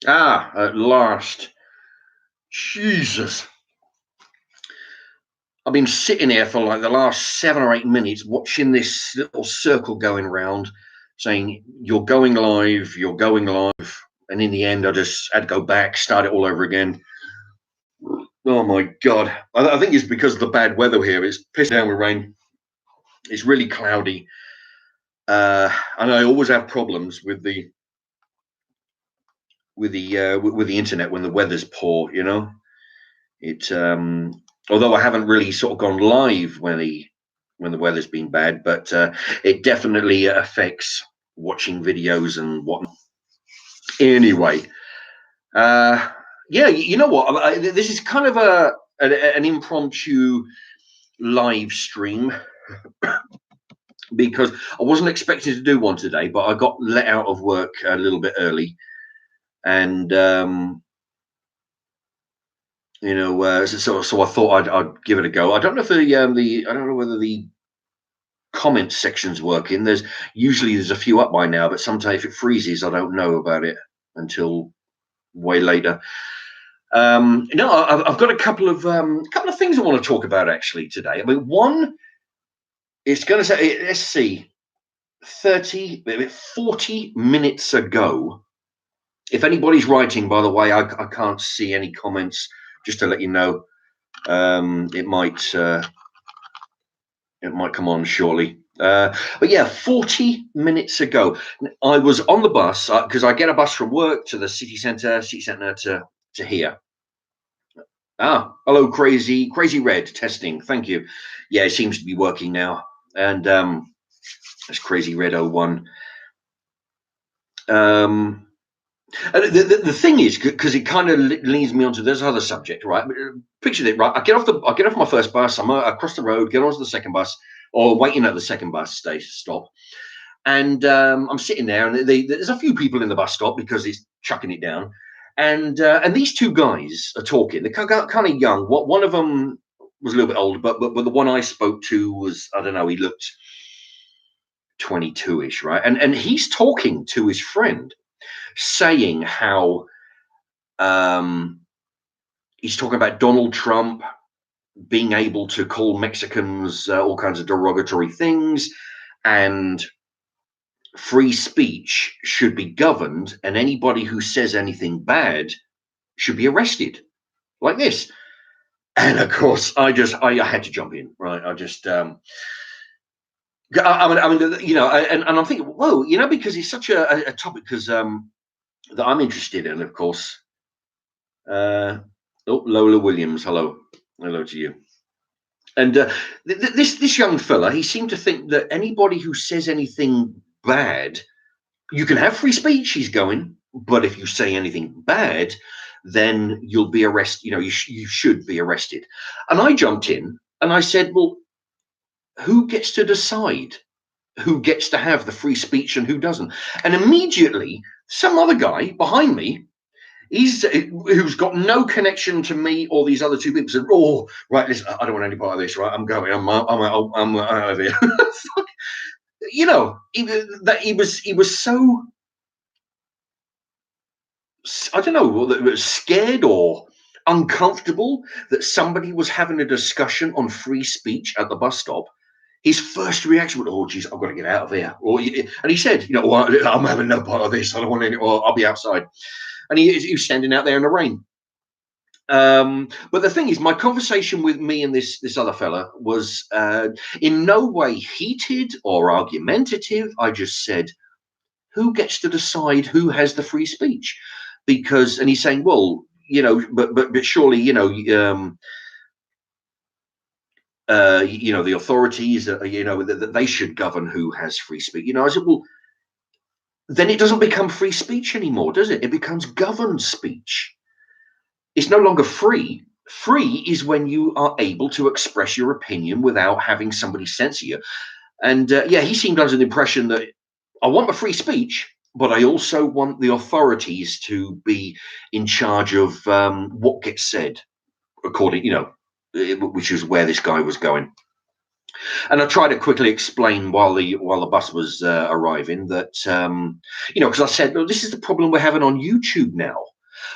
At last. Jesus. I've been sitting here for like the last 7 or 8 minutes watching this little circle going round saying, you're going live, you're going live. And in the end, I just had to go back, start it all over again. Oh my God. I think it's because of the bad weather here. It's pissing down with rain. It's really cloudy. And I always have problems with the internet when the weather's poor, you know. It although I haven't really sort of gone live when the weather's been bad, but it definitely affects watching videos and whatnot. Anyway, yeah, you know what? This is kind of an impromptu live stream because I wasn't expecting to do one today, but I got let out of work a little bit early, and you know, so I thought I'd give it a go. I don't know if I don't know whether the comment section's working. There's a few up by now, but sometimes if it freezes, I don't know about it until way later. No, I've got a couple of things I want to talk about actually today. I mean, one, it's going to say, let's see, 40 minutes ago. If anybody's writing, by the way, I can't see any comments. Just to let you know, it might come on shortly. But yeah, 40 minutes ago, I was on the bus because I get a bus from work to the city centre to here. Hello, crazy red testing. Thank you. Yeah, it seems to be working now. And that's crazy red 01. And the thing is, because it kind of leads me onto this other subject, right? Picture it, right? I get off my first bus. I'm across the road, get onto the second bus, or waiting at the second bus stop, and I'm sitting there, and there's a few people in the bus stop because it's chucking it down, and these two guys are talking. They're kind of young. One of them was a little bit older, but the one I spoke to was, I don't know, he looked 22-ish, right? And he's talking to his friend, saying how he's talking about Donald Trump being able to call Mexicans all kinds of derogatory things, and free speech should be governed, and anybody who says anything bad should be arrested, like this. And of course, I had to jump in, right? I mean, you know, and I'm thinking, whoa, you know, because it's such a topic because that I'm interested in, of course. Lola Williams, hello to you. And this young fella, he seemed to think that anybody who says anything bad, you can have free speech. He's going, but if you say anything bad, then you'll be arrested. You know, you should be arrested. And I jumped in and I said, well, who gets to decide who gets to have the free speech and who doesn't? And immediately, some other guy behind me, who's got no connection to me or these other two people, said, "Oh, right, listen, I don't want any part of this. Right, I'm going. I'm out of here." You know, he was so, I don't know, scared or uncomfortable that somebody was having a discussion on free speech at the bus stop. His first reaction was, "Oh, geez, I've got to get out of here." And he said, "You know, well, I'm having no part of this. I don't want any. Or I'll be outside." And he was standing out there in the rain. But the thing is, my conversation with me and this other fella was in no way heated or argumentative. I just said, "Who gets to decide who has the free speech?" Because, and he's saying, "Well, you know, but surely, you know, you know, the authorities, you know, that they should govern who has free speech." You know, I said, "Well, then it doesn't become free speech anymore, does it? It becomes governed speech. It's no longer free. Free is when you are able to express your opinion without having somebody censor you." And yeah, he seemed under the impression that I want the free speech, but I also want the authorities to be in charge of what gets said, according, you know, which is where this guy was going. And I tried to quickly explain while the bus was arriving that, you know, because I said, well, this is the problem we're having on YouTube now.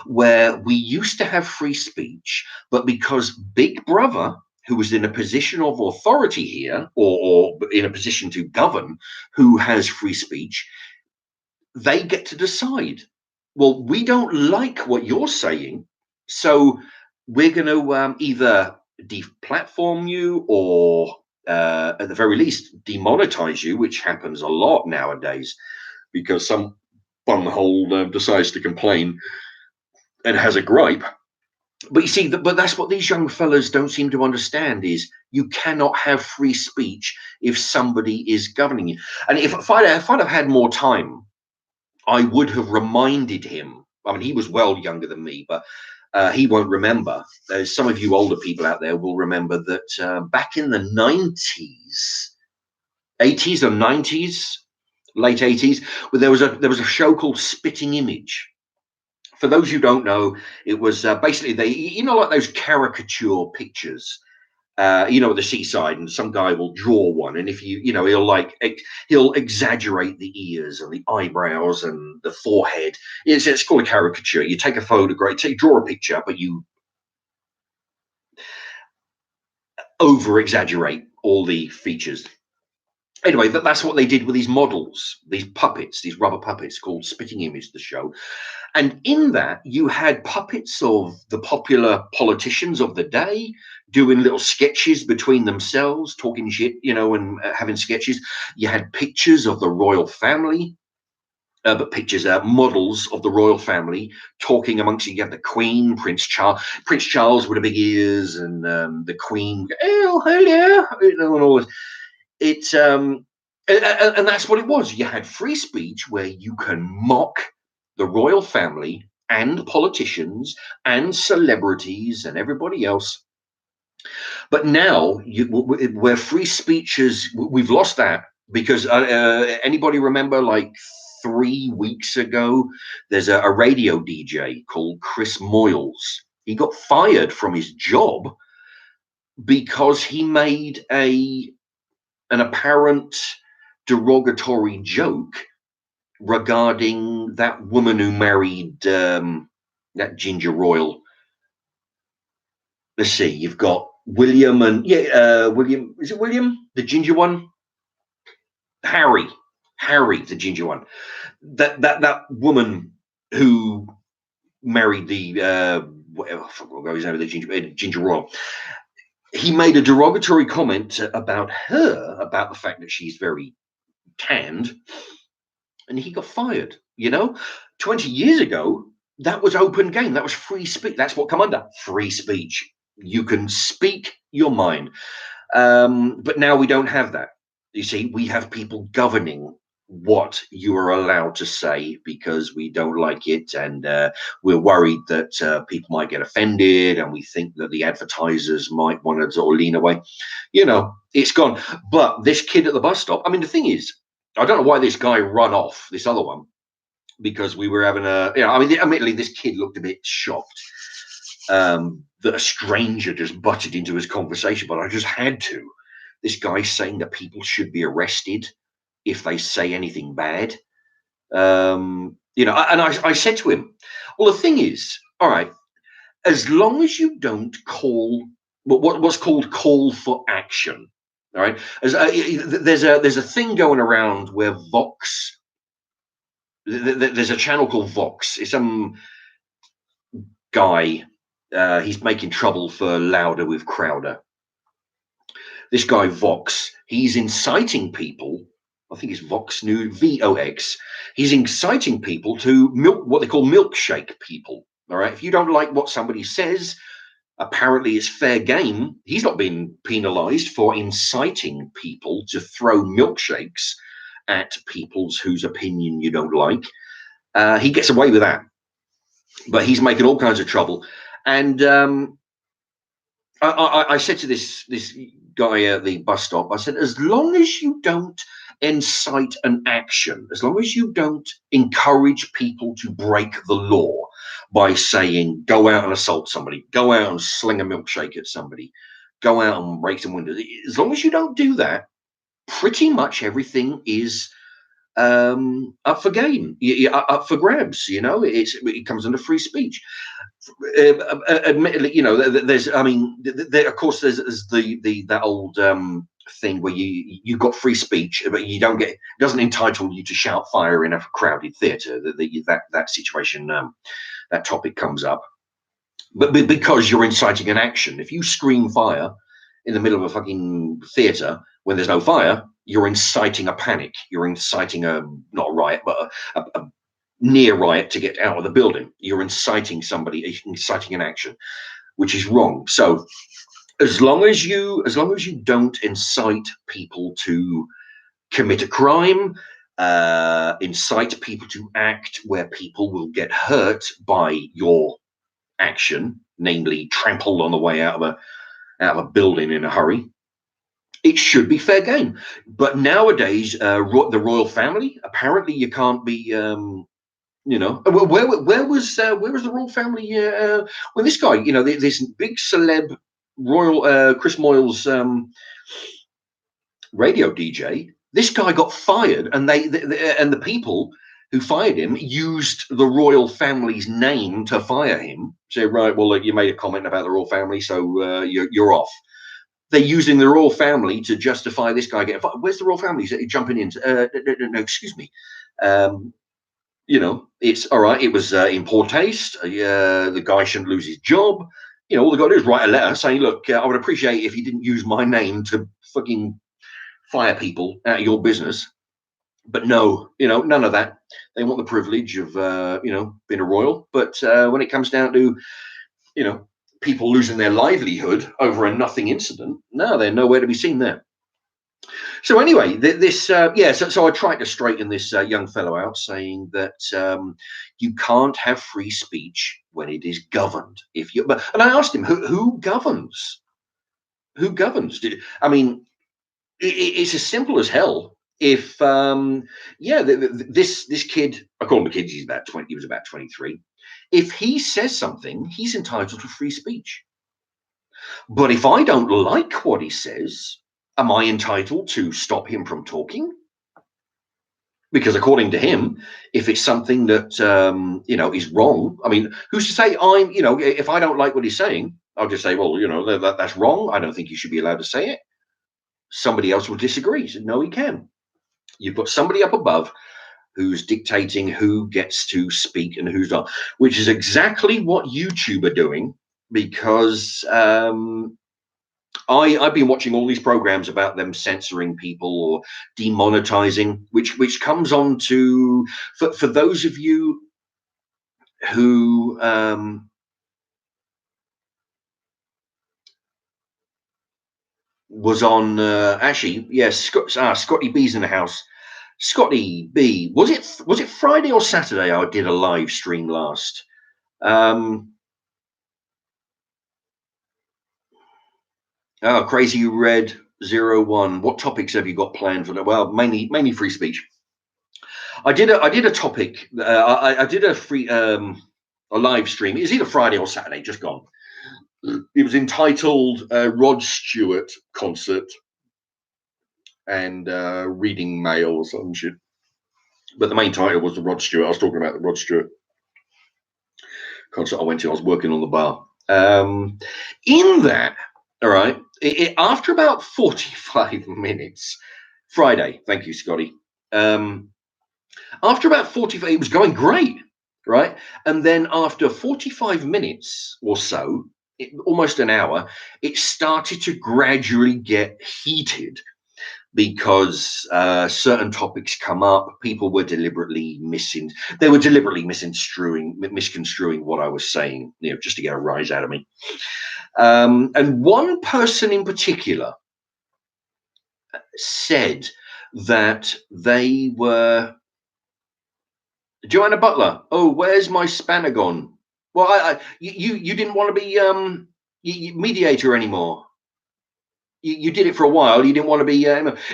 where we used to have free speech, but because Big Brother, who was in a position of authority here, or in a position to govern who has free speech, they get to decide. Well, we don't like what you're saying, so we're going to either deplatform you or, at the very least, demonetize you, which happens a lot nowadays because some bunhole decides to complain and has a gripe. But you see, but that's what these young fellas don't seem to understand is you cannot have free speech if somebody is governing you. And if I'd have had more time, I would have reminded him. I mean, he was well younger than me, but he won't remember. Some of you older people out there will remember that back in the 90s, 80s or 90s, late 80s, there was a show called Spitting Image. For those who don't know, it was basically like those caricature pictures, at the seaside, and some guy will draw one, and if he'll exaggerate the ears and the eyebrows and the forehead. It's called a caricature. You take a photograph, draw a picture, but you over exaggerate all the features. Anyway, that's what they did with these models, these puppets, these rubber puppets called Spitting Image, the show. And in that, you had puppets of the popular politicians of the day doing little sketches between themselves, talking shit, and having sketches. You had pictures of the royal family, but pictures, models of the royal family talking amongst you. You have the Queen, Prince Charles with the big ears, and the Queen, oh, hello, and all this. It's and that's what it was. You had free speech where you can mock the royal family and politicians and celebrities and everybody else. But now, where free speech is, we've lost that because anybody remember, like 3 weeks ago, there's a radio DJ called Chris Moyles. He got fired from his job because he made an apparent derogatory joke regarding that woman who married that ginger royal. Let's see, you've got William and William, is it William, the ginger one? Harry, the ginger one. That woman who married the whatever, I forgot what his name, the ginger royal. He made a derogatory comment about her, about the fact that she's very tanned, and he got fired. 20 years ago, that was open game. That was free speech. That's what come under free speech. You can speak your mind. But now we don't have that. You see, we have people governing what you are allowed to say because we don't like it, and we're worried that people might get offended, and we think that the advertisers might want to sort of lean away. It's gone. But this kid at the bus stop, I mean, the thing is, I don't know why this guy run off, this other one, because we were having admittedly, this kid looked a bit shocked that a stranger just butted into his conversation, but I just had to. This guy saying that people should be arrested if they say anything bad. And I said to him, well, the thing is, all right, as long as you don't call what's called call for action, all right, there's a thing going around where Vox, there's a channel called Vox. It's some guy, he's making trouble for Louder with Crowder. This guy Vox, he's inciting people. I think it's Vox News, VOX. He's inciting people to what they call milkshake people. All right. If you don't like what somebody says, apparently it's fair game. He's not being penalized for inciting people to throw milkshakes at people's whose opinion you don't like. He gets away with that. But he's making all kinds of trouble. And I said to this guy at the bus stop, I said, as long as you don't incite an action, as long as you don't encourage people to break the law by saying, go out and assault somebody, go out and sling a milkshake at somebody, go out and break some windows, as long as you don't do that, pretty much everything is up for up for grabs. You know, it comes under free speech. Admittedly, you know, there's, I mean, of course, there's that old thing where you got free speech, but you don't get, it doesn't entitle you to shout fire in a crowded theatre. That situation, that topic comes up, but because you're inciting an action. If you scream fire in the middle of a fucking theatre when there's no fire, you're inciting a panic. You're inciting a, not a riot, but a near riot to get out of the building. You're inciting somebody, inciting an action, which is wrong. So as long as you don't incite people to commit a crime, incite people to act where people will get hurt by your action, namely trampled on the way out of a building in a hurry, it should be fair game. But nowadays, the royal family, apparently you can't be, you know, where was the royal family when this guy, you know, this big celeb royal Chris Moyles radio DJ, this guy got fired, and and the people who fired him used the royal family's name to fire him. Say, right, well, look, you made a comment about the royal family, so you're off. They're using the royal family to justify this guy getting fired. Where's the royal family? He's jumping in. No, excuse me. You know, it's all right. It was in poor taste. The guy shouldn't lose his job. You know, all they got to do is write a letter saying, look, I would appreciate if you didn't use my name to fucking fire people out of your business. But no, you know, none of that. They want the privilege of, you know, being a royal. But when it comes down to, you know, people losing their livelihood over a nothing incident, no, they're nowhere to be seen there. So anyway, this yeah, so I tried to straighten this young fellow out, saying that you can't have free speech when it is governed. And I asked him, who governs? Who governs? I mean, it's as simple as hell. If yeah, this kid, according to kids, he's about 20. He was about 23. If he says something, he's entitled to free speech. But if I don't like what he says, am I entitled to stop him from talking? Because according to him, if it's something that you know, is wrong, I mean, who's to say I'm, you know, if I don't like what he's saying, I'll just say, well, you know, that's wrong. I don't think you should be allowed to say it. Somebody else will disagree. He said, no, he can. You've got somebody up above who's dictating who gets to speak and who's not, which is exactly what YouTube are doing. Because I've been watching all these programs about them censoring people or demonetizing, which comes on to, for those of you who was on actually, yes, Scotty B's in the house. Scotty B, was it Friday or Saturday I did a live stream last? Oh, Crazy Red 01. What topics have you got planned for that? Well, mainly free speech. I did a topic. I did a free a live stream. It was either Friday or Saturday, just gone. It was entitled Rod Stewart concert and reading mail or some shit. But the main title was the Rod Stewart. I was talking about the Rod Stewart concert I went to. I was working on the bar. In that, all right, after about 45 minutes, Friday, thank you, Scotty. After about 45, it was going great, right? And then after 45 minutes or so, almost an hour, it started to gradually get heated because certain topics come up. People were deliberately misconstruing what I was saying, you know, just to get a rise out of me. And one person in particular said that they were Joanna Butler. Oh, where's my spanner gone? Well, you didn't want to be mediator anymore. You did it for a while. You didn't want to be.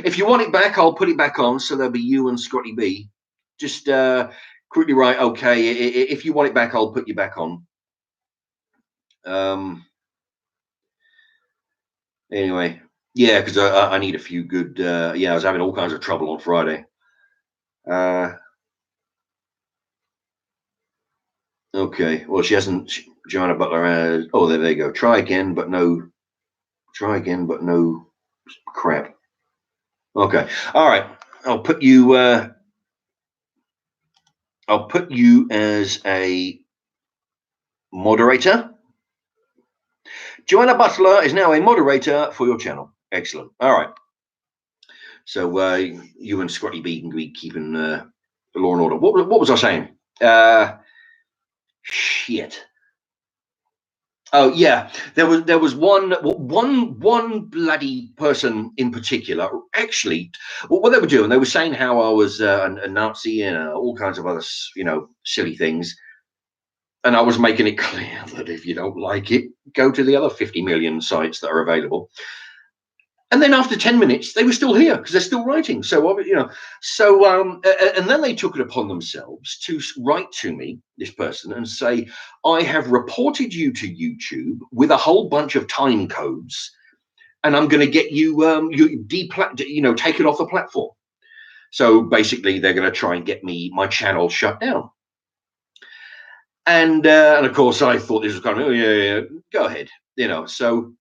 If you want it back, I'll put it back on. So there'll be you and Scotty B. Just quickly write, okay. If you want it back, I'll put you back on. Anyway, yeah, because I need a few good. Yeah, I was having all kinds of trouble on Friday. Okay, well, she hasn't. Joanna Butler. Oh, there you go. Try again, but no. Try again, but no crap. Okay, all right. I'll put you. I'll put you as a moderator. Joanna Butler is now a moderator for your channel. Excellent. All right. So you and Scotty B can be keeping the law and order. What was I saying? Shit. Oh yeah, there was one bloody person in particular. Actually, what they were doing, they were saying how I was a Nazi and all kinds of other silly things, and I was making it clear that if you don't like it, go to the other 50 million sites that are available. And then after 10 minutes, they were still here because they're still writing. So, and then they took it upon themselves to write to me, this person, and say, I have reported you to YouTube with a whole bunch of time codes, and I'm going to get you, taken off the platform. So basically, they're going to try and get my channel shut down. And of course, I thought this was kind of, yeah, go ahead, So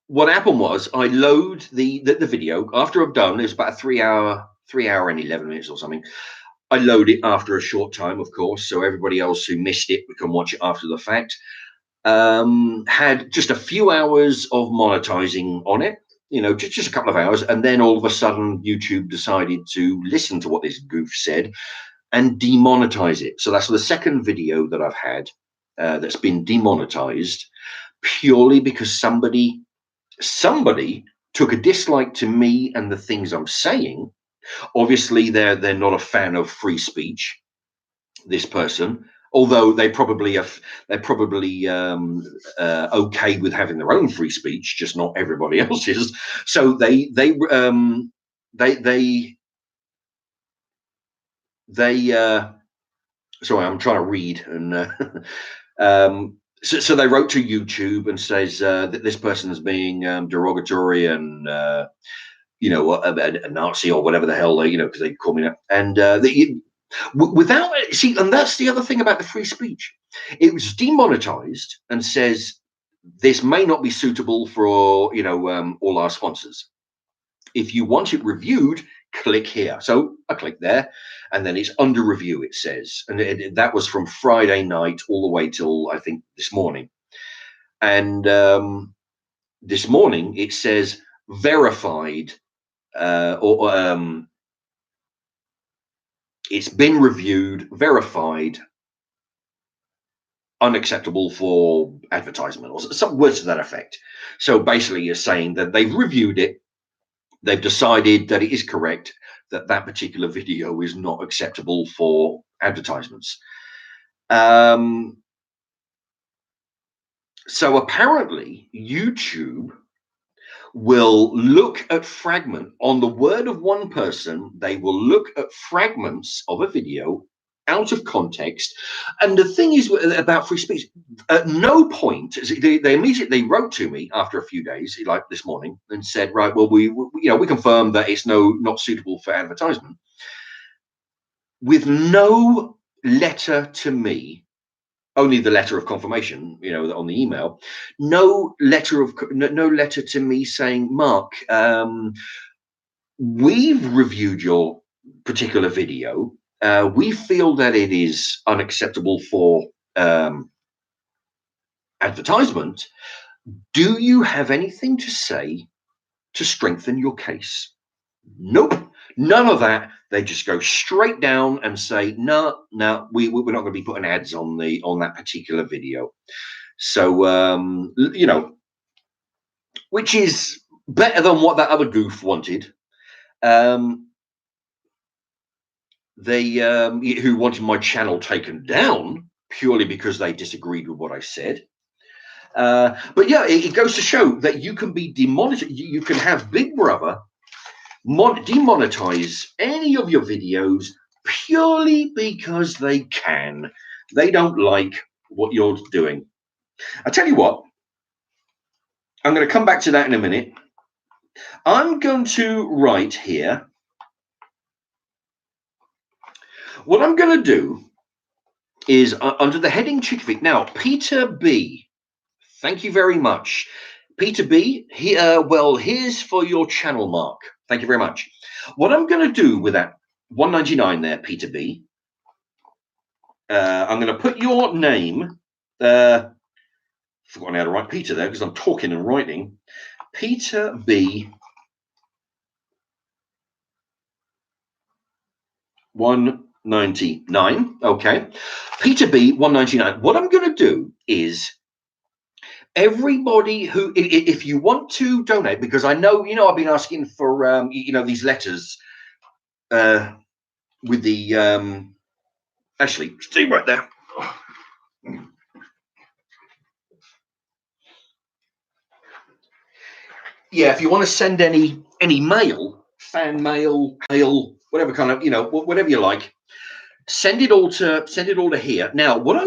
what happened was I load the video after I've done. It's about a 3 hour and 11 minutes or something. I load it after a short time, of course, so everybody else who missed it can watch it after the fact. Had just a few hours of monetizing on it, just a couple of hours, and then all of a sudden YouTube decided to listen to what this goof said and demonetize it. So that's the second video that I've had that's been demonetized purely because somebody took a dislike to me and the things I'm saying. Obviously, they're not a fan of free speech, this person, although they're probably okay with having their own free speech, just not everybody else's. So they sorry, I'm trying to read and so they wrote to YouTube and says that this person is being derogatory and a Nazi or whatever the hell because they call me that. And without see, and that's the other thing about the free speech. It was demonetized and says this may not be suitable for all our sponsors. If you want it reviewed, click here. So I click there, and then it's under review, it says. And that was from Friday night all the way till, I think, this morning. And this morning it says verified, it's been reviewed, verified, unacceptable for advertisement, or some words to that effect. So basically you're saying that they've reviewed it, they've decided that it is correct, that particular video is not acceptable for advertisements. So apparently YouTube will look at fragment on the word of one person. They will look at fragments of a video out of context. And the thing is about free speech, at no point they immediately wrote to me after a few days, like this morning, and said, right, well, we confirm that it's not suitable for advertisement, with no letter to me, only the letter of confirmation, on the email. No letter to me saying, Mark, we've reviewed your particular video. We feel that it is unacceptable for advertisement. Do you have anything to say to strengthen your case? Nope, none of that. They just go straight down and say, no, we're not going to be putting ads on that particular video. So which is better than what that other goof wanted. Who wanted my channel taken down purely because they disagreed with what I said. But yeah, it goes to show that you can be demonetized. You can have Big Brother demonetize any of your videos purely because they can. They don't like what you're doing. I tell you what, I'm going to come back to that in a minute. I'm going to write here. What I'm going to do is under the heading Chick-fil-A. Now, Peter B, thank you very much. Peter B, here, well, here's for your channel mark. Thank you very much. What I'm going to do with that 199 there, Peter B, I'm going to put your name. Forgotten how to write Peter there because I'm talking and writing. Peter B 199. Okay. Peter B 199. What I'm going to do is everybody who, if you want to donate, because I know, I've been asking for, these letters with the, actually, stay right there. Yeah, if you want to send any mail, fan mail, whatever kind of, whatever you like, send it all to here. Now, what I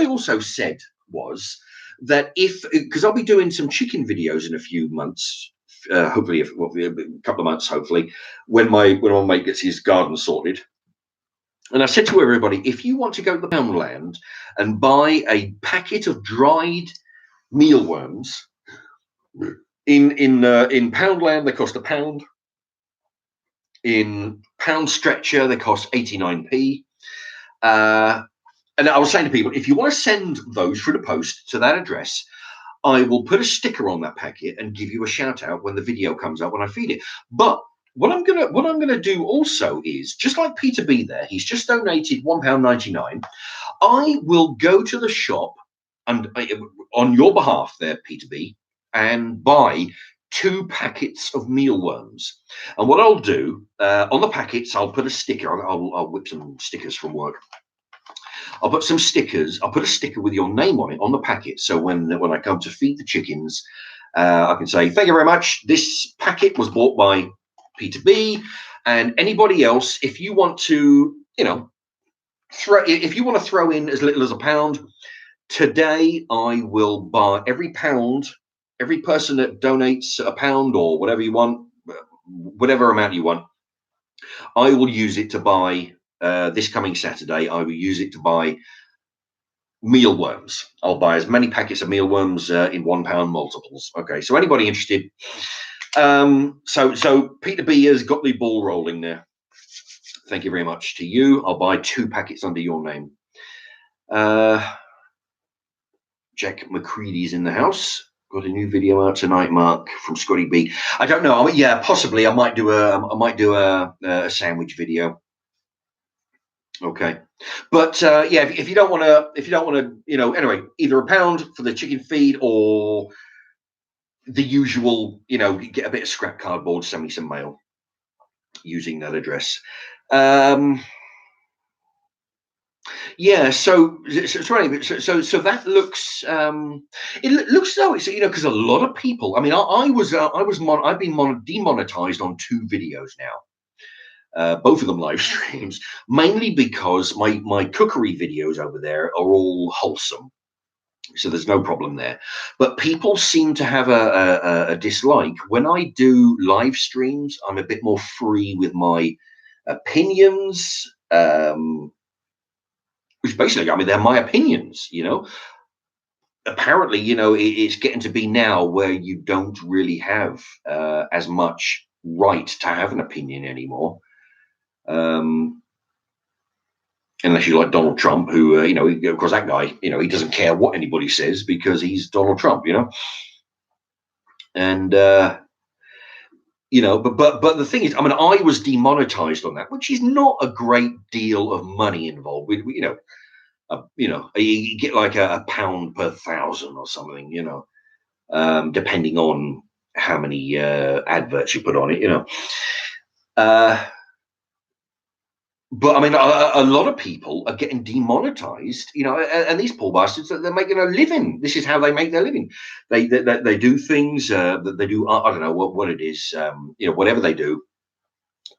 also said was that because I'll be doing some chicken videos in a few months, hopefully, a couple of months, hopefully, when my mate gets his garden sorted. And I said to everybody, if you want to go to the Poundland and buy a packet of dried mealworms, in Poundland they cost £1. In Pound Stretcher they cost 89p. And I was saying to people, if you want to send those through the post to that address, I will put a sticker on that packet and give you a shout out when the video comes up when I feed it. But what I'm gonna do also is, just like Peter B there, he's just donated £1.99. I will go to the shop and on your behalf there, Peter B, and buy 2 packets of mealworms. And what I'll do on the packets, I'll put a sticker. I'll whip some stickers from work. I'll put some stickers. I'll put a sticker with your name on it on the packet. So when I come to feed the chickens, I can say, thank you very much. This packet was bought by Peter B. And anybody else, if you want to, if you want to throw in as little as £1, today I will buy every person that donates £1 or whatever you want, whatever amount you want, I will use it to buy. This coming Saturday, I will use it to buy mealworms. I'll buy as many packets of mealworms in £1 multiples. Okay, so anybody interested? So Peter B has got the ball rolling there. Thank you very much to you. I'll buy 2 packets under your name. Jack McCready's in the house. Got a new video out tonight, Mark, from Scotty B. I don't know. Yeah, possibly. I might do a sandwich video. Okay, but yeah, if you don't want to, anyway, either £1 for the chicken feed or the usual, get a bit of scrap cardboard, send me some mail using that address. Yeah, so that looks it looks though it's because a lot of people. I mean, I've been demonetized on 2 videos now. Both of them live streams, mainly because my cookery videos over there are all wholesome, so there's no problem there. But people seem to have a dislike when I do live streams. I'm a bit more free with my opinions, which basically, I mean, they're my opinions. Apparently, it's getting to be now where you don't really have as much right to have an opinion anymore. Unless you like Donald Trump, who, of course, that guy, he doesn't care what anybody says because he's Donald Trump, and, but the thing is, I mean, I was demonetized on that, which is not a great deal of money involved with, you get like £1 per 1,000 or something, depending on how many adverts you put on it, But I mean, a lot of people are getting demonetized, and these poor bastards, they're making a living. This is how they make their living. They do things that they do. I don't know what it is, whatever they do,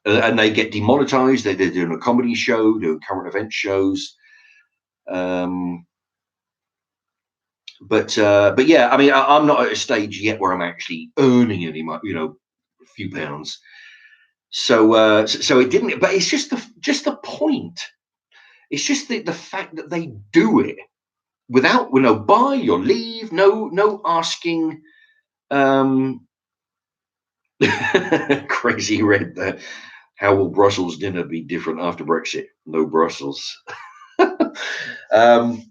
and they get demonetized. They're doing a comedy show, doing current event shows, But yeah, I mean, I'm not at a stage yet where I'm actually earning any money, a few pounds. So it didn't. But it's just the point. It's just the fact that they do it without, buy or leave, no asking. Um, Crazy Red. How will Brussels dinner be different after Brexit? No Brussels. um,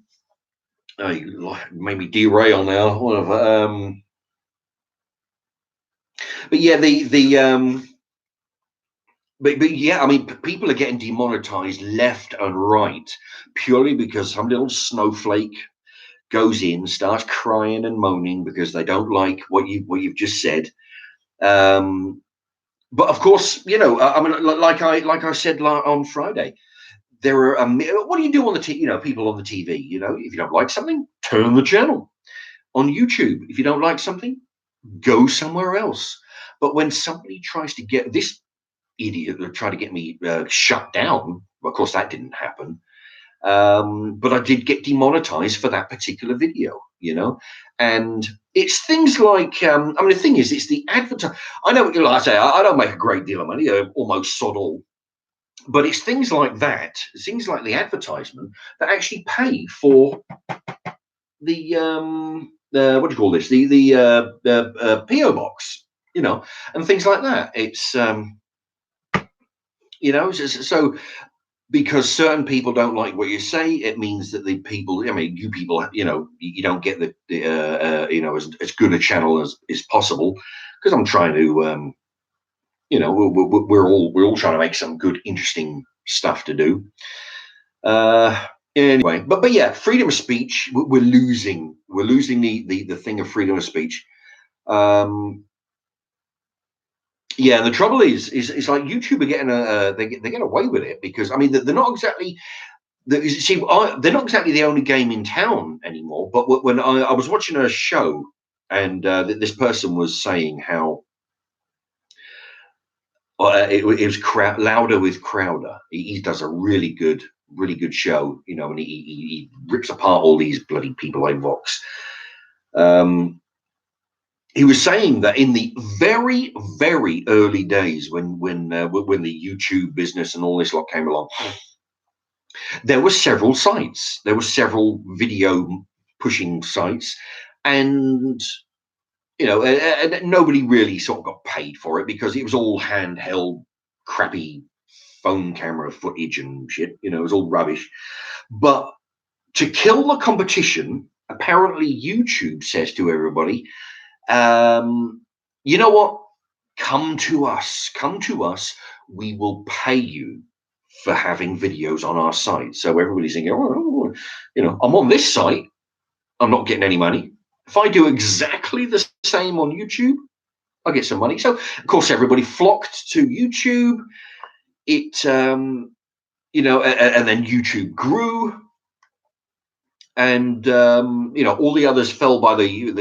oh, you made me derail now. Whatever. But yeah, but yeah, I mean, people are getting demonetized left and right purely because some little snowflake goes in, starts crying and moaning because they don't like what you've just said. But of course, I mean, like I said on Friday, there are what do you do on the people on the TV? If you don't like something, turn the channel. On YouTube, if you don't like something, go somewhere else. But when somebody tries to get this idiot try to get me shut down, of course that didn't happen. But I did get demonetized for that particular video, and it's things like, I mean, the thing is, it's the advertise. I know, like I say, I don't make a great deal of money, almost sod all, but it's things like that, things like the advertisement that actually pay for the what do you call this? The P.O. box, and things like that. It's so because certain people don't like what you say, it means that the people, I mean, you people, you don't get as good a channel as possible, because I'm trying to, we're all trying to make some good, interesting stuff to do. Anyway, but yeah, freedom of speech, we're losing the thing of freedom of speech. Yeah, and the trouble is like YouTube are getting they get away with it because, I mean, they're not exactly. See, they're not exactly the only game in town anymore. But when I was watching a show, and this person was saying how it was Louder with Crowder. He does a really good show, and he rips apart all these bloody people like Vox. He was saying that in the very, very early days, when the YouTube business and all this lot came along, there were several sites. There were several video pushing sites, and and nobody really sort of got paid for it because it was all handheld, crappy phone camera footage and shit. It was all rubbish. But to kill the competition, apparently YouTube says to everybody, you know what? Come to us. Come to us. We will pay you for having videos on our site. So everybody's thinking, I'm on this site. I'm not getting any money. If I do exactly the same on YouTube, I get some money. So of course everybody flocked to YouTube. It, and then YouTube grew, and all the others fell by the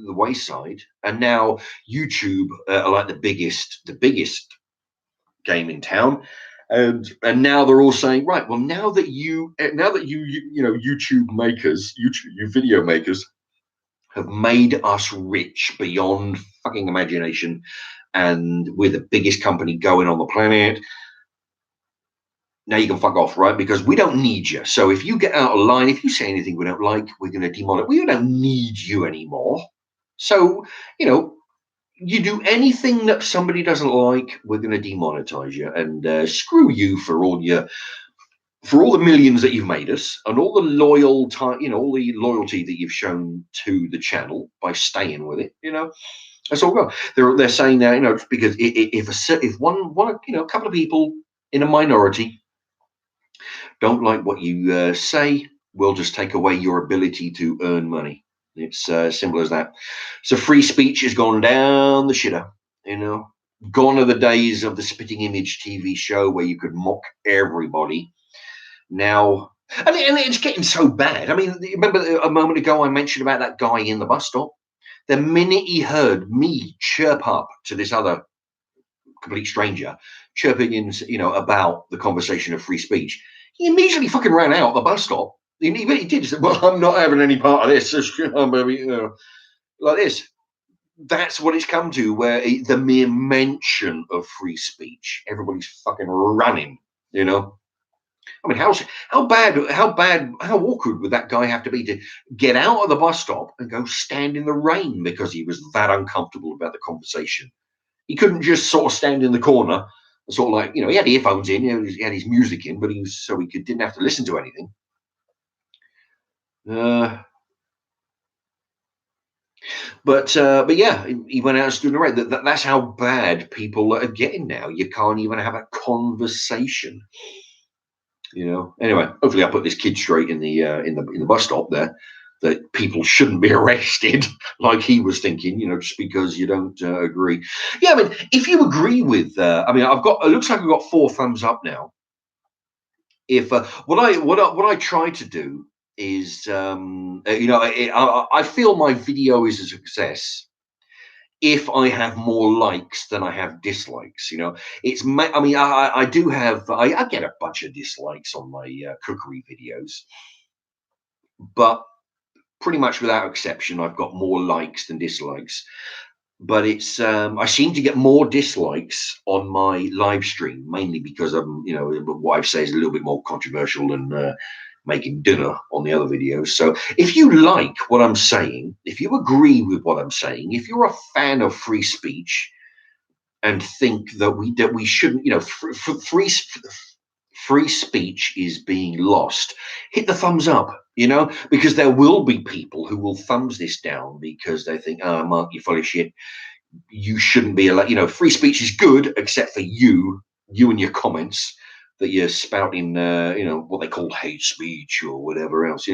wayside, and now YouTube are like the biggest game in town, and now they're all saying, right, well, now that you YouTube makers, YouTube video makers have made us rich beyond fucking imagination, and we're the biggest company going on the planet. Now you can fuck off, right? Because we don't need you. So if you get out of line, if you say anything we don't like, we're going to demonetize. We don't need you anymore. So, you do anything that somebody doesn't like, we're going to demonetize you, and screw you for all the millions that you've made us, and all the all the loyalty that you've shown to the channel by staying with it. That's all gone. They're saying now, because if one a couple of people in a minority don't like what you say, we'll just take away your ability to earn money. It's as simple as that. So free speech has gone down the shitter. Gone are the days of the Spitting Image TV show where you could mock everybody. Now, and it's getting so bad. I mean, remember a moment ago I mentioned about that guy in the bus stop? The minute he heard me chirp up to this other complete stranger, chirping in, about the conversation of free speech, he immediately fucking ran out of the bus stop. He did. He said, well, I'm not having any part of this. Like this. That's what it's come to, where the mere mention of free speech, everybody's fucking running, you know. I mean, how awkward would that guy have to be to get out of the bus stop and go stand in the rain because he was that uncomfortable about the conversation? He couldn't just sort of stand in the corner, sort of like, he had earphones in, he had his music in, but didn't have to listen to anything. But yeah, he went out and stood in the rain. That's how bad people are getting now. You can't even have a conversation. Anyway, hopefully I put this kid straight in the bus stop there, that people shouldn't be arrested like he was thinking, just because you don't agree. Yeah, I mean, if you agree with, it looks like I've got 4 thumbs up now. If what I try to do is, I feel my video is a success if I have more likes than I have dislikes. I do have, I get a bunch of dislikes on my cookery videos, but pretty much without exception, I've got more likes than dislikes. But it's I seem to get more dislikes on my live stream, mainly because what I say is a little bit more controversial than making dinner on the other videos. So if you like what I'm saying, if you agree with what I'm saying, if you're a fan of free speech and think that we shouldn't, free speech is being lost, hit the thumbs up, because there will be people who will thumbs this down because they think, oh, Mark, you're full of shit. You shouldn't be allowed. Free speech is good, except for you and your comments that you're spouting, what they call hate speech or whatever else.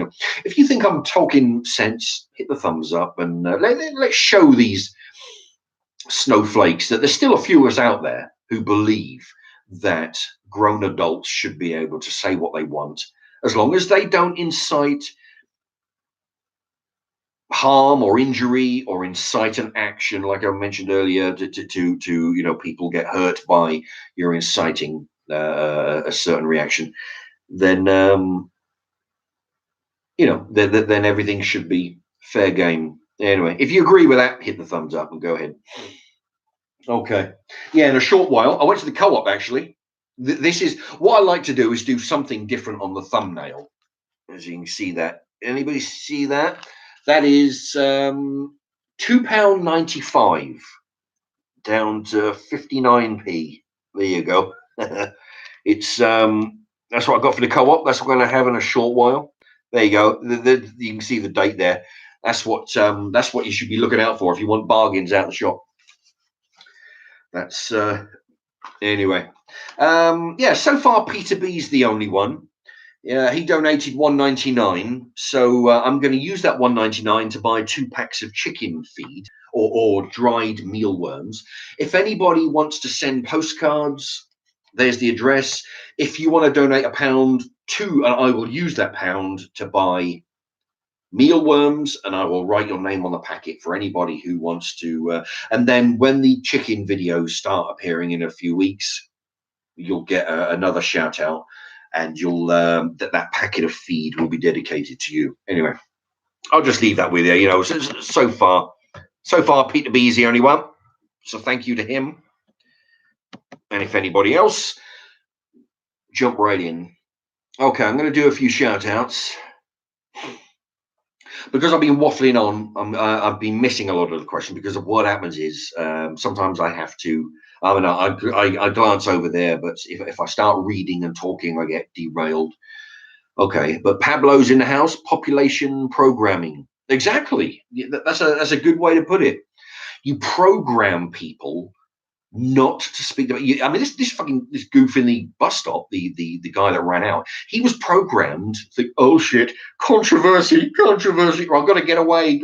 If you think I'm talking sense, hit the thumbs up and let's show these snowflakes that there's still a few of us out there who believe that grown adults should be able to say what they want, as long as they don't incite harm or injury or incite an action, like I mentioned earlier, to people get hurt by your inciting a certain reaction. Then then everything should be fair game. Anyway, if you agree with that, hit the thumbs up and go ahead. Okay. Yeah, in a short while, I went to the co-op actually. This is what I like to do, is do something different on the thumbnail. As you can see that. Anybody see that? That is £2.95 down to 59p. There you go. It's that's what I got for the co-op. That's what I'm going to have in a short while. There you go. You can see the date there. That's what you should be looking out for if you want bargains out the shop. That's anyway. Yeah, so far Peter B's the only one. Yeah, he donated $1.99, so I'm going to use that $1.99 to buy 2 packs of chicken feed or dried mealworms. If anybody wants to send postcards, there's the address. If you want to donate £1 to, I will use that £1 to buy mealworms, and I will write your name on the packet for anybody who wants to. And then when the chicken videos start appearing in a few weeks, you'll get another shout out. And you'll that packet of feed will be dedicated to you. Anyway, I'll just leave that with you. So far, Peter B is the only one. So thank you to him. And if anybody else, jump right in. Okay, I'm going to do a few shout outs. Because I've been waffling on, I've been missing a lot of the question, because of what happens is sometimes I have to. I glance over there, but if I start reading and talking, I get derailed. Okay, but Pablo's in the house. Population programming. Exactly. That's a good way to put it. You program people not to speak about you. I mean, this goof in the bus stop, the guy that ran out, he was programmed to think, oh shit, controversy. I've got to get away.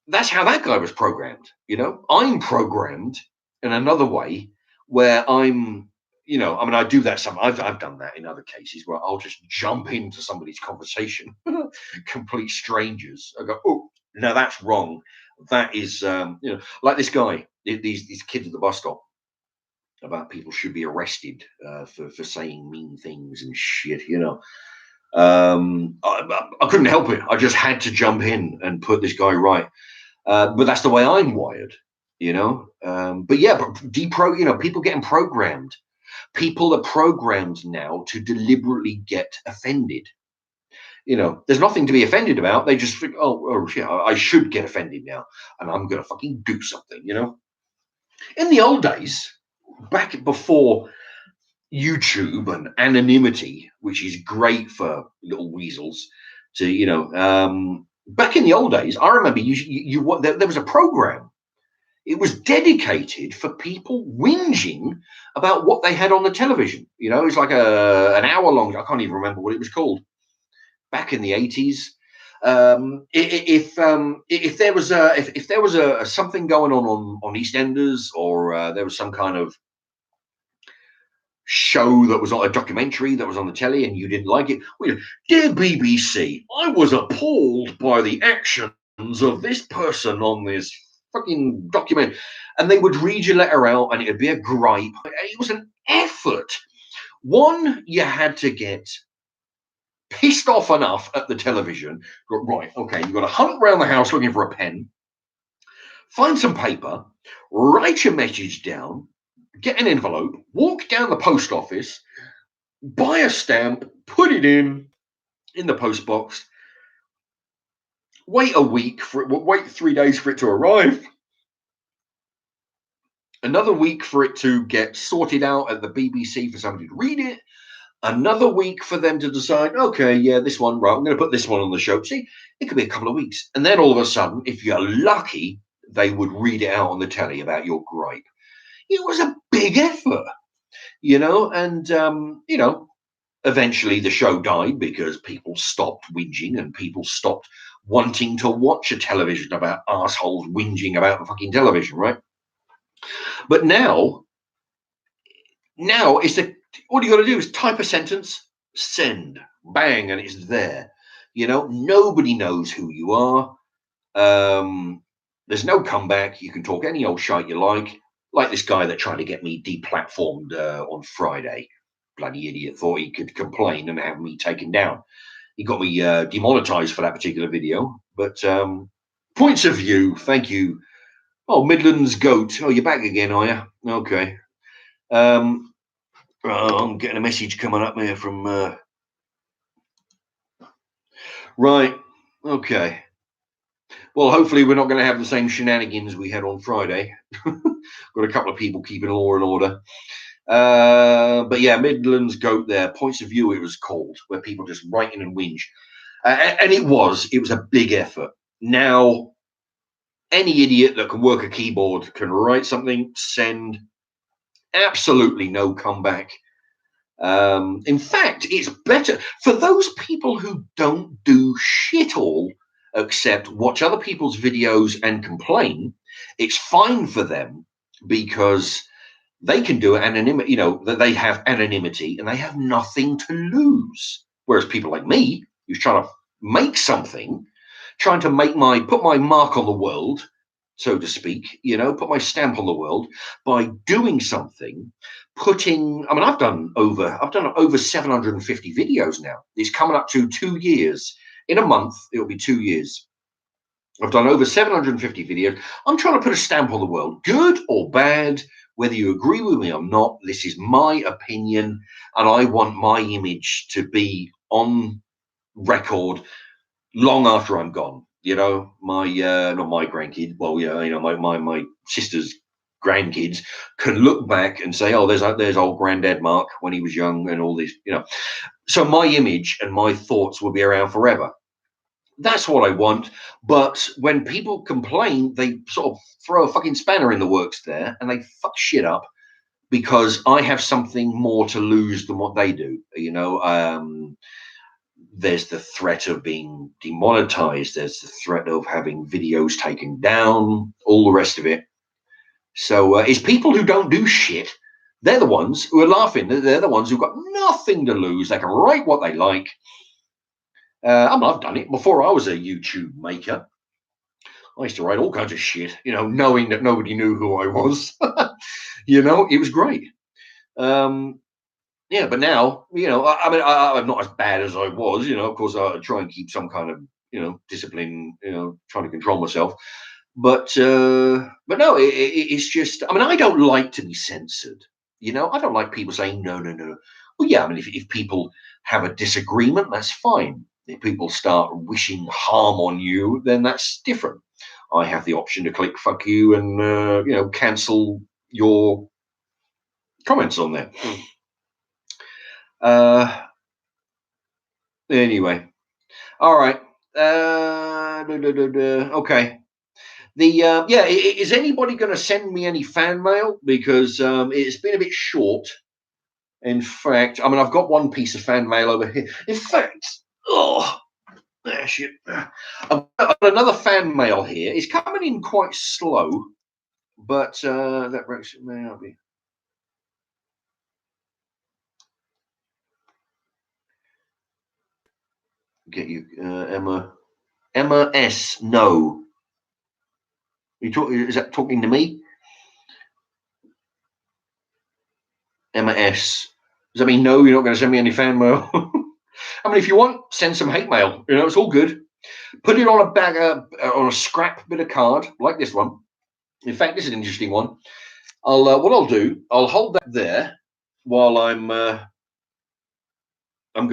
That's how that guy was programmed. I'm programmed in another way where I'm, I do that I've done that in other cases where I'll just jump into somebody's conversation, complete strangers. I go, oh, no, that's wrong. That is, like this guy, these kids at the bus stop, about people should be arrested for saying mean things and shit, I couldn't help it. I just had to jump in and put this guy right. But that's the way I'm wired, you know. But yeah, but people getting programmed. People are programmed now to deliberately get offended. There's nothing to be offended about. They just think, oh shit, I should get offended now, and I'm gonna fucking do something. In the old days, back before YouTube and anonymity, which is great for little weasels back in the old days, I remember there was a program. It was dedicated for people whinging about what they had on the television. It's like an hour long. I can't even remember what it was called. Back in the 80s, if there was something going on EastEnders, or there was some kind of show that was on a documentary that was on the telly and you didn't like it, well, dear BBC, I was appalled by the actions of this person on this fucking document, and they would read your letter out and it'd be a gripe. It was an effort. One, you had to get pissed off enough at the television. Right, okay, you've got to hunt around the house looking for a pen, find some paper, write your message down, get an envelope, walk down the post office, buy a stamp, put it in the post box, wait 3 days for it to arrive, another week for it to get sorted out at the BBC for somebody to read it, another week for them to decide, okay, yeah, this one, right, I'm going to put this one on the show. See, it could be a couple of weeks. And then all of a sudden, if you're lucky, they would read it out on the telly about your gripe. It was a big effort, and, eventually the show died because people stopped whinging and people stopped wanting to watch a television about assholes whinging about the fucking television, right? But now it's all you got to do is type a sentence, send, bang, and it's there. Nobody knows who you are. There's no comeback. You can talk any old shite you like this guy that tried to get me deplatformed on Friday. Bloody idiot, thought he could complain and have me taken down. He got me demonetized for that particular video. But points of view, thank you. Oh, Midlands Goat. Oh, you're back again, are you? Okay. I'm getting a message coming up here from... Right. Okay. Well, hopefully we're not going to have the same shenanigans we had on Friday. Got a couple of people keeping law and order. But yeah, Midlands Goat there. Points of view, it was called, where people just write in and whinge. And it was a big effort. Now, any idiot that can work a keyboard can write something, send, absolutely no comeback. In fact, it's better for those people who don't do shit all except watch other people's videos and complain. It's fine for them because they can do anonymity, that they have anonymity and they have nothing to lose. Whereas people like me, who's trying to make something, trying to put my mark on the world, so to speak, put my stamp on the world by doing something, I've done over 750 videos now. It's coming up to 2 years. In a month, it'll be 2 years. I've done over 750 videos. I'm trying to put a stamp on the world, good or bad, whether you agree with me or not. This is my opinion, and I want my image to be on record long after I'm gone. My not my grandkid, well, yeah, my sister's grandkids can look back and say, oh, there's old Granddad Mark when he was young and all this, So my image and my thoughts will be around forever. That's what I want. But when people complain, they sort of throw a fucking spanner in the works there and they fuck shit up because I have something more to lose than what they do. There's the threat of being demonetized. There's the threat of having videos taken down, all the rest of it. So it's people who don't do shit. They're the ones who are laughing. They're the ones who've got nothing to lose. They can write what they like. I've done it before. I was a YouTube maker. I used to write all kinds of shit, knowing that nobody knew who I was. It was great. Yeah, but now, I mean, I'm not as bad as I was. Of course, I try and keep some kind of, discipline. Trying to control myself. But no, it's just. I mean, I don't like to be censored. I don't like people saying no, no, no. Well, yeah, I mean, if people have a disagreement, that's fine. If people start wishing harm on you, then that's different. I have the option to click "fuck you" and cancel your comments on there. Uh, anyway, all right. Okay. Is anybody going to send me any fan mail? Because it's been a bit short. In fact, I mean, I've got one piece of fan mail over here. In fact, shit. I've got another fan mail here. It's coming in quite slow, but that breaks it may not be. Get you, Emma S. No, you talk? Is that talking to me? Emma S. Does that mean no? You're not going to send me any fan mail? I mean, if you want, send some hate mail. It's all good. Put it on a bag, on a scrap bit of card like this one. In fact, this is an interesting one. What I'll do, I'll hold that there while I'm going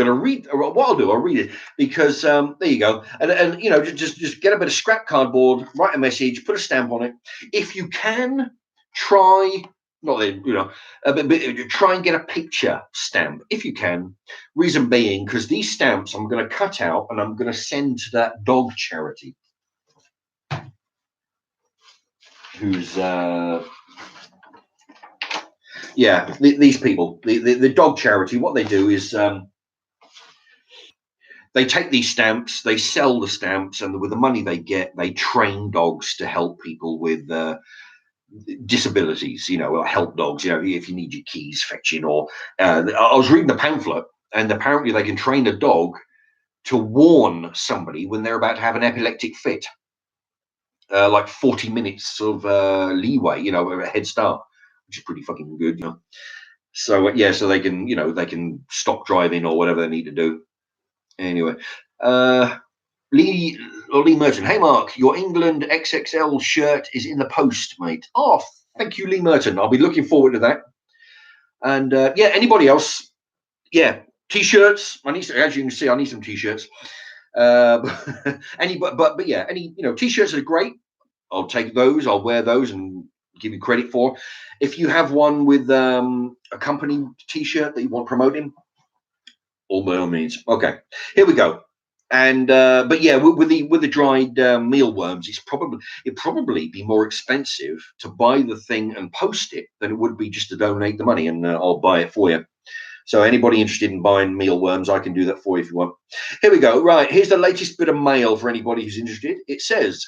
to read. What I'll do, I'll read it because there you go, and just get a bit of scrap cardboard, write a message, put a stamp on it. If you can, try. Not that but try and get a picture stamp if you can. Reason being, because these stamps I'm going to cut out and I'm going to send to that dog charity. Who's these people, the dog charity. What they do is they take these stamps, they sell the stamps, and with the money they get, they train dogs to help people with disabilities, help dogs, if you need your keys fetching or I was reading the pamphlet, and apparently they can train a dog to warn somebody when they're about to have an epileptic fit, like 40 minutes of leeway, a head start, which is pretty fucking good. So so they can they can stop driving or whatever they need to do. Anyway, Lee Merton. Hey Mark, your England XXL shirt is in the post, mate. Oh, thank you, Lee Merton. I'll be looking forward to that. And anybody else? Yeah, t-shirts. As you can see, I need some t-shirts. But yeah, any t-shirts are great. I'll take those. I'll wear those and give you credit for. If you have one with a company t-shirt that you want promoting, all by all means. Okay, here we go. And but yeah, with the dried mealworms, it'd probably be more expensive to buy the thing and post it than it would be just to donate the money, and I'll buy it for you. So anybody interested in buying mealworms, I can do that for you if you want. Here we go. Right, here's the latest bit of mail for anybody who's interested. It says,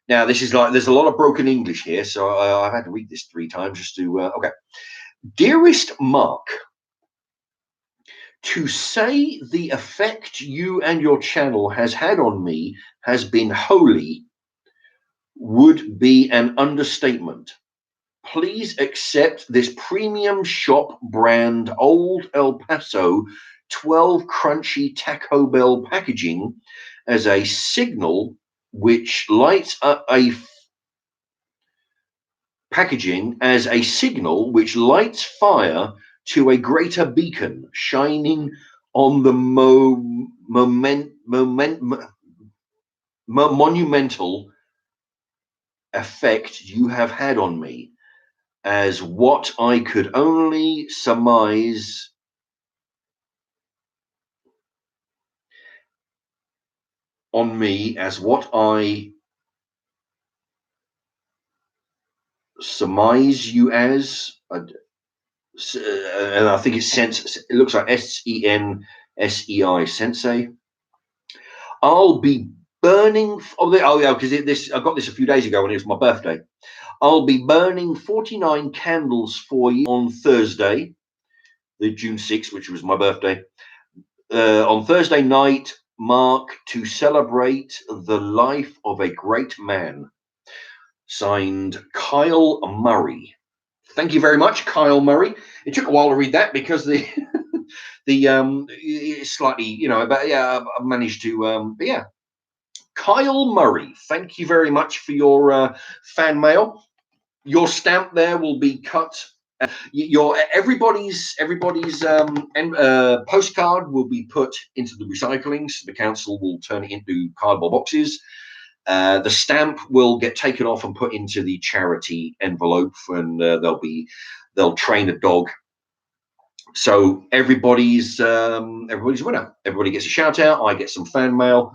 now this is like there's a lot of broken English here, so I've had to read this 3 times just to. Okay, dearest Mark. To say the effect you and your channel has had on me has been holy would be an understatement. Please accept this premium shop brand Old El Paso 12 crunchy Taco Bell packaging as a signal which lights up a fire to a greater beacon shining on the monumental effect you have had on me, as what I could only surmise on me as what I surmise you as, and I think it's sense. It looks like SENSEI, sensei. I'll be burning. Because I got this a few days ago when it was my birthday. I'll be burning 49 candles for you on Thursday, the June 6th, which was my birthday. On Thursday night, Mark, to celebrate the life of a great man. Signed, Kyle Murray. Thank you very much, Kyle Murray. It took a while to read that because the slightly, you know, but yeah, I managed to. But yeah, Kyle Murray. Thank you very much for your fan mail. Your stamp there will be cut. Your everybody's postcard will be put into the recycling. So the council will turn it into cardboard boxes. The stamp will get taken off and put into the charity envelope, and they'll train a dog. So everybody's a winner. Everybody gets a shout out. I get some fan mail,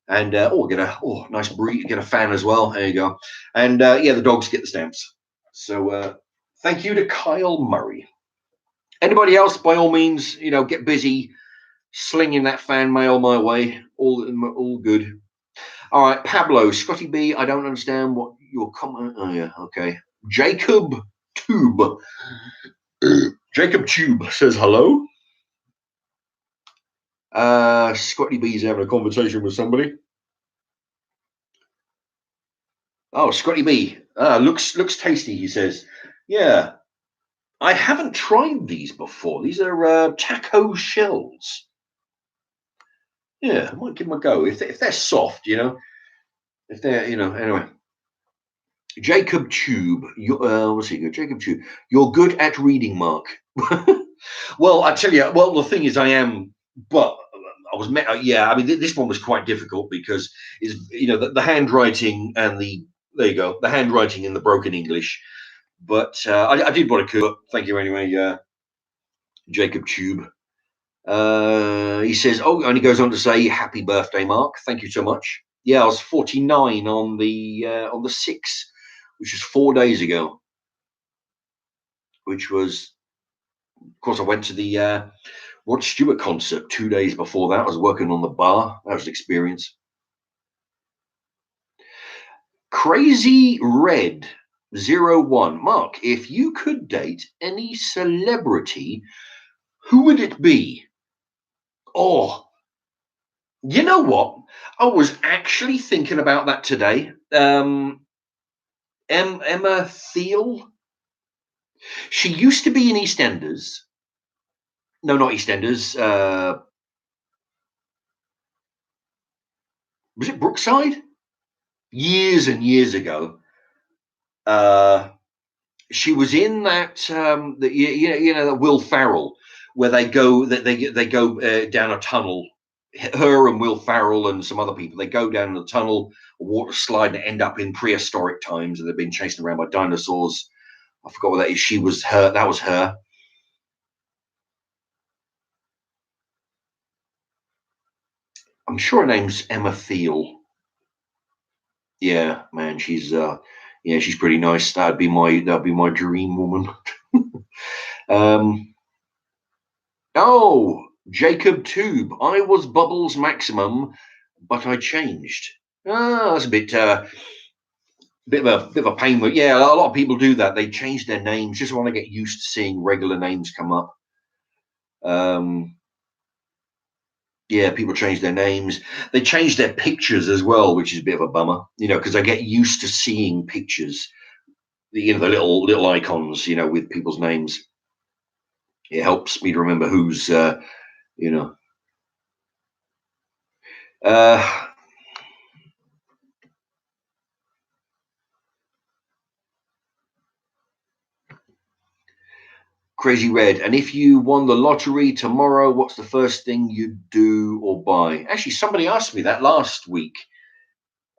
and get a nice breed. Get a fan as well. There you go. And yeah, the dogs get the stamps. So thank you to Kyle Murray. Anybody else, by all means, you know, get busy slinging that fan mail my way. All good. All right, Pablo, Scotty B, I don't understand what your comment. Oh, yeah, okay. Jacob Tube. Jacob Tube says hello. Scotty B's having a conversation with somebody. Oh, Scotty B. Looks tasty, he says. Yeah. I haven't tried these before. These are taco shells. Yeah, I might give them a go. If they're soft, you know. If they're, you know, anyway. Jacob Tube, what's he good? Jacob Tube, you're good at reading, Mark. Well, I tell you, well, the thing is, I am, but I was, yeah. I mean, this one was quite difficult because is you know the handwriting and there you go, the handwriting in the broken English. But I did what I could. Thank you anyway, Jacob Tube. He says, and he goes on to say, "Happy birthday, Mark! Thank you so much." Yeah, I was 49 on the 6th, which was 4 days ago. Which was, of course, I went to the Rod Stewart concert 2 days before that. I was working on the bar. That was an experience. Crazy Red 01. Mark, if you could date any celebrity, who would it be? Oh, you know what? I was actually thinking about that today. Emma Thiel. She used to be in EastEnders. No, not EastEnders. Was it Brookside? Years and years ago. She was in that the Will Ferrell, where they go down a tunnel. Her and Will Ferrell and some other people, they go down the tunnel, a water slide, and end up in prehistoric times, and they've been chased around by dinosaurs. I forgot what that is. She was her. That was her. I'm sure her name's Emma Thiel. Yeah, man, she's pretty nice. That'd be my dream woman. Jacob Tube. I was Bubbles Maximum, but I changed. That's a bit bit of a pain. But yeah, a lot of people do that. They change their names just want to get used to seeing regular names come up. Yeah, people change their names. They change their pictures as well, which is a bit of a bummer, you know, because I get used to seeing pictures, you know, the little icons, you know, with people's names. It helps me to remember who's, you know. Crazy Red. And if you won the lottery tomorrow, what's the first thing you'd do or buy? Actually, somebody asked me that last week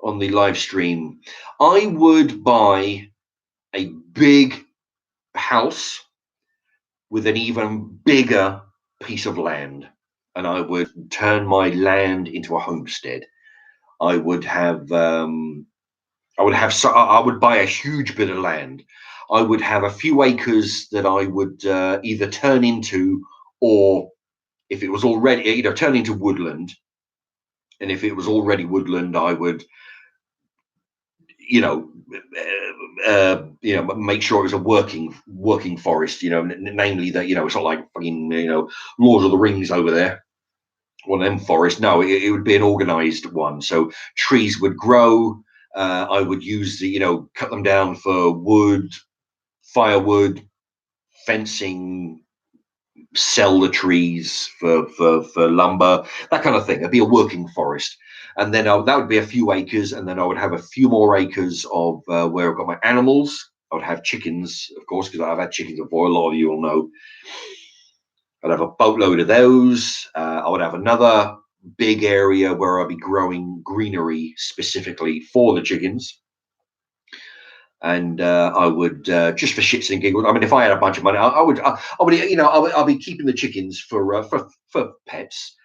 on the live stream. I would buy a big house with an even bigger piece of land, and I would turn my land into a homestead. I would buy a huge bit of land. I would have a few acres that I would either turn into, or if it was already, you know, turn into woodland. And if it was already woodland, I would, you know, make sure it was a working forest. You know, namely that, you know, it's not like fucking, you know, Lord of the Rings over there. One of them forests. No, it would be an organized one. So trees would grow. I would use cut them down for wood, firewood, fencing, sell the trees for lumber, that kind of thing. It'd be a working forest. And then that would be a few acres. And then I would have a few more acres of where I've got my animals. I would have chickens, of course, because I've had chickens before. A lot of you will know. I'd have a boatload of those. I would have another big area where I'd be growing greenery specifically for the chickens. And I would just for shits and giggles. I mean, if I had a bunch of money, I would, I'll be keeping the chickens for pets.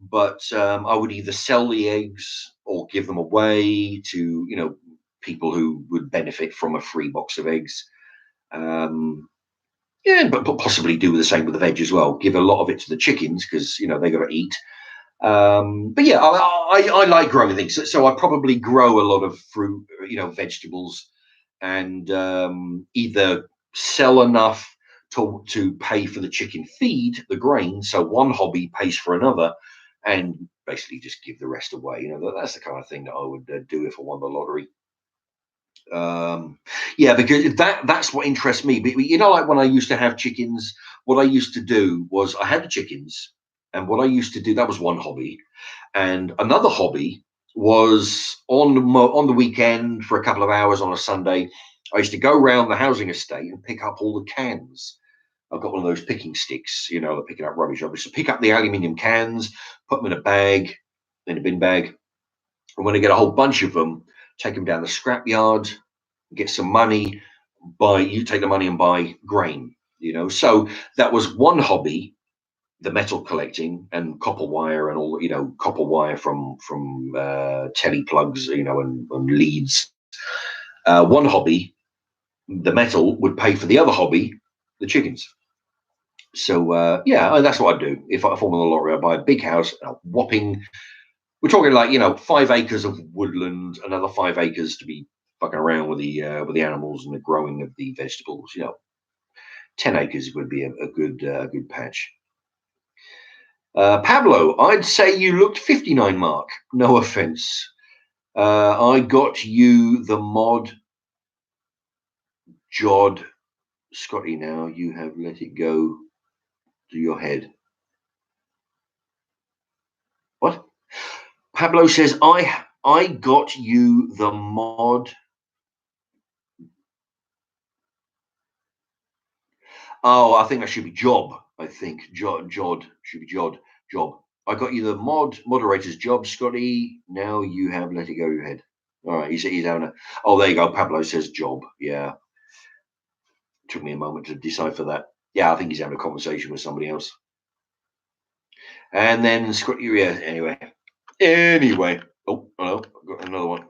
But I would either sell the eggs or give them away to people who would benefit from a free box of eggs. Yeah, but possibly do the same with the veg as well. Give a lot of it to the chickens because they got to eat. But yeah, I like growing things. So I probably grow a lot of fruit, vegetables, and either sell enough to pay for the chicken feed, the grain. So one hobby pays for another, and basically just give the rest away. That's the kind of thing that I would do if I won the lottery. Yeah, because that's what interests me. But like when I used to have chickens, what I used to do was I had the chickens, and what I used to do, that was one hobby, and another hobby was on the weekend for a couple of hours on a Sunday. I used to go around the housing estate and pick up all the cans. I've got one of those picking sticks, they're picking up rubbish. I used to pick up the aluminium cans, put them in a bag, in a bin bag, and when I get a whole bunch of them, take them down the scrapyard, get some money, take the money and buy grain. So that was one hobby, the metal collecting and copper wire and all, copper wire from telly plugs, and leads. One hobby, the metal, would pay for the other hobby, the chickens. So yeah, that's what I do. If I form on the lottery, I buy a big house, a whopping. We're talking like 5 acres of woodland, another 5 acres to be fucking around with the animals and the growing of the vegetables. 10 acres would be a good patch. Pablo, I'd say you looked 59, Mark. No offense. I got you the mod. Jod, Scotty, now you have let it go to your head. What? Pablo says, I got you the mod. Oh, I think that should be job. I think Jod should be job. I got you the moderator's job, Scotty. Now you have let it go to your head. All right, he's having a. Oh, there you go. Pablo says job. Yeah. Took me a moment to decipher that. Yeah, I think he's having a conversation with somebody else. And then Scotty, yeah. Anyway. Oh, hello. I've got another one.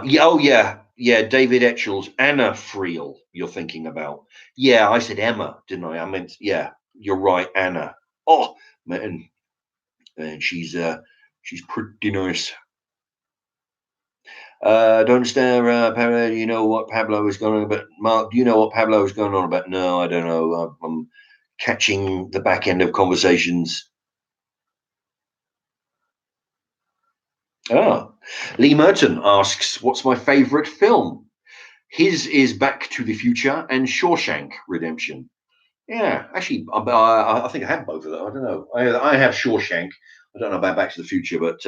Yeah, oh yeah, David Etchells, Anna Friel, you're thinking about. Yeah, I said Emma, didn't I? I meant, yeah, you're right, Anna. Oh, man, and she's pretty nice. Don't understand, Pablo. You know what Pablo is going on about? Mark, do you know what Pablo is going on about? No, I don't know. I'm catching the back end of conversations. Lee Merton asks, what's my favorite film? His is Back to the Future and Shawshank Redemption. Yeah, actually, I think I have both of them. I don't know. I have Shawshank. I don't know about Back to the Future, but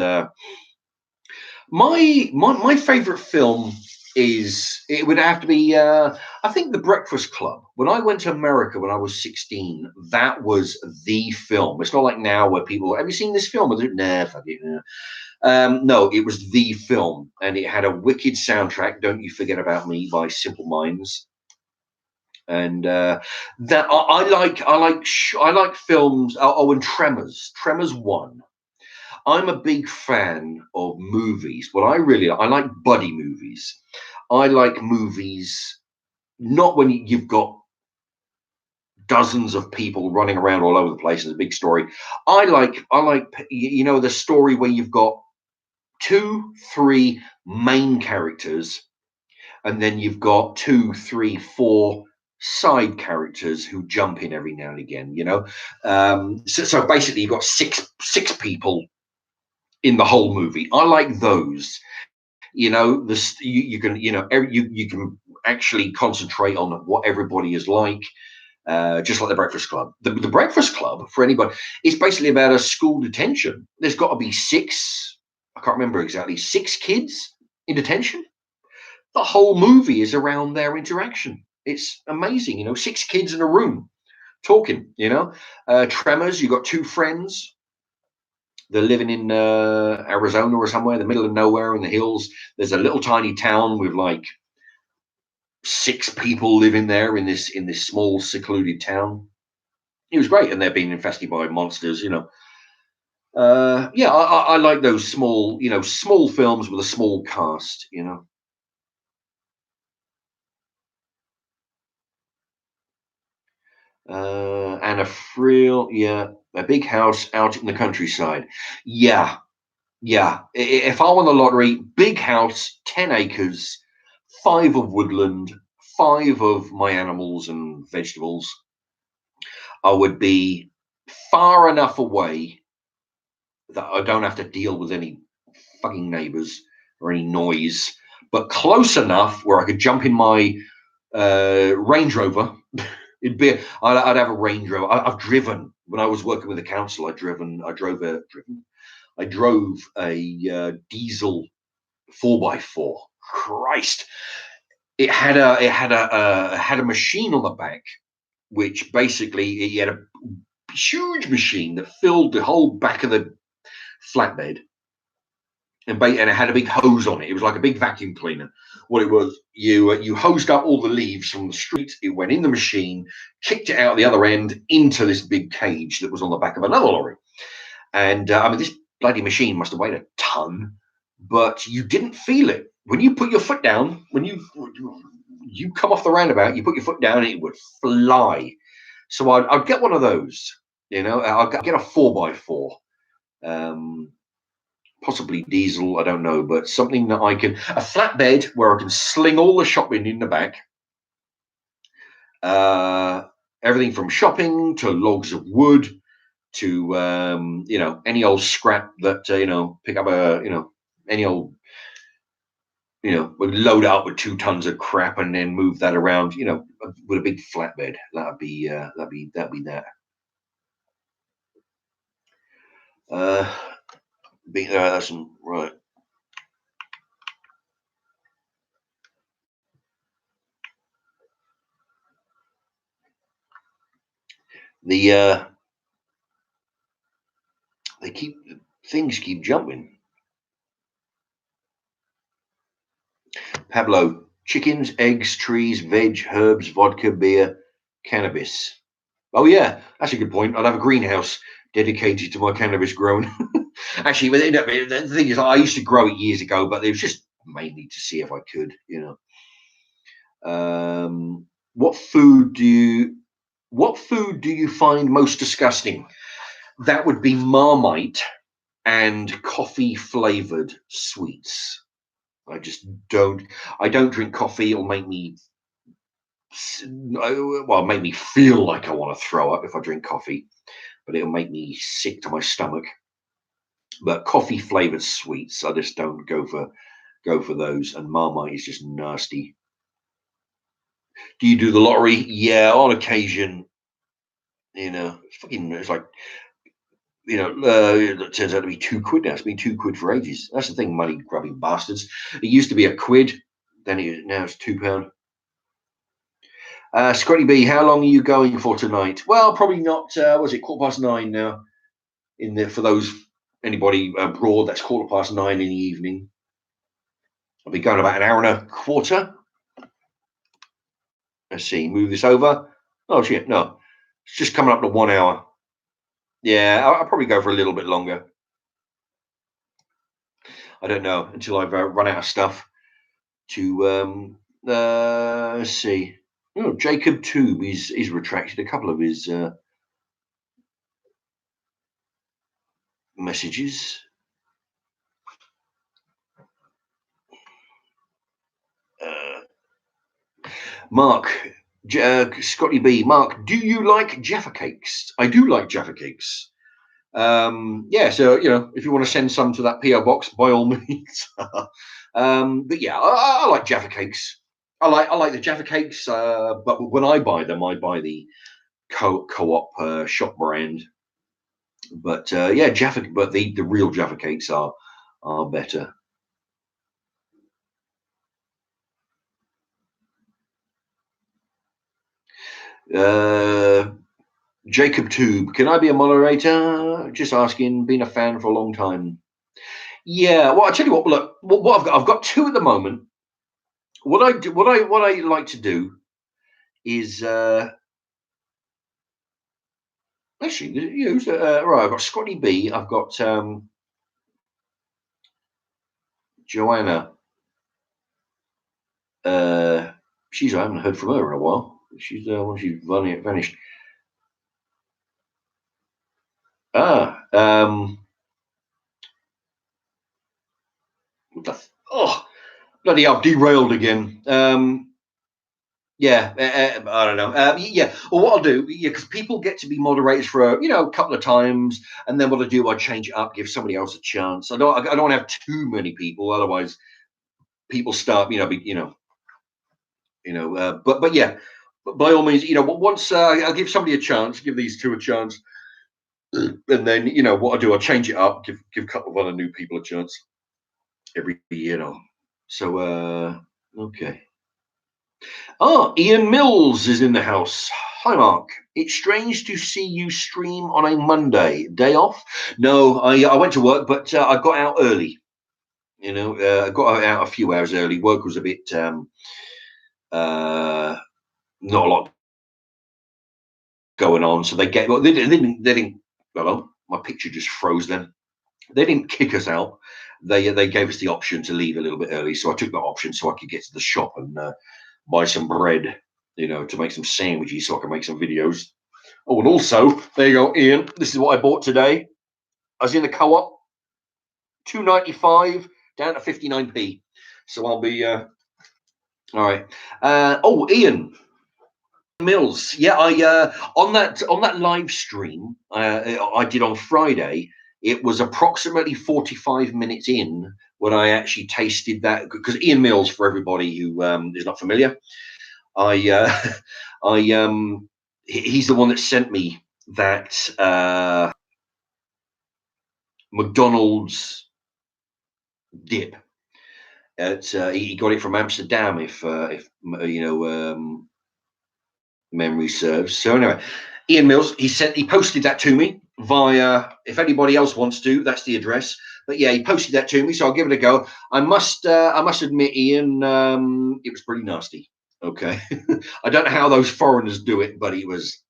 my favorite film it would have to be I think The Breakfast Club. When I went to America when I was 16, that was the film. It's not like now where people have you seen this film? Nah, fuck it. No, it was the film, and it had a wicked soundtrack. Don't You Forget About Me by Simple Minds. And that I like films. Oh, and Tremors 1. I'm a big fan of movies. I like buddy movies. I like movies not when you've got dozens of people running around all over the place as a big story. I like the story where you've got 2, 3 main characters, and then you've got 2, 3, 4 side characters who jump in every now and again. So basically, you've got six people in the whole movie. I like those. You can you can actually concentrate on what everybody is like. Just like the Breakfast Club. The Breakfast Club, for anybody, is basically about a school detention. There's got to be six, I can't remember exactly, six kids in detention. The whole movie is around their interaction. It's amazing, six kids in a room talking. Tremors, you've got two friends. They're living in Arizona or somewhere, in the middle of nowhere in the hills. There's a little tiny town with like six people living there in this small secluded town. It was great, and they're being infested by monsters. Yeah, I like those small films with a small cast. Anna Friel, yeah, a big house out in the countryside. Yeah, yeah. If I won the lottery, big house, 10 acres, 5 of woodland, 5 of my animals and vegetables. I would be far enough away that I don't have to deal with any fucking neighbors or any noise, but close enough where I could jump in my Range Rover. I'd have a Range Rover. I've driven when I was working with the council. I drove a diesel 4x4. Christ, it had a machine on the back, which basically it had a huge machine that filled the whole back of the flatbed, and it had a big hose on it. It was like a big vacuum cleaner. What it was, you hosed up all the leaves from the street. It went in the machine, kicked it out the other end into this big cage that was on the back of another lorry. And I mean, this bloody machine must have weighed a ton, but you didn't feel it when you put your foot down. When you come off the roundabout, you put your foot down, and it would fly. So I'd get one of those. I'll get a 4x4. Possibly diesel, I don't know, but something that a flatbed where I can sling all the shopping in the back. Everything from shopping to logs of wood to any old scrap that pick up any old load it up with 2 tons of crap and then move that around with a big flatbed. That'd be that. That's right. The things keep jumping. Pablo, chickens, eggs, trees, veg, herbs, vodka, beer, cannabis. Oh yeah, that's a good point. I'd have a greenhouse dedicated to my cannabis growing. Actually, the thing is, I used to grow it years ago, but it was just mainly to see if I could. What food do you find most disgusting? That would be Marmite and coffee flavored sweets. I don't drink coffee. It'll make me make me feel like I want to throw up if I drink coffee, but it'll make me sick to my stomach. But coffee flavored sweets, I just don't go for those. And Marmite is just nasty. Do you do the lottery? Yeah, on occasion. It's like it turns out to be £2 now. It's been £2 for ages. That's the thing, money grubbing bastards. It used to be £1, now it's £2. Scotty B, how long are you going for tonight? Well, probably not. Was it 9:15 now? For those anybody abroad, that's 9:15 in the evening. I'll be going about an hour and a quarter. Let's see, move this over. Oh shit, no, it's just coming up to 1 hour. Yeah, I'll probably go for a little bit longer. I don't know until I've run out of stuff to. Let's see. Oh, Jacob Tube, he's retracted a couple of his messages. Mark, Scotty B, Mark, do you like Jaffa cakes? I do like Jaffa cakes. Yeah, so if you want to send some to that PO box, by all means. But yeah, I like Jaffa cakes. I like the Jaffa cakes, but when I buy them, I buy the co-op shop brand. But yeah, Jaffa, but the real Jaffa cakes are better. Uh, Jacob Tube, can I be a moderator? Just asking. Been a fan for a long time. Yeah, well, I tell you what. Look, what I've got two at the moment. What I like to do is actually use right. I've got Scotty B. I've got Joanna. Uh, I haven't heard from her in a while. She's vanished. Ah, oh, bloody! I've derailed again. Yeah, I don't know. Yeah, well, what I'll do, yeah, because people get to be moderators for a couple of times, and then what I do, I change it up, give somebody else a chance. I don't have too many people, otherwise people start, but yeah, by all means, once I'll give somebody a chance, give these two a chance, and then what I do, I change it up, give a couple of other new people a chance every. So okay. Ah, Ian Mills is in the house. Hi, Mark. It's strange to see you stream on a Monday. Day off? No, I went to work, but I got out early. I got out a few hours early. Work was a bit not a lot going on, so they didn't. Hello, my picture just froze. Then they didn't kick us out. They gave us the option to leave a little bit early, so I took that option so I could get to the shop and buy some bread, to make some sandwiches so I can make some videos. Oh, and also, there you go, Ian. This is what I bought today. I was in the co-op, 2.95 down to 59p. So I'll be all right. Oh, Ian Mills. Yeah, I on that live stream I did on Friday. It was approximately 45 minutes in when I actually tasted that, because Ian Mills, for everybody who is not familiar, I I he's the one that sent me that McDonald's dip. He got it from Amsterdam, if memory serves. So anyway, Ian Mills, he posted that to me via. If anybody else wants to, that's the address. But yeah, he posted that to me, so I'll give it a go. I must admit, Ian, it was pretty nasty. Okay, I don't know how those foreigners do it, but it was,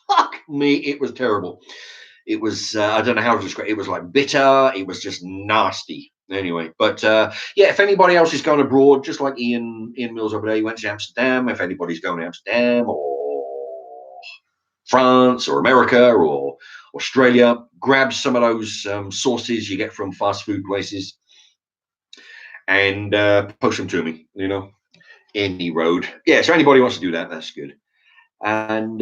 fuck me, it was terrible. It was, I don't know how to describe it. It was like bitter. It was just nasty. Anyway, but yeah, if anybody else is going abroad, just like Ian Mills over there, he went to Amsterdam. If anybody's going to Amsterdam or France or America or Australia, grab some of those sauces you get from fast food places and post them to me. Any road. Yeah, so anybody wants to do that, that's good. And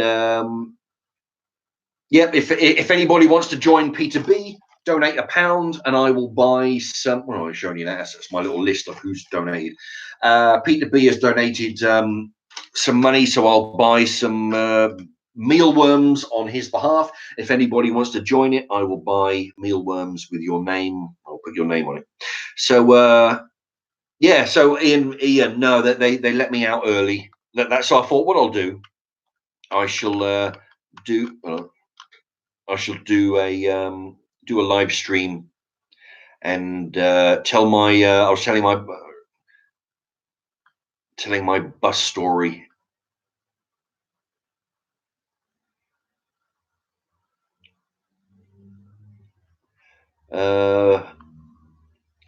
yep, if anybody wants to join Peter B, donate £1 and I will buy some. Well, I'm showing you that. That's my little list of who's donated. Peter B has donated some money, so I'll buy some mealworms on his behalf. If anybody wants to join it, I will buy mealworms with your name. I'll put your name on it. So yeah, so Ian, no, that they let me out early. So I thought, what I'll do, I shall do. I shall do a live stream and tell my. I was telling my bus story.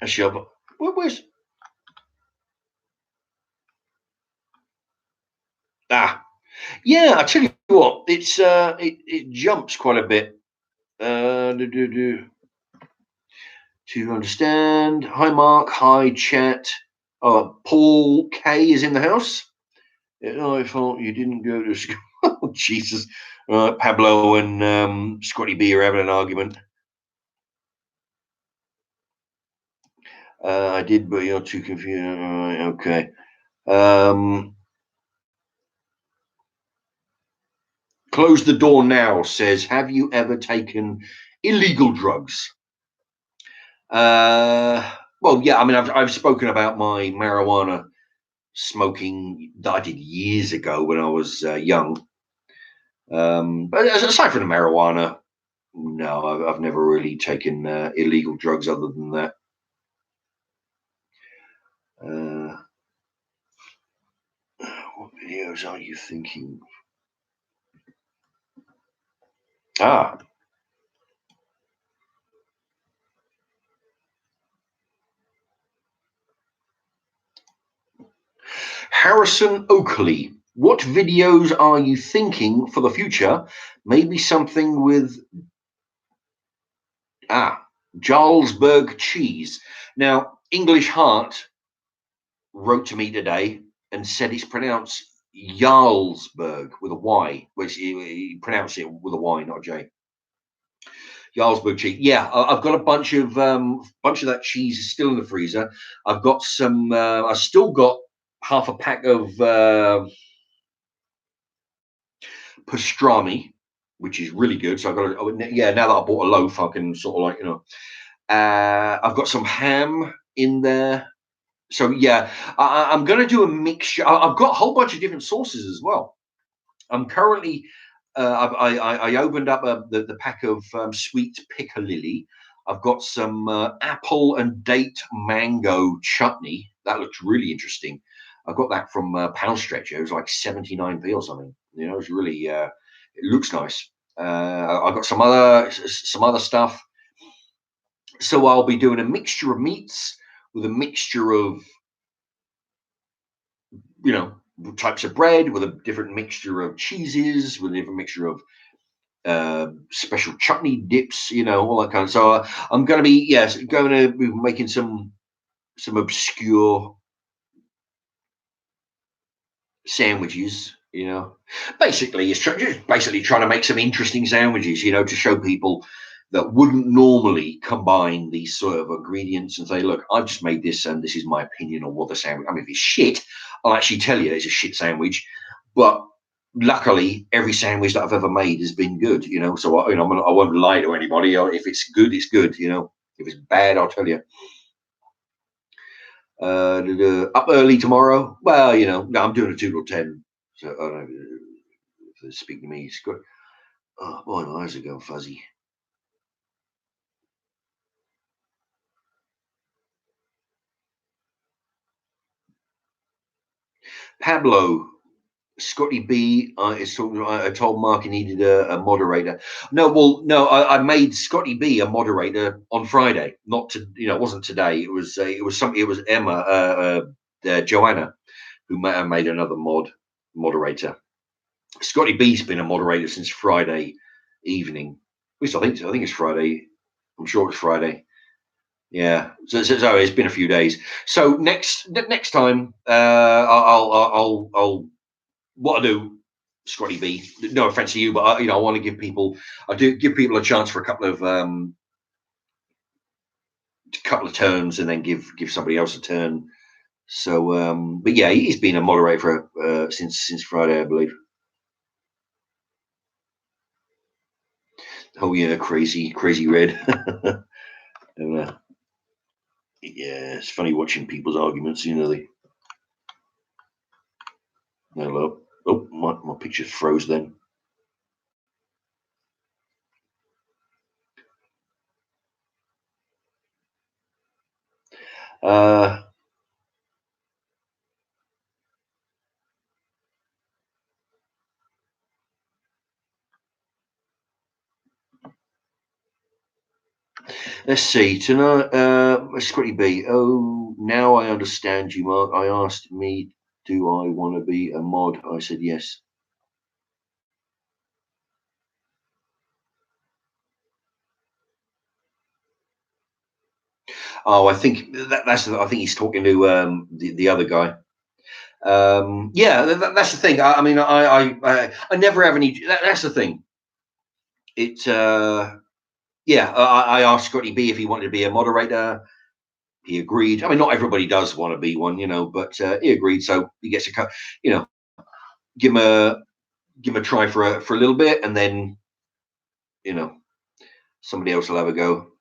Actually, where's yeah. I tell you what, it jumps quite a bit. To understand. Hi, Mark. Hi, chat. Paul K is in the house. I thought you didn't go to school. Oh, Jesus. Pablo and Scotty B are having an argument. I did, but you're too confused. Okay. Close the door now says, have you ever taken illegal drugs? Well, yeah, I mean, I've spoken about my marijuana smoking that I did years ago when I was young. But aside from the marijuana, no, I've never really taken illegal drugs other than that. Uh, what videos are you thinking? Ah, Harrison Oakley. What videos are you thinking for the future? Maybe something with Jarlsberg cheese. Now, English Heart wrote to me today and said it's pronounced Jarlsberg with a Y, which he pronounced it with a Y, not a J. Jarlsberg cheese. Yeah, I've got a bunch of that cheese still in the freezer. I've got some. I still got half a pack of pastrami, which is really good. So I've got. Yeah, now that I bought a loaf, I can sort of like I've got some ham in there. So yeah, I'm going to do a mixture. I've got a whole bunch of different sauces as well. I'm currently. I opened up the pack of sweet piccalilli. I've got some apple and date mango chutney. That looks really interesting. I got that from Pound Stretcher. It was like 79p or something. You know, it's really. It looks nice. I've got some other stuff. So I'll be doing a mixture of meats with a mixture of you know types of bread, with a different mixture of cheeses, with a different mixture of special chutney dips, all that kind of. So I'm going to be going to be making some obscure sandwiches. Basically, just basically trying to make some interesting sandwiches. To show people that wouldn't normally combine these sort of ingredients and say, look, I've just made this and this is my opinion on what the sandwich. I mean, if it's shit, I'll actually tell you it's a shit sandwich. But luckily, every sandwich that I've ever made has been good. So I won't lie to anybody. If it's good, it's good. If it's bad, I'll tell you. Up early tomorrow. Well, no, I'm doing a 2 till 10. So I don't know if they speak to me. It's good. Oh boy, my eyes are going fuzzy. Pablo, Scotty B is talking. I told Mark he needed a moderator. No, well, no, I made Scotty B a moderator on Friday. Not to, it wasn't today. It was something. It was Emma, Joanna, who made another moderator. Scotty B's been a moderator since Friday evening. At least I think so. I think it's Friday. I'm sure it's Friday. Yeah, so it's been a few days. So next time, I'll what I do, Scotty B. No offense to you, but I want to give people, I do give people a chance for a couple of turns, and then give somebody else a turn. So, but yeah, he's been a moderator for, since Friday, I believe. Oh yeah, crazy red. And, yeah, it's funny watching people's arguments. They. Hello. Oh, my picture froze then. Uh, let's see. Tonight, Scotty B. Oh, now I understand you, Mark. I asked me, do I want to be a mod? I said yes. Oh, I think that's. I think he's talking to the other guy. Yeah, that's the thing. I mean, I never have any. That's the thing. It. Yeah, I asked Scotty B if he wanted to be a moderator. He agreed. I mean, not everybody does want to be one, but he agreed. So he gets a, give him a try for a little bit, and then somebody else will have a go.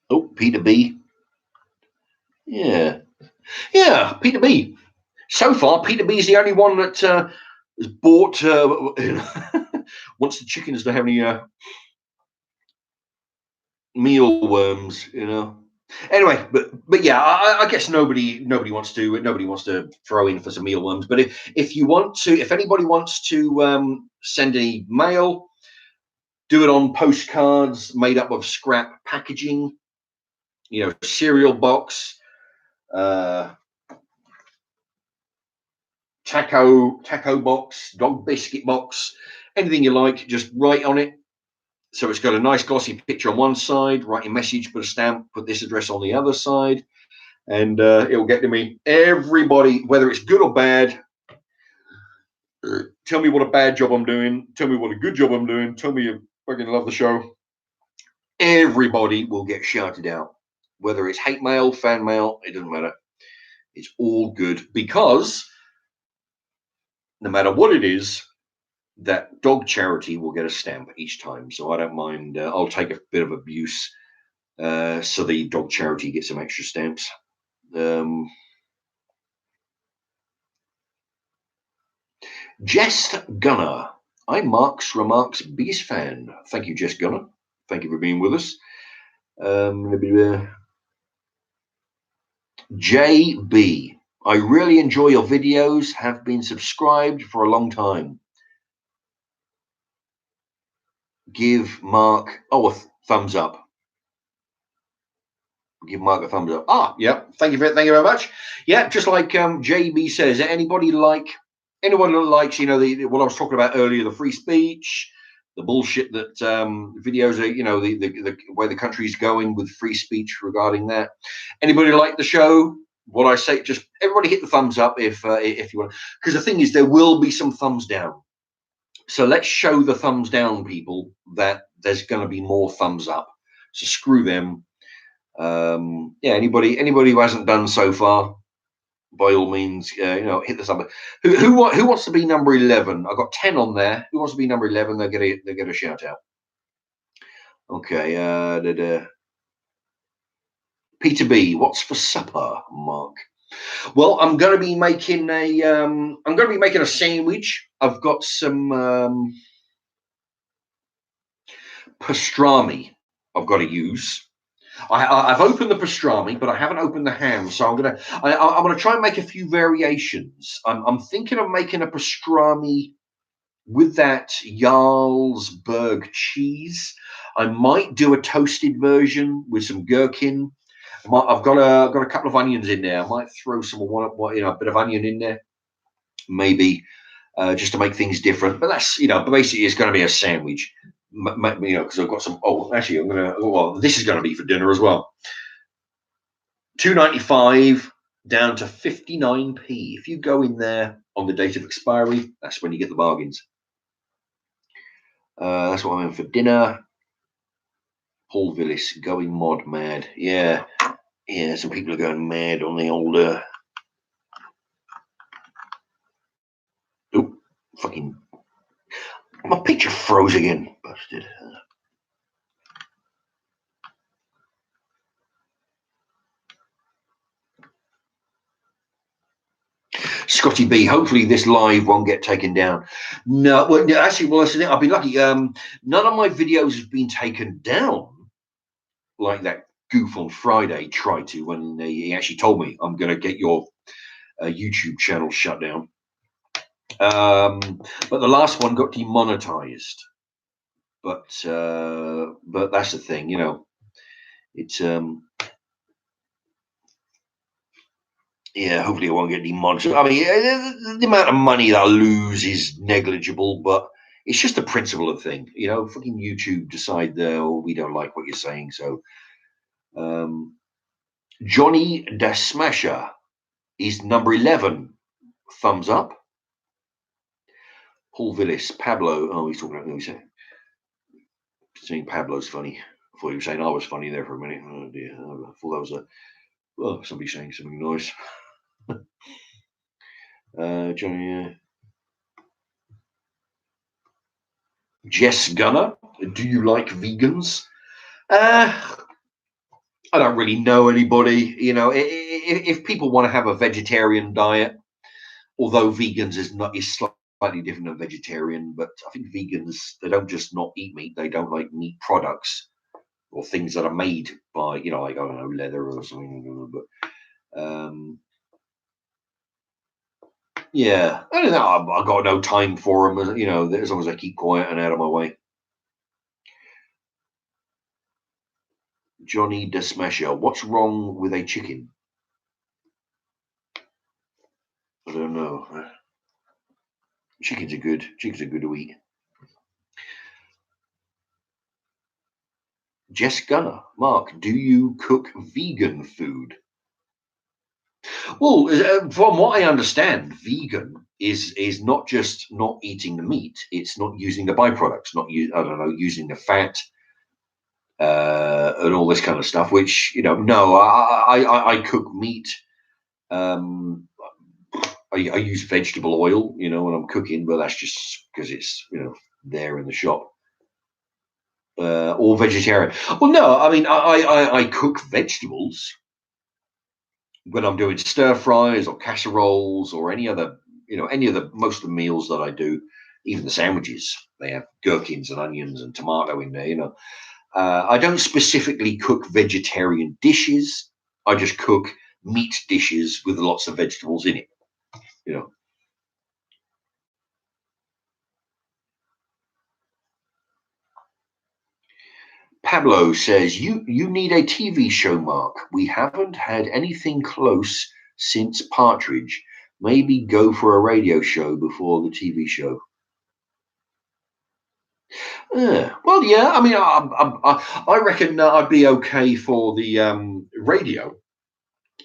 Oh, Peter B. Yeah, Peter B. So far, Peter B is the only one that has bought. Wants the chickens to have any mealworms, Anyway, but yeah, I guess nobody wants to throw in for some mealworms. But if anybody wants to send any mail, do it on postcards made up of scrap packaging, cereal box, taco box, dog biscuit box, anything you like, just write on it. So it's got a nice glossy picture on one side, write your message, put a stamp, put this address on the other side, and it will get to me. Everybody, whether it's good or bad, tell me what a bad job I'm doing, tell me what a good job I'm doing, tell me you fucking love the show. Everybody will get shouted out. Whether it's hate mail, fan mail, it doesn't matter. It's all good, because no matter what it is, that dog charity will get a stamp each time. So I don't mind. I'll take a bit of abuse so the dog charity gets some extra stamps. Jess Gunner. I'm Mark's Remarks biggest fan. Thank you, Jess Gunner. Thank you for being with us. JB. I really enjoy your videos. Have been subscribed for a long time. Give Mark a thumbs up. Give Mark a thumbs up. Yeah. Thank you very much. Yeah, just like JB says, anyone that likes, what I was talking about earlier, the free speech, the bullshit that videos are, the where the country's going with free speech regarding that. Anybody like the show? What I say, just everybody hit the thumbs up if you want, because the thing is, there will be some thumbs down. So let's show the thumbs down people that there's going to be more thumbs up. So screw them. Yeah, anybody who hasn't done so far, by all means, hit the thumb up. Who wants to be number 11? I've got 10 on there. Who wants to be number 11? They'll get a shout out. Okay. Peter B. What's for supper, Mark? Well, I'm going to be making a sandwich. I've got some pastrami I've got to use. I've opened the pastrami, but I haven't opened the ham. So I'm gonna try and make a few variations. I'm thinking of making a pastrami with that Jarlsberg cheese. I might do a toasted version with some gherkin. I've got a couple of onions in there. I might throw a bit of onion in there, maybe, just to make things different. But that's basically it's going to be a sandwich. Because I've got some. Oh, actually, this is going to be for dinner as well. $2.95 down to 59p. If you go in there on the date of expiry, that's when you get the bargains. That's what I'm in for dinner. Paul Villis going mod mad. Yeah. Some people are going mad on the older. Oh, fucking! My picture froze again. Busted. Scotty B, hopefully this live won't get taken down. No, actually, that's the thing. I've been lucky. None of my videos have been taken down like that goof on Friday tried to, when he actually told me, I'm going to get your YouTube channel shut down. But the last one got demonetized. But that's the thing, it's yeah, hopefully it won't get demonetized. I mean, the amount of money that I lose is negligible, but it's just the principle of the thing. Fucking YouTube decide, we don't like what you're saying, so Johnny the Smasher is number 11. Thumbs up. Paul Villis, Pablo. Oh, he's talking about who he's saying Pablo's funny. I thought he was saying I was funny there for a minute. Oh dear. I thought that was somebody saying something nice. Johnny. Jess Gunner, do you like vegans? I don't really know anybody. You know, if people want to have a vegetarian diet, although vegans is slightly different than vegetarian, but I think vegans, they don't just not eat meat; they don't like meat products or things that are made by, you know, like, I don't know, leather or something. But yeah, I don't know. I've got no time for them, you know, as long as I keep quiet and out of my way. Johnny the Smasher, what's wrong with a chicken? I don't know. Chickens are good. Chickens are good to eat. Jess Gunner, Mark, do you cook vegan food? Well, from what I understand, vegan is not just not eating the meat; it's not using the byproducts, I don't know, using the fat and all this kind of stuff. Which, you know, no, I cook meat. Um, I use vegetable oil, you know, when I'm cooking, but that's just because it's, you know, there in the shop. Or vegetarian. Well, no, I mean, I cook vegetables when I'm doing stir fries or casseroles or any other, you know, any of the most of the meals that I do, even the sandwiches, they have gherkins and onions and tomato in there, you know. I don't specifically cook vegetarian dishes. I just cook meat dishes with lots of vegetables in it, you know. Pablo says, you need a TV show, Mark. We haven't had anything close since Partridge. Maybe go for a radio show before the TV show. Well, yeah. I mean, I reckon I'd be okay for the radio.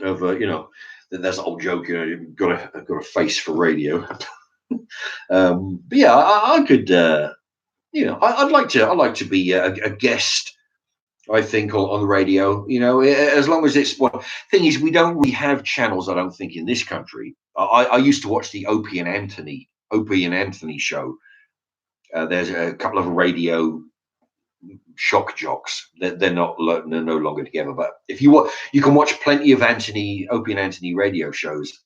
Of you know, that's an old joke. You know, you've got a face for radio. But yeah, I could. You know, I'd like to be a guest. I think on the radio. You know, as long as it's what thing is, we don't really have channels. I don't think in this country. I used to watch the Opie and Anthony show. There's a couple of radio shock jocks. They're no longer together. But if you want, you can watch plenty of Opie and Anthony radio shows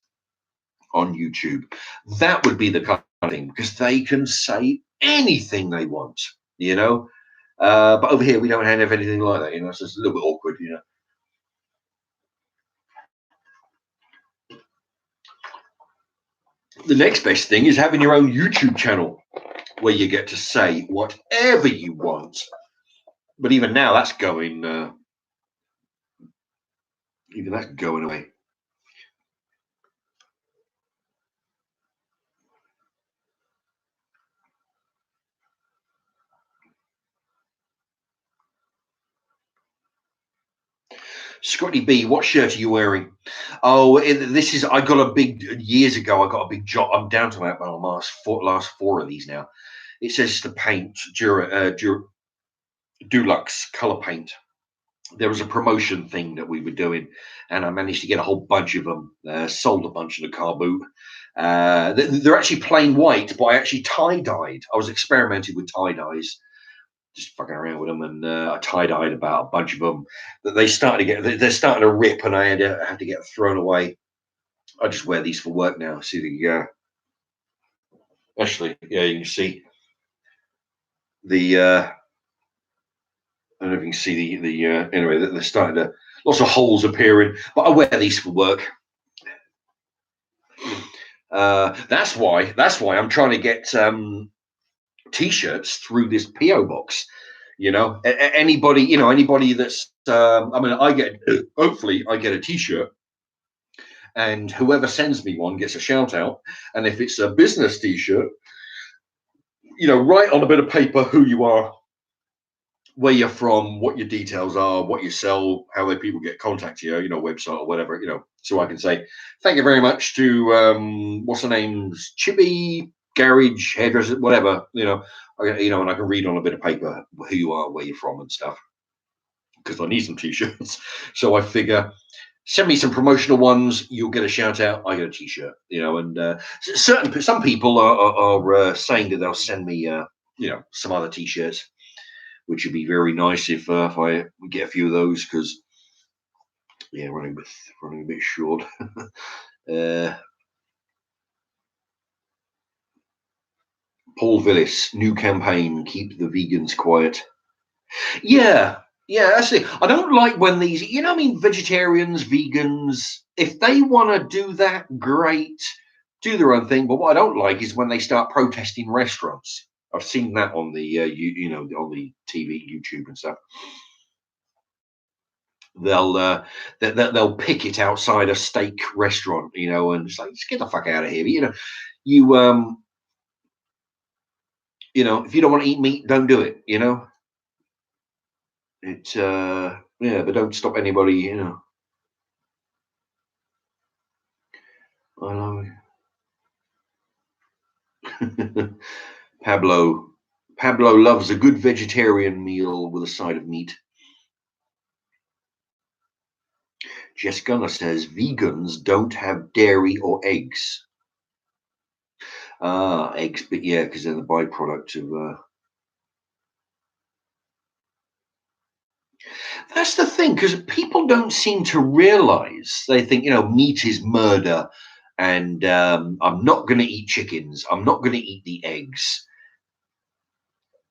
on YouTube. That would be the kind of thing because they can say anything they want. You know, but over here we don't have anything like that. You know, so it's a little bit awkward. You know. The next best thing is having your own YouTube channel where you get to say whatever you want. But even now, that's going. Even that's going away. Scotty B, what shirt are you wearing? Oh, this is. I got a big years ago. I got a big job. I'm down to about my last four of these now. It says the paint Dulux color paint. There was a promotion thing that we were doing, and I managed to get a whole bunch of them. Sold a bunch in the car boot. They're actually plain white, but I actually tie dyed. I was experimenting with tie dyes, just fucking around with them, and I tie dyed about a bunch of them. That they started to get, they're starting to rip, and I had to get thrown away. I just wear these for work now. See the actually, yeah, you can see the. I don't know if you can see the anyway. They're starting to lots of holes appearing, but I wear these for work. That's why I'm trying to get t-shirts through this P.O. box. You know, anybody that's I mean, hopefully I get a t-shirt, and whoever sends me one gets a shout out. And if it's a business t-shirt, you know, write on a bit of paper who you are, where you're from, what your details are, what you sell, how the people get contact you, website or whatever, so I can say thank you very much to what's the name's Chippy Garage Hairdresser, whatever, and I can read on a bit of paper who you are, where you're from, and stuff, because I need some t-shirts. So I figure, send me some promotional ones, you'll get a shout out, I get a t-shirt, and some people are saying that they'll send me some other t-shirts, which would be very nice if I get a few of those, because yeah, running a bit short. Paul Villis, new campaign, keep the vegans quiet. Yeah, that's it. I don't like when these, vegetarians, vegans, if they want to do that, great, do their own thing. But what I don't like is when they start protesting restaurants. I've seen that on the, on the TV, YouTube and stuff. They'll pick it outside a steak restaurant, and it's like, just get the fuck out of here. If you don't want to eat meat, don't do it. But don't stop anybody. I know. Pablo loves a good vegetarian meal with a side of meat. Jess Gunner says vegans don't have dairy or eggs. Eggs, but yeah, because they're the byproduct of. That's the thing, because people don't seem to realize. They think, meat is murder, and I'm not going to eat chickens. I'm not going to eat the eggs,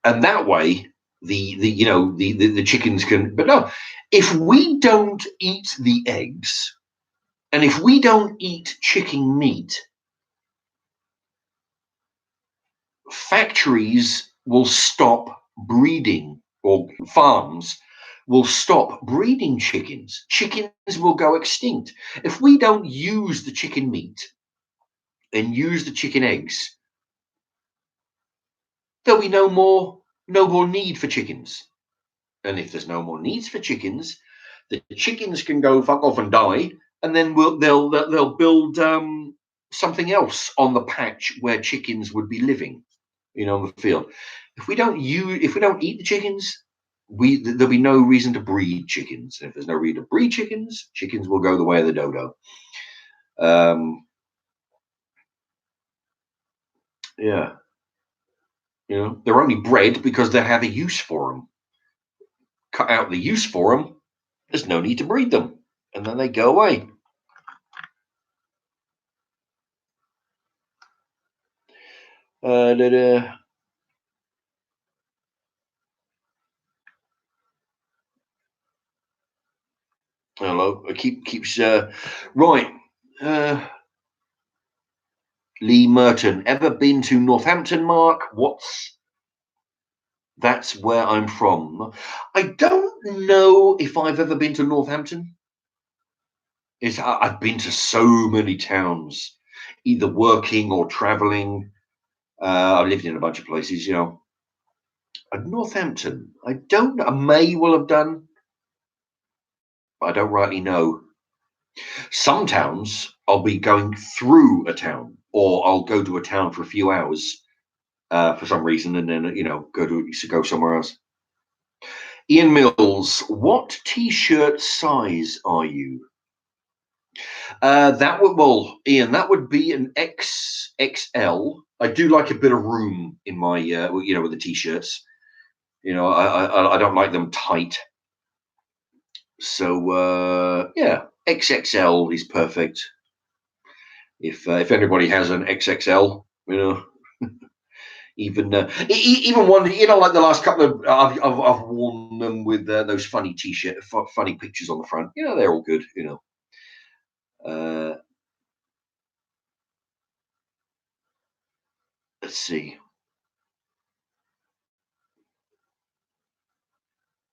and that way the chickens can. But no, if we don't eat the eggs, and if we don't eat chicken meat, factories will stop breeding, or farms will stop breeding chickens. Chickens will go extinct. If we don't use the chicken meat and use the chicken eggs, there'll be no more need for chickens. And if there's no more needs for chickens, the chickens can go fuck off and die, and then they'll build something else on the patch where chickens would be living, on the field. If we don't eat the chickens, there'll be no reason to breed chickens. And if there's no reason to breed chickens, chickens will go the way of the dodo. Yeah. They're only bred because they have a use for them. Cut out the use for them, there's no need to breed them, and then they go away. Hello, it keeps right. Lee Merton, ever been to Northampton, Mark? That's where I'm from. I don't know if I've ever been to Northampton. I've been to so many towns, either working or traveling. I've lived in a bunch of places, Northampton, I may well have done, but I don't rightly know. Some towns I'll be going through a town, or I'll go to a town for a few hours for some reason, and then go somewhere else. Ian Mills, what t-shirt size are you? Ian, that would be an XXL. I do like a bit of room in my, with the t-shirts. I don't like them tight. So yeah, XXL is perfect. If anybody has an XXL, even one, like the last couple of, I've worn them with those funny t-shirt, funny pictures on the front. They're all good. Let's see.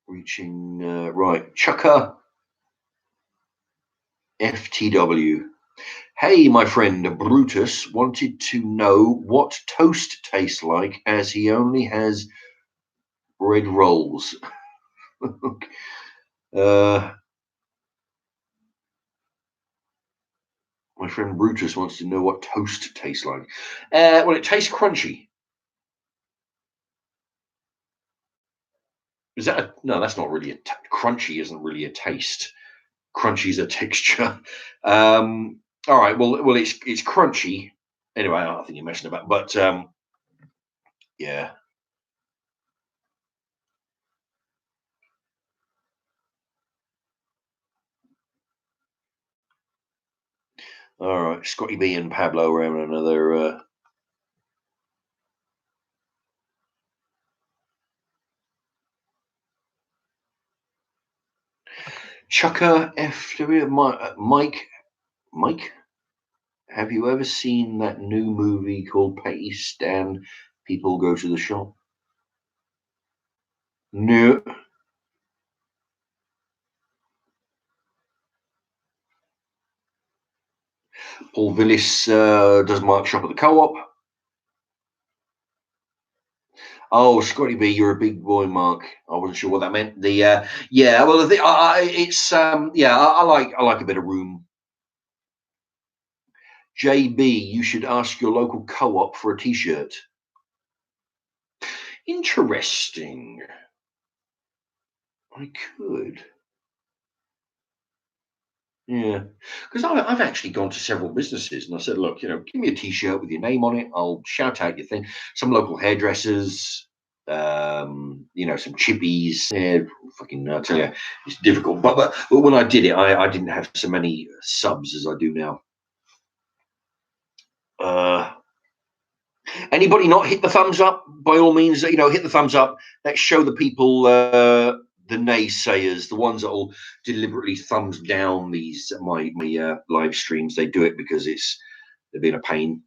Reaching right, Chucker FTW. Hey, my friend Brutus wanted to know what toast tastes like, as he only has bread rolls. uh, my friend Brutus wants to know what toast tastes like. Well, it tastes crunchy. Is that no? That's not really crunchy. Isn't really a taste. Crunchy is a texture. All right. Well, it's crunchy. Anyway, I think you're messing about, but yeah. All right, Scotty B and Pablo are having another. Chucker FW Mike. Have you ever seen that new movie called Petty Stan? People go to the shop. No. Paul Villis does Mark shop at the co-op. Oh, Scotty B, you're a big boy, Mark. I wasn't sure what that meant. The yeah, well, it's yeah, I like a bit of room. JB, you should ask your local co-op for a T-shirt. Interesting. I could. Yeah, because I've actually gone to several businesses and I said, look, give me a T-shirt with your name on it. I'll shout out your thing. Some local hairdressers, some chippies. Yeah, fucking, I tell you, it's difficult. But when I did it, I didn't have so many subs as I do now. Uh, Anybody not hit the thumbs up? By all means, hit the thumbs up. Let's show the people, the naysayers, the ones that will deliberately thumbs down these my live streams. They do it because they've been a pain.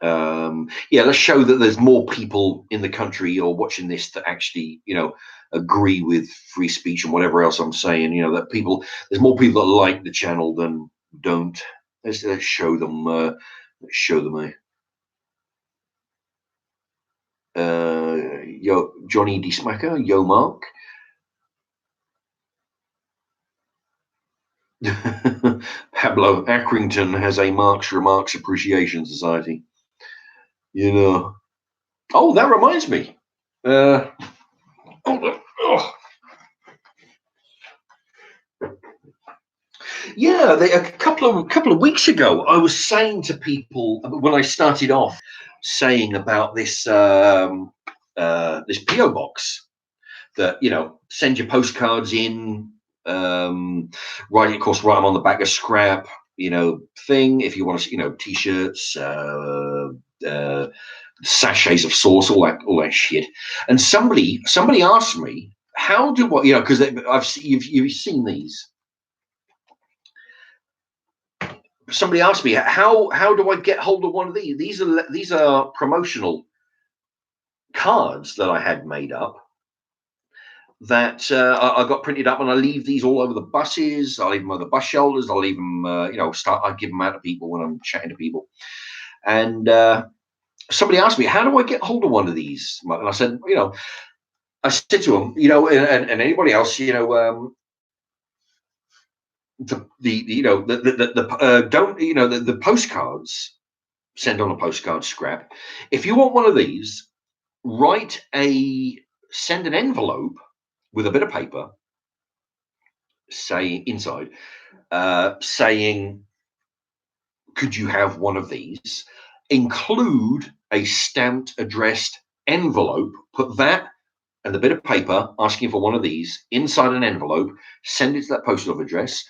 Yeah, let's show that there's more people in the country or watching this that actually, agree with free speech and whatever else I'm saying. That there's more people that like the channel than don't. Let's show them. Let's show them. Yo, Johnny D. Smacker, Yo Mark. Pablo Accrington has a Mark's Remarks Appreciation Society. Oh, that reminds me. Oh. Yeah, a couple of weeks ago, I was saying to people when I started off saying about this this P.O. box that send your postcards in, write of course write them on the back of scrap, thing if you want to, t-shirts, sachets of sauce, all that shit. And somebody asked me how do what because you've seen these. Somebody asked me how do I get hold of one of these. These are promotional cards that I had made up that I got printed up, and I leave these all over the buses. I leave them on the bus shoulders. I leave them, I give them out to people when I'm chatting to people. And somebody asked me, how do I get hold of one of these? And I said, I said to them, and anybody else, the postcards, send on a postcard scrap. If you want one of these, send an envelope with a bit of paper, say inside, saying, could you have one of these? Include a stamped, addressed envelope, put that and a bit of paper asking for one of these inside an envelope, send it to that postal address.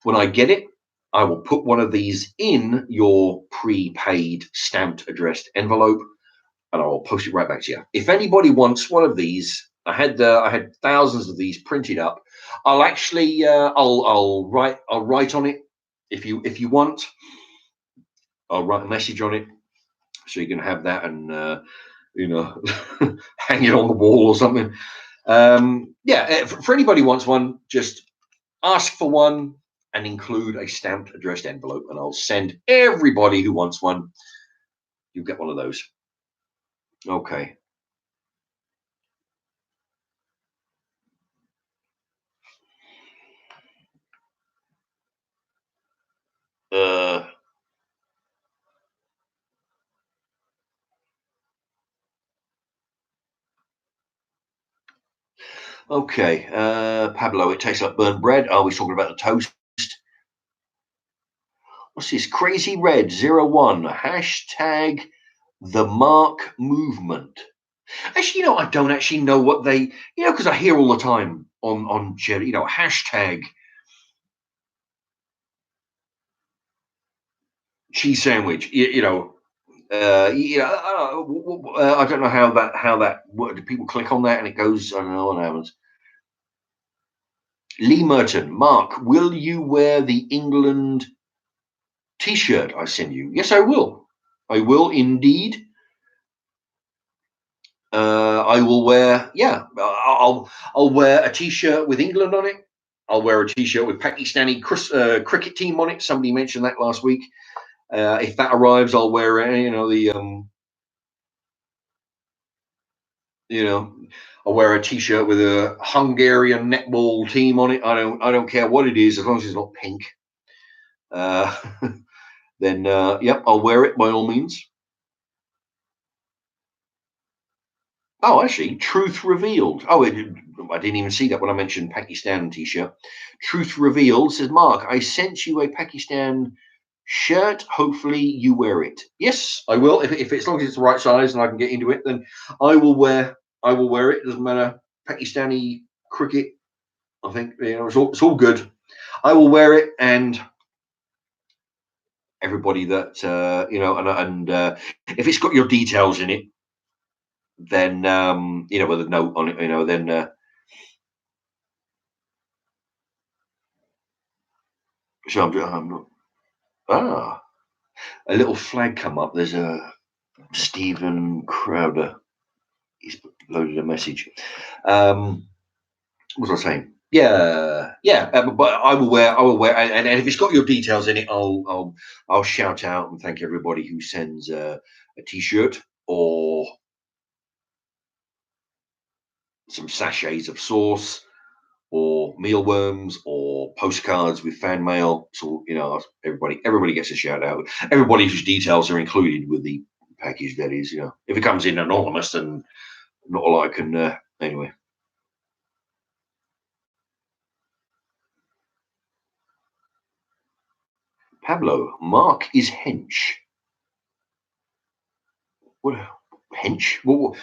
When I get it, I will put one of these in your prepaid stamped addressed envelope, and I will post it right back to you. If anybody wants one of these, I had thousands of these printed up. I'll actually I'll write on it if you want. I'll write a message on it so you can have that and hang it on the wall or something. Yeah, for anybody who wants one, just ask for one and include a stamped addressed envelope, and I'll send everybody who wants one. You get one of those. Okay. Uh, okay. Pablo, it tastes like burnt bread. Are we talking about the toast? What's this? Crazy Red 01. Hashtag the Mark Movement. Actually, I don't actually know what they, because I hear all the time on hashtag cheese sandwich. I don't know how that works. Do people click on that and it goes? I don't know what happens. Lee Merton, Mark, will you wear the England T-shirt I send you? Yes, I will. I will indeed. I will wear. Yeah, I'll wear a T-shirt with England on it. I'll wear a T-shirt with Pakistani cricket team on it. Somebody mentioned that last week. If that arrives, I'll wear I'll wear a T-shirt with a Hungarian netball team on it. I don't care what it is as long as it's not pink. Uh, then yep, I'll wear it by all means. Oh, actually, truth revealed. Oh, I didn't even see that when I mentioned Pakistan T-shirt. Truth revealed says, Mark, I sent you a Pakistan shirt. Hopefully, you wear it. Yes, I will. If as long as it's the right size and I can get into it, then I will wear. I will wear it. Doesn't matter. Pakistani cricket. I think it's all good. I will wear it, and everybody that and if it's got your details in it, then with a note on it, then so I'm not. A little flag come up. There's a Stephen Crowder. He's loaded a message. What was I saying? Yeah. But I will wear, and if it's got your details in it, I'll shout out and thank everybody who sends a T-shirt or some sachets of sauce or mealworms or postcards with fan mail. So everybody gets a shout out. Everybody whose details are included with the package. That is, if it comes in anonymous, then not all I can. Anyway, Pablo, Mark is hench. What hench? What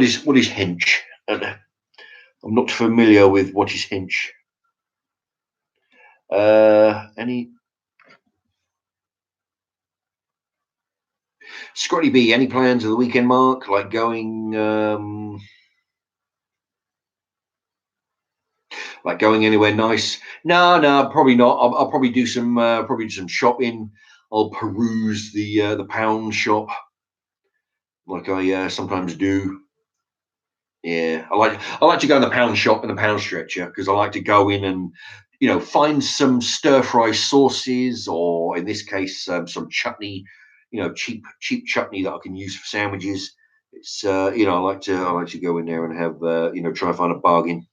is hench? I'm not familiar with what is hench. Any Scotty B? Any plans of the weekend, Mark? Like going? Like going anywhere nice? No, probably not. I'll probably do some shopping. I'll peruse the pound shop like I sometimes do. Yeah, I like to go in the pound shop and the pound stretcher because I like to go in and find some stir fry sauces or in this case some chutney, cheap chutney that I can use for sandwiches. It's I like to go in there and have try and find a bargain.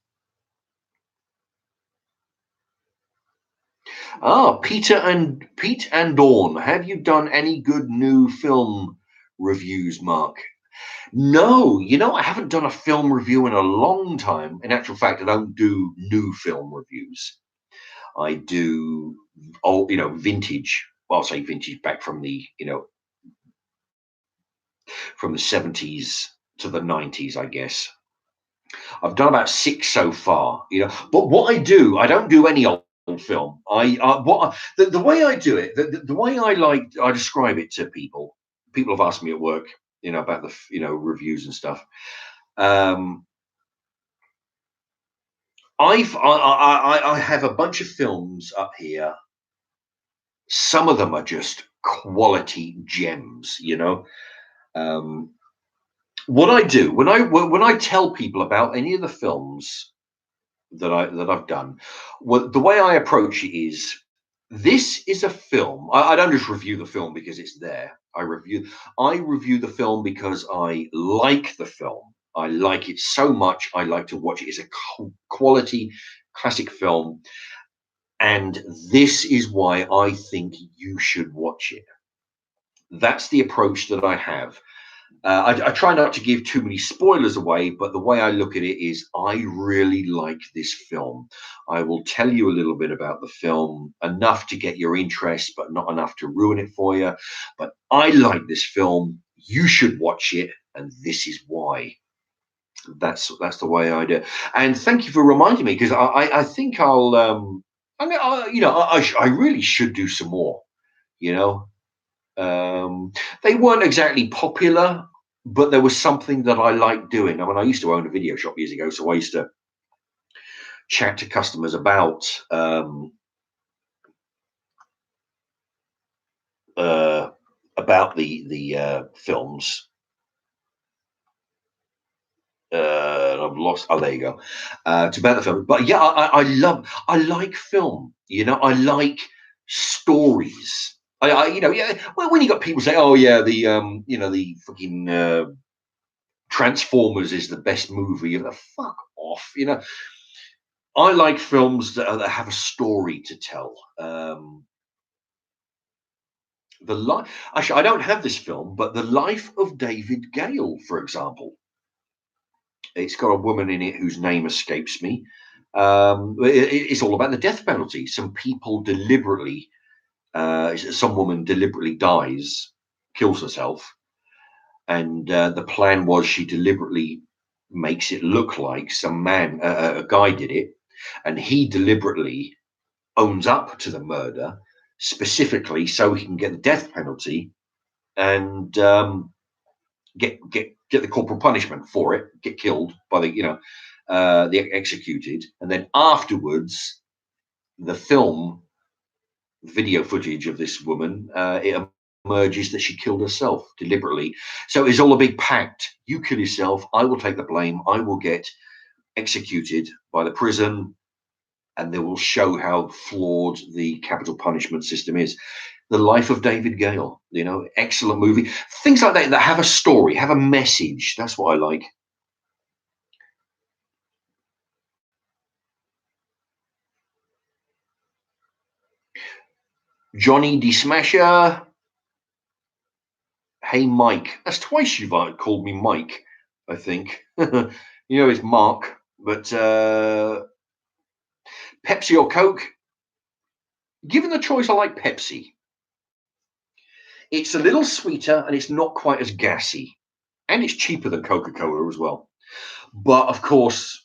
Pete and Dawn, have you done any good new film reviews, Mark? No, I haven't done a film review in a long time. In actual fact, I don't do new film reviews. I do old, vintage. Well, I'll say vintage back from the 70s to the 90s, I guess. I've done about six so far, But what I don't do any old film. The way I do it, the way I describe it to people. People have asked me at work, about the reviews and stuff. Um, I have a bunch of films up here. Some of them are just quality gems, Um, what I do when I tell people about any of the films that I've done, the way I approach it is this is a film. I don't just review the film because it's there. I review the film because I like the film. I like it so much. I like to watch it. It's a quality classic film. And this is why I think you should watch it. That's the approach that I have. I try not to give too many spoilers away, but the way I look at it is I really like this film. I will tell you a little bit about the film, enough to get your interest, but not enough to ruin it for you. But I like this film. You should watch it, and this is why. That's the way I do it. And thank you for reminding me, because I think I mean, I really should do some more. You know, they weren't exactly popular, but there was something that I liked doing. I mean, I used to own a video shop years ago, so I used to chat to customers uh, about the films. I've lost. Oh, there you go. It's about the film, but yeah, I like film. You know, I like stories. Yeah. Well, when you got people say, "Oh, yeah, the fucking Transformers is the best movie," you're like, fuck off. You know, I like films that have a story to tell. The life. Actually, I don't have this film, but the life of David Gale, for example. It's got a woman in it whose name escapes me. It's all about the death penalty. Some woman deliberately dies, kills herself, and the plan was she deliberately makes it look like a guy did it, and he deliberately owns up to the murder, specifically so he can get the death penalty and get the corporal punishment for it, get killed by the executed, and then afterwards, the video footage of this woman, it emerges that she killed herself deliberately. So it's all a big pact. You kill yourself, I will take the blame. I will get executed by the prison, and they will show how flawed the capital punishment system is. The Life of David Gale, excellent movie. Things like that have a story, have a message. That's what I like. Johnny D. Smasher. Hey, Mike. That's twice you've called me Mike, I think. It's Mark, but Pepsi or Coke? Given the choice, I like Pepsi. It's a little sweeter and it's not quite as gassy. And it's cheaper than Coca-Cola as well. But of course,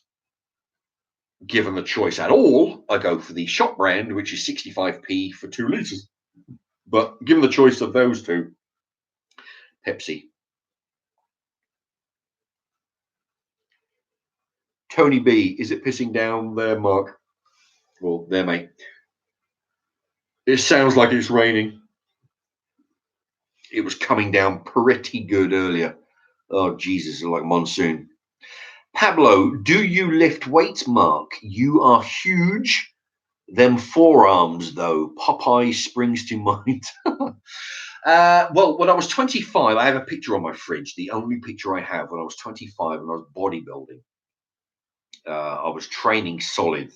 given the choice at all, I go for the shop brand, which is 65p for 2 litres. But given the choice of those two, Pepsi. Tony B, is it pissing down there, Mark? Well, there, mate. It sounds like it's raining. It was coming down pretty good earlier. Oh, Jesus, like monsoon. Pablo, do you lift weights, Mark? You are huge. Them forearms, though. Popeye springs to mind. Well, when I was 25, I have a picture on my fridge. The only picture I have when I was 25 and I was bodybuilding. I was training solid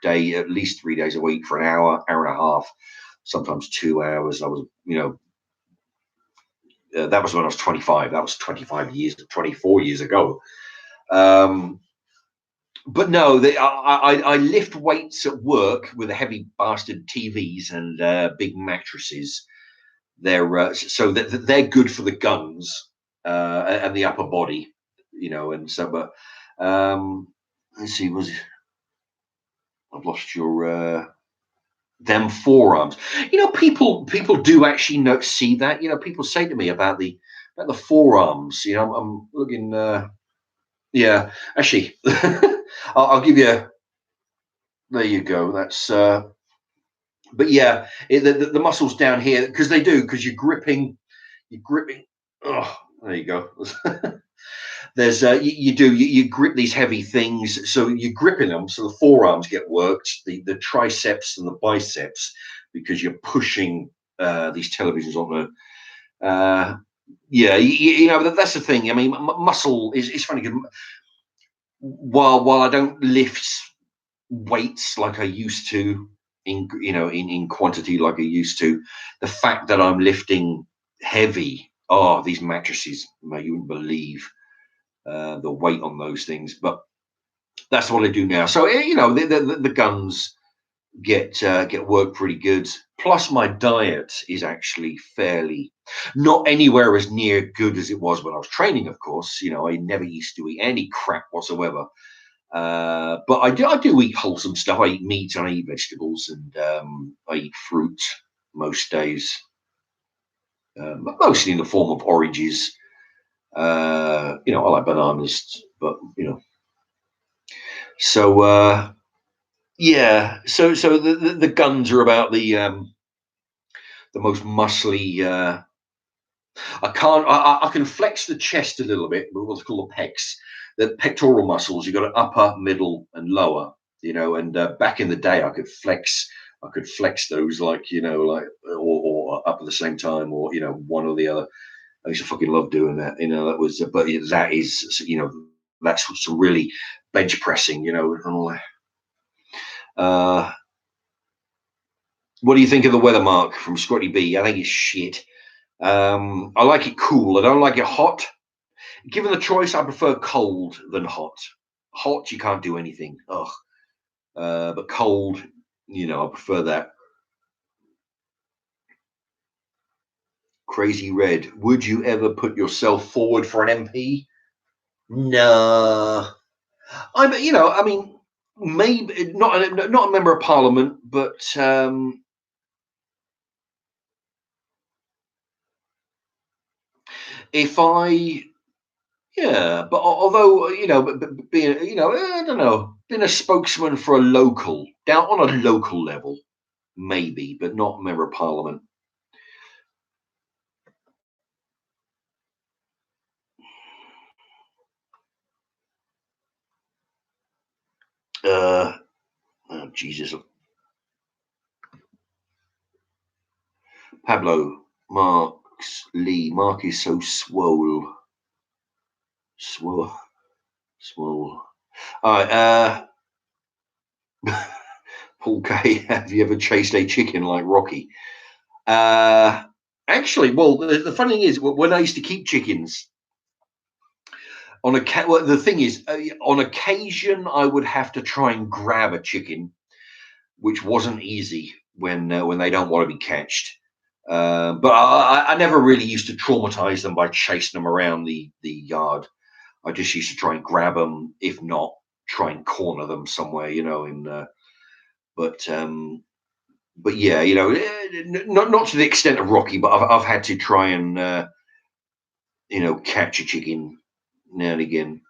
at least 3 days a week for an hour, hour and a half, sometimes 2 hours. I was, that was when I was 25. That was 24 years ago. But no, I lift weights at work with the heavy bastard TVs and big mattresses. They're good for the guns and the upper body, and so. But let's see, I've lost your them forearms. People do actually see that. People say to me about the forearms. I'm looking. Yeah, actually, I'll give you. There you go. That's. But yeah, the muscles down here, because you're gripping. You're gripping. Oh, there you go. There's you grip these heavy things, so you're gripping them, so the forearms get worked, the triceps and the biceps, because you're pushing these televisions on the. That's the thing. I mean, muscle is funny. While I don't lift weights like I used to, in quantity like I used to. The fact that I'm lifting heavy, oh, these mattresses, mate, you wouldn't believe the weight on those things. But that's what I do now. So the guns get work pretty good. Plus, my diet is actually fairly not anywhere as near good as it was when I was training. Of course, I never used to eat any crap whatsoever. But I do eat wholesome stuff. I eat meat and I eat vegetables, and I eat fruit most days, mostly in the form of oranges. I like bananas, but so yeah. So the guns are about the most muscly. I can flex the chest a little bit, but what's called the pecs, the pectoral muscles. You've got an upper, middle, and lower. And back in the day, I could flex those or up at the same time, or one or the other. I used to fucking love doing that. That was, but that is, that's some really bench pressing, and all that. What do you think of the weather, Mark, from Scotty B? I think it's shit. I like it cool. I don't like it hot. Given the choice, I prefer cold than hot. Hot, you can't do anything. Ugh. But cold, I prefer that. Crazy Red. Would you ever put yourself forward for an MP? No. I mean, maybe not a member of Parliament, but if I, yeah, but although but being, I don't know, being a spokesman for a local, down on a local level, maybe, but not a member of Parliament. Oh, Jesus. Pablo, Mark is so swole. Swole. Swole. All right. Paul K, have you ever chased a chicken like Rocky? Actually, well, the funny thing is, when I used to keep chickens, well, the thing is, on occasion, I would have to try and grab a chicken, which wasn't easy when they don't want to be catched. But I never really used to traumatize them by chasing them around the yard. I just used to try and grab them, if not, try and corner them somewhere, but yeah, not to the extent of Rocky, but I've had to try and catch a chicken now and again.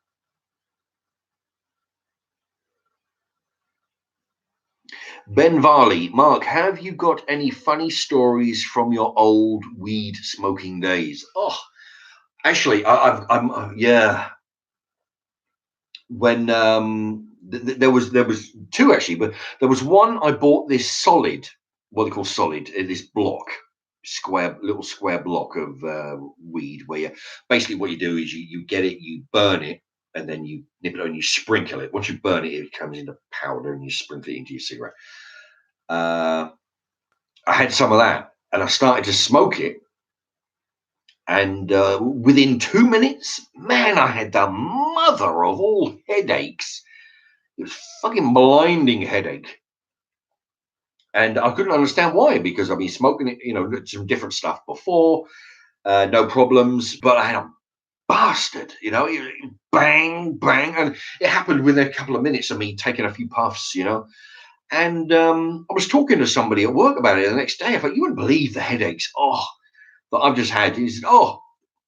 Ben Varley, Mark, have you got any funny stories from your old weed smoking days? Oh, actually, I'm yeah. When there was two actually, but there was one. I bought this solid, what they call solid, this block, little square block of weed, where basically what you do is you get it, you burn it, and then you nip it and you sprinkle it. Once you burn it, it comes into powder, and you sprinkle it into your cigarette. I had some of that, and I started to smoke it. And within 2 minutes, man, I had the mother of all headaches. It was fucking blinding headache. And I couldn't understand why, because I've been smoking it, some different stuff before, no problems. But I had a bastard, bang, bang. And it happened within a couple of minutes of me taking a few puffs, And I was talking to somebody at work about it the next day. I thought, you wouldn't believe the headaches. Oh, that I've just had. He said, oh,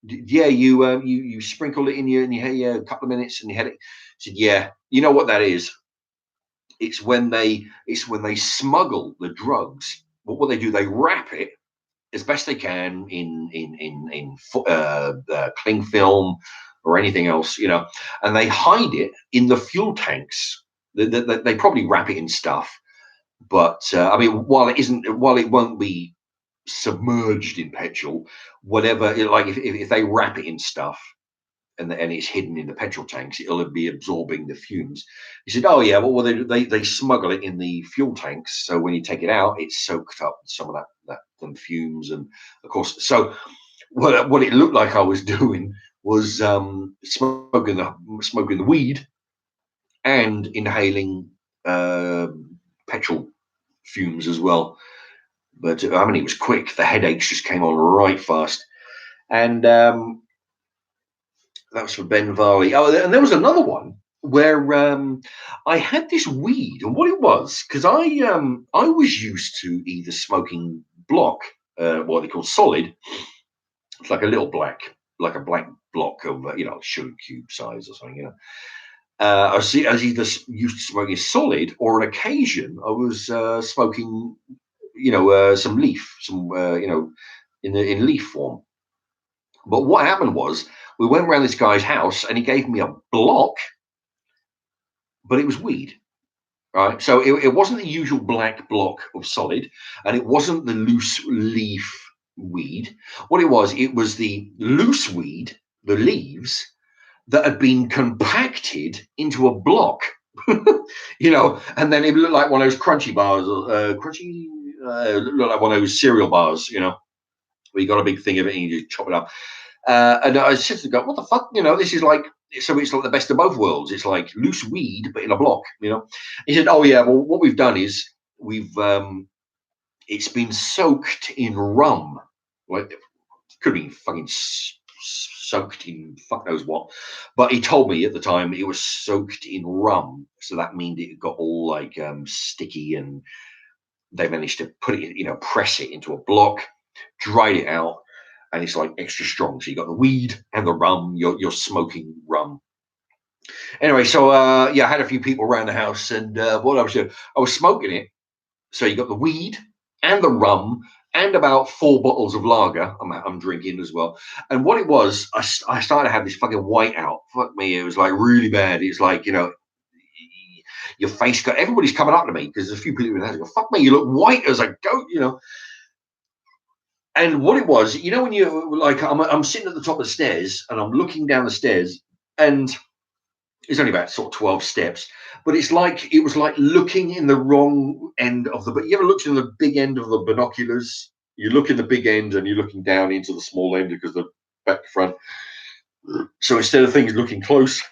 yeah, you sprinkled it in your hair a couple of minutes and you had it. I said, yeah, you know what that is? It's when they smuggle the drugs. What they do, they wrap it as best they can in cling film or anything else, and they hide it in the fuel tanks. They probably wrap it in stuff, but I mean, while it won't be submerged in petrol, whatever. Like if they wrap it in stuff, and it's hidden in the petrol tanks, it'll be absorbing the fumes. He said, "Oh yeah, well they smuggle it in the fuel tanks, so when you take it out, it's soaked up with some of them fumes, and of course, so what it looked like I was doing was smoking the weed and inhaling petrol fumes as well. But I mean, it was quick. The headaches just came on right fast, and that was for Ben Varley. Oh, and there was another one where I had this weed, and what it was, because I was used to either smoking block, what they call solid. It's like a little black, like a black block of sugar cube size or something, I was either used to smoking solid, or on occasion I was smoking, some leaf, in leaf form. But what happened was we went around this guy's house and he gave me a block, but it was weed. Right, so it wasn't the usual black block of solid, and it wasn't the loose leaf weed. What it was the loose weed, the leaves that had been compacted into a block, and then it looked like one of those crunchy bars, looked like one of those cereal bars, where you got a big thing of it and you just chop it up. And I said to the guy, "What the fuck? This is like." So it's like the best of both worlds. It's like loose weed, but in a block, He said, "Oh yeah, well, what we've done is it's been soaked in rum, like could be fucking soaked in fuck knows what." But he told me at the time it was soaked in rum, so that means it got all like sticky, and they managed to put it, press it into a block, dried it out. And it's like extra strong. So you got the weed and the rum. You're smoking rum. Anyway, so I had a few people around the house, and what I was doing, I was smoking it. So you got the weed and the rum and about 4 bottles of lager. I'm drinking as well. And what it was, I started to have this fucking whiteout. Fuck me, it was like really bad. It's like your face got. Everybody's coming up to me because there's a few people in the house go, "Fuck me, you look white as a goat," And what it was, when you like, I'm sitting at the top of the stairs and I'm looking down the stairs, and it's only about sort of 12 steps, but it was like looking in the wrong end of the. But you ever looked in the big end of the binoculars? You look in the big end and you're looking down into the small end because the back front. So instead of things looking close,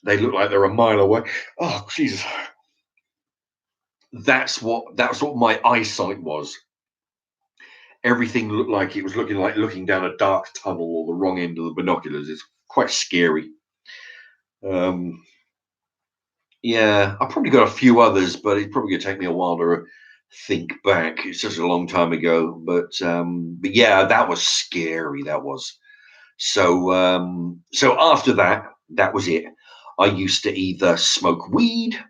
they look like they're a mile away. Oh Jesus! That's what my eyesight was. Everything looked like it was looking down a dark tunnel or the wrong end of the binoculars. It's quite scary. Yeah, I probably got a few others, but it's probably gonna take me a while to think back. It's just a long time ago, but yeah, that was scary. That was so after that was it. I used to either smoke weed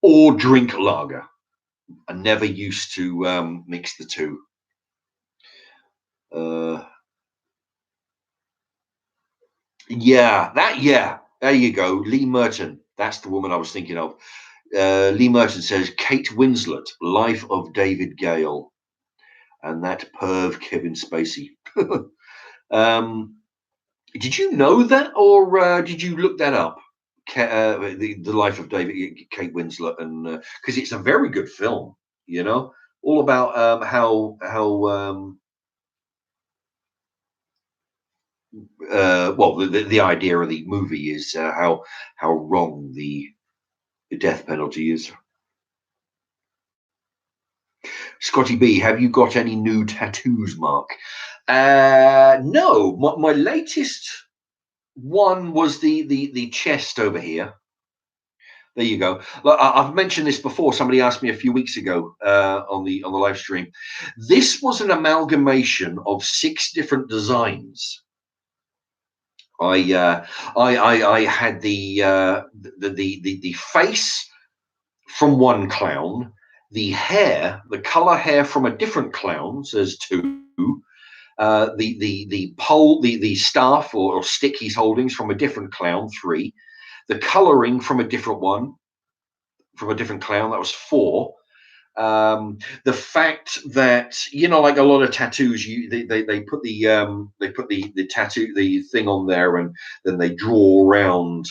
or drink lager. I never used to mix the two. Yeah, there you go. Lee Merton. That's the woman I was thinking of. Lee Merton says Kate Winslet, Life of David Gale, and that perv Kevin Spacey. Did you know that, or did you look that up? The Life of Kate Winslet, and because it's a very good film, all about how well, the idea of the movie is how wrong the death penalty is. Scotty B, have you got any new tattoos, Mark? No, my latest one was the chest over here. There you go. Look, I've mentioned this before. Somebody asked me a few weeks ago on the live stream. This was an amalgamation of 6 different designs. I had the face from one clown, the hair, the color hair from a different clown. So there's 2. The pole, the staff or stick he's holding is from a different clown. 3. The coloring from a different one, from a different clown. That was 4. The fact that, you know, like a lot of tattoos, they put the tattoo, the thing on there, and then they draw around.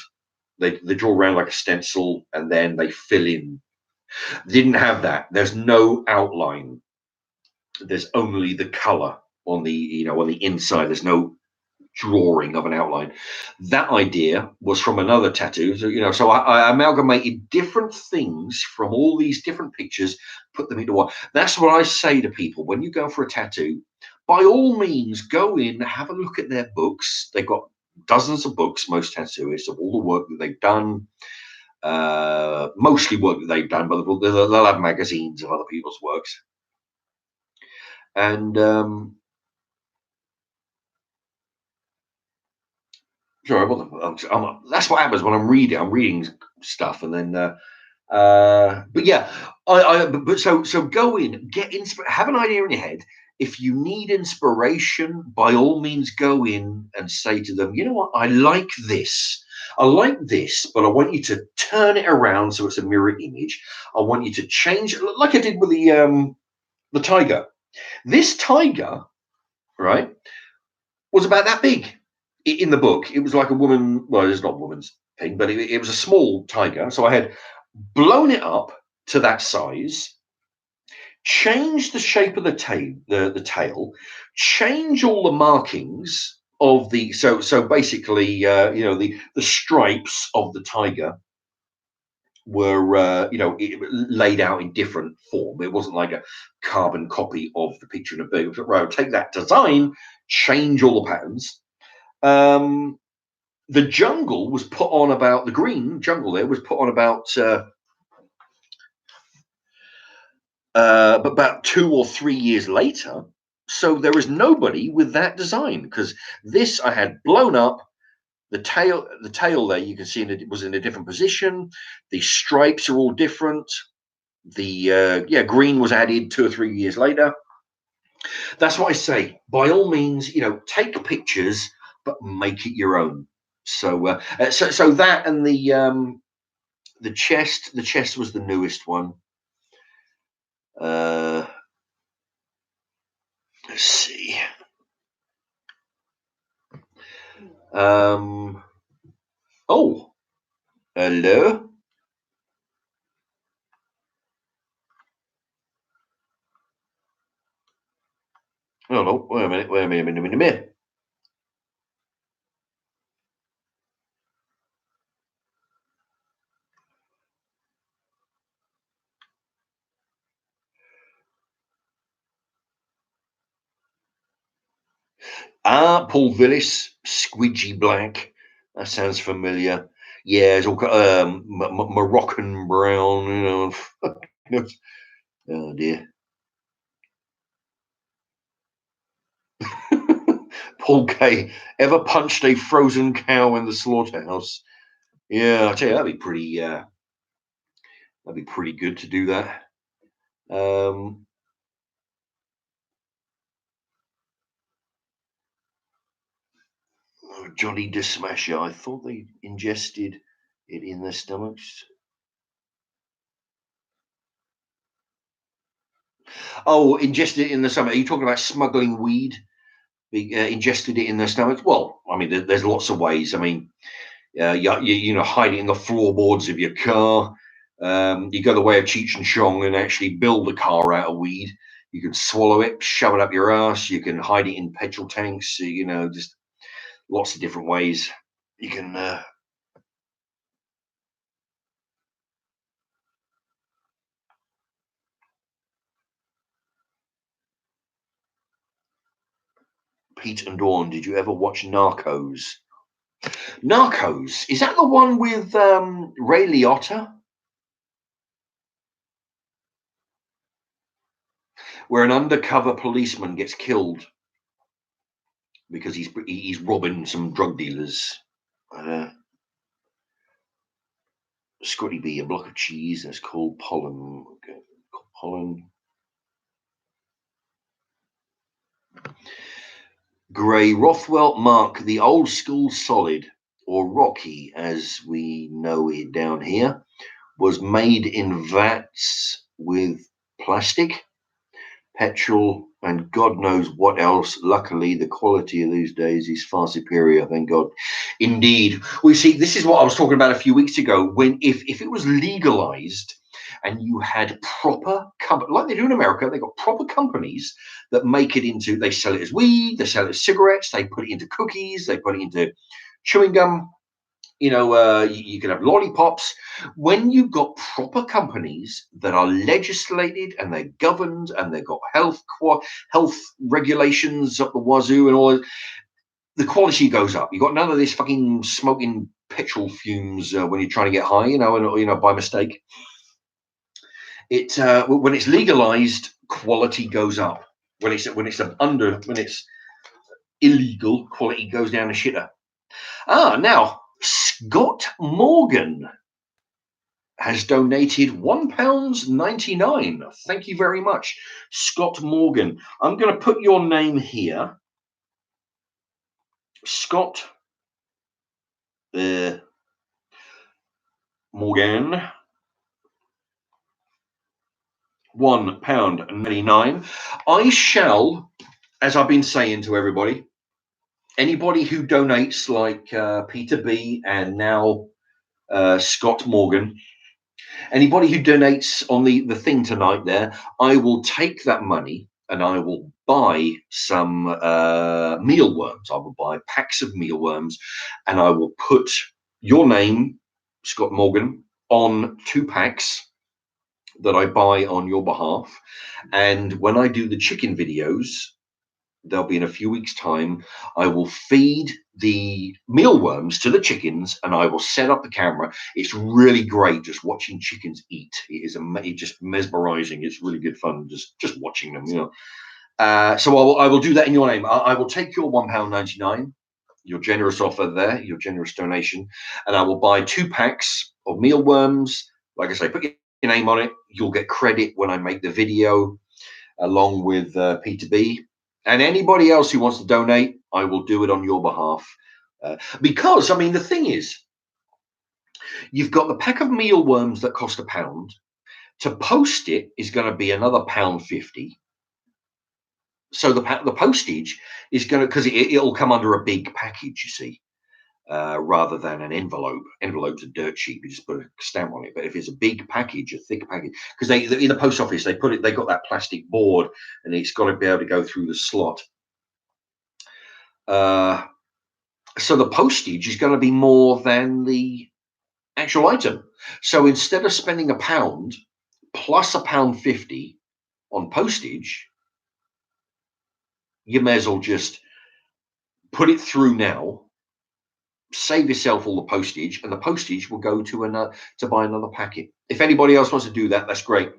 They draw around like a stencil, and then they fill in. Didn't have that. There's no outline. There's only the color on the, on the inside. There's no drawing of an outline. That idea was from another tattoo. So, so I amalgamated different things from all these different pictures, put them into one. That's what I say to people when you go for a tattoo. By all means, go in, have a look at their books. They've got dozens of books, most tattooists, of all the work that they've done. Mostly work that they've done, but they'll have magazines of other people's works. And sorry, that's what happens when I'm reading. I'm reading stuff, and then, but yeah, but so go in, get have an idea in your head. If you need inspiration, by all means, go in and say to them, you know what, I like this. I like this, but I want you to turn it around so it's a mirror image. I want you to change it, like I did with the tiger. This tiger, right, was about that big in the book. It was like a woman. Well, it's not a woman's thing, but it was a small tiger. So I had blown it up to that size, changed the shape of the tail, change all the markings of the so basically, the stripes of the tiger were laid out in different form. It wasn't like a carbon copy of the picture in a book. Right, take that design, change all the patterns. The jungle was put on about the green jungle. There was put on about 2 or 3 years later. So there was nobody with that design, because this I had blown up. The tail there, you can see it was in a different position. The stripes are all different. The green was added 2 or 3 years later. That's what I say. By all means, take pictures, but make it your own. So so that, and the chest was the newest one. Let's see. Oh, hello. Oh no, wait a minute. Paul Villis, Squidgy Black. That sounds familiar. Yeah, it's all Moroccan brown, Oh dear. Paul K. Ever punched a frozen cow in the slaughterhouse? Yeah, I tell you, that'd be pretty good to do that. Johnny Dismasher. I thought they ingested it in their stomachs. Oh, ingested it in the stomach. Are you talking about smuggling weed? Ingested it in their stomachs? Well, I mean, there's lots of ways. I mean, hide it in the floorboards of your car. You go the way of Cheech and Chong and actually build a car out of weed. You can swallow it, shove it up your ass. You can hide it in petrol tanks. Just lots of different ways. You can. Pete and Dawn, did you ever watch Narcos? Narcos, is that the one with Ray Liotta? Where an undercover policeman gets killed because he's robbing some drug dealers. Scotty B, a block of cheese that's called pollen. Okay. Pollen. Gray Rothwell, Mark, the old school solid, or Rocky as we know it down here, was made in vats with plastic, petrol, and God knows what else. Luckily, the quality of these days is far superior, thank God. Indeed. We see, this is what I was talking about a few weeks ago, when if it was legalized and you had proper company, like they do in America, they've got proper companies that make it into, they sell it as weed, they sell it as cigarettes, they put it into cookies, they put it into chewing gum. You can have lollipops. When you've got proper companies that are legislated and they're governed and they've got health regulations up the wazoo and all, the quality goes up. You've got none of this fucking smoking petrol fumes when you're trying to get high, and by mistake. When it's legalized, quality goes up. When it's illegal, quality goes down the shitter. Now Scott Morgan has donated £1.99. Thank you very much, Scott Morgan. I'm going to put your name here, Scott Morgan. £1.99. I shall, as I've been saying to everybody, anybody who donates like Peter B and now Scott Morgan, anybody who donates on the thing tonight there, I will take that money and I will buy some mealworms. I will buy packs of mealworms and I will put your name, Scott Morgan, on 2 packs that I buy on your behalf. And when I do the chicken videos, they'll be in a few weeks' time, I will feed the mealworms to the chickens and I will set up the camera. It's really great just watching chickens eat. It's just mesmerizing. It's really good fun just watching them, So I will do that in your name. I will take your £1.99, your generous offer there, your generous donation, and I will buy 2 packs of mealworms. Like I say, put your name on it. You'll get credit when I make the video along with Peter B. And anybody else who wants to donate, I will do it on your behalf. Because, I mean, the thing is, you've got the pack of mealworms that cost £1. To post it is going to be another £1.50. So the postage is going to, because it'll come under a big package, you see, rather than an envelope. Envelopes are dirt cheap. You just put a stamp on it. But if it's a big package, a thick package, because they in the post office they got that plastic board and it's got to be able to go through the slot. So the postage is going to be more than the actual item. So instead of spending £1 plus £1.50 on postage, you may as well just put it through now, save yourself all the postage, and the postage will go to buy another packet. If anybody else wants to do that, that's great.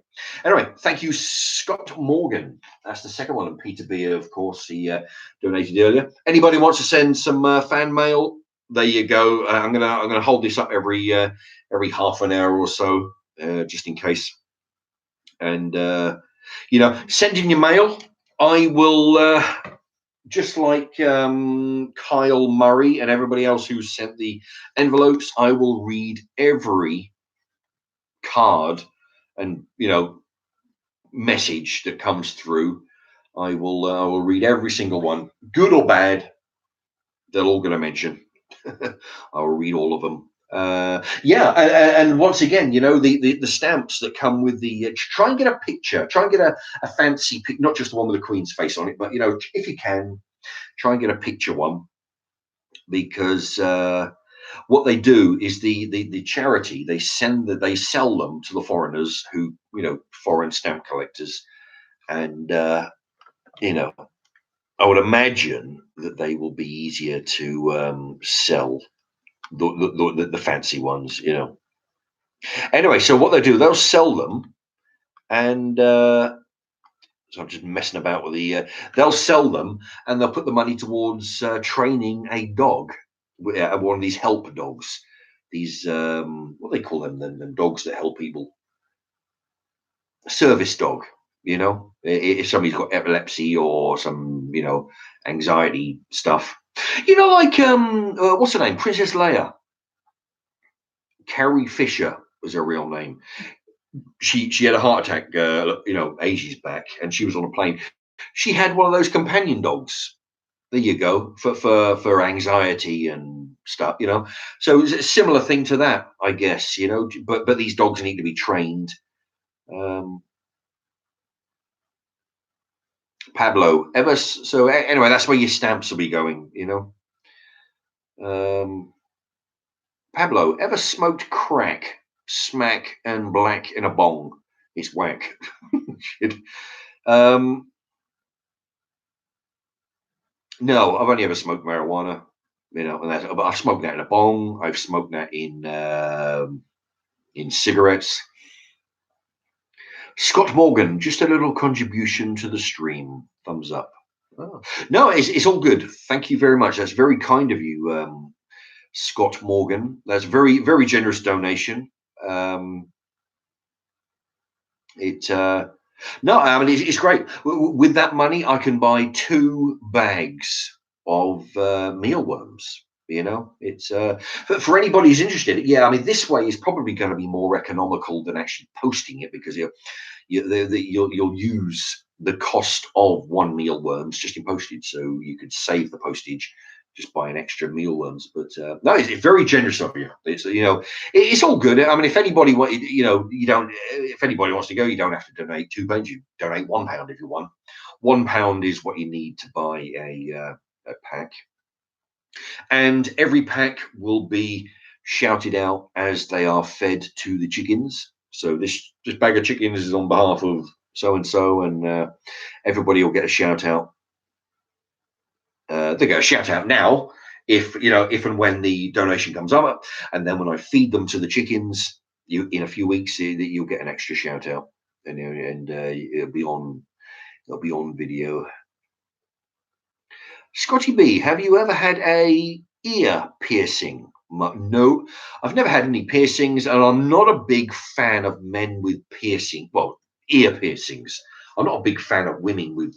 Anyway, thank you, Scott Morgan. That's the second one. And Peter B, of course, he donated earlier. Anybody wants to send some fan mail? There you go. I'm gonna hold this up every half an hour or so, just in case. And send in your mail. I will. Just like Kyle Murray and everybody else who sent the envelopes, I will read every card and message that comes through. I will read every single one, good or bad. They're all going to mention. I'll read all of them. And once again, the stamps that come with the try and get a picture, try and get a fancy pic, not just the one with the Queen's face on it, but if you can, try and get a picture one, because what they do is the charity, they sell them to the foreigners who foreign stamp collectors, and I would imagine that they will be easier to sell the fancy ones, Anyway, so what they do, they'll sell them, and so I'm just messing about with they'll sell them, and they'll put the money towards training a dog, one of these help dogs. These what do they call them? The dogs that help people. Service dog. If somebody's got epilepsy or some anxiety stuff. Like what's her name? Princess Leia. Carrie Fisher was her real name. She had a heart attack, ages back, and she was on a plane. She had one of those companion dogs. There you go, for anxiety and stuff. So it's a similar thing to that, I guess. But these dogs need to be trained. Um, Pablo, anyway, that's where your stamps will be going. Pablo, ever smoked crack, smack and black in a bong? It's whack. Shit. Um, no, I've only ever smoked marijuana. But I've smoked that in a bong. I've smoked that in cigarettes. Scott Morgan, just a little contribution to the stream. Thumbs up. Oh. No, it's all good. Thank you very much. That's very kind of you, Scott Morgan. That's very, very generous donation. It No, I mean it's great. With that money, I can buy 2 bags of mealworms. It's for anybody who's interested. Yeah, I mean this way is probably going to be more economical than actually posting it, because you'll use the cost of 1 mealworms just in postage, so you could save the postage just buying extra mealworms. But no, it's very generous of you. It's all good. I mean, if anybody if anybody wants to go, you don't have to donate £2. You donate £1 if you want. £1 is what you need to buy a pack, and every pack will be shouted out as they are fed to the chickens. So this bag of chickens is on behalf of so and so, and everybody will get a shout out. They get a shout out now if and when the donation comes up, and then when I feed them to the chickens, in a few weeks you'll get an extra shout out, and it'll be on video. Scotty B, have you ever had a ear piercing? No, I've never had any piercings, and I'm not a big fan of men with ear piercings. I'm not a big fan of women with,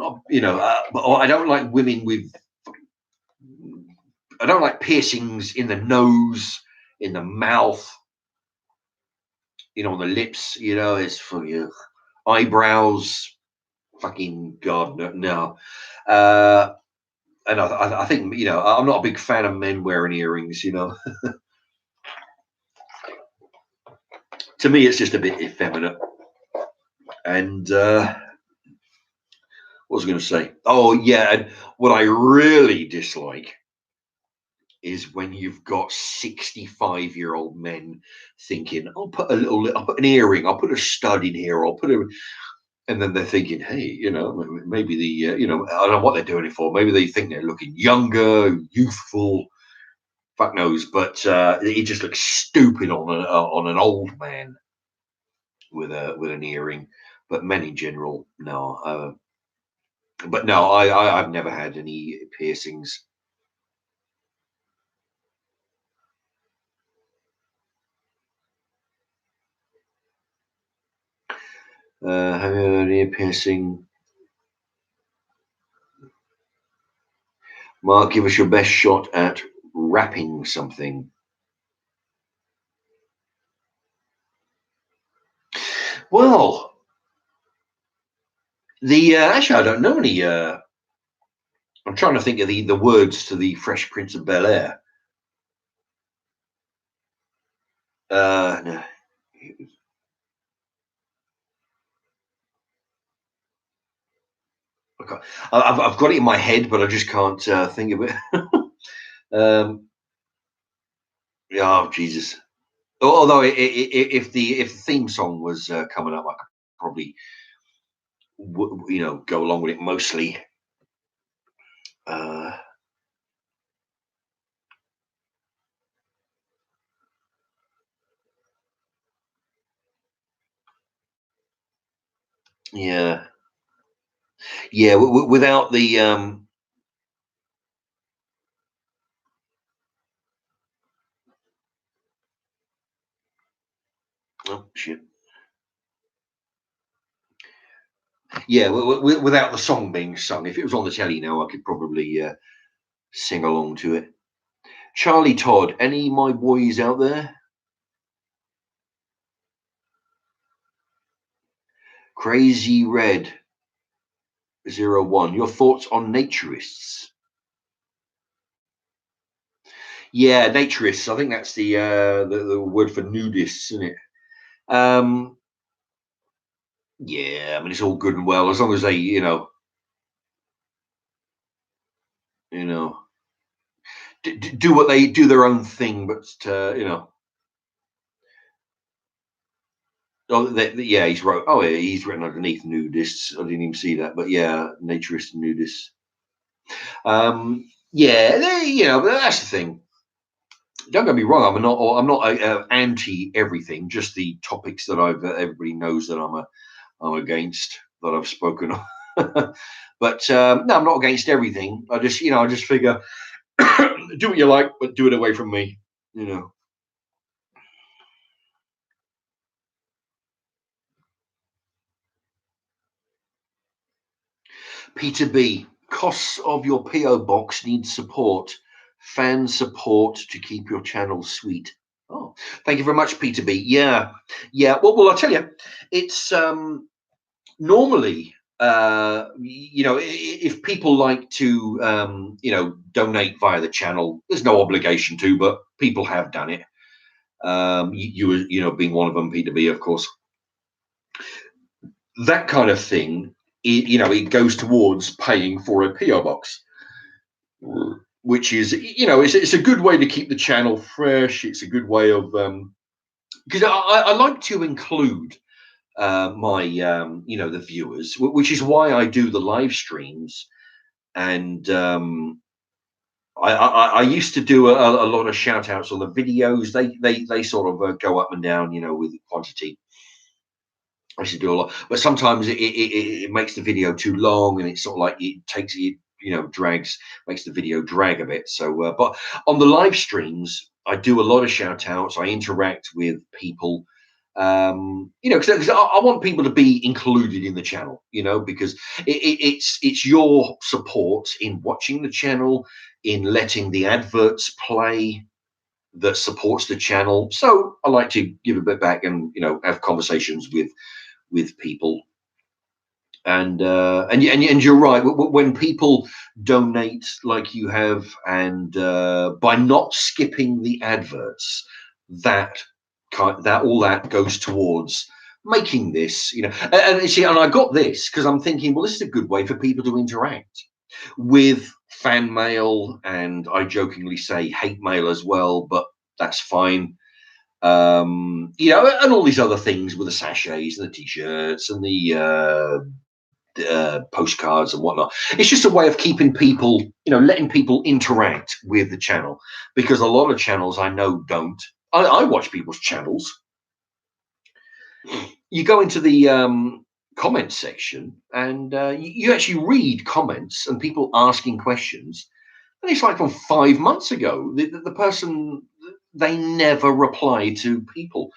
I don't like women with. I don't like piercings in the nose, in the mouth, on the lips. It's for your eyebrows. Fucking God, no. And I think I'm not a big fan of men wearing earrings. To me, it's just a bit effeminate. And what was I going to say? Oh yeah, and what I really dislike is when you've got 65-year-old men thinking, I'll put an earring, I'll put a stud in here, and then they're thinking, hey, maybe I don't know what they're doing it for. Maybe they think they're looking younger, youthful. Fuck knows, but it just looks stupid on an old man with an earring. But men in general, no. But no, I've never had any piercings. Have you had an ear piercing? Mark, give us your best shot at wrapping something. Well, actually, I don't know any. I'm trying to think of the words to the Fresh Prince of Bel-Air. No. I've got it in my head, but I just can't think of it. Oh Jesus! Although if the theme song was coming up, I could probably go along with it mostly. Yeah, without the oh shit. Yeah, without the song being sung. If it was on the telly now, I could probably sing along to it. Charlie Todd, any my boys out there? Crazy Red 01. Your thoughts on naturists? Yeah, naturists. I think that's the word for nudists, isn't it? Um, yeah, I mean it's all good and well as long as they, you know, do what they do their own thing, but oh, yeah, he's written underneath nudists. I didn't even see that, but yeah, naturists and nudists. Yeah, but that's the thing. Don't get me wrong. I'm not anti everything. Just the topics that everybody knows that I'm against, that I've spoken of. But no, I'm not against everything. I just figure do what you like, but do it away from me. You know. Peter B. Costs of your P.O. box need support. Fan support to keep your channel sweet. Oh, thank you very much, Peter B. Yeah, yeah. Well, I'll tell you, it's normally, if people like to, donate via the channel, there's no obligation to, but people have done it. Being one of them, Peter B, of course. That kind of thing, it goes towards paying for a PO box, which is, it's a good way to keep the channel fresh. It's a good way of, because I like to include my the viewers, which is why I do the live streams. And I used to do a lot of shout outs on the videos. They sort of go up and down, with quantity. I used to do a lot, but sometimes it makes the video too long, and it's sort of like it takes it, drags, makes the video drag a bit. So, but on the live streams, I do a lot of shout outs. I interact with people, because I want people to be included in the channel, because it's your support in watching the channel, in letting the adverts play, that supports the channel. So I like to give a bit back and have conversations with people. And you're right, when people donate like you have, and by not skipping the adverts, that all that goes towards making this, and I got this because I'm thinking, well, this is a good way for people to interact with fan mail, and I jokingly say hate mail as well, but that's fine. And all these other things with the sachets and the t-shirts and the postcards and whatnot. It's just a way of keeping people, letting people interact with the channel, because a lot of channels I know don't. I watch people's channels. You go into the comment section, and you actually read comments and people asking questions, and it's like from 5 months ago. The person, they never reply to people,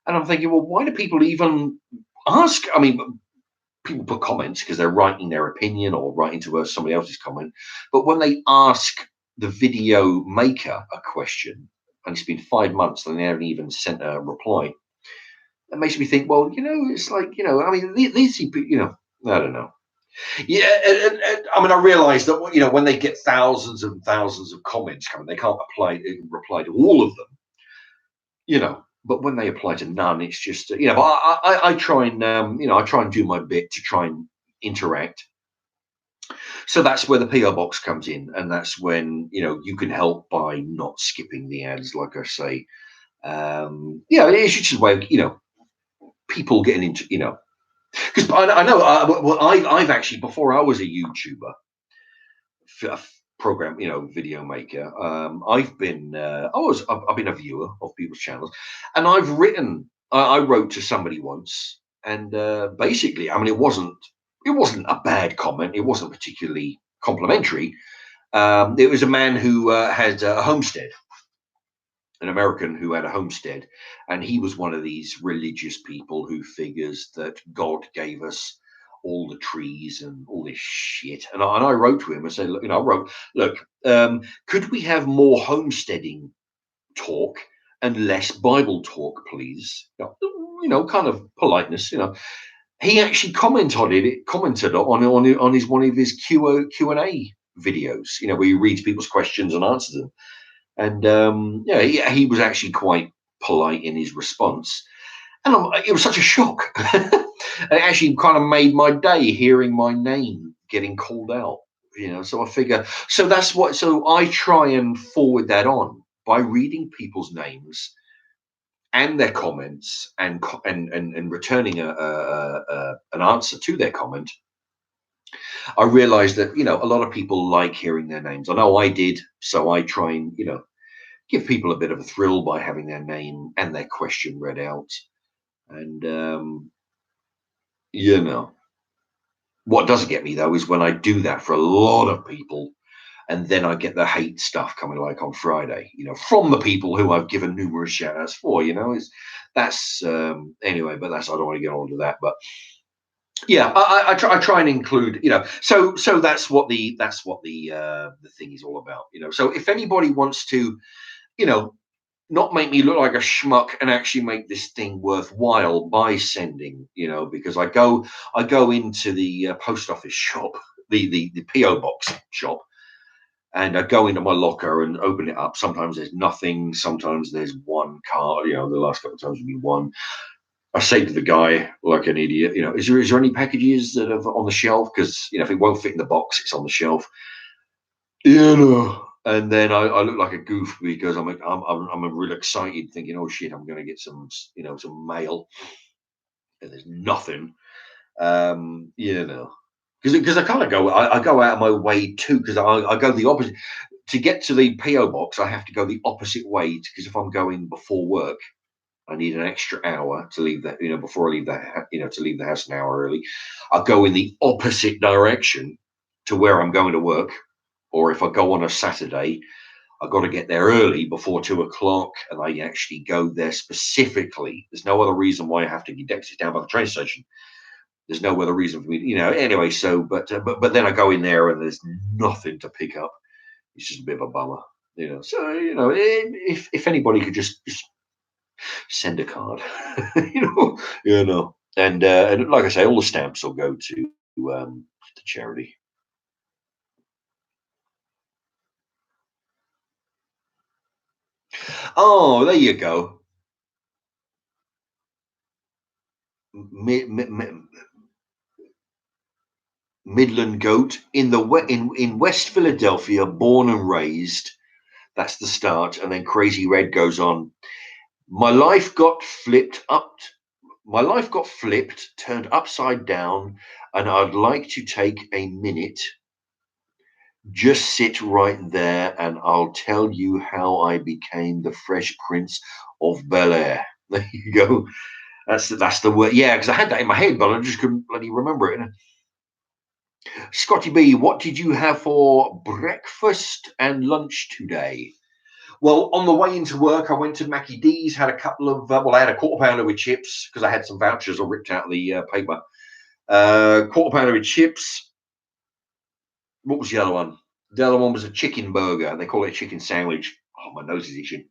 and I'm thinking, well, why do people even ask? I mean, people put comments because they're writing their opinion or writing to somebody else's comment, but when they ask the video maker a question, and it's been 5 months and they haven't even sent a reply, that makes me think, well, it's like, I mean, these people, I don't know. Yeah, and I mean, I realise that when they get thousands and thousands of comments coming, they can't reply to all of them, But when they apply to none, it's just But I try and I try and do my bit to try and interact. So that's where the PO box comes in, and that's when you can help by not skipping the ads, like I say. It's just a way of people getting into because I know I've actually, before I was a YouTuber, program, video maker. I've been I've been a viewer of people's channels, and I've written. I wrote to somebody once, and basically, I mean, it wasn't a bad comment. It wasn't particularly complimentary. It was a man who had a homestead, an American who had a homestead, and he was one of these religious people who figures that God gave us all the trees and all this shit. And I wrote to him and said, look, I wrote, look, could we have more homesteading talk and less Bible talk, please? Kind of politeness, he actually commented on his one of his Q&A videos, where he reads people's questions and answers them. And yeah, he was actually quite polite in his response. And it was such a shock. It actually kind of made my day hearing my name getting called out. So I figure, so I try and forward that on by reading people's names and their comments and returning an answer to their comment. I realized that a lot of people like hearing their names. I know I did, so I try and give people a bit of a thrill by having their name and their question read out. And what doesn't get me though is when I do that for a lot of people, and then I get the hate stuff coming like on Friday, from the people who I've given numerous shout outs for, that's anyway, but I don't want to get on to that. But yeah, I try and include, so that's what the thing is all about, So if anybody wants to, not make me look like a schmuck and actually make this thing worthwhile by sending, because I go into the post office shop, the P.O. box shop, and I go into my locker and open it up. Sometimes there's nothing. Sometimes there's one card. The last couple of times would be one. I say to the guy, like an idiot, is there any packages that are on the shelf? Because if it won't fit in the box, it's on the shelf. And then I look like a goof because I'm real excited, thinking, oh shit, I'm going to get some mail, and there's nothing. Because I kind of I go out of my way too, because I go the opposite. To get to the P.O. box, I have to go the opposite way, because if I'm going before work, I need an extra hour to leave that, before I leave that, to leave the house an hour early. I go in the opposite direction to where I'm going to work. Or if I go on a Saturday, I've got to get there early before 2 o'clock, and I actually go there specifically. There's no other reason why I have to get down by the train station. There's no other reason for me, anyway. So, but then I go in there and there's nothing to pick up. It's just a bit of a bummer, So, if anybody could just send a card, and like I say, all the stamps will go to charity. Oh, there you go. Midland Goat in West Philadelphia, born and raised. That's the start, and then Crazy Red goes on. My life got flipped, turned upside down, and I'd like to take a minute. Just sit right there, and I'll tell you how I became the Fresh Prince of Bel-Air. There you go. That's the word. Yeah, because I had that in my head, but I just couldn't bloody remember it. Scotty B, what did you have for breakfast and lunch today? Well, on the way into work, I went to Mackie D's, had a couple of, I had a quarter pounder with chips because I had some vouchers I ripped out of the paper. Quarter pounder with chips. What was the other one? The other one was a chicken burger. They call it a chicken sandwich. Oh, my nose is itching.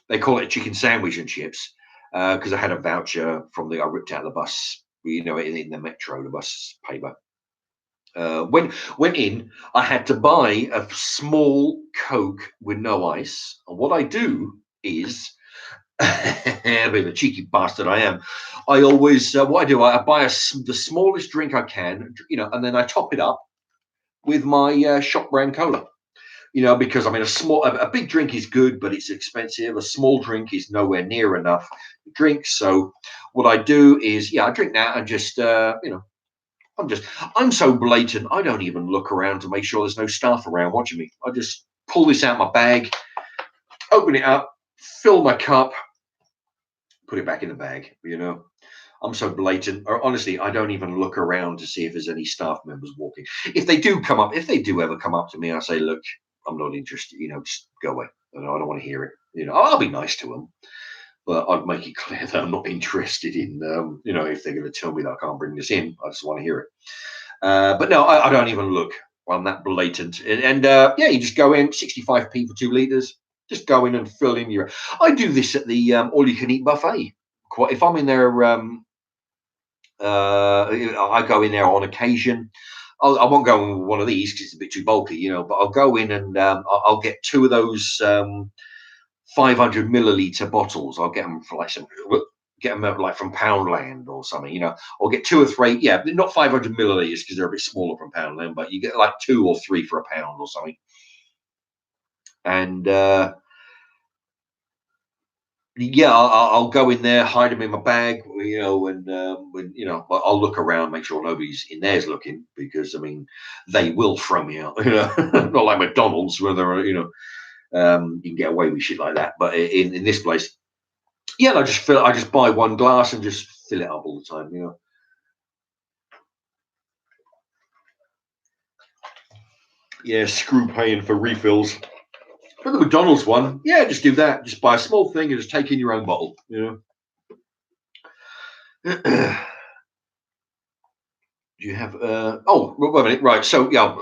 They call it a chicken sandwich and chips because I had a voucher I ripped out of the bus, in the Metro, the bus paper. Went in, I had to buy a small Coke with no ice. And what I do is, a bit of a cheeky bastard I am, I always, what I do, I buy the smallest drink I can, and then I top it up with my shop brand cola. Because a big drink is good, but it's expensive. A small drink is nowhere near enough drink. So what I do is, I drink that and just, I'm so blatant, I don't even look around to make sure there's no staff around watching me. I just pull this out of my bag, open it up, fill my cup, put it back in the bag, I'm so blatant. Or honestly, I don't even look around to see if there's any staff members walking. If they do ever come up to me, I say, look, I'm not interested, just go away. I don't want to hear it. I'll be nice to them. But I'd make it clear that I'm not interested in, if they're going to tell me that I can't bring this in, I just want to hear it. But no, I don't even look. I'm that blatant. And you just go in, 65p for 2 litres. Just go in and fill in your. I do this at the all-you-can-eat buffet. If I'm in there I go in there on occasion. I won't go in with one of these because it's a bit too bulky, but I'll go in and I'll get two of those 500 milliliter bottles. I'll get them for like get them like from Poundland or something, I'll get two or three. Yeah, not 500 milliliters because they're a bit smaller from Poundland, but you get like two or three for £1 or something. And yeah, I'll go in there, hide them in my bag, and when I'll look around, make sure nobody's in there's looking, because I mean they will throw me out, not like McDonald's where there are, you can get away with shit like that, but in this place, yeah, I just buy one glass and just fill it up all the time, Yeah, screw paying for refills. For the McDonald's one, yeah, just do that. Just buy a small thing and just take in your own bottle, Do you have oh, wait a minute, right, so yeah,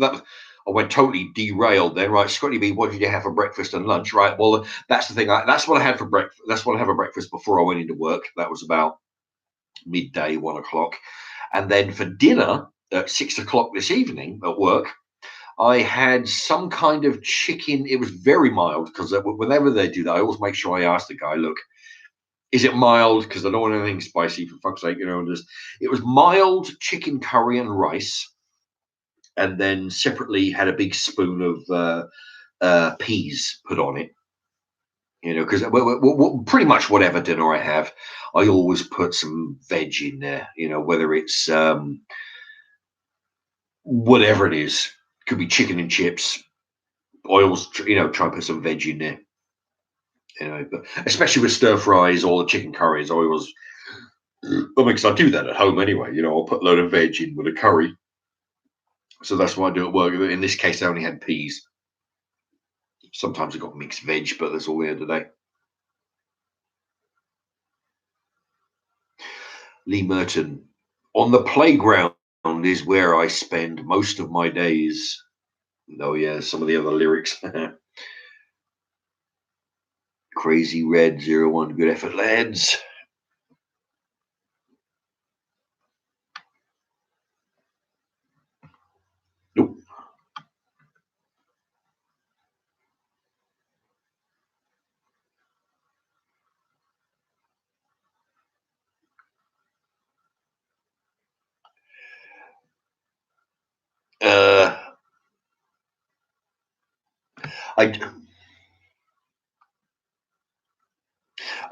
I went totally derailed then, right? Scotty B, what did you have for breakfast and lunch? Right, well, that's the thing. That's what I had for breakfast. That's what I had for breakfast before I went into work. That was about midday, 1 o'clock. And then for dinner at 6 o'clock this evening at work, I had some kind of chicken. It was very mild because whenever they do that, I always make sure I ask the guy, look, is it mild? Because I don't want anything spicy, for fuck's sake, it was mild chicken curry and rice, and then separately had a big spoon of peas put on it. Because pretty much whatever dinner I have, I always put some veg in there. Whether it's whatever it is, could be chicken and chips. I always, try and put some veg in there. But especially with stir fries or the chicken curries, I always. Because I do that at home anyway. I'll put a load of veg in with a curry. So that's what I do at work. In this case, I only had peas. Sometimes I got mixed veg, but that's all we had today. Lee Merton. On the playground is where I spend most of my days. Oh, yeah, some of the other lyrics. Crazy Red 01, good effort, lads. Nope.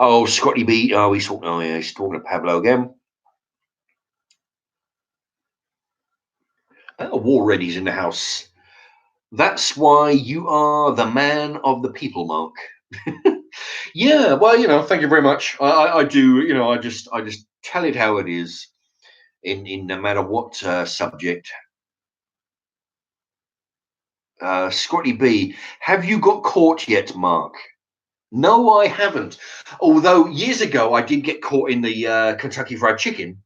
Oh, Scotty B. Oh, he's talking. Oh, yeah, he's talking to Pablo again. War Ready's in the house. That's why you are the man of the people, Mark. Yeah, well, thank you very much. I do, I just tell it how it is, in no matter what subject. Scotty B, have you got caught yet, Mark? No, I haven't. Although years ago I did get caught in the Kentucky Fried Chicken.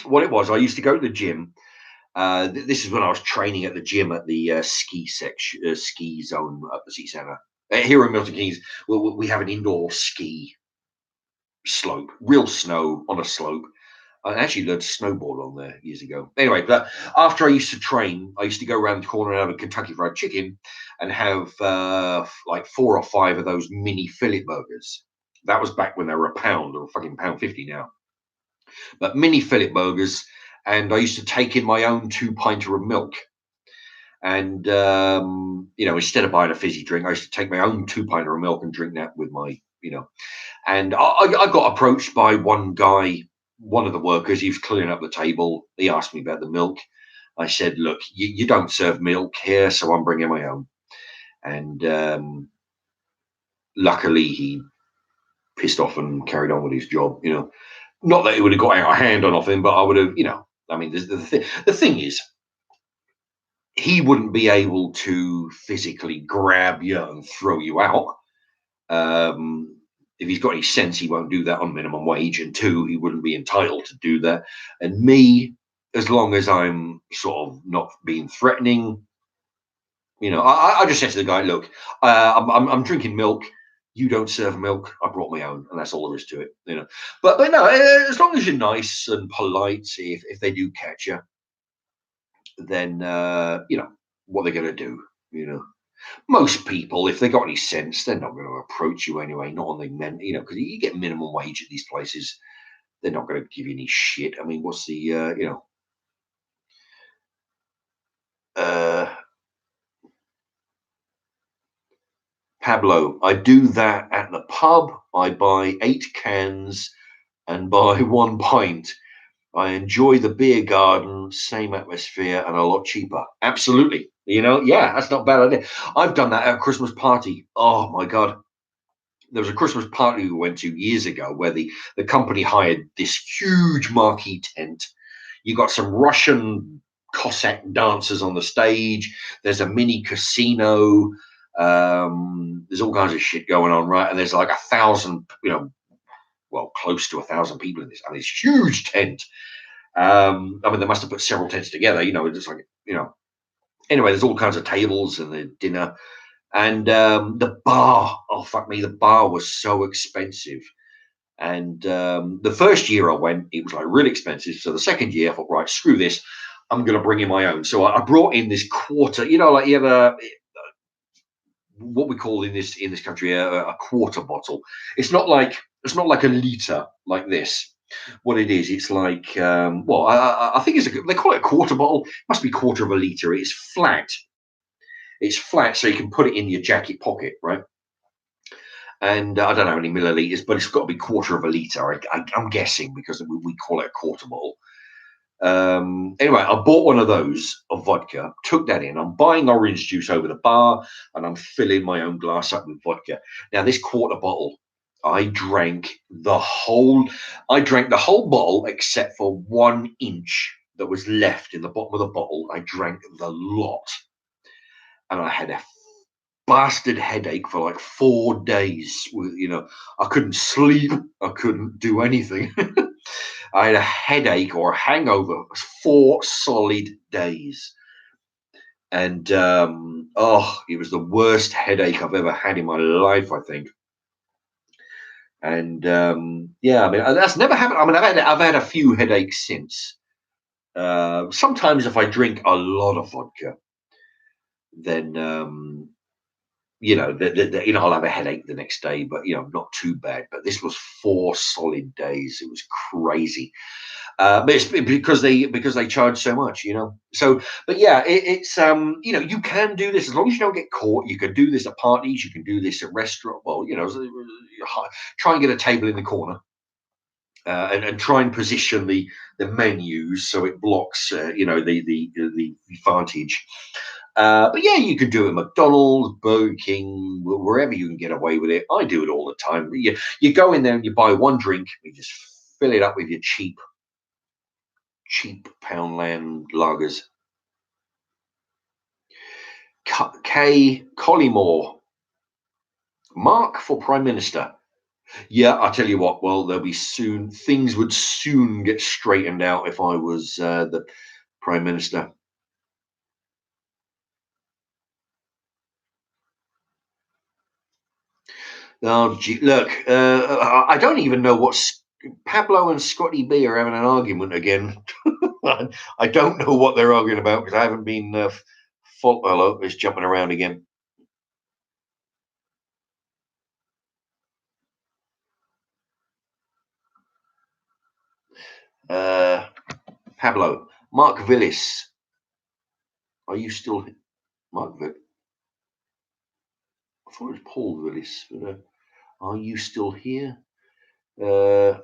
What it was, I used to go to the gym. This is when I was training at the gym at the ski section, ski zone at the ski center here in Milton Keynes. We have an indoor ski slope, real snow on a slope. I actually learned to snowboard on there years ago. Anyway, but after I used to train, I used to go around the corner and have a Kentucky Fried Chicken and have like 4 or 5 of those mini fillet burgers. That was back when they were £1 or fucking £1.50 now. But mini fillet burgers, and I used to take in my own 2-pinter of milk. And instead of buying a fizzy drink, I used to take my own 2-pinter of milk and drink that with my, And I got approached by one guy. One of the workers, he was clearing up the table. He asked me about the milk. I said, look, you don't serve milk here, so I'm bringing my own. And luckily, he pissed off and carried on with his job. Not that it would have got out of hand on off him, but I would have, I mean, the thing is, he wouldn't be able to physically grab you and throw you out. If he's got any sense, he won't do that on minimum wage. And 2, he wouldn't be entitled to do that. And me, as long as I'm sort of not being threatening, I just said to the guy, look, I'm drinking milk. You don't serve milk. I brought my own, and that's all there is to it, you know. But no, as long as you're nice and polite, if they do catch you, then you know what they're going to do. You know, most people, if they got any sense, they're not going to approach you anyway. Not on the men, you know, because you get minimum wage at these places. They're not going to give you any shit. I mean, what's the you know? Uh, Pablo, I do that at the pub. I buy 8 cans and buy 1 pint. I enjoy the beer garden, same atmosphere and a lot cheaper. Absolutely. You know, yeah, that's not a bad idea. I've done that at a Christmas party. Oh my God. There was a Christmas party we went to years ago where the company hired this huge marquee tent. You got some Russian Cossack dancers on the stage. There's a mini casino. There's all kinds of shit going on, right? And there's like 1,000, you know, well, close to 1,000 people in this huge tent. I mean, they must have put several tents together, you know, just like, you know. Anyway, there's all kinds of tables and the dinner. And the bar, oh, fuck me, the bar was so expensive. And the first year I went, it was like really expensive. So the second year, I thought, right, screw this. I'm going to bring in my own. So I brought in this quarter, you know, like you have what we call in this country a quarter bottle. It's not like a liter like this. What it is, it's like well, I think they call it a quarter bottle. It must be quarter of a liter. It's flat. It's flat, so you can put it in your jacket pocket, right? And I don't know how many milliliters, but it's got to be quarter of a liter. I'm guessing because we call it a quarter bottle. Anyway, I bought one of those of vodka, took that in. I'm buying orange juice over the bar, and I'm filling my own glass up with vodka. Now, this quarter bottle, I drank the whole. I drank the whole bottle except for 1 inch that was left in the bottom of the bottle. I drank the lot, and I had a bastard headache for like 4 days. You know, I couldn't sleep. I couldn't do anything. I had a headache or a hangover. It was 4 solid days. And oh, it was the worst headache I've ever had in my life, I think. And yeah, I mean that's never happened. I mean, I've had a few headaches since. Sometimes if I drink a lot of vodka, then you know, you know, I'll have a headache the next day, but you know, not too bad. But this was 4 solid days. It was crazy. But it's because they charge so much, you know. So, but yeah, it's you know, you can do this as long as you don't get caught. You can do this at parties. You can do this at restaurant. Well, you know, try and get a table in the corner. And try and position the menus so it blocks you know the vantage. But yeah, you can do it at McDonald's, Burger King, wherever you can get away with it. I do it all the time. You go in there and you buy one drink, you just fill it up with your cheap Poundland lagers. Kay Collymore, Mark for Prime Minister. Yeah, I tell you what. Well, there'll be soon. Things would soon get straightened out if I was the Prime Minister. Oh, gee, look, I don't even know what Pablo and Scotty B are having an argument again. I don't know what they're arguing about because I haven't been. Hello, it's jumping around again. Pablo, Mark Villis, are you still Mark Villis? I thought it was Paul Villis. But, are you still here? Uh,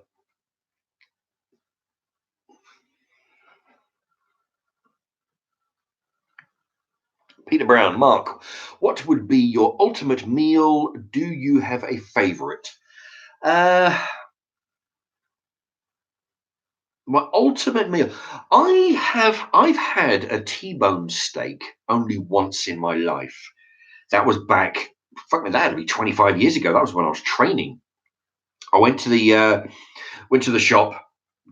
Peter Brown, Mark, what would be your ultimate meal? Do you have a favorite? Uh, my ultimate meal. I've had a T-bone steak only once in my life. That was back, fuck me, that had to be 25 years ago. That was when I was training. I went to the shop,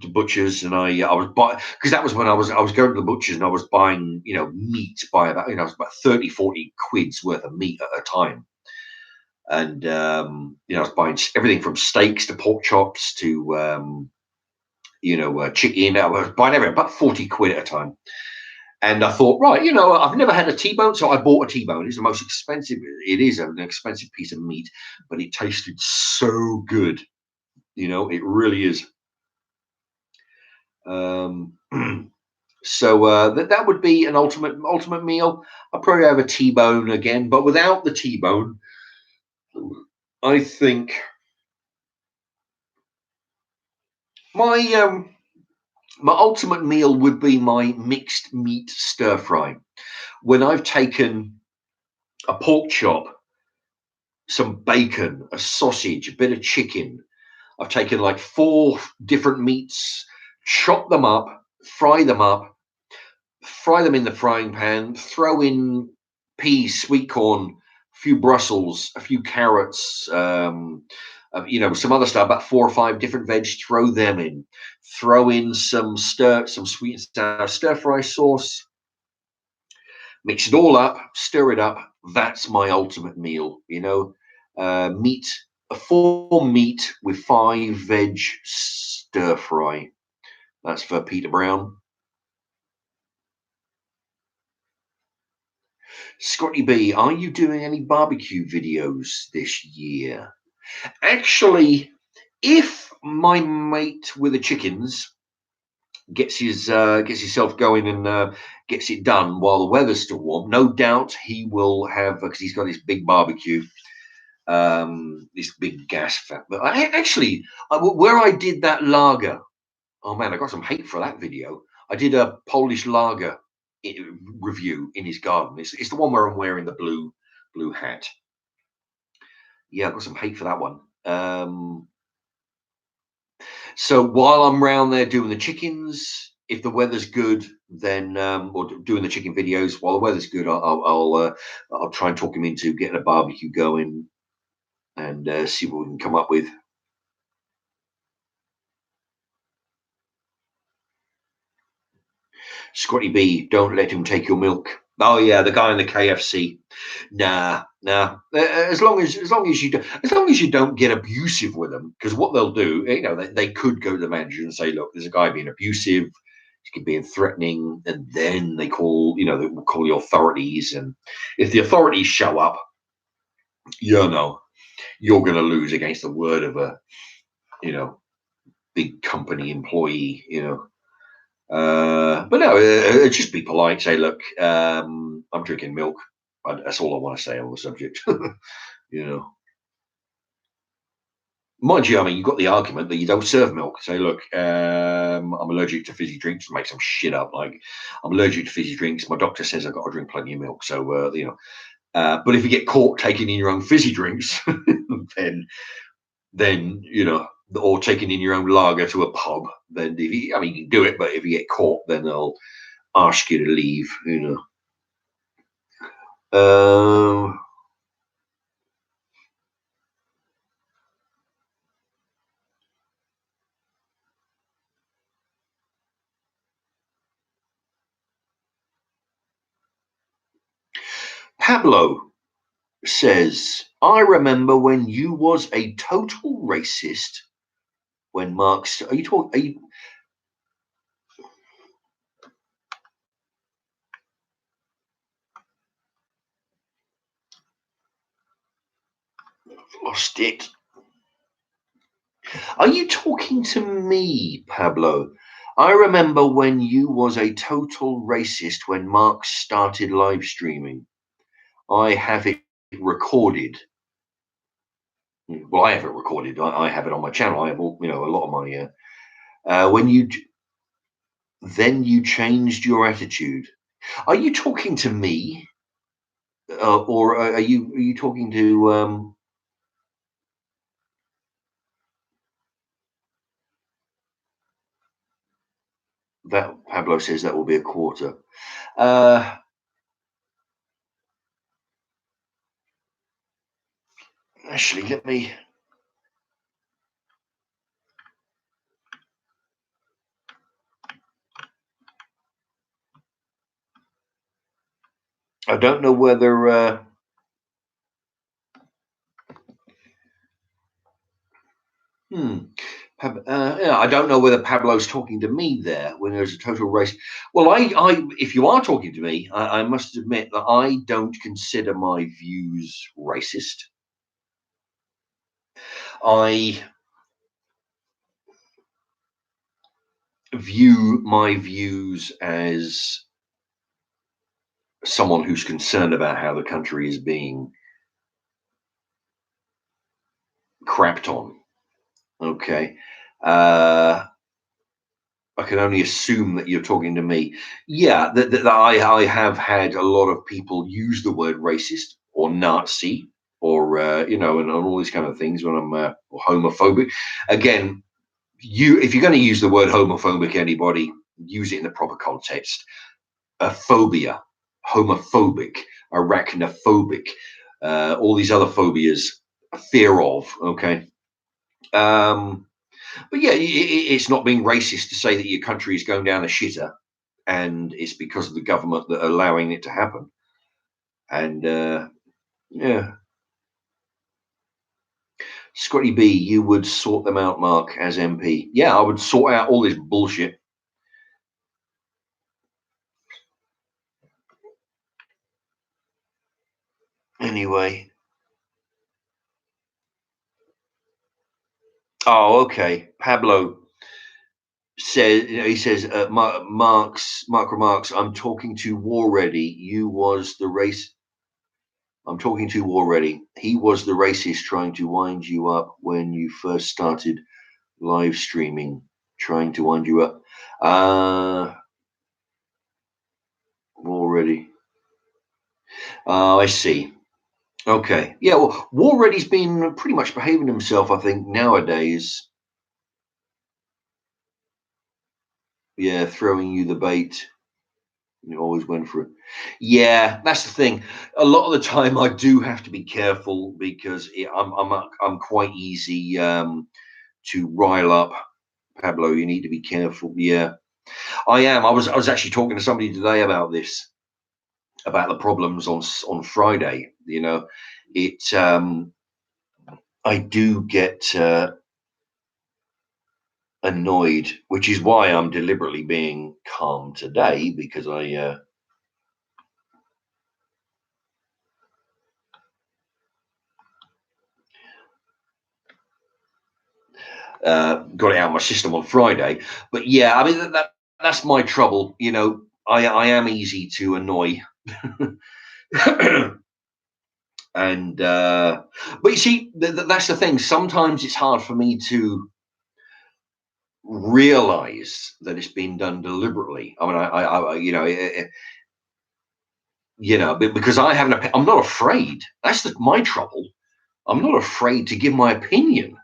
the butchers, and I was buying because that was when I was going to the butchers and I was buying, you know, meat by about, you know, it was about 30, 40 quids worth of meat at a time. And you know, I was buying everything from steaks to pork chops to you know, chicken. I was buying everything about 40 quid at a time. And I thought, right, you know, I've never had a T-bone, so I bought a T-bone. It's the most expensive. It is an expensive piece of meat, but it tasted so good. You know, it really is. Um, so that would be an ultimate meal. I'll probably have a T-bone again, but without the T-bone, I think my my ultimate meal would be my mixed meat stir fry. When I've taken a pork chop, some bacon, a sausage, a bit of chicken. I've taken like 4 different meats, chop them up, fry them up, fry them in the frying pan, throw in peas, sweet corn, a few Brussels, a few carrots, you know, some other stuff, about 4 or 5 different veg, throw them in. Throw in some sweet and sour stir fry sauce, mix it all up, stir it up. That's my ultimate meal, you know. Meat, a 4 meat with 5 veg stir fry. That's for Peter Brown. Scotty B, are you doing any barbecue videos this year? Actually, if my mate with the chickens gets himself going and gets it done while the weather's still warm, no doubt he will have, because he's got this big barbecue, this big gas fat. But where I did that lager, oh man, I got some hate for that video. I did a Polish lager review in his garden. It's the one where I'm wearing the blue hat. Yeah, I got some hate for that one. So while I'm around there doing the chickens, if the weather's good, then or doing the chicken videos, while the weather's good, I'll try and talk him into getting a barbecue going and see what we can come up with. Scotty B, don't let him take your milk. Oh yeah, the guy in the KFC. Nah, nah. As long as you don't get abusive with them, because what they'll do, you know, they could go to the manager and say, look, there's a guy being abusive, he's being threatening, and then they will call the authorities, and if the authorities show up, you know, you're going to lose against the word of a, you know, big company employee, you know. But no, just be polite. Say, look, I'm drinking milk. That's all I want to say on the subject. You know, mind you, I mean, you've got the argument that you don't serve milk. Say, look, I'm allergic to fizzy drinks. Make some shit up. Like, I'm allergic to fizzy drinks. My doctor says I've got to drink plenty of milk. So, you know, but if you get caught taking in your own fizzy drinks, then you know, or taking in your own lager to a pub, then I mean, you can do it, but if you get caught, then they'll ask you to leave. You know. Um, Pablo says, I remember when you was a total racist when Marx. Are you talking? Are you lost it? Are you talking to me, Pablo? I remember when you was a total racist when Marx started live streaming. I have it recorded. Well, I have it recorded. I have it on my channel. I have, you know, a lot of my. When you then you changed your attitude. Are you talking to me, or are you talking to? That Pablo says that will be a quarter. Uh, Actually, let me. I don't know whether. Hmm. Yeah, I don't know whether Pablo's talking to me there when there's a total race. Well, if you are talking to me, I must admit that I don't consider my views racist. I view my views as someone who's concerned about how the country is being crapped on. Okay. Uh, I can only assume that you're talking to me. Yeah, that I have had a lot of people use the word racist or Nazi or and all these kind of things when I'm or homophobic. Again, if you're going to use the word homophobic, anybody use it in the proper context. A phobia, homophobic, arachnophobic, all these other phobias, fear of. Okay. Um, but yeah, it's not being racist to say that your country is going down a shitter, and it's because of the government that are allowing it to happen. And yeah, Scotty B, you would sort them out, Mark, as MP. Yeah, I would sort out all this bullshit. Anyway, oh, okay. Pablo says, he says, Mark remarks, I'm talking to War Ready. You was the race. I'm talking to War Ready. He was the racist trying to wind you up when you first started live streaming, trying to wind you up. Already. I see. Okay. Yeah, well, Walready's been pretty much behaving himself, I think, nowadays. Yeah, throwing you the bait. You always went for it. Yeah, that's the thing. A lot of the time, I do have to be careful because I'm quite easy to rile up. Pablo, you need to be careful. Yeah, I am. I was actually talking to somebody today about this, about the problems on Friday. It I do get annoyed, which is why I'm deliberately being calm today because I got it out of my system on Friday. But yeah, I mean that's my trouble. I am easy to annoy. And but you see, that's the thing. Sometimes it's hard for me to realize that it's been done deliberately. I mean, because I have I'm not afraid. That's my trouble. I'm not afraid to give my opinion.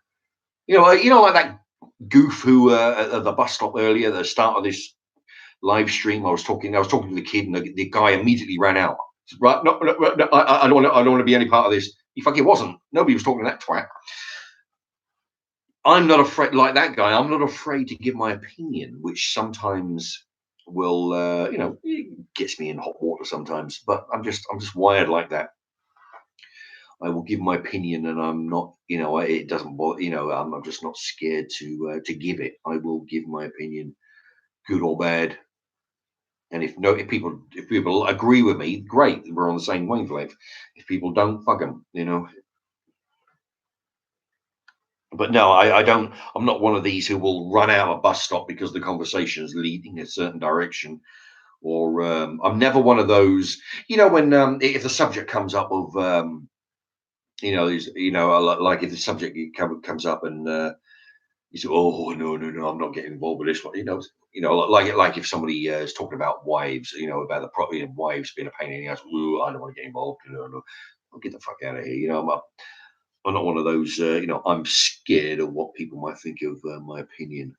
Like that goof who at the bus stop earlier, at the start of this live stream. I was talking to the kid, and the guy immediately ran out. Right? No, no, no, I don't want to. I don't want to be any part of this. He fucking wasn't. Nobody was talking to that twat. I'm not afraid, like that guy. I'm not afraid to give my opinion, which sometimes will, it gets me in hot water sometimes. But I'm just wired like that. I will give my opinion, and I'm not, it doesn't bother, I'm just not scared to give it. I will give my opinion, good or bad. And if people agree with me, great, we're on the same wavelength. If people don't, fuck them. But no, I don't. I'm not one of these who will run out a bus stop because the conversation is leading a certain direction. Or I'm never one of those. When if the subject comes up of like if the subject comes up and you say, oh no no no, I'm not getting involved with this one. Like if somebody is talking about wives, about the property of wives being a pain in the ass. Ooh, I don't want to get involved. No. I'll get the fuck out of here. I'm not one of those. I'm scared of what people might think of my opinion.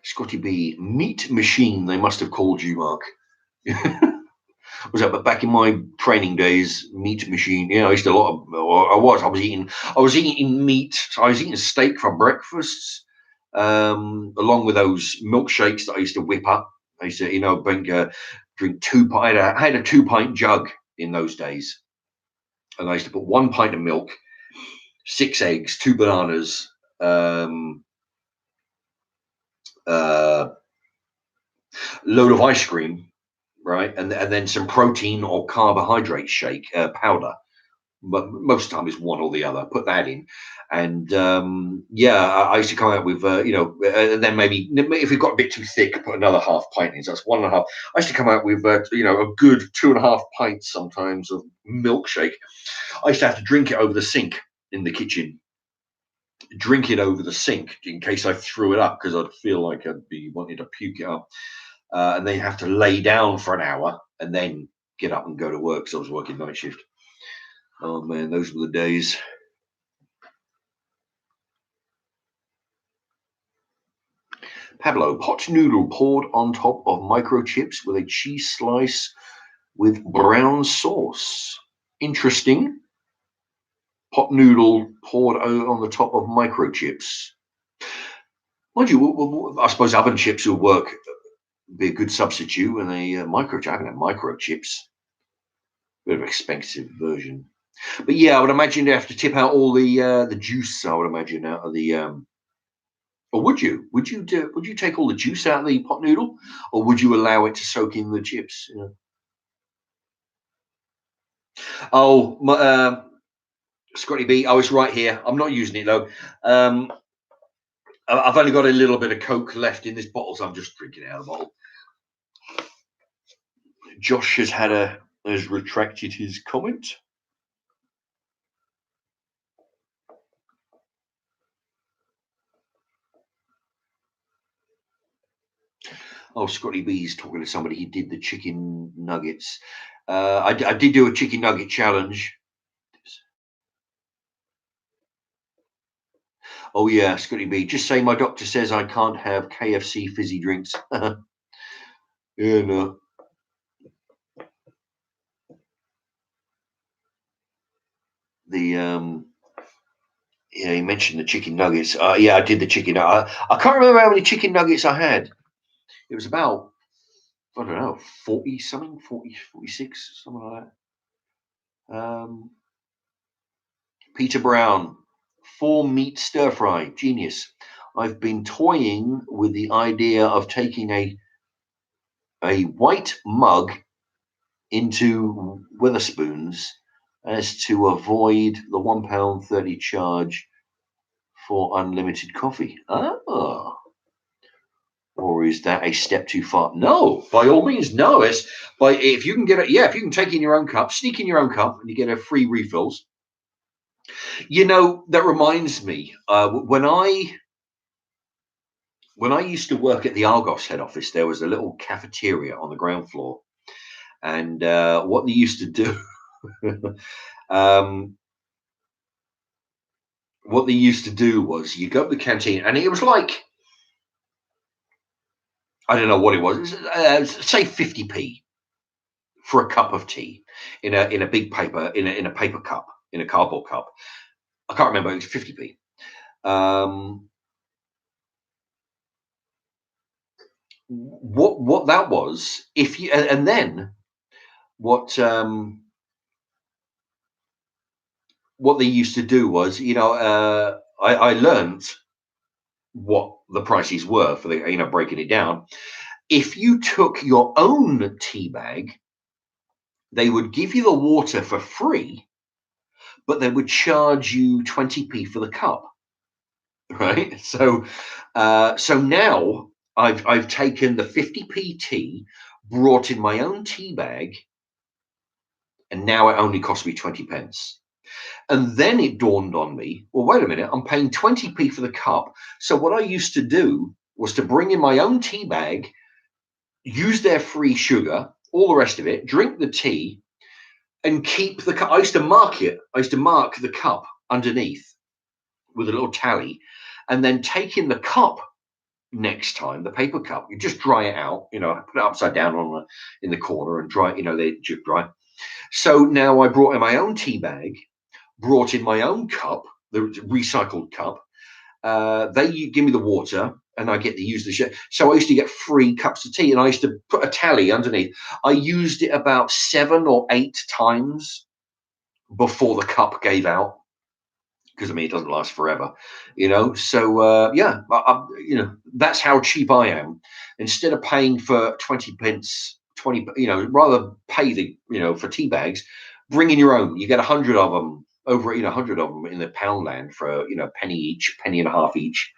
Scotty B, meat machine. They must have called you, Mark. Was that? But back in my training days, meat machine. I used to a lot of. I was eating meat. I was eating steak for breakfast, along with those milkshakes that I used to whip up. I used to, drink drink 2 pint. I had a 2-pint jug in those days, and I used to put 1 pint of milk, 6 eggs, 2 bananas, load of ice cream, right, and then some protein or carbohydrate shake powder. But most of the time it's one or the other. Put that in, and yeah, I used to come out with and then maybe if it got a bit too thick, put another half pint in. So that's 1.5. I used to come out with a good 2.5 pints sometimes of milkshake. I used to have to drink it over the sink in the kitchen. Drink it over the sink in case I threw it up, because I'd feel like I'd be wanting to puke it up, and then have to lay down for an hour and then get up and go to work, because I was working night shift. Oh man, those were the days. Pablo, pot noodle poured on top of microchips with a cheese slice with brown sauce. Interesting. Pot noodle poured on the top of microchips. Mind you, I suppose oven chips will work, be a good substitute, and a microchip. I haven't had microchips. Bit of an expensive version. But yeah, I would imagine they have to tip out all the juice. I would imagine out of the. Or would you? Would you take all the juice out of the pot noodle, or would you allow it to soak in the chips? You know? Oh, Scotty B, I was right here. I'm not using it though. I've only got a little bit of Coke left in this bottle, so I'm just drinking it out of the bottle. Josh has retracted his comment. Oh, Scotty B's talking to somebody. He did the chicken nuggets. I did do a chicken nugget challenge. Oh yeah, Scotty B. Just say my doctor says I can't have KFC fizzy drinks. Yeah, no. Yeah, he mentioned the chicken nuggets. Yeah, I did the chicken. I can't remember how many chicken nuggets I had. It was about, I don't know, 40 something, 40, 46, something like that. Peter Brown, 4 meat stir fry, genius. I've been toying with the idea of taking a white mug into Wetherspoons as to avoid the £1.30 charge for unlimited coffee. Oh. Or is that a step too far? No, by all means, no. If you can get it, yeah, if you can take in your own cup, sneak in your own cup, and you get a free refills. You know, that reminds me, when I used to work at the Argos head office, there was a little cafeteria on the ground floor, and what they used to do, was you go to the canteen, and it was like, I don't know what it was, say 50p for a cup of tea in a big paper, in a paper cup, in a cardboard cup. I can't remember. It was 50p. What that was, if you, and then what they used to do was, I learned what the prices were for the, breaking it down. If you took your own tea bag, they would give you the water for free, but they would charge you 20p for the cup. Right. So now I've taken the 50p tea, brought in my own tea bag, and now it only costs me 20 pence. And then it dawned on me, well, wait a minute, I'm paying 20p for the cup. So what I used to do was to bring in my own tea bag, use their free sugar, all the rest of it, drink the tea, and keep the cup. I used to mark it. I used to mark the cup underneath with a little tally, and then take in the cup next time, the paper cup. You just dry it out, put it upside down in the corner and dry, they drip dry. So now I brought in my own tea bag, brought in my own cup, the recycled cup. They give me the water. and I get to use the share. So I used to get free cups of tea, and I used to put a tally underneath. I used it about 7 or 8 times before the cup gave out, because I mean it doesn't last forever, So yeah, that's how cheap I am. Instead of paying for 20p, rather pay for tea bags, bring in your own. You get 100 of them over, 100 of them in the Poundland for penny each, penny and a half each.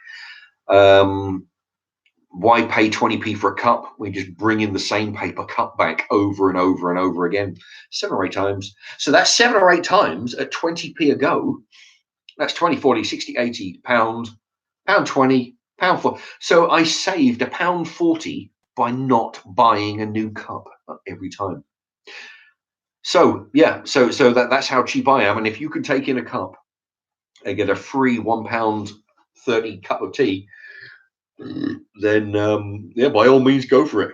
Why pay 20p for a cup? We just bring in the same paper cup back over and over and over again, 7 or 8 times. So that's 7 or 8 times at 20p a go. That's 20, 40, 60, 80 pound, pound 20, pound 4. So I saved £1.40 by not buying a new cup every time. So yeah, so that's how cheap I am. And if you can take in a cup and get a free £1.30 cup of tea, then yeah, by all means, go for it.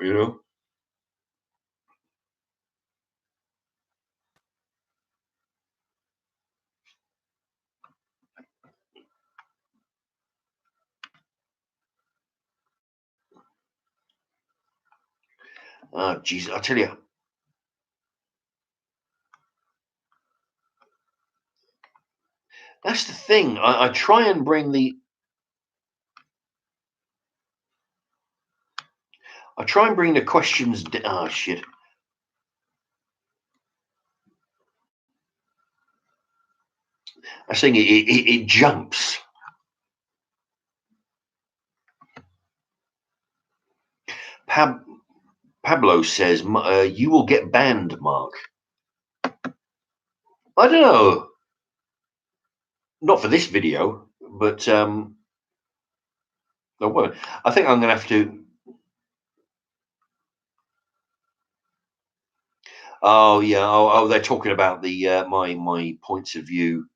Geez, I tell you, that's the thing. I try and bring the questions. Oh shit. I think it jumps. Pablo says, you will get banned, Mark. I don't know. Not for this video, but I think I'm going to have to. Oh yeah. Oh, they're talking about the my points of view.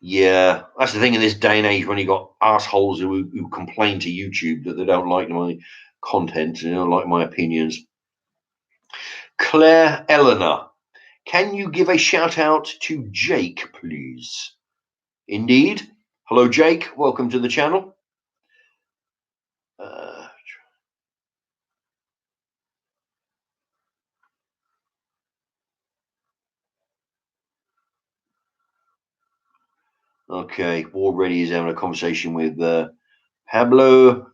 Yeah, that's the thing in this day and age when you got assholes who complain to YouTube that they don't like my content, don't like my opinions. Claire Eleanor, can you give a shout out to Jake, please? Indeed. Hello, Jake. Welcome to the channel. Okay, already is having a conversation with Pablo.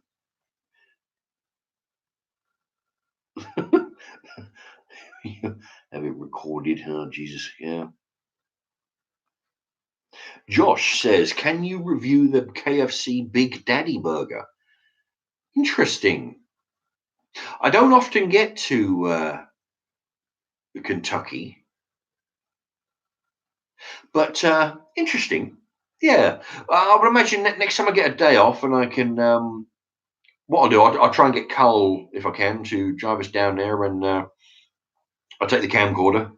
Have it recorded. Oh, Jesus, yeah. Josh says, can you review the KFC Big Daddy burger? Interesting. I don't often get to Kentucky, but interesting. Yeah, I would imagine next time I get a day off and I can, what I'll do, I'll try and get Carl, if I can, to drive us down there, and I'll take the camcorder.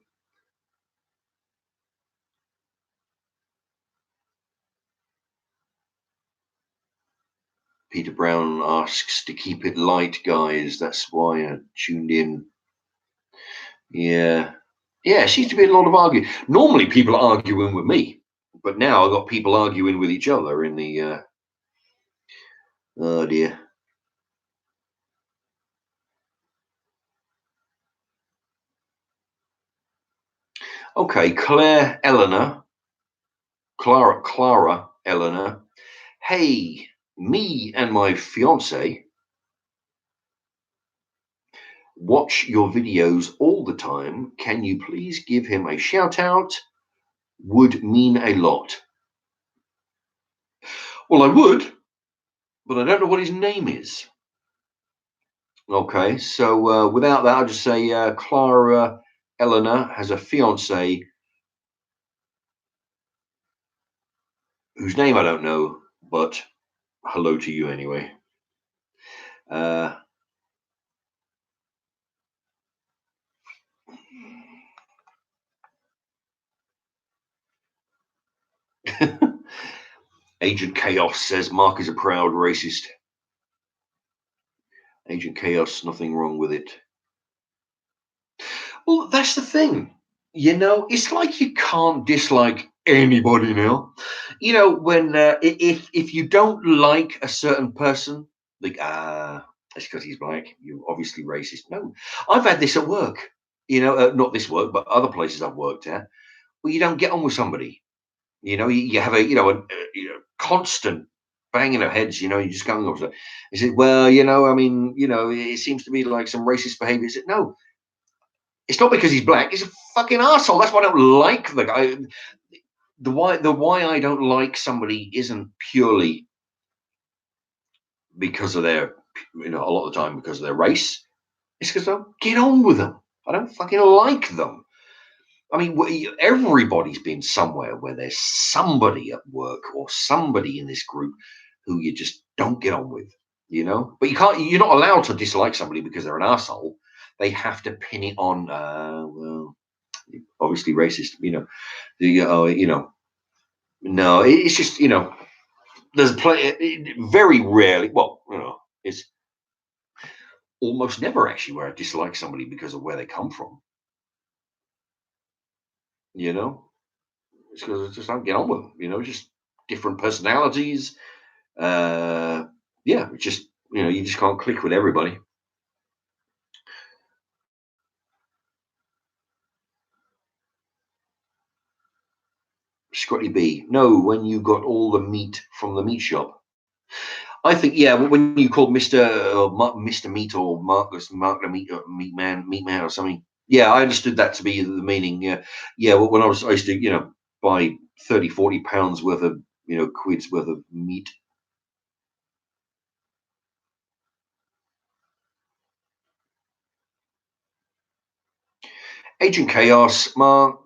Peter Brown asks to keep it light, guys. That's why I tuned in. Yeah. Yeah, it seems to be a lot of arguing. Normally people are arguing with me, but now I've got people arguing with each other in the oh dear. Okay, Clara Eleanor. Hey, me and my fiance watch your videos all the time. Can you please give him a shout out? Would mean a lot. Well, I would, but I don't know what his name is. Okay, so without that, I'll just say Clara Eleanor has a fiance whose name I don't know, but hello to you anyway. Agent Chaos says Mark is a proud racist. Agent Chaos, nothing wrong with it. Well, that's the thing. It's like you can't dislike anybody now. You know, when if you don't like a certain person, like it's because he's black, you're obviously racist. No, I've had this at work. You know, not this work, but other places I've worked at, where you don't get on with somebody. You know, you have a constant banging of heads. You know, you just going over. Is it well? You know, I mean, you know, it seems to be like some racist behaviour. Is it no? It's not because he's black. He's a fucking asshole. That's why I don't like the guy. The why I don't like somebody isn't purely because of their, a lot of the time because of their race. It's because I don't get on with them. I don't fucking like them. I mean, everybody's been somewhere where there's somebody at work or somebody in this group who you just don't get on with, But you can't. You're not allowed to dislike somebody because they're an asshole. They have to pin it on, well, obviously racist, No, it's just, there's very rarely. Well, it's almost never actually where I dislike somebody because of where they come from. You know, it's because I just don't get on with them. Just different personalities. Uh, yeah, it's just you just can't click with everybody. Scotty B, no, when you got all the meat from the meat shop. I think, yeah, when you called Mr. Meat or Mark the Meat Man or something. Yeah, I understood that to be the meaning. Yeah, yeah. Well, when I used to, buy 30, 40 pounds worth of, quids worth of meat. Agent Chaos, Mark,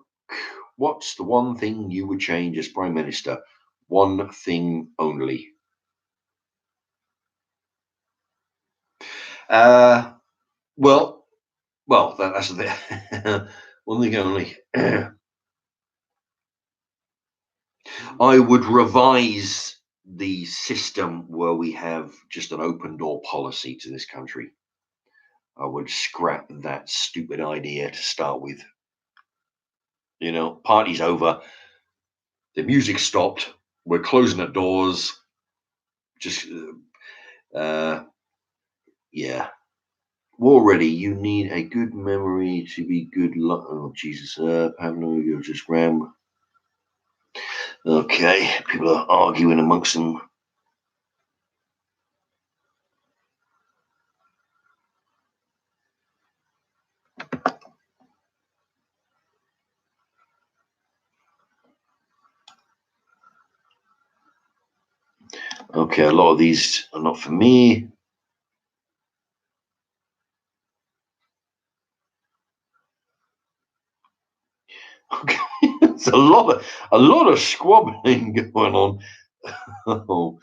what's the one thing you would change as Prime Minister? One thing only. Uh, well, that's the one thing only. I would revise the system where we have just an open door policy to this country. I would scrap that stupid idea to start with. Party's over, the music stopped, we're closing the doors. Just, yeah. Already, you need a good memory to be good luck. Oh, Jesus. Pablo, you're just ram. Okay, people are arguing amongst them. Okay, a lot of these are not for me. Okay, it's a lot of squabbling going on. Oh,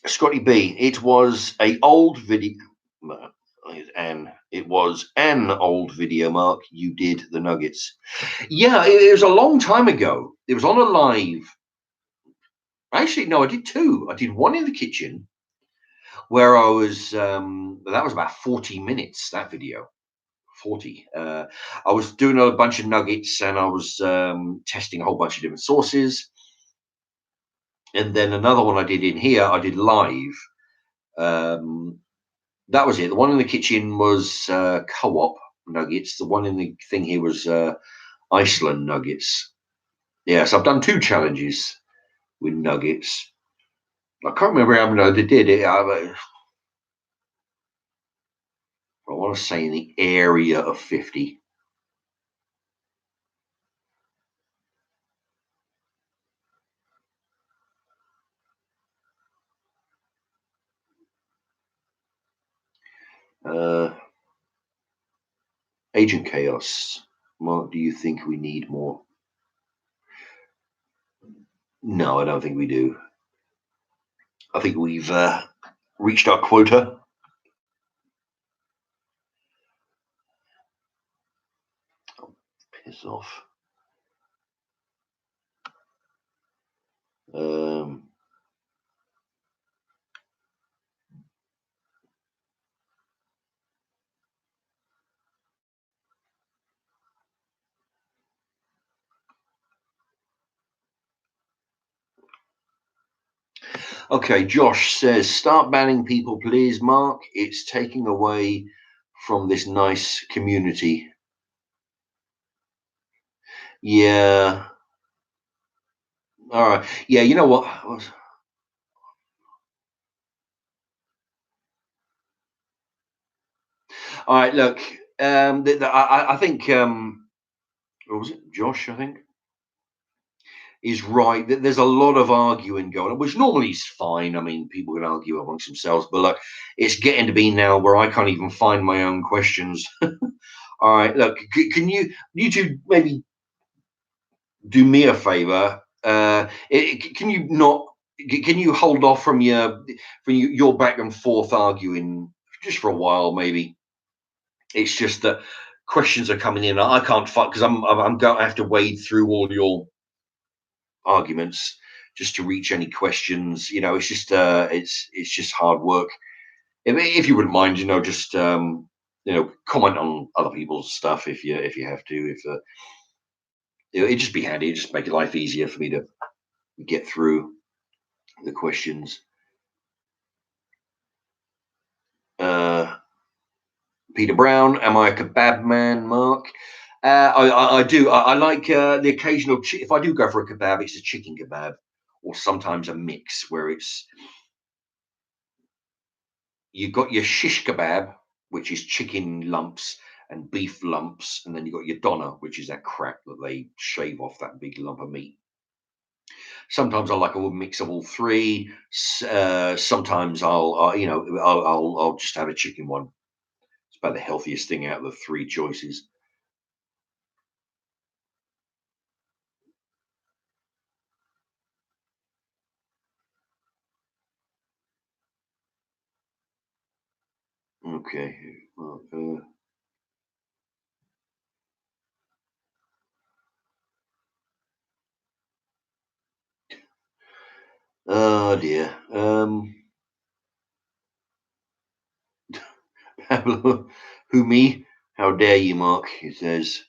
Scotty B, it was a old video. It was an old video, Mark. You did the Nuggets. Yeah, it was a long time ago. It was on a live. Actually, no, I did two. I did one in the kitchen where I was. That was about 40 minutes. That video. 40. I was doing a bunch of nuggets and I was testing a whole bunch of different sauces. And then another one I did in here, I did live. Um, that was it. The one in the kitchen was co-op nuggets. The one in the thing here was Iceland nuggets. Yeah, so I've done two challenges with nuggets. I can't remember how many they did. I want to say in the area of 50. Uh, Agent Chaos. Mark, do you think we need more? No, I don't think we do. I think we've reached our quota. Oh, piss off. Um, Okay, Josh says, start banning people, please, Mark. It's taking away from this nice community. Yeah. All right. Yeah, you know what? All right, look. I think what was it? Josh, I think, is right. There's a lot of arguing going on, which normally is fine. I mean, people can argue amongst themselves, but look, it's getting to be now where I can't even find my own questions. All right, look, can you two maybe do me a favor? Can you not? Can you hold off from your back and forth arguing just for a while, maybe? It's just that questions are coming in. I can't fight because I'm going to have to wade through all your arguments just to reach any questions. It's just it's just hard work. If you wouldn't mind, just comment on other people's stuff if you have to. If it'd just be handy, it'd just make life easier for me to get through the questions. Uh, Peter Brown, am I a kebab man, Mark? I do. I like the occasional. If I do go for a kebab, it's a chicken kebab, or sometimes a mix where it's you've got your shish kebab, which is chicken lumps and beef lumps, and then you've got your doner, which is that crap that they shave off that big lump of meat. Sometimes I like a mix of all three. Sometimes I'll just have a chicken one. It's about the healthiest thing out of the three choices. Okay. Well, oh dear. Pablo, who me? How dare you, Mark? He says.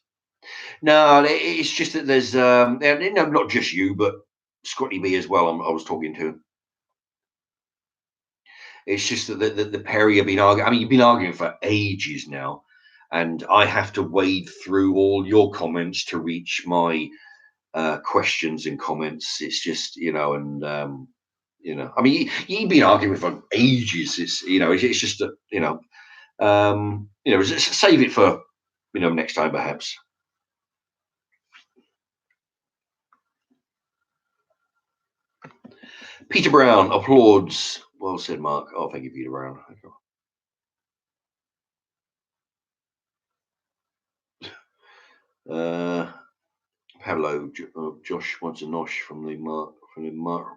No, it's just that there's no, not just you, but Scotty B as well. I was talking to. It's just that the pair have been arguing. I mean, you've been arguing for ages now, and I have to wade through all your comments to reach my questions and comments. It's just and I mean, you've been arguing for ages. It's just that save it for next time perhaps. Peter Brown applauds. Well said, Mark. Oh, thank you, Peter Brown. Uh, Pablo, Josh wants a nosh from the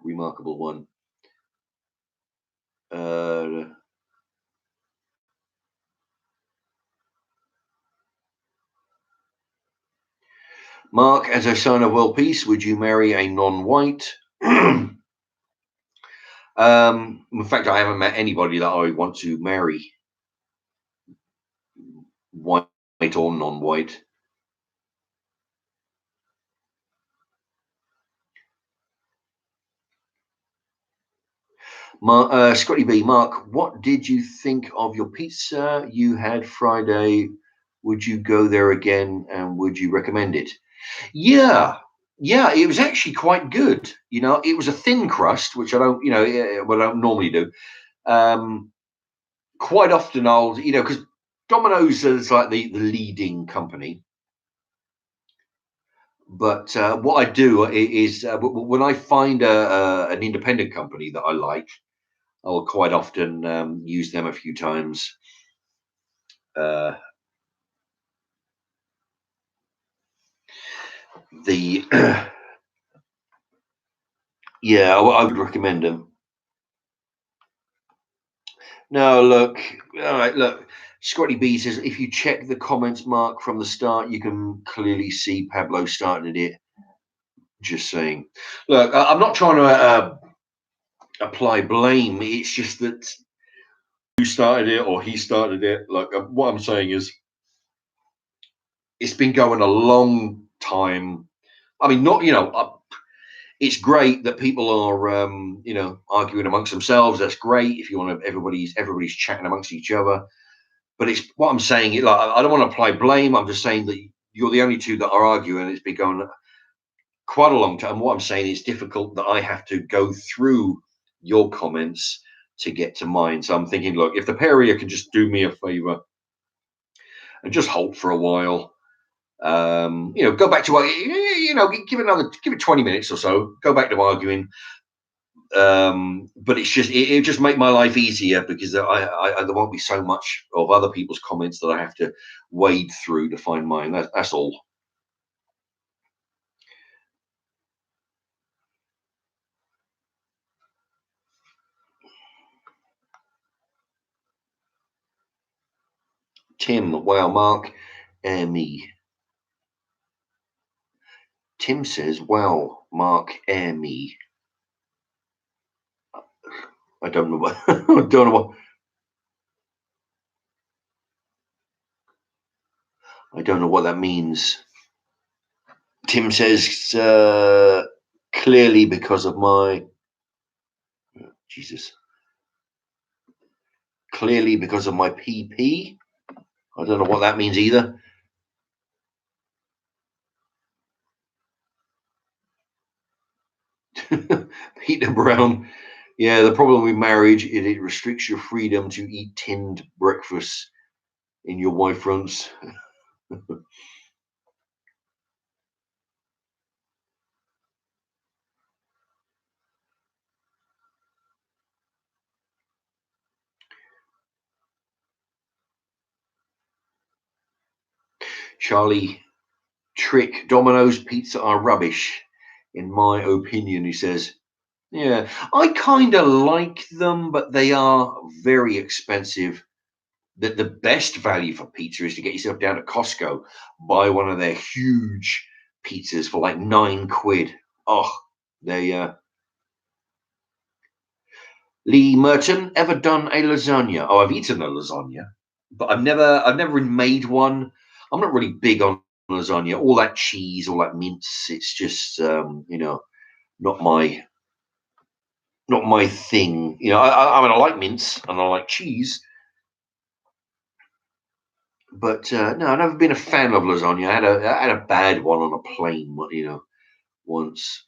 remarkable one. Uh, Mark, as a sign of world peace, would you marry a non-white? In fact, I haven't met anybody that I want to marry, white or non-white. Scotty B, Mark, what did you think of your pizza you had Friday? Would you go there again, and would you recommend it? Yeah, yeah, it was actually quite good. It was a thin crust, which I don't, what I don't normally do. Um, Quite often I'll, because Domino's is like the leading company. But what I do is when I find an independent company that I like, I will quite often use them a few times. Uh, the Yeah, I would recommend them. No, look, all right, look. Scotty B says if you check the comments, Mark, from the start, you can clearly see Pablo started it. Just saying. Look, I'm not trying to apply blame. It's just that you started it or he started it. Like what I'm saying is, it's been going a long time. I mean, not it's great that people are, arguing amongst themselves. That's great if you want to. Everybody's chatting amongst each other. But it's what I'm saying. Like, I don't want to apply blame. I'm just saying that you're the only two that are arguing. It's been going quite a long time. What I'm saying is difficult that I have to go through your comments to get to mine. So I'm thinking, look, if the pair of you can just do me a favor and just halt for a while, go back to give it 20 minutes or so, go back to arguing. But it just make my life easier, because there won't be so much of other people's comments that I have to wade through to find mine. That's all. Tim, wow, Mark, me. Tim says, wow, Mark, me. I don't know what. I don't know what. I don't know what that means. Tim says, clearly because of my. Jesus. Clearly because of my PP. I don't know what that means either. Peter Brown. Yeah, the problem with marriage is it restricts your freedom to eat tinned breakfast in your wife runs. Charlie Trick, Domino's pizza are rubbish, in my opinion, he says. Yeah, I kind of like them, but they are very expensive. The best value for pizza is to get yourself down to Costco, buy one of their huge pizzas for like £9. Oh, they Lee Merton, ever done a lasagna? Oh, I've eaten a lasagna, but I've never made one. I'm not really big on lasagna. All that cheese, all that mince, it's just not my thing. I mean, I like mince and I like cheese, but no, I've never been a fan of lasagna. I had a bad one on a plane, once.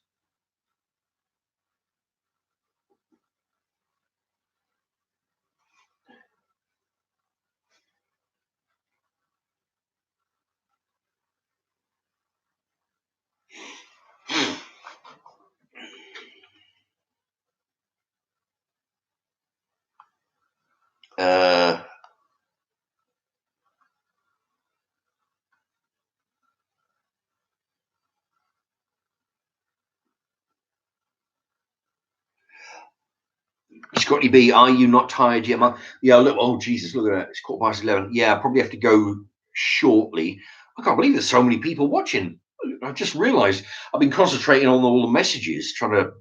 Uh, Scotty B, are you not tired yet, Mark? Yeah, look. Oh, Jesus, look at that. It's 11:15. Yeah, I probably have to go shortly. I can't believe there's so many people watching. I just realised I've been concentrating on all the messages, trying to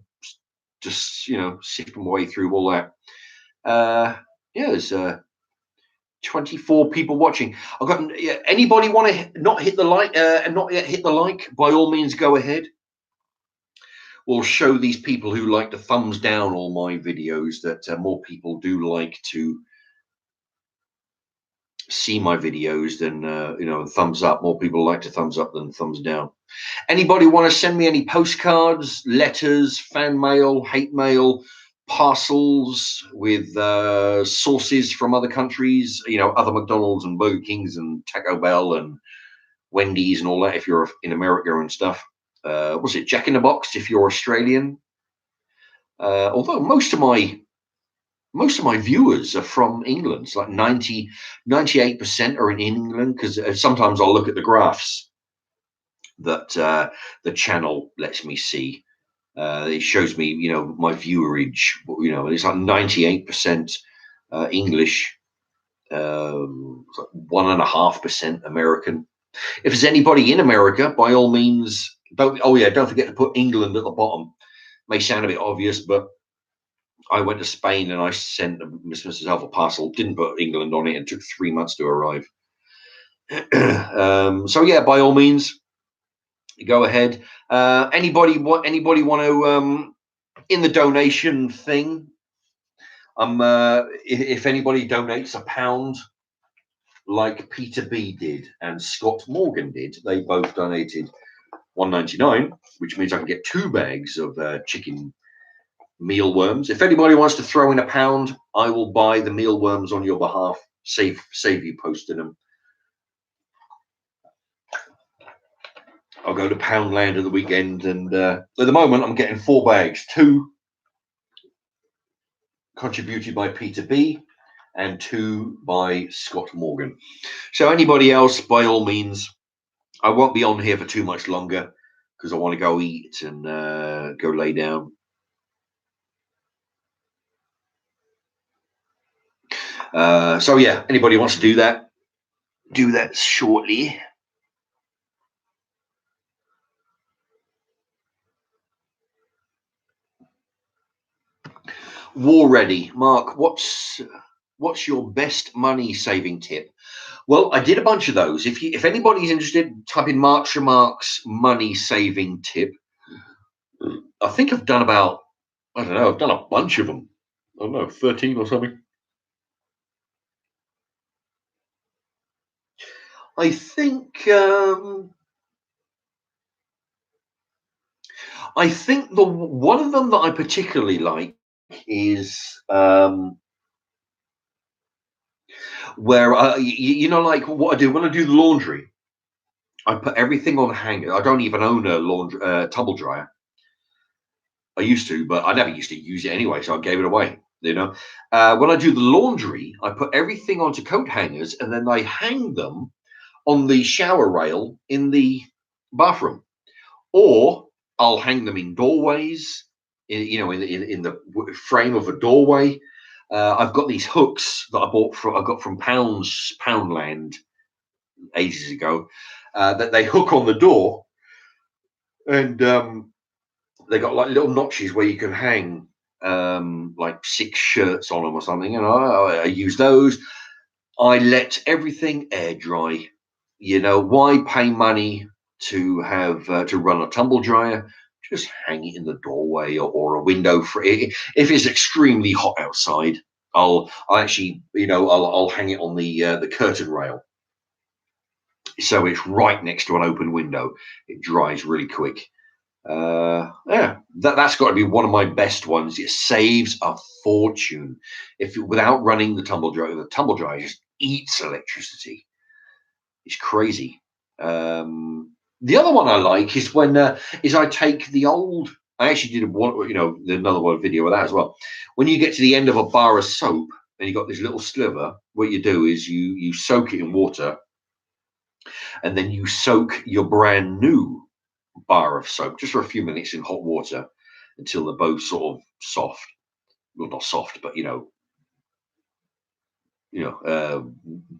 just sift my way through all that. Yeah, there's 24 people watching. I've got anybody want to not hit the like and not yet hit the like? By all means, go ahead. We'll show these people who like to thumbs down all my videos that more people do like to see my videos than thumbs up. More people like to thumbs up than thumbs down. Anybody want to send me any postcards, letters, fan mail, hate mail, parcels with sources from other countries, other McDonald's and Burger Kings and Taco Bell and Wendy's and all that, if you're in America and stuff. Was it Jack in the Box if you're Australian? Although most of my viewers are from England. It's like 98% are in England, because sometimes I'll look at the graphs that the channel lets me see. It shows me, my viewerage. It's like 98% English, 1.5% American. If there's anybody in America, by all means, don't forget to put England at the bottom. May sound a bit obvious, but I went to Spain and I sent myself a parcel, didn't put England on it, and took 3 months to arrive. So yeah, by all means, Go ahead. Anybody want to in the donation thing? If anybody donates £1, like Peter B did and Scott Morgan did, they both donated £1.99, which means I can get 2 bags of chicken mealworms. If anybody wants to throw in £1, I will buy the mealworms on your behalf. Save you posting them. I'll go to Poundland at the weekend, and at the moment I'm getting 4 bags, 2 contributed by Peter B and 2 by Scott Morgan. So anybody else, by all means, I won't be on here for too much longer because I want to go eat and go lay down. So yeah, anybody wants to do that shortly. War ready, Mark. What's your best money saving tip? Well, I did a bunch of those. If anybody's interested, type in Mark's Remarks money saving tip. I think I've done about, I don't know, I've done a bunch of them. I don't know, 13 or something. I think the one of them that I particularly like is where like what I do when I do the laundry. I put everything on hanger. I don't even own a tumble dryer. I used to, but I never used to use it anyway, so I gave it away. When I do the laundry, I put everything onto coat hangers and then I hang them on the shower rail in the bathroom, or I'll hang them in doorways, in the frame of a doorway. I've got these hooks that I got from Poundland ages ago, that they hook on the door, and they got like little notches where you can hang like 6 shirts on them or something. And I use those. I let everything air dry. Why pay money to have to run a tumble dryer? Just hang it in the doorway or a window. If it's extremely hot outside, I'll actually, I'll hang it on the curtain rail, so it's right next to an open window. It dries really quick. Yeah, that's got to be one of my best ones. It saves a fortune without running the tumble dryer. The tumble dryer just eats electricity. It's crazy. The other one I like is when I take the old. I actually did another one video of that as well. When you get to the end of a bar of soap and you got this little sliver, what you do is you soak it in water, and then you soak your brand new bar of soap just for a few minutes in hot water until they're both sort of soft. Well, not soft, but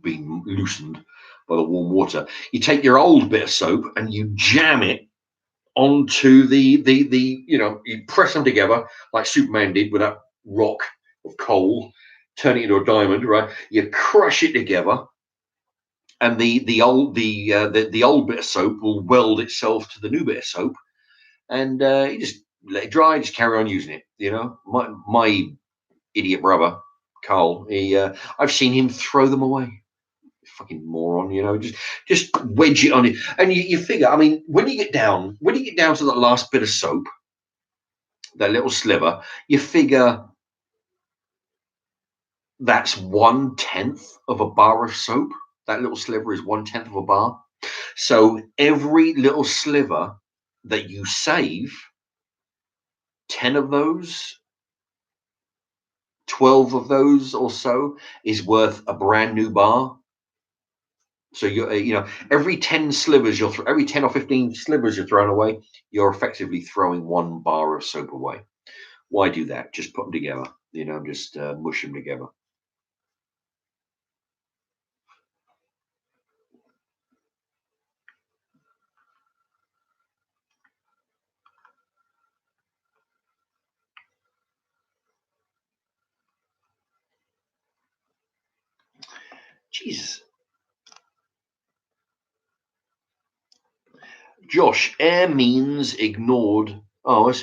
being loosened by the warm water. You take your old bit of soap and you jam it onto you press them together like Superman did with that rock of coal, turn it into a diamond, right? You crush it together, and the old bit of soap will weld itself to the new bit of soap, and you just let it dry, just carry on using it. My idiot brother Carl, I've seen him throw them away. Fucking moron, just wedge it on it, and you figure. I mean, when you get down to that last bit of soap, that little sliver, you figure that's 1/10 of a bar of soap. That little sliver is 1/10 of a bar. So every little sliver that you save, 10 of those, 12 of those or so, is worth a brand new bar. So every 10 slivers every 10 or 15 slivers you're throwing away, you're effectively throwing 1 bar of soap away. Why do that? Just put them together. Just mush them together. Jesus. Josh, air means ignored. Oh,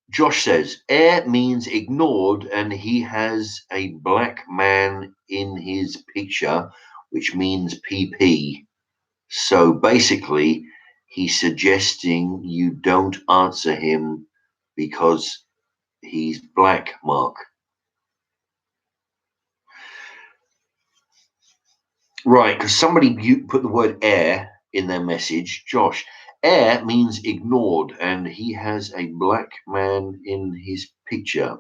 Josh says air means ignored, and he has a black man in his picture, which means PP. So basically, he's suggesting you don't answer him because he's black, Mark. Right, because somebody put the word air in their message. Josh, air means ignored, and he has a black man in his picture,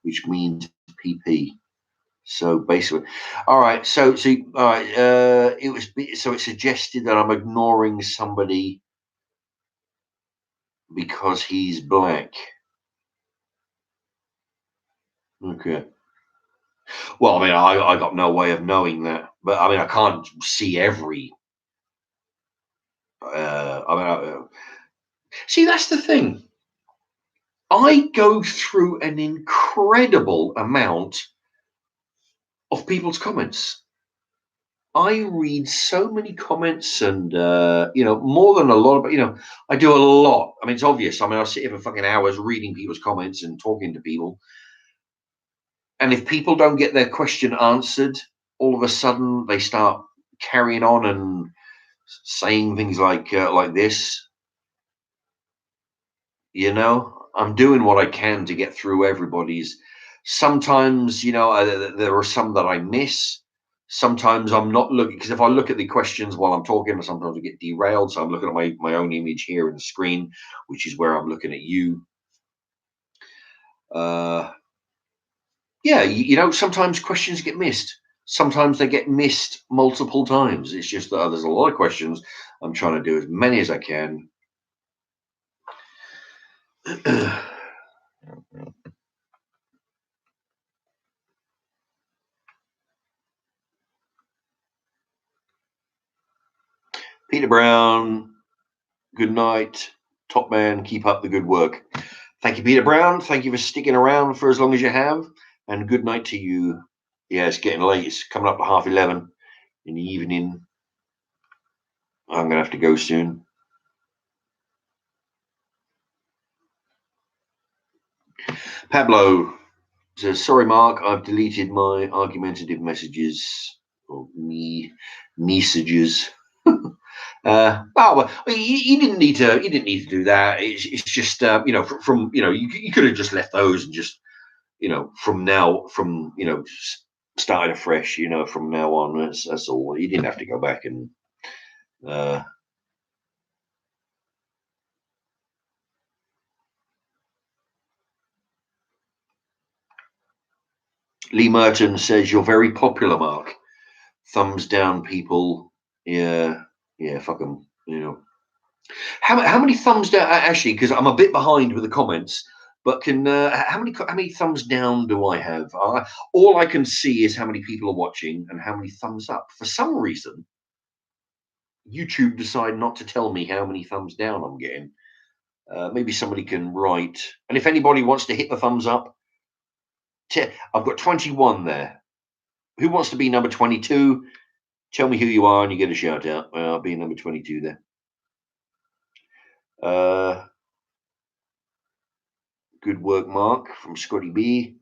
which means PP. So basically, all right. So all right. It was so it suggested that I'm ignoring somebody because he's black. Okay. Well, I mean, I got no way of knowing that, but I mean, I can't see every. See, that's the thing. I go through an incredible amount of people's comments. I read so many comments, and more than a lot of, I do a lot. I mean, it's obvious. I mean, I sit here for fucking hours reading people's comments and talking to people. And if people don't get their question answered, all of a sudden they start carrying on and saying things like this. I'm doing what I can to get through everybody's. Sometimes, there are some that I miss. Sometimes I'm not looking, because if I look at the questions while I'm talking, sometimes I get derailed. So I'm looking at my own image here in the screen, which is where I'm looking at you. Yeah, sometimes questions get missed. Sometimes they get missed multiple times. It's just that there's a lot of questions. I'm trying to do as many as I can. Peter Brown, good night. Top man, keep up the good work. Thank you, Peter Brown. Thank you for sticking around for as long as you have. And good night to you. Yeah, it's getting late. It's coming up to 11:30 in the evening. I'm going to have to go soon. Pablo says, sorry, Mark, I've deleted my argumentative messages or messages. Well, you didn't need to. You didn't need to do that. It's just from you could have just left those and just from started afresh. From now on, that's all. You didn't have to go back and. Lee Merton says you're very popular, Mark. Thumbs down, people. Yeah, fuck them. How many thumbs down? Actually, because I'm a bit behind with the comments. But how many thumbs down do I have? All I can see is how many people are watching and how many thumbs up. For some reason, YouTube decided not to tell me how many thumbs down I'm getting. Maybe somebody can write. And if anybody wants to hit the thumbs up, I've got 21 there. Who wants to be number 22? Tell me who you are and you get a shout out. I'll be number 22 there. Good work, Mark, from Scotty B.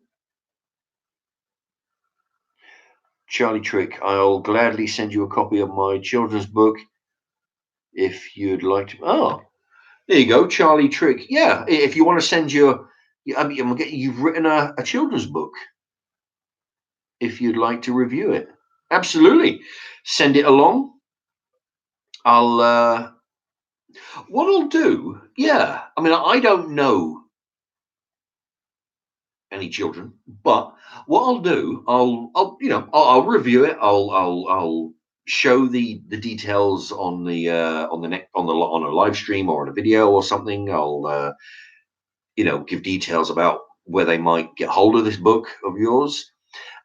Charlie Trick, I'll gladly send you a copy of my children's book if you'd like to. Oh, there you go, Charlie Trick. Yeah, if you want to send you've written a children's book. If you'd like to review it, absolutely, send it along. What I'll do, yeah. I mean, I don't know any children, but what I'll do, I'll review it. I'll show the details on a live stream or on a video or something. I'll give details about where they might get hold of this book of yours.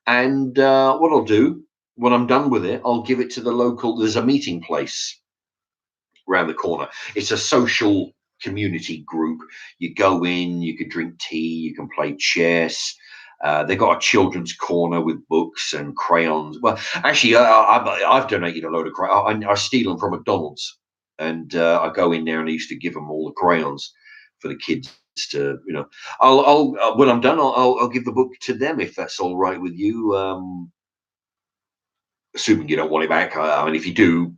And what I'll do when I'm done with it, I'll give it to the local. There's a meeting place around the corner. It's a social community group. You go in, you can drink tea, you can play chess. They've got a children's corner with books and crayons. Well, actually, I've donated a load of crayons. I steal them from McDonald's. and I go in there and I used to give them all the crayons for the kids to, I'll when I'm done, I'll give the book to them if that's all right with you. Assuming you don't want it back. I mean, if you do,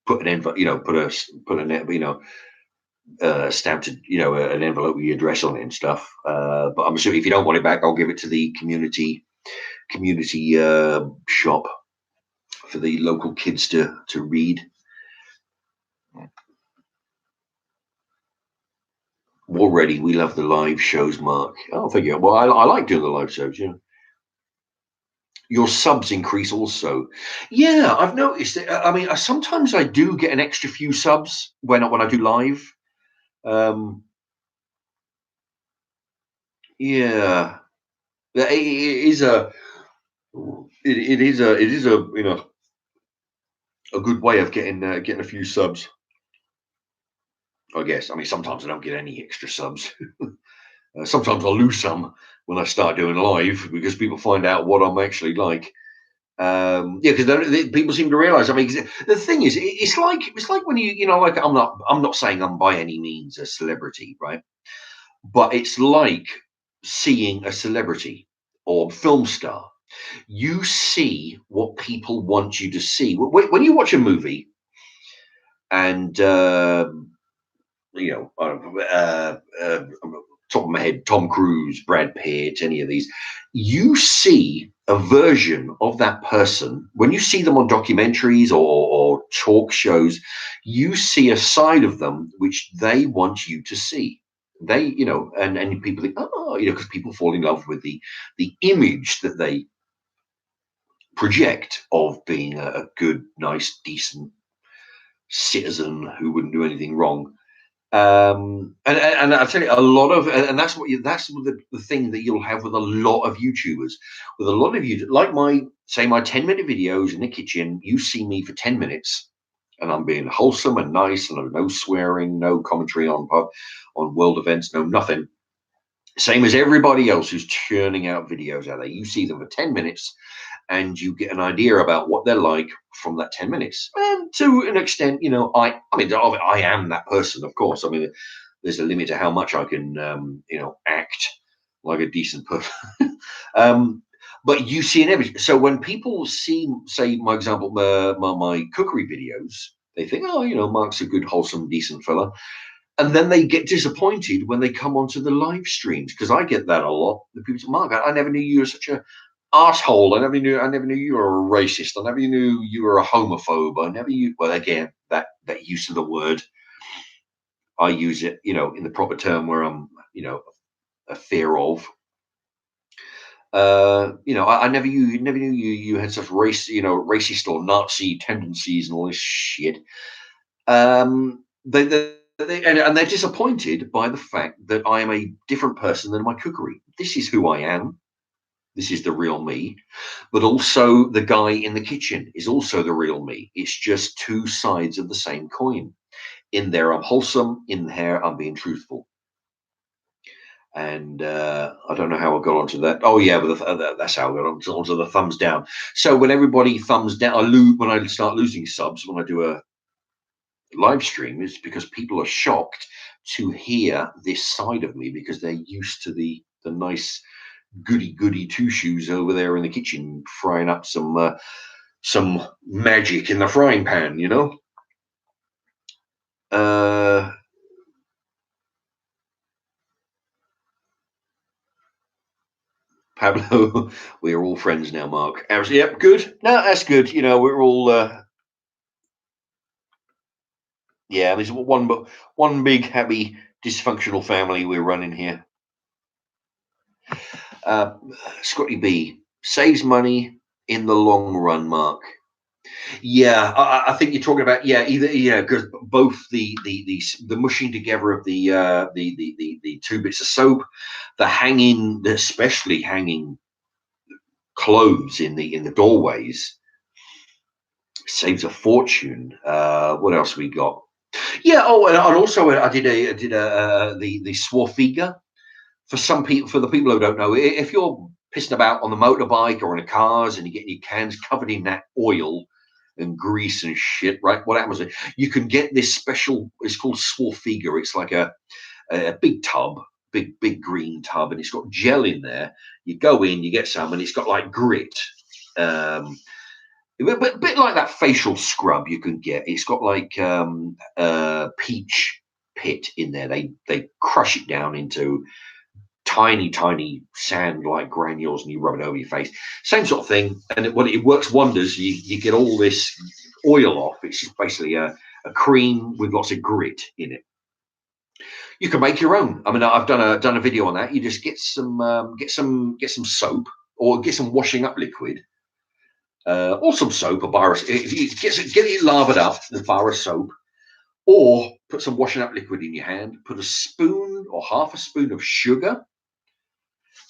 put an envelope, put an, stamped, an envelope with your address on it and stuff. But I'm assuming if you don't want it back, I'll give it to the community shop for the local kids to read. Already, we love the live shows, Mark. Oh, thank you. Well, I like doing the live shows. Yeah. Your subs increase also. Yeah, I've noticed it. I mean, sometimes I do get an extra few subs when I do live. Yeah, it is a a good way of getting a few subs, I guess. I mean, sometimes I don't get any extra subs. Sometimes I lose some when I start doing live because people find out what I'm actually like. Yeah, because people seem to realize. I mean, the thing is, it's like when like I'm not saying I'm by any means a celebrity, right? But it's like seeing a celebrity or film star. You see what people want you to see. When you watch a movie and you know, top of my head, Tom Cruise, Brad Pitt, any of these, you see a version of that person. When you see them on documentaries or talk shows, you see a side of them which they want you to see. They, and people think, oh, because people fall in love with the image that they project of being a good, nice, decent citizen who wouldn't do anything wrong. And I tell you, a lot of, and that's the thing that you'll have with a lot of YouTubers. With a lot of you, like my 10-minute videos in the kitchen, you see me for 10 minutes, and I'm being wholesome and nice, and no swearing, no commentary on world events, no nothing. Same as everybody else who's churning out videos out there. You see them for 10 minutes, and you get an idea about what they're like from that 10 minutes. And to an extent, I mean, I am that person, of course. I mean, there's a limit to how much I can, act like a decent person. But you see in everything. So when people see, say, my example, my cookery videos, they think, oh, Mark's a good, wholesome, decent fella. And then they get disappointed when they come onto the live streams, because I get that a lot. The people say, Mark, I never knew you were such a asshole. I never knew you were a racist. I never knew you were a homophobe. I never knew. Well, again, that use of the word, I use it, in the proper term where I'm, a fear of. I never knew you had such racist or Nazi tendencies and all this shit. And they're disappointed by the fact that I am a different person than my cookery. This is who I am. This is the real me. But also the guy in the kitchen is also the real me. It's just two sides of the same coin. In there, I'm wholesome. In here, I'm being truthful. And I don't know how I got onto that. Oh yeah, but that's how I got onto the thumbs down. So when everybody thumbs down, when I start losing subs when I do a live stream, is because people are shocked to hear this side of me because they're used to the nice goody two shoes over there in the kitchen frying up some magic in the frying pan, Pablo, we're all friends now, Mark. Yep, good. No, that's good. We're all yeah, there's one big happy dysfunctional family we're running here. Scotty B saves money in the long run, Mark. Yeah, I think you're talking about because both the mushing together of the two bits of soap, especially hanging clothes in the doorways saves a fortune. What else we got? Yeah. Oh, and also I did the Swarfiga. For the people who don't know, if you're pissing about on the motorbike or in the cars and you're getting your cans covered in that oil, and grease and shit, right? What happens is you can get this special, it's called Swarfiga. It's like a big tub, big green tub, and it's got gel in there. You go in, you get some, and it's got like grit. A bit like that facial scrub you can get. It's got like peach pit in there. They crush it down into tiny sand like granules, and you rub it over your face. Same sort of thing, and it works wonders. You get all this oil off. It's just basically a cream with lots of grit in it. You can make your own. I mean, I've done a video on that. You just get some soap, or get some washing up liquid, or some soap, a bar. If you get it lathered up, the bar of soap, or put some washing up liquid in your hand. Put a spoon or half a spoon of sugar,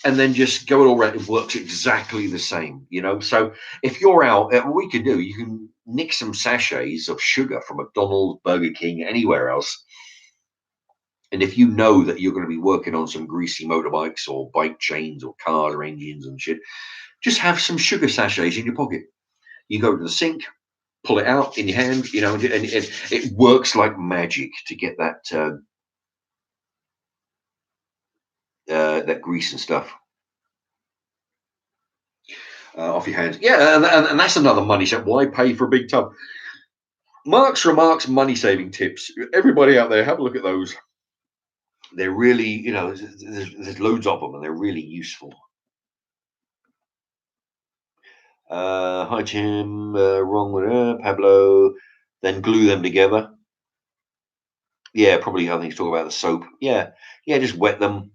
and then just go it all around. It works exactly the same, you know. So if you're out, what we can do, you can nick some sachets of sugar from McDonald's, Burger King, anywhere else. And if you know that you're going to be working on some greasy motorbikes or bike chains or cars or engines and shit, just have some sugar sachets in your pocket. You go to the sink, pull it out in your hand, you know, and it works like magic to get that grease and stuff off your hands. Yeah, and that's another money shot. Why pay for a big tub? Mark's Remarks money saving tips. Everybody out there, have a look at those. They're really, you know, there's loads of them, and they're really useful. Hi Tim, wrong with Pablo. Then glue them together. Yeah, probably. I think he's talking about the soap. Yeah, just wet them.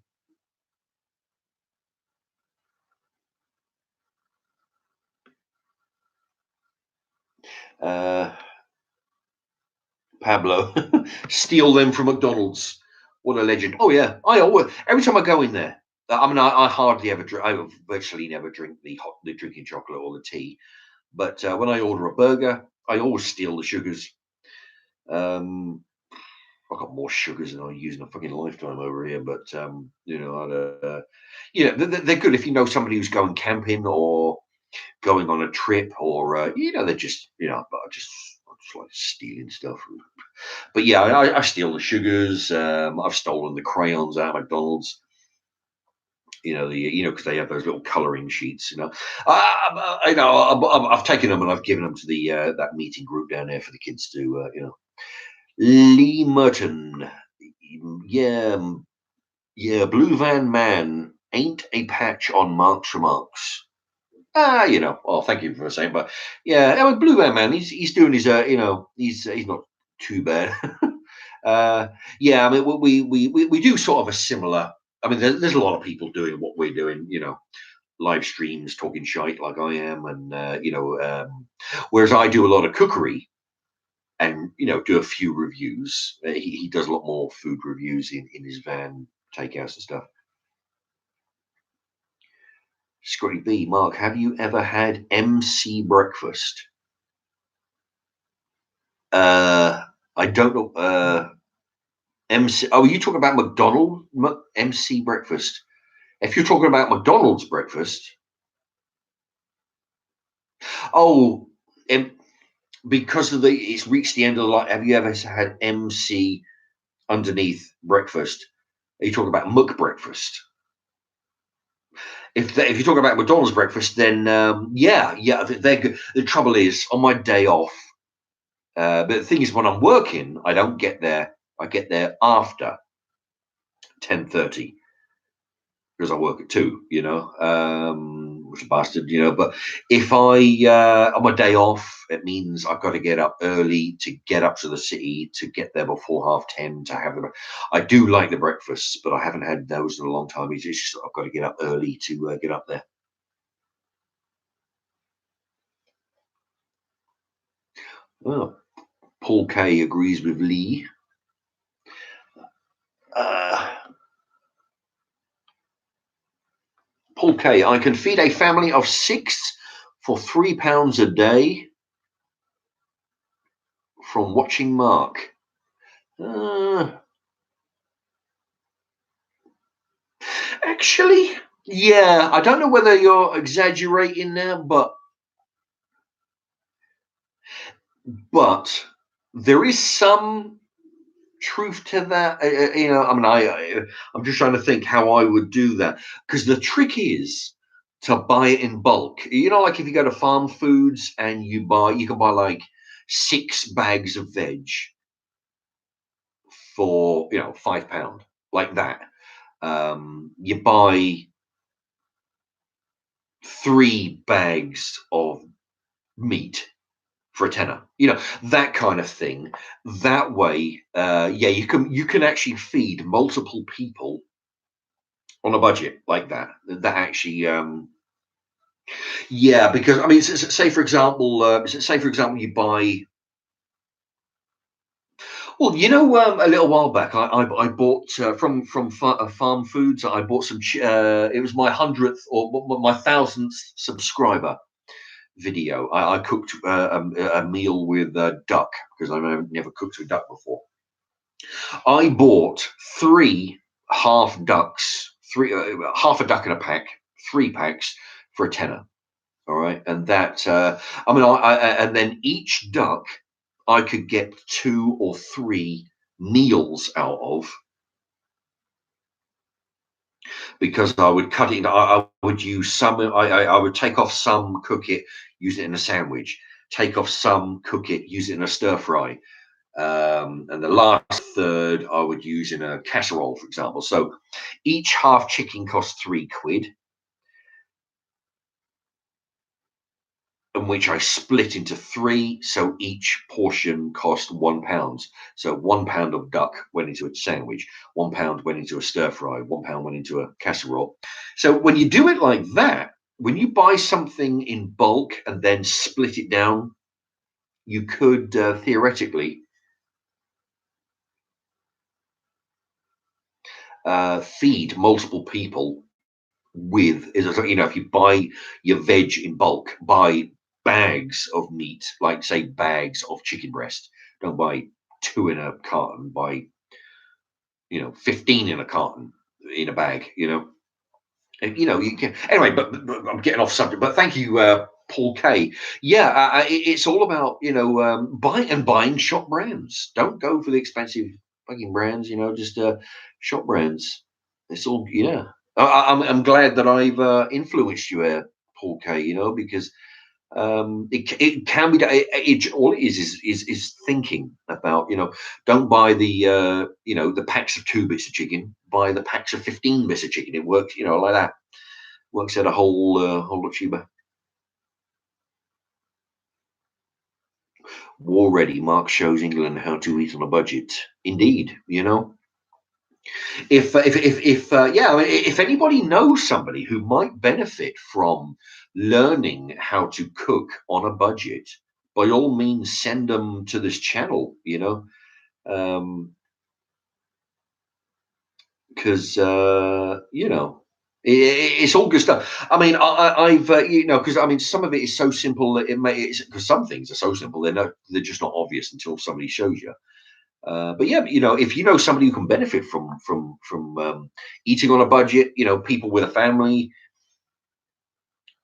Pablo, steal them from McDonald's. What a legend! Oh yeah, I always, every time I go in there. I mean, I hardly ever drink. I virtually never drink the drinking chocolate or the tea. But when I order a burger, I always steal the sugars. I've got more sugars than I use in a fucking lifetime over here. But you know, they're good if you know somebody who's going camping or going on a trip, or you know, they're just, you know, I just like stealing stuff. But yeah, I steal the sugars. I've stolen the crayons out of McDonald's. You know, because they have those little colouring sheets. You know, I've taken them and I've given them to the that meeting group down there for the kids to, you know. Lee Merton, yeah, Blue Van Man ain't a patch on Mark's Remarks. You know, well, thank you for saying, but yeah, I mean, Blue Van Man, he's doing his, you know, he's not too bad. Yeah, I mean, we do sort of a similar. I mean, there's a lot of people doing what we're doing, you know, live streams, talking shite like I am, and you know, whereas I do a lot of cookery, and you know, do a few reviews. He does a lot more food reviews in his van, takeouts and stuff. Scotty B, Mark, have you ever had MC breakfast? I don't know. MC. Oh, you talking about McDonald's MC breakfast? If you're talking about McDonald's breakfast, oh, because of it's reached the end of the line. Have you ever had MC underneath breakfast? Are you talking about Muck breakfast? If you're talking about McDonald's breakfast, then yeah, they're good. The trouble is, on my day off, but the thing is, when I'm working, I don't get there. I get there after 10:30 because I work at 2. You know, which is a bastard. You know, but if I on my day off, it means I've got to get up early to get up to the city, to get there before 10:30 to have them. I do like the breakfasts, but I haven't had those in a long time. It's just I've got to get up early to get up there. Oh, Paul K agrees with Lee. Paul K, I can feed a family of 6 for £3 a day from watching Mark. Actually, yeah, I don't know whether you're exaggerating there, but but there is some truth to that. I mean, I'm just trying to think how I would do that, because the trick is to buy it in bulk. Like if you go to Farm Foods and you can buy like 6 bags of veg for £5, like that. You buy 3 bags of meat for a tenner, that kind of thing. That way, yeah, you can actually feed multiple people on a budget like that. That actually, yeah, because I mean, say for example, you buy. Well, a little while back, I bought from Farm Foods. I bought some. It was my 100th or my 1,000th subscriber video. I cooked a meal with duck, because I've never cooked with duck before. I bought 3 half ducks, half a duck in a pack, 3 packs for a tenner. All right, and that I mean, and then each duck I could get 2 or 3 meals out of, because I would cut it. I would use some. I would take off some, cook it, use it in a sandwich. Take off some, cook it, use it in a stir fry. And the last third I would use in a casserole, for example. So each half chicken costs £3, in which I split into 3. So each portion cost £1. So £1 of duck went into a sandwich, £1 went into a stir fry, £1 went into a casserole. So when you do it like that, when you buy something in bulk and then split it down, you could theoretically feed multiple people with, if you buy your veg in bulk, buy bags of meat, like say bags of chicken breast. Don't buy 2 in a carton, buy 15 in a carton, in a bag. And, you can, anyway, but I'm getting off subject. But thank you, Paul K. Yeah, it's all about buying shop brands. Don't go for the expensive fucking brands. Just shop brands. It's all, yeah. I'm glad that I've influenced you, Paul K. Because it can be all it is thinking about. Don't buy the packs of 2 bits of chicken. Buy the packs of 15 bits of chicken. It works, like that. Works out a whole lot cheaper. War Ready. Mark shows England how to eat on a budget. Indeed, yeah, I mean, if anybody knows somebody who might benefit from learning how to cook on a budget, by all means send them to this channel. Because it's all good stuff. I mean, I've because I mean, some of it is so simple that because some things are so simple they're just not obvious until somebody shows you. But yeah, if you know somebody who can benefit from eating on a budget, people with a family,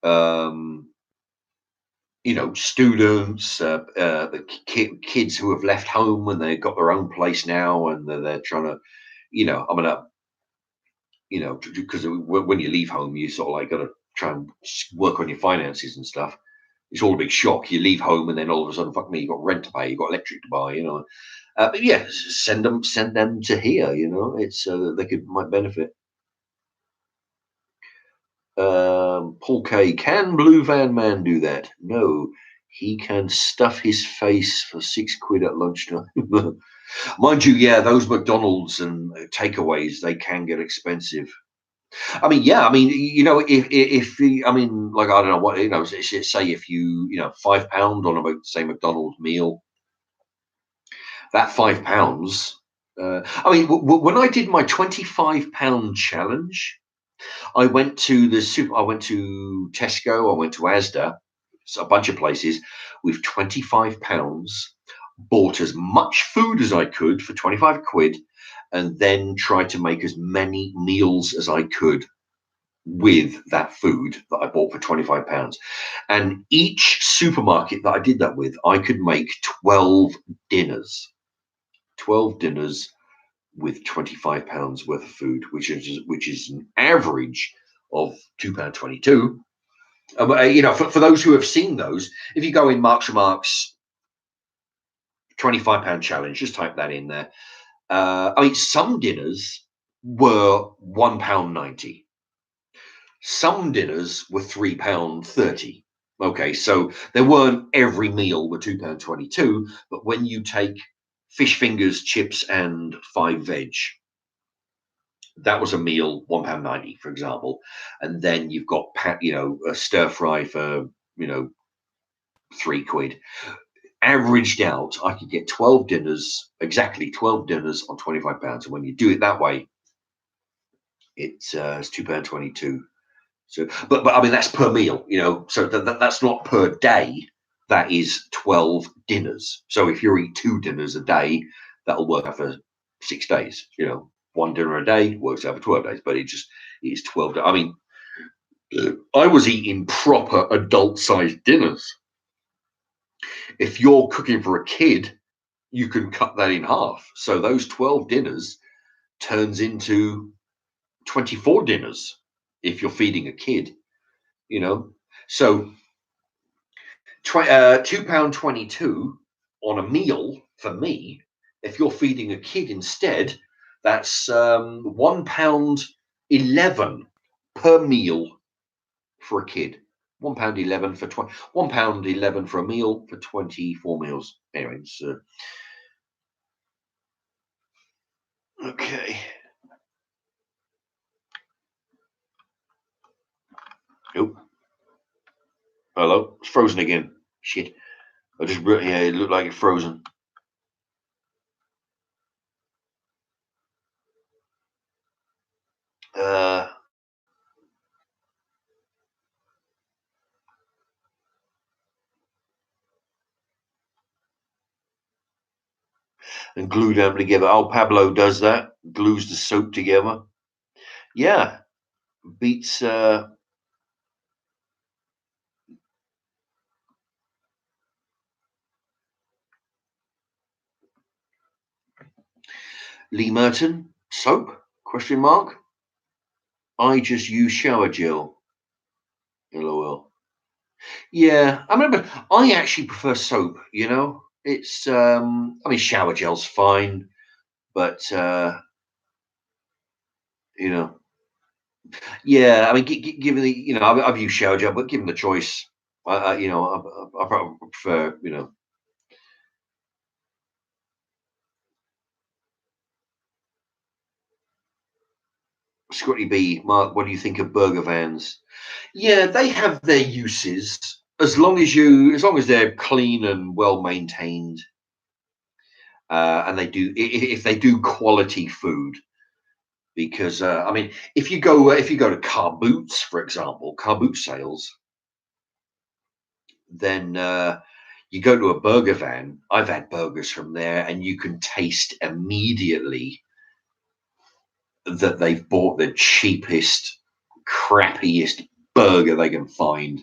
um, students, the kids who have left home and they've got their own place now, and they're trying to, I mean, because when you leave home, you sort of like got to try and work on your finances and stuff. It's all a big shock. You leave home, and then all of a sudden, fuck me, you got rent to pay, you got electric to buy, But yeah, send them to here. It's they might benefit. Paul K. Can Blue Van Man do that? No, he can stuff his face for £6 at lunchtime. Mind you, yeah, those McDonald's and takeaways, they can get expensive. I mean, yeah, I mean, I mean, like, I don't know what, say if £5 on a, say, McDonald's meal, that £5. I mean, when I did my £25 challenge, I went to I went to Tesco, I went to Asda, so a bunch of places with £25, bought as much food as I could for 25 quid, and then tried to make as many meals as I could with that food that I bought for £25. And each supermarket that I did that with, I could make 12 dinners. 12 dinners with £25 worth of food, which is an average of £2.22. You know, for those who have seen those, if you go in Marks and Marks £25 challenge, just type that in there. I mean, some dinners were £1.90. Some dinners were £3.30. Okay, so they weren't every meal were £2.22, but when you take fish fingers, chips, and 5 veg, that was a meal £1.90, for example. And then you've got a stir fry for £3. Averaged out, I could get 12 dinners, exactly 12 dinners on £25. And when you do it that way, it's £2.22. So, but I mean that's per meal, So that's not per day. That is 12 dinners. So if you eat 2 dinners a day, that'll work out for 6 days. One dinner a day works out for 12 days. But it's 12. I mean, I was eating proper adult-sized dinners. If you're cooking for a kid, you can cut that in half. So those 12 dinners turns into 24 dinners if you're feeding a kid. So £2.22 on a meal for me. If you're feeding a kid instead, that's £1.11 per meal for a kid. £1.11 for £1.11 for a meal for 24 meals. Anyway, so okay. Nope. Hello, it's frozen again. Shit. It looked like it's frozen. And glue them together. Oh, Pablo does that. Glues the soap together. Yeah, beats. Lee Merton, soap? Question mark. I just use shower gel. LOL. Yeah, I remember. I actually prefer soap. It's. I mean, shower gel's fine, but yeah. I mean, given the, I've used shower gel, but given the choice, I prefer, Scotty B, Mark, what do you think of burger vans? Yeah, they have their uses as long as they're clean and well maintained, and if they do quality food. Because I mean, if you go to Car Boots, for example, Car Boot sales, then you go to a burger van. I've had burgers from there, and you can taste immediately that they've bought the cheapest, crappiest burger they can find.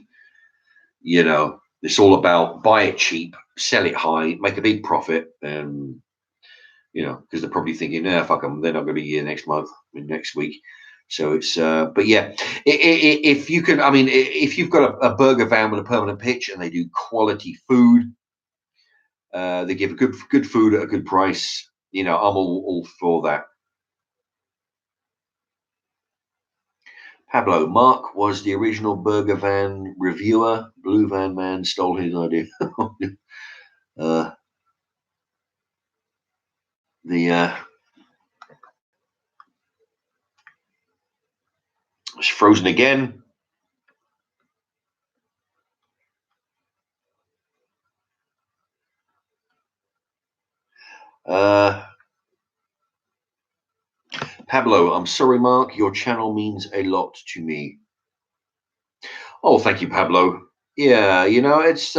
It's all about buy it cheap, sell it high, make a big profit, and because they're probably thinking, fuck them, they're not going to be here next month, next week. So it's, but yeah, if you can, I mean, if you've got a burger van with a permanent pitch and they do quality food, they give a good food at a good price. I'm all for that. Pablo, Mark was the original burger van reviewer. Blue Van Man stole his idea. It's frozen again. Pablo, I'm sorry, Mark. Your channel means a lot to me. Oh, thank you, Pablo. Yeah, it's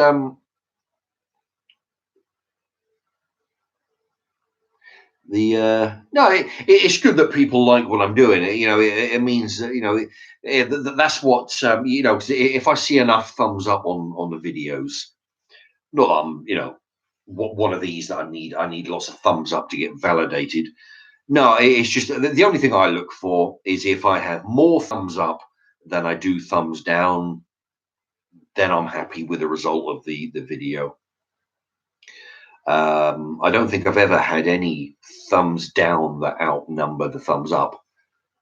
No, it's good that people like what I'm doing. It means that that's what you know. 'Cause if I see enough thumbs up on the videos, not that I'm what one of these that I need lots of thumbs up to get validated. No, it's just the only thing I look for is if I have more thumbs up than I do thumbs down, then I'm happy with the result of the video. I don't think I've ever had any thumbs down that outnumber the thumbs up.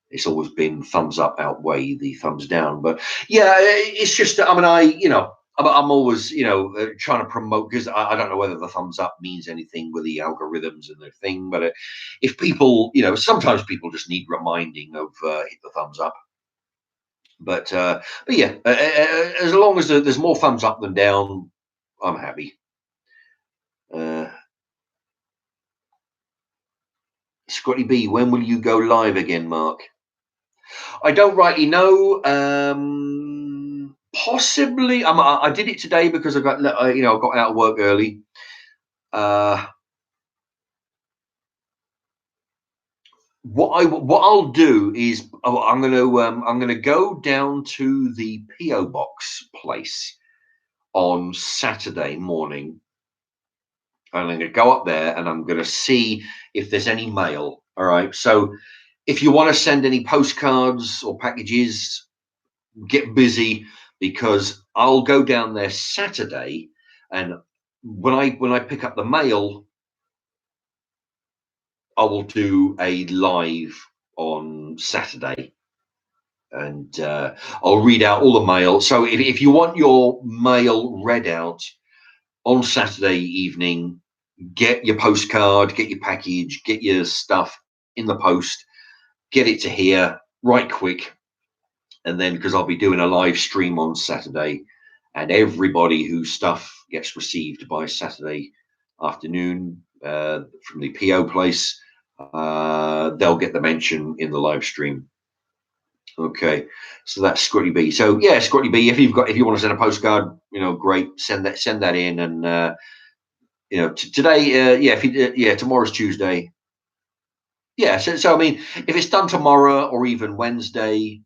It's always been thumbs up outweigh the thumbs down. But yeah, it's just, I mean, I'm always, trying to promote, because I don't know whether the thumbs up means anything with the algorithms and the thing. But if people, sometimes people just need reminding of hit the thumbs up. But yeah, as long as there's more thumbs up than down, I'm happy. Uh, Scotty B, when will you go live again, Mark? I don't rightly know. Possibly. I did it today because I got I got out of work early. Uh, what I'll do is I'm gonna go down to the P.O.BOX place on Saturday morning. And I'm gonna go up there and I'm gonna see if there's any mail. All right. So if you want to send any postcards or packages, get busy, because I'll go down there Saturday, and when I pick up the mail, I will do a live on Saturday, and I'll read out all the mail. So if you want your mail read out on Saturday evening, get your postcard, get your package, get your stuff in the post, get it to here right quick. And then, because I'll be doing a live stream on Saturday, and everybody whose stuff gets received by Saturday afternoon from the PO place, they'll get the mention in the live stream. Okay, so that's Scotty B. So yeah, Scotty B. If you want to send a postcard, great, send that in, and today, yeah, tomorrow's Tuesday. Yeah, so I mean, if it's done tomorrow or even Wednesday,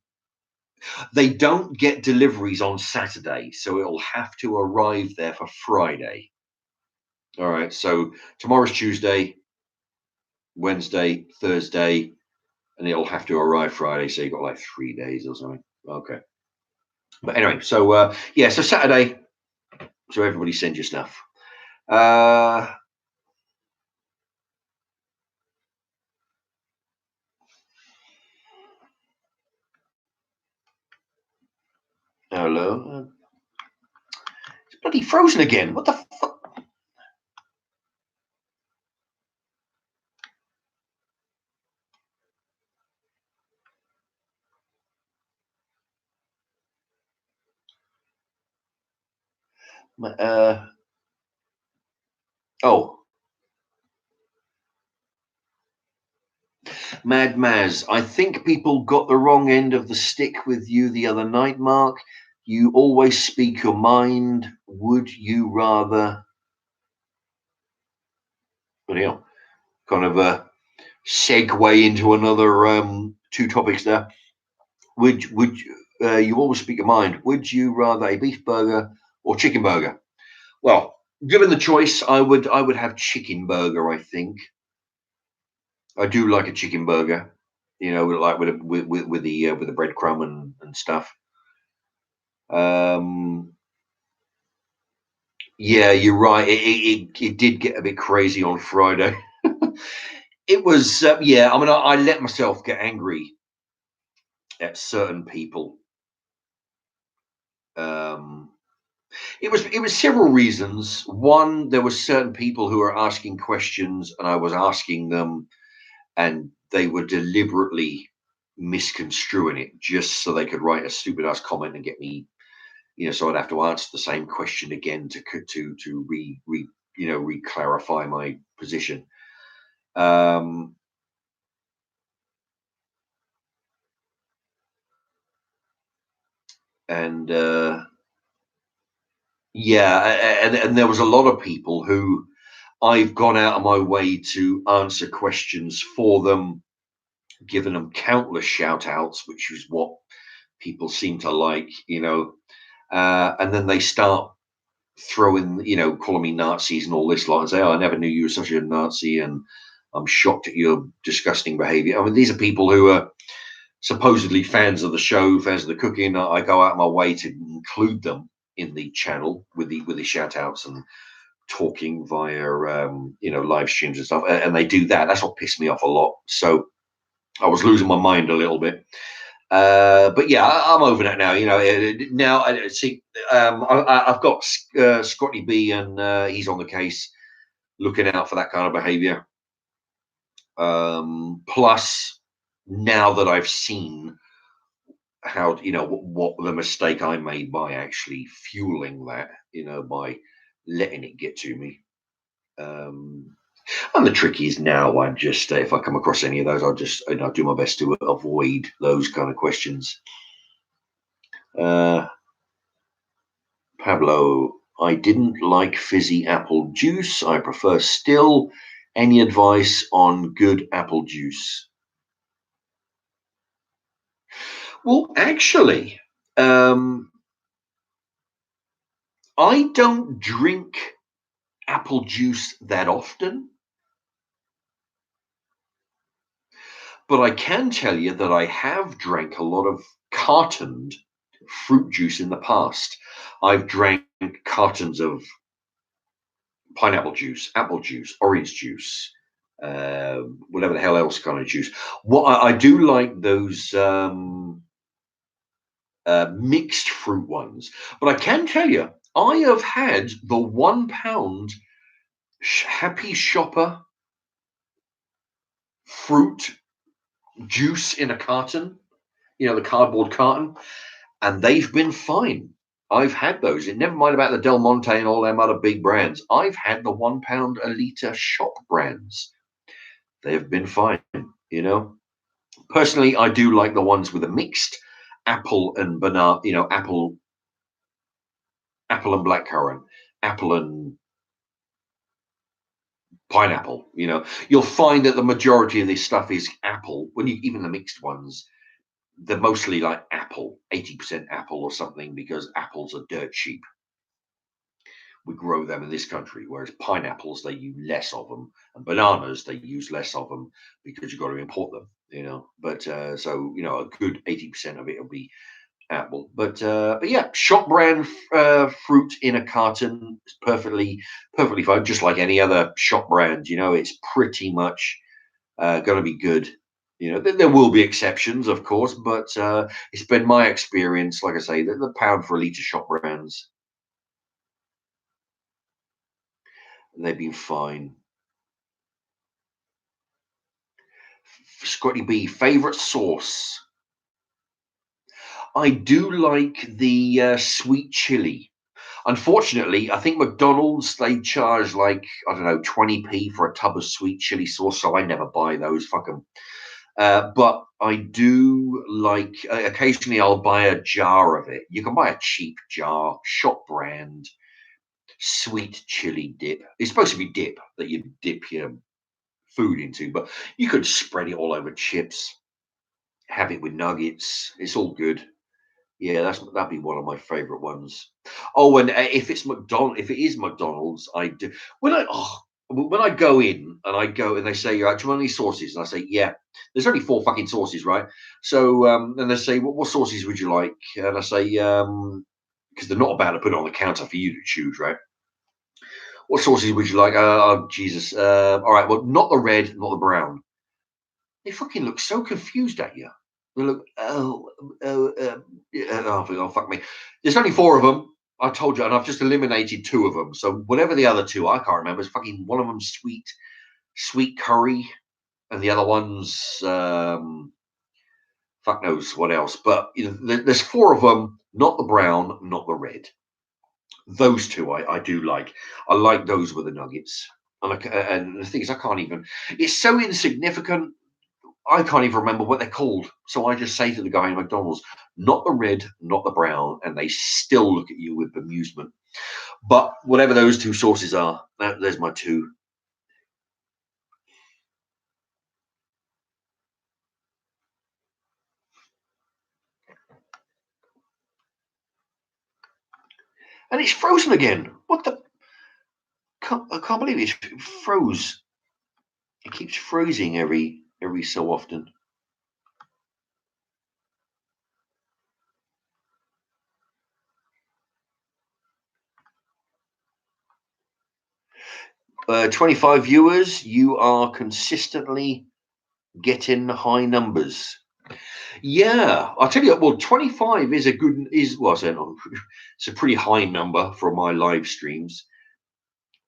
they don't get deliveries on Saturday, so it'll have to arrive there for Friday. All right, so tomorrow's Tuesday, Wednesday, Thursday, and it'll have to arrive Friday. So you've got like 3 days or something. Okay. But anyway, so yeah, so Saturday, so everybody send your stuff. Hello. It's bloody frozen again. What the fuck? Oh, Mad Maz, I think people got the wrong end of the stick with you the other night, Mark. You always speak your mind. Would you rather? Well, kind of a segue into another two topics there. Would you always speak your mind? Would you rather a beef burger or chicken burger? Well, given the choice, I would have chicken burger. I think I do like a chicken burger. Like with the breadcrumb and stuff. Um, yeah, you're right. It did get a bit crazy on Friday. It was yeah. I mean, I let myself get angry at certain people. Um, it was several reasons. One, there were certain people who were asking questions, and I was asking them, and they were deliberately misconstruing it just so they could write a stupid ass comment and get me. So I'd have to answer the same question again to re-clarify my position. Um, and yeah, and there was a lot of people who I've gone out of my way to answer questions for them, given them countless shout outs, which is what people seem to like, and then they start throwing, calling me Nazis and all this lot and say, oh, I never knew you were such a Nazi and I'm shocked at your disgusting behavior. I mean, these are people who are supposedly fans of the show, fans of the cooking. I go out of my way to include them in the channel with the shout outs and talking via live streams and stuff, and they do that. That's what pissed me off a lot. So I was losing my mind a little bit. But yeah, I'm over that now. Now I see. I've got Scotty B, and he's on the case, looking out for that kind of behaviour. Plus, now that I've seen how what the mistake I made by actually fueling that, by letting it get to me. And the trick is now I just, if I come across any of those, I'll just do my best to avoid those kind of questions. Pablo, I didn't like fizzy apple juice. I prefer still. Any advice on good apple juice? Well, actually, I don't drink apple juice that often. But I can tell you that I have drank a lot of cartoned fruit juice in the past. I've drank cartons of pineapple juice, apple juice, orange juice, whatever the hell else kind of juice. What I do like those mixed fruit ones. But I can tell you, I have had the £1 Happy Shopper fruit juice in a carton, the cardboard carton, and they've been fine. I've had those. And never mind about the Del Monte and all them other big brands. I've had the £1 a litre shop brands. They've been fine, Personally, I do like the ones with a mixed apple and banana, apple and blackcurrant, apple and pineapple. You'll find that the majority of this stuff is apple. Even the mixed ones, they're mostly like apple, 80% apple or something, because apples are dirt cheap. We grow them in this country, whereas pineapples, they use less of them, and bananas, they use less of them because you've got to import them, But so a good 80% of it will be apple. But yeah, shop brand fruit in a carton is perfectly fine, just like any other shop brand. It's pretty much going to be good. There will be exceptions, of course, but it's been my experience, like I say, that the pound for a litre shop brands, they've been fine. Scotty B, favorite sauce? I do like the sweet chili. Unfortunately, I think McDonald's, they charge like, I don't know, 20p for a tub of sweet chili sauce, so I never buy those. Fuck them. But I do like, occasionally I'll buy a jar of it. You can buy a cheap jar, shop brand, sweet chili dip. It's supposed to be dip that you dip your food into, but you could spread it all over chips, have it with nuggets. It's all good. Yeah, that'd be one of my favorite ones. Oh, and if it is McDonald's, I do when I go in and they say, "Do you want any sauces?" And I say, "Yeah." There's only 4 fucking sauces, right? So and they say, what sauces would you like? And I say, because they're not about to put it on the counter for you to choose, right? What sauces would you like? Oh, Jesus. All right, well, not the red, not the brown. They fucking look so confused at you. They look, fuck me. There's only 4 of them. I told you, and I've just eliminated 2 of them. So whatever the other 2, I can't remember. It's fucking one of them sweet curry, and the other one's fuck knows what else. But there's 4 of them. Not the brown, not the red. Those 2 I do like. I like those with the nuggets. And the thing is, I can't even. It's so insignificant. I can't even remember what they're called. So I just say to the guy in McDonald's, not the red, not the brown, and they still look at you with bemusement. But whatever those 2 sauces are, there's my 2. And it's frozen again. What the? I can't believe it froze. It keeps freezing every so often. Uh, 25 viewers. You are consistently getting high numbers. Yeah, I'll tell you. Well, 25 is a good well, it's a pretty high number for my live streams.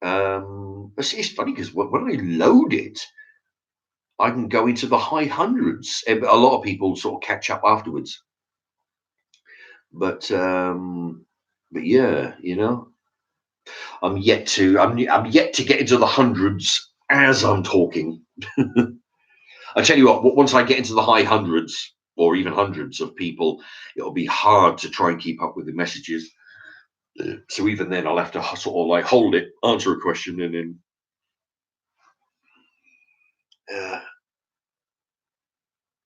It's funny because when I load it, I can go into the high hundreds. A lot of people sort of catch up afterwards. But yeah, I'm yet to get into the hundreds as I'm talking. I tell you what, once I get into the high hundreds or even hundreds of people, it'll be hard to try and keep up with the messages. So even then, I'll have to sort of like hold it, answer a question, and then.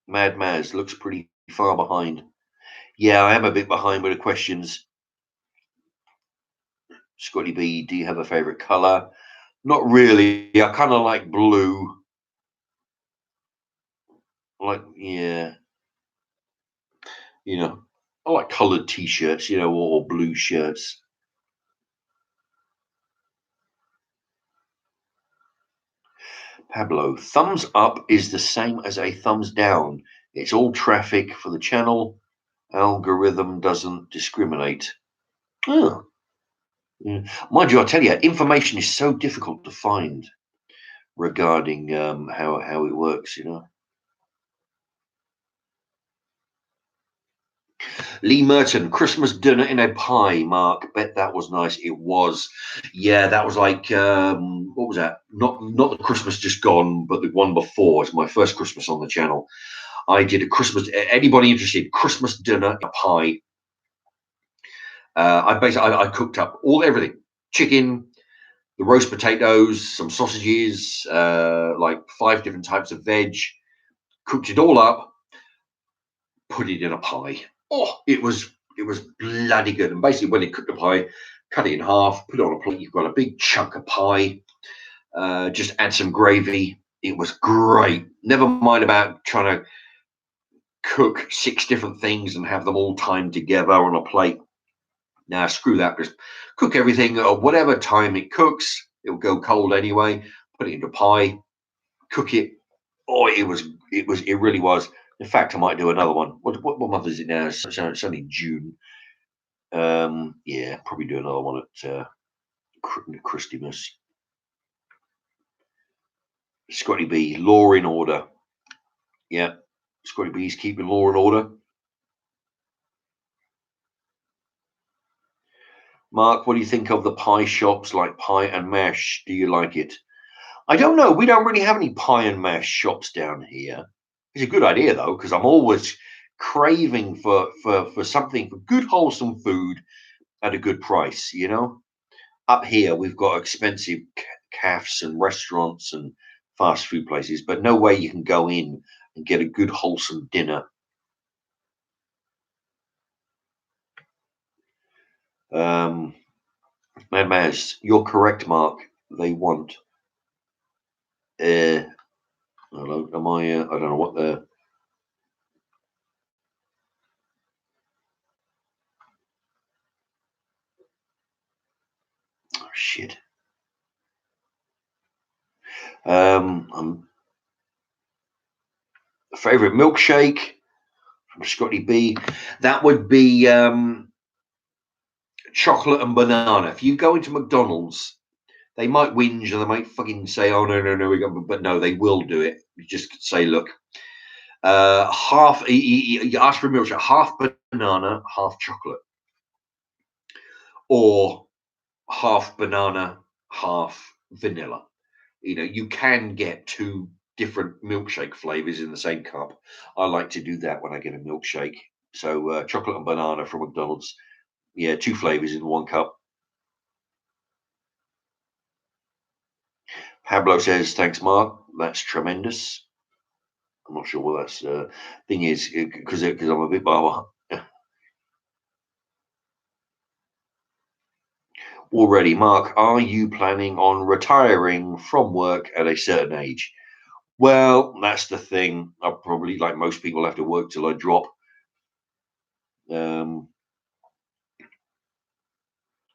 Mad Maz looks pretty far behind. Yeah, I am a bit behind with the questions. Scotty B, do you have a favorite color? Not really. I kind of like blue. Yeah, I like colored t-shirts, or blue shirts. Pablo, thumbs up is the same as a thumbs down. It's all traffic for the channel. Algorithm doesn't discriminate. Oh. Yeah. Mind you, I tell you, information is so difficult to find regarding how it works, Lee Merton, Christmas dinner in a pie, Mark. Bet that was nice. It was. Yeah, that was like what was that? Not the Christmas just gone, but the one before. It's my first Christmas on the channel. I did a Christmas. Anybody interested? Christmas dinner, a pie. I cooked up everything: chicken, the roast potatoes, some sausages, like 5 different types of veg. Cooked it all up, put it in a pie. Oh, it was bloody good. And basically, when you cook the pie, cut it in half, put it on a plate. You've got a big chunk of pie. Just add some gravy. It was great. Never mind about trying to cook 6 different things and have them all timed together on a plate. Now, screw that. Just cook everything at whatever time it cooks. It'll go cold anyway. Put it into pie. Cook it. Oh, it really was. In fact, I might do another one. What month is it now? It's only June. Yeah, probably do another one at Christmas. Scotty B, law in order. Yeah, Scotty B's keeping law in order. Mark, what do you think of the pie shops like Pie and Mash? Do you like it? I don't know. We don't really have any Pie and Mash shops down here. It's a good idea though, because I'm always craving for something, for good wholesome food at a good price. Up here we've got expensive cafes and restaurants and fast food places, but no way you can go in and get a good wholesome dinner. Mad Maz, you're correct, Mark. They want. Hello, am I? I don't know what the. Oh, shit. Favorite milkshake from Scotty B. That would be chocolate and banana. If you go into McDonald's, they might whinge and they might fucking say, "Oh no, we got," but no, they will do it. You just say, "Look, half." You ask for a milkshake, half banana, half chocolate, or half banana, half vanilla. You can get 2 different milkshake flavors in the same cup. I like to do that when I get a milkshake. So chocolate and banana from McDonald's. Yeah, 2 flavors in 1 cup. Pablo says, "Thanks, Mark. That's tremendous." I'm not sure what that's thing is because I'm a bit bar. already. Mark, are you planning on retiring from work at a certain age? Well, that's the thing. I'll probably, like most people, have to work till I drop. Um,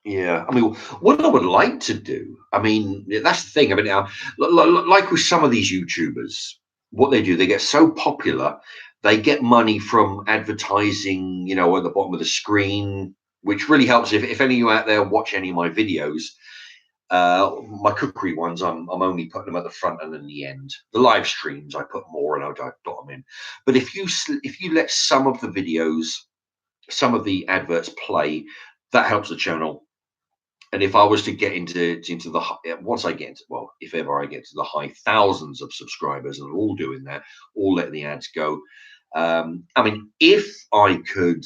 yeah, I mean, what I would like to do, I mean, that's the thing. I mean, now, like with some of these YouTubers, what they do, they get so popular, they get money from advertising, you know, at the bottom of the screen, which really helps. If any of you out there watch any of my videos, my cookery ones, I'm only putting them at the front and in the end. The live streams, I put more and I dot them in. But if you let some of the videos, some of the adverts play, that helps the channel. And if I was to get into the once I get into, well, if ever I get to the high thousands of subscribers, and they're all doing that, all letting the ads go. I mean, if I could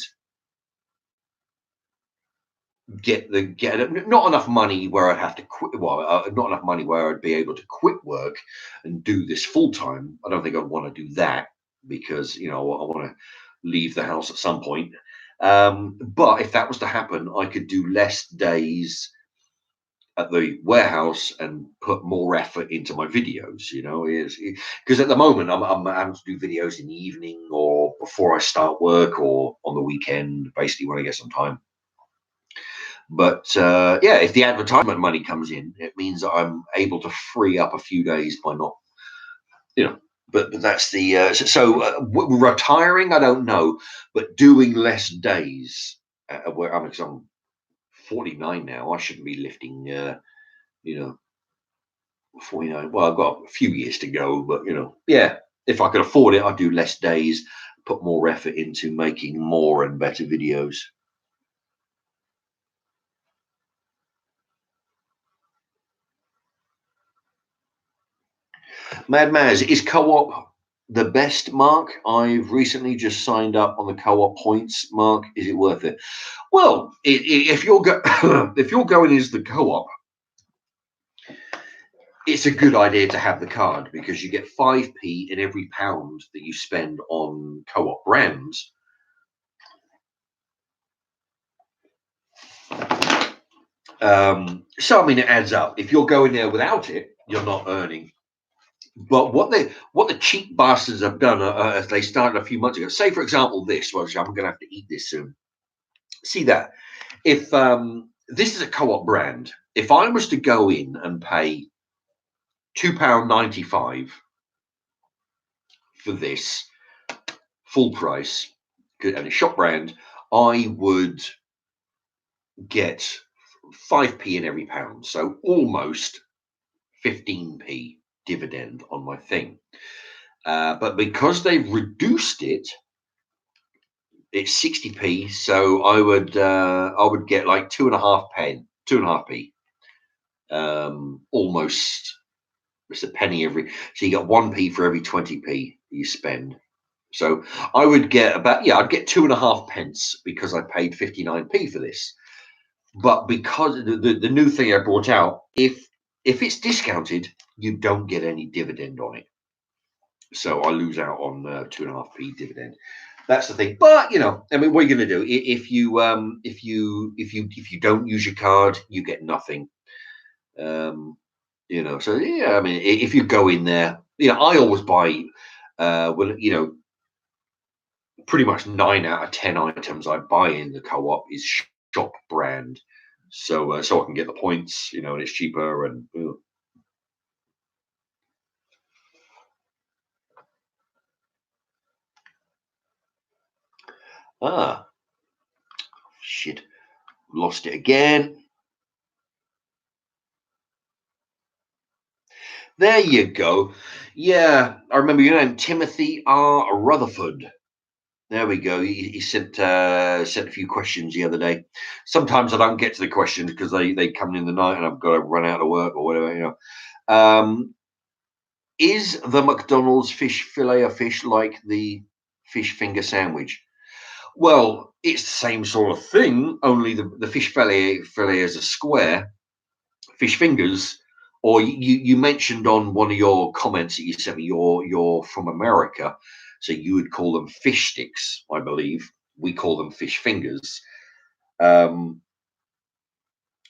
get not enough money where I'd have to quit, well, not enough money where I'd be able to quit work and do this full time. I don't think I'd want to do that because I want to leave the house at some point. But if that was to happen, I could do less days at the warehouse and put more effort into my videos. Because at the moment I'm having to do videos in the evening or before I start work or on the weekend, basically when I get some time. But yeah, if the advertisement money comes in, it means that I'm able to free up a few days by not, But that's the retiring. I don't know, but doing less days. Where I'm 49 now. I shouldn't be lifting. 49. Well, I've got a few years to go, but yeah. If I could afford it, I'd do less days, put more effort into making more and better videos. Mad Maz, is co-op the best, Mark? I've recently just signed up on the co-op points, Mark. Is it worth it? Well, if you're if you're going as the co-op, it's a good idea to have the card because you get 5p in every pound that you spend on co-op brands. So I mean, it adds up. If you're going there without it, you're not earning. But what the cheap bastards have done, as they started a few months ago. Say, for example, this. Well, I'm going to have to eat this soon. See that? If this is a co-op brand, if I was to go in and pay £2.95 for this full price and a shop brand, I would get 5p in every pound, so almost 15p dividend on my thing. But because they've reduced it, it's 60p. So I would get like 2.5p, almost. It's a penny every. So you get 1p for every 20p you spend. So I would get I'd get 2.5 pence because I paid 59p for this. But because the new thing I brought out, if it's discounted, you don't get any dividend on it. So I lose out on 2.5p dividend. That's the thing. But I mean, what are you going to do if you don't use your card, you get nothing. So yeah, I mean, if you go in there, I always buy. Pretty much 9 out of 10 items I buy in the co-op is shop brand, so I can get the points, and it's cheaper and. Ah, shit, lost it again. There you go. Yeah, I remember your name, Timothy R. Rutherford. There we go. He sent a few questions the other day. Sometimes I don't get to the questions because they come in the night and I've got to run out of work or whatever. Is the McDonald's fish fillet of fish like the fish finger sandwich? Well, it's the same sort of thing, only the fish fillet is a square. Fish fingers, or you mentioned on one of your comments that you sent me, you're from America, so you would call them fish sticks, I believe. We call them fish fingers. Um,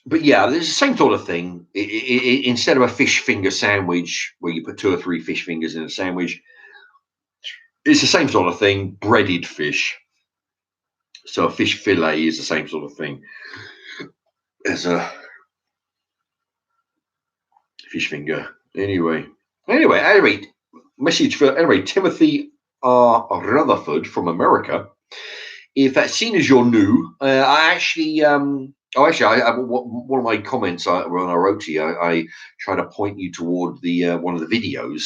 But yeah, it's the same sort of thing. Instead of a fish finger sandwich where you put 2 or 3 fish fingers in a sandwich, it's the same sort of thing. Breaded fish. So a fish fillet is the same sort of thing as a fish finger. Anyway, message for Timothy R. Rutherford from America. If that's seen as you're new, I actually one of my comments when I wrote to you, I try to point you toward the one of the videos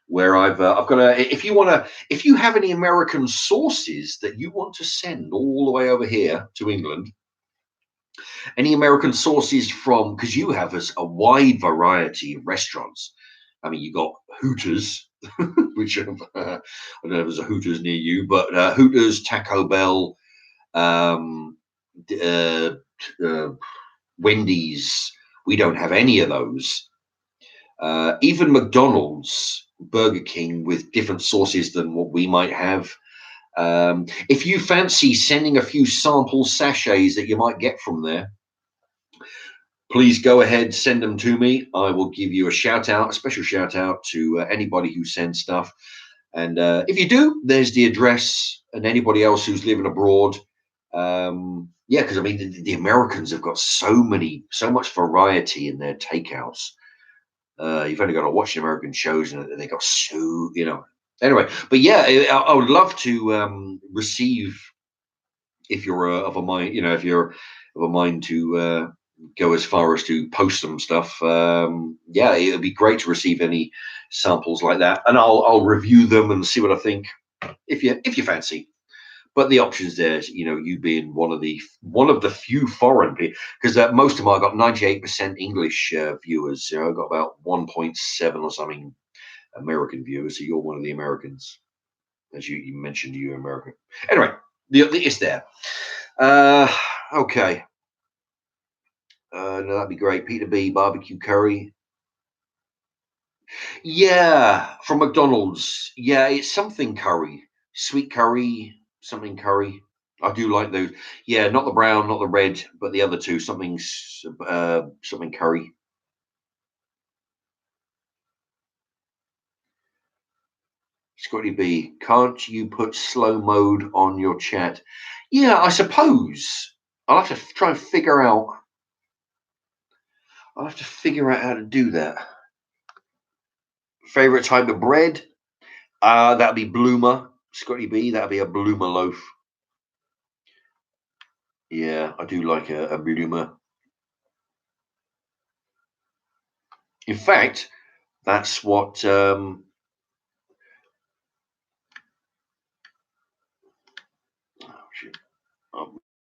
where I've got a. If you have any American sources that you want to send all the way over here to England, any American sources from, because you have a wide variety of restaurants. I mean, you got Hooters, which I don't know if there's a Hooters near you, but Hooters, Taco Bell, um, uh, uh, Wendy's. We don't have any of those. Even McDonald's, Burger King, with different sauces than what we might have. If you fancy sending a few sample sachets that you might get from there, please go ahead, send them to me. I will give you a shout out, a special shout out to anybody who sends stuff. And if you do, there's the address, and anybody else who's living abroad. Yeah, because I mean, the Americans have got so much variety in their takeouts. You've only got to watch the American shows, and they got so, Anyway, but yeah, I would love to receive, if you're of a mind, if you're of a mind to go as far as to post some stuff. Yeah, it'd be great to receive any samples like that, and I'll review them and see what I think if you fancy. But the options there, you being one of the few foreign people, because most of them I got 98% English viewers. I've got about 1.7 or something American viewers. So you're one of the Americans, as you mentioned, you're American. Anyway, it's there. Uh, okay. No, that'd be great. Peter B. Barbecue curry. Yeah, from McDonald's. Yeah, it's something curry, sweet curry, something curry. I do like those. Yeah, not the brown, not the red, but the other two. Something curry. Scotty B, can't you put slow mode on your chat? Yeah, I suppose. I'll have to try and figure out. I'll have to figure out how to do that. Favorite type of bread? That'd be bloomer. Scotty B, that'd be a bloomer loaf. Yeah, I do like a bloomer. In fact, that's what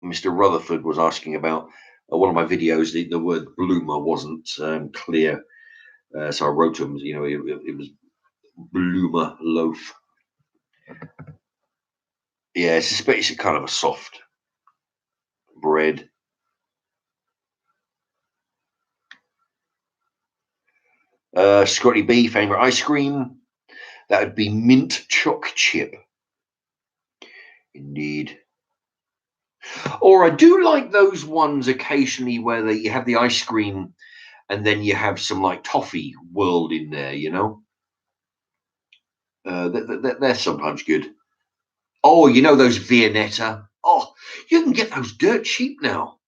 Mr. Rutherford was asking about. One of my videos, the word bloomer wasn't clear, so I wrote to him. It was bloomer loaf. Yeah, it's a kind of a soft bread. Scotty B, favorite ice cream? That would be mint choc chip. Indeed. Or I do like those ones occasionally where you have the ice cream and then you have some like toffee whirled in there, they're sometimes good. Oh, those Viennetta. Oh, you can get those dirt cheap now.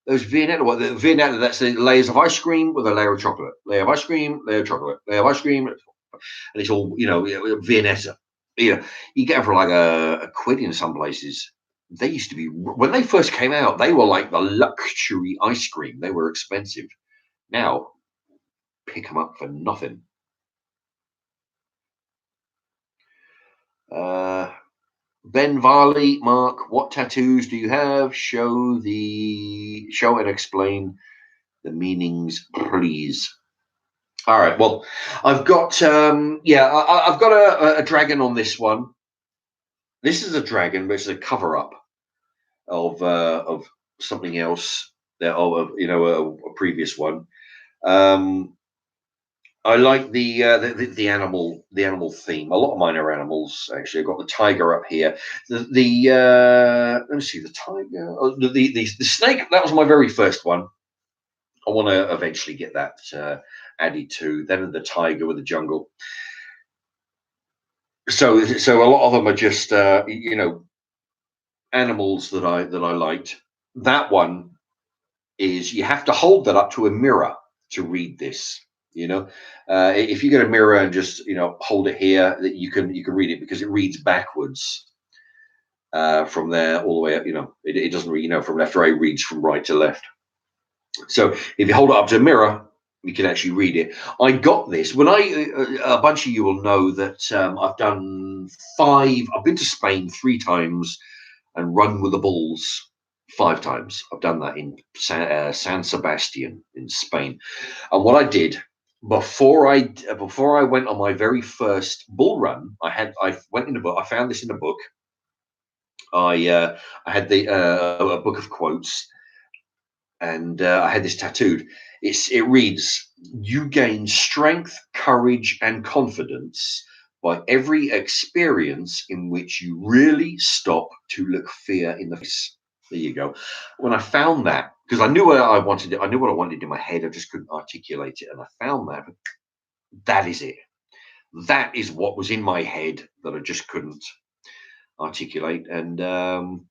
Those Viennetta, that's the layers of ice cream with a layer of chocolate. Layer of ice cream, layer of chocolate, layer of ice cream. And it's all, Viennetta. You get them for like a quid in some places. They used to be, when they first came out, they were like the luxury ice cream. They were expensive. Now, pick them up for nothing. Ben Varley, Mark, what tattoos do you have? Show and explain the meanings, please. All right. Well, I've got I've got a dragon on this one. This is a dragon, but it's a cover up of something else. Of a previous one. I like the animal theme. A lot of mine are animals. Actually, I've got the tiger up here. Let me see the tiger. The snake. That was my very first one. I want to eventually get that added to. Then the tiger with the jungle. So a lot of them are just animals that I liked. That one is you have to hold that up to a mirror to read this. If you get a mirror and just hold it here, that you can read it because it reads backwards from there all the way up. It doesn't read from left to right. It reads from right to left. So if you hold it up to a mirror, you can actually read it. I got this when a bunch of you will know that I've done 5. I've been to Spain 3 times and run with the bulls 5 times. I've done that in San Sebastian in Spain. And what I did before I went on my very first bull run, I went in a book. I found this in a book. I had a book of quotes, and I had this tattooed. It reads, "You gain strength, courage, and confidence by every experience in which you really stop to look fear in the face." There you go. When I found that, because I knew what I wanted, I knew what I wanted in my head, I just couldn't articulate it, and I found that. That is it. That is what was in my head that I just couldn't articulate. And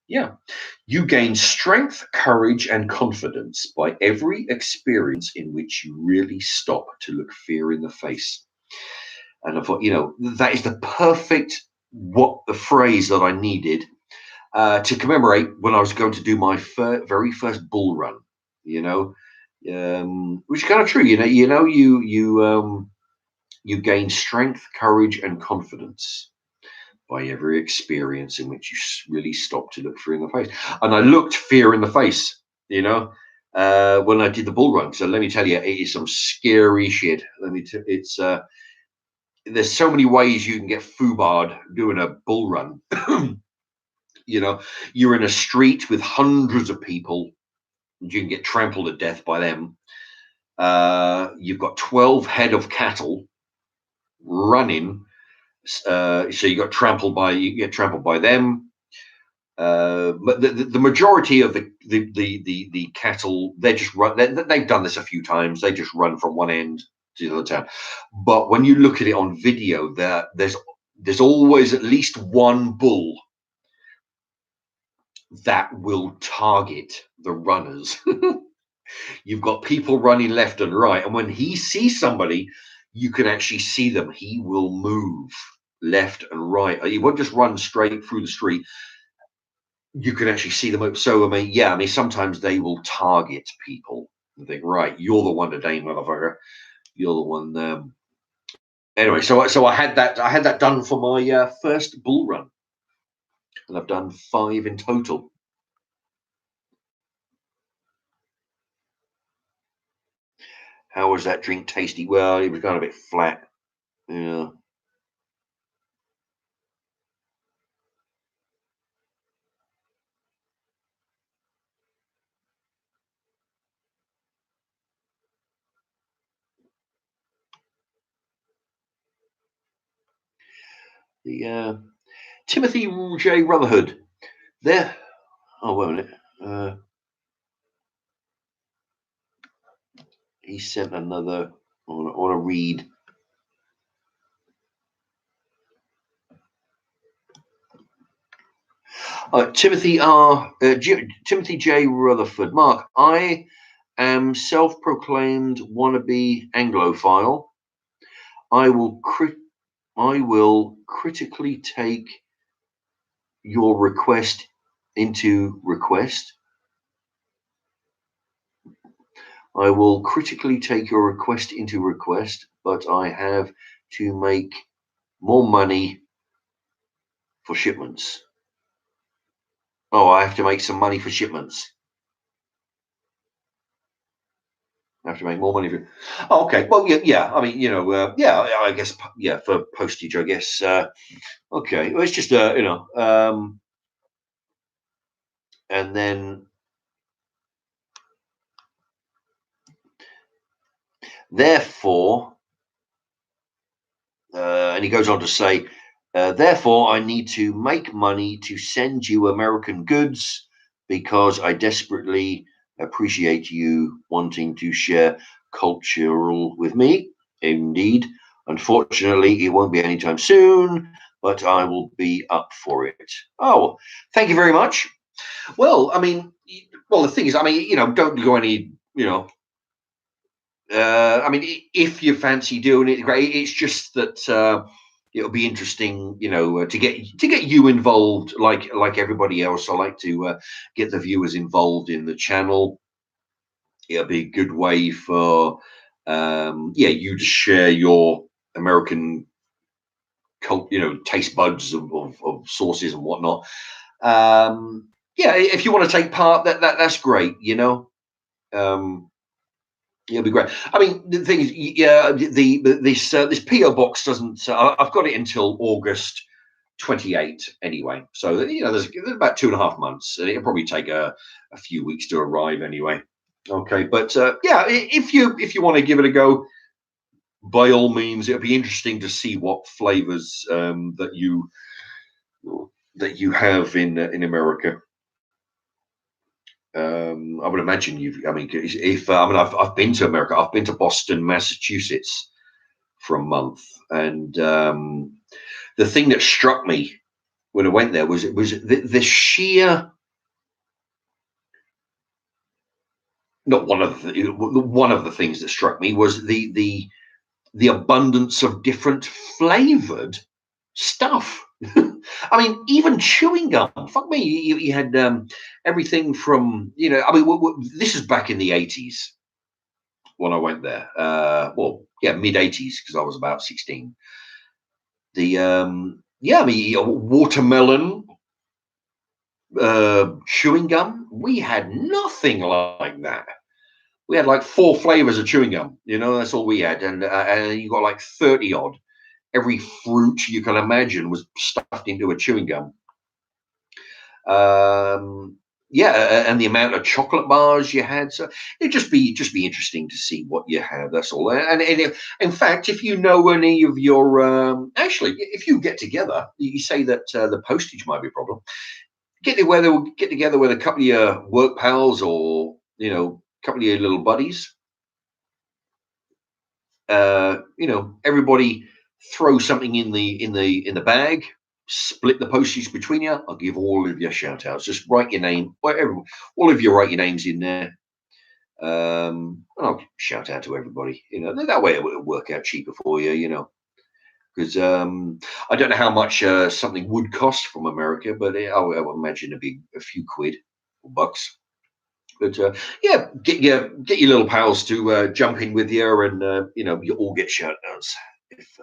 yeah, you gain strength, courage, and confidence by every experience in which you really stop to look fear in the face. And I thought, that is the perfect the phrase that I needed to commemorate when I was going to do my very first bull run. Which is kind of true. You gain strength, courage, and confidence by every experience in which you really stop to look fear in the face. And I looked fear in the face, when I did the bull run. So let me tell you, it is some scary shit. It's there's so many ways you can get foobarred doing a bull run. You're in a street with hundreds of people, and you can get trampled to death by them. You've got 12 head of cattle running. So you get trampled by them. But the majority of the cattle, they just run. They've done this a few times. They just run from one end to the other town. But when you look at it on video, there's always at least one bull that will target the runners. You've got people running left and right, and when he sees somebody, you can actually see them. He will move left and right. He won't just run straight through the street. You can actually see them. So sometimes they will target people and think, right, you're the one today, motherfucker. You're the one. Anyway, so I had that done for my first bull run, and I've done 5 in total. How was that drink tasty? Well, it was kind of a bit flat. Yeah. The Timothy J. Rutherford. There. Oh, wait a minute. He sent another. I want to read. Timothy J. Rutherford. Mark, I am self-proclaimed wannabe Anglophile. I will critically take your request into request. I will critically take your request into request, but I have to make more money for shipments. Oh, I have to make some money for shipments. I have to make more money for. Oh, okay. Well, yeah. I mean, I guess, for postage, I guess. Okay. Well, it's just, and then therefore, and he goes on to say, therefore, I need to make money to send you American goods because I desperately Appreciate you wanting to share cultural with me. Indeed. Unfortunately, it won't be anytime soon, but I will be up for it. Oh, thank you very much. Well, I mean, well, the thing is, I mean, don't go any, I mean, if you fancy doing it, great. It's just that it'll be interesting, to get you involved, like everybody else. I like to get the viewers involved in the channel. It'll be a good way for, you to share your American taste buds of sauces and whatnot. Yeah, if you want to take part, that's great. Um, It'll be great. I mean, the thing is, yeah, this P.O. box doesn't. I've got it until August 28 anyway. So there's about 2.5 months. It'll probably take a few weeks to arrive anyway. Okay, but yeah, if you want to give it a go, by all means, it'll be interesting to see what flavors that you have in America. I would imagine I mean, if I mean, I've been to America. I've been to Boston, Massachusetts for a month, and the thing that struck me when I went there was the sheer, not one of the things that struck me was the abundance of different flavored stuff. I mean, even chewing gum. Fuck me, you had everything from, I mean, this is back in the 80s when I went there. Well, yeah, mid 80s, because I was about 16. Yeah, I mean, watermelon, chewing gum. We had nothing like that. We had like 4 flavors of chewing gum. That's all we had, and you got like 30 odd. Every fruit you can imagine was stuffed into a chewing gum. Yeah, and the amount of chocolate bars you had. So it'd just be interesting to see what you have. That's all. And in fact, if you know any of your, actually, if you get together, you say that the postage might be a problem. Get together with a couple of your work pals, or a couple of your little buddies. Everybody throw something in the bag, split the postage between you. I'll give all of you shout outs. Just write your name, whatever, all of you write your names in there. And I'll shout out to everybody. That way it will work out cheaper for you. Because I don't know how much something would cost from America, but I would imagine it'd be a few quid or bucks. But yeah, get your little pals to jump in with you, and you all get shout outs. If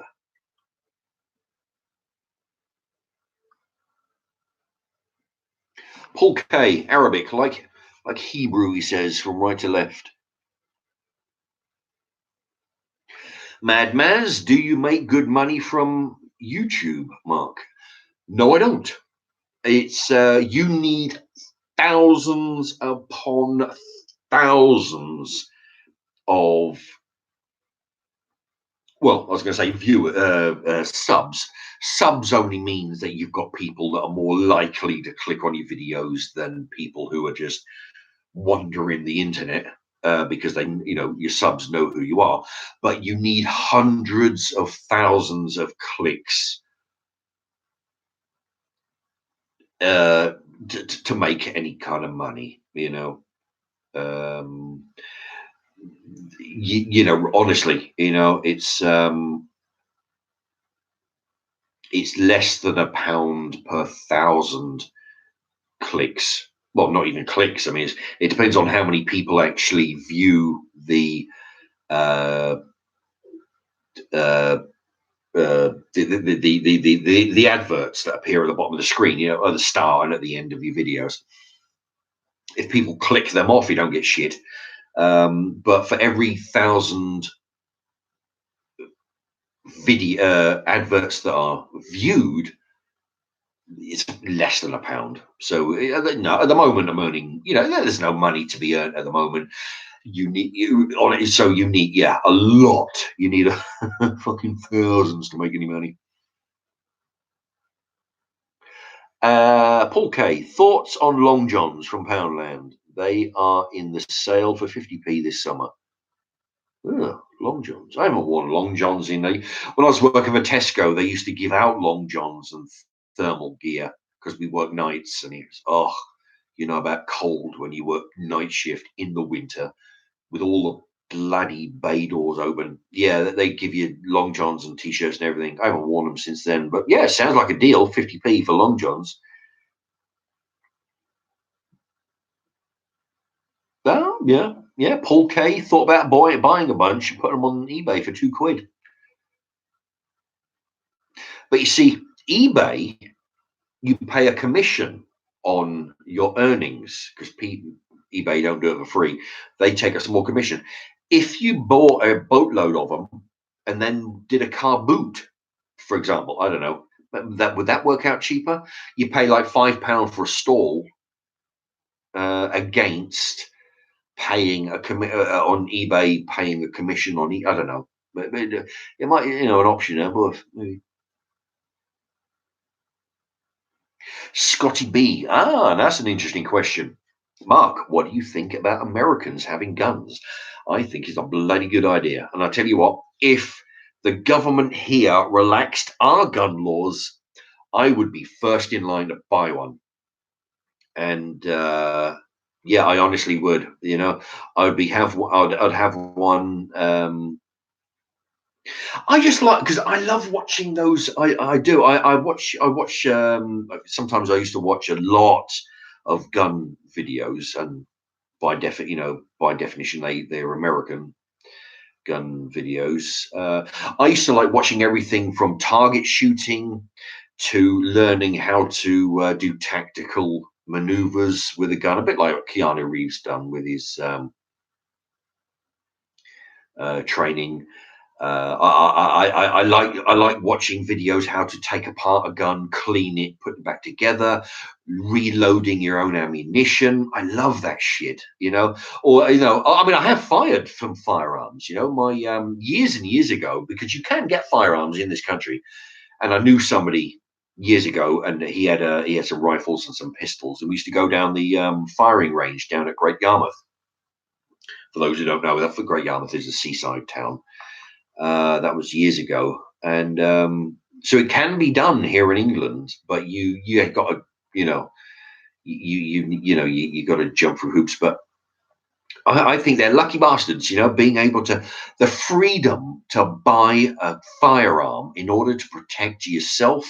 Paul K, Arabic, like Hebrew, he says, from right to left. Mad Maz, do you make good money from YouTube, Mark? No, I don't. It's you need thousands upon thousands of, well, I was going to say subs. Subs only means that you've got people that are more likely to click on your videos than people who are just wandering the internet, because your subs know who you are. But you need hundreds of thousands of clicks to make any kind of money. Um, honestly, it's less than £1 per 1,000 clicks. Well, not even clicks. I mean, it depends on how many people actually view uh, uh, the adverts that appear at the bottom of the screen, at the start and at the end of your videos. If people click them off, you don't get shit. But for every 1,000 video adverts that are viewed, it's less than £1. So no, at the moment I'm earning, there's no money to be earned at the moment. You need a lot. You need fucking thousands to make any money. Paul K, thoughts on Long Johns from Poundland? They are in the sale for 50p this summer. Ugh, long johns. I haven't worn long johns in when I was working for Tesco. They used to give out long johns and thermal gear because we work nights, and it's you know about cold when you work night shift in the winter with all the bloody bay doors open. Yeah, they give you long johns and t-shirts and everything. I haven't worn them since then, but yeah, sounds like a deal. 50p for long johns. Oh, yeah. Paul K thought about buying a bunch and put them on eBay for £2. But you see, eBay, you pay a commission on your earnings because eBay don't do it for free. They take a small commission. If you bought a boatload of them and then did a car boot, for example, I don't know, would that work out cheaper? You pay like £5 for a stall against paying on eBay, paying a commission on I don't know. But it might, an option there, but maybe. Scotty B. That's an interesting question. Mark, what do you think about Americans having guns? I think it's a bloody good idea. And I tell you what, if the government here relaxed our gun laws, I would be first in line to buy one. And yeah, I honestly would. I'd have one. I just like because I love watching those. I do. I watch. Sometimes I used to watch a lot of gun videos, and by definition, they're American gun videos. I used to like watching everything from target shooting to learning how to do tactical maneuvers with a gun, a bit like what Keanu Reeves done with his training. I like watching videos how to take apart a gun, clean it, put it back together, reloading your own ammunition. I love that shit, Or I mean, I have fired from firearms, my years and years ago, because you can get firearms in this country, and I knew somebody years ago, and he had some rifles and some pistols, and we used to go down the firing range down at Great Yarmouth. For those who don't know, Great Yarmouth is a seaside town. That was years ago, and so it can be done here in England, but you got to you got to jump through hoops. But I think they're lucky bastards, being able to the freedom to buy a firearm in order to protect yourself,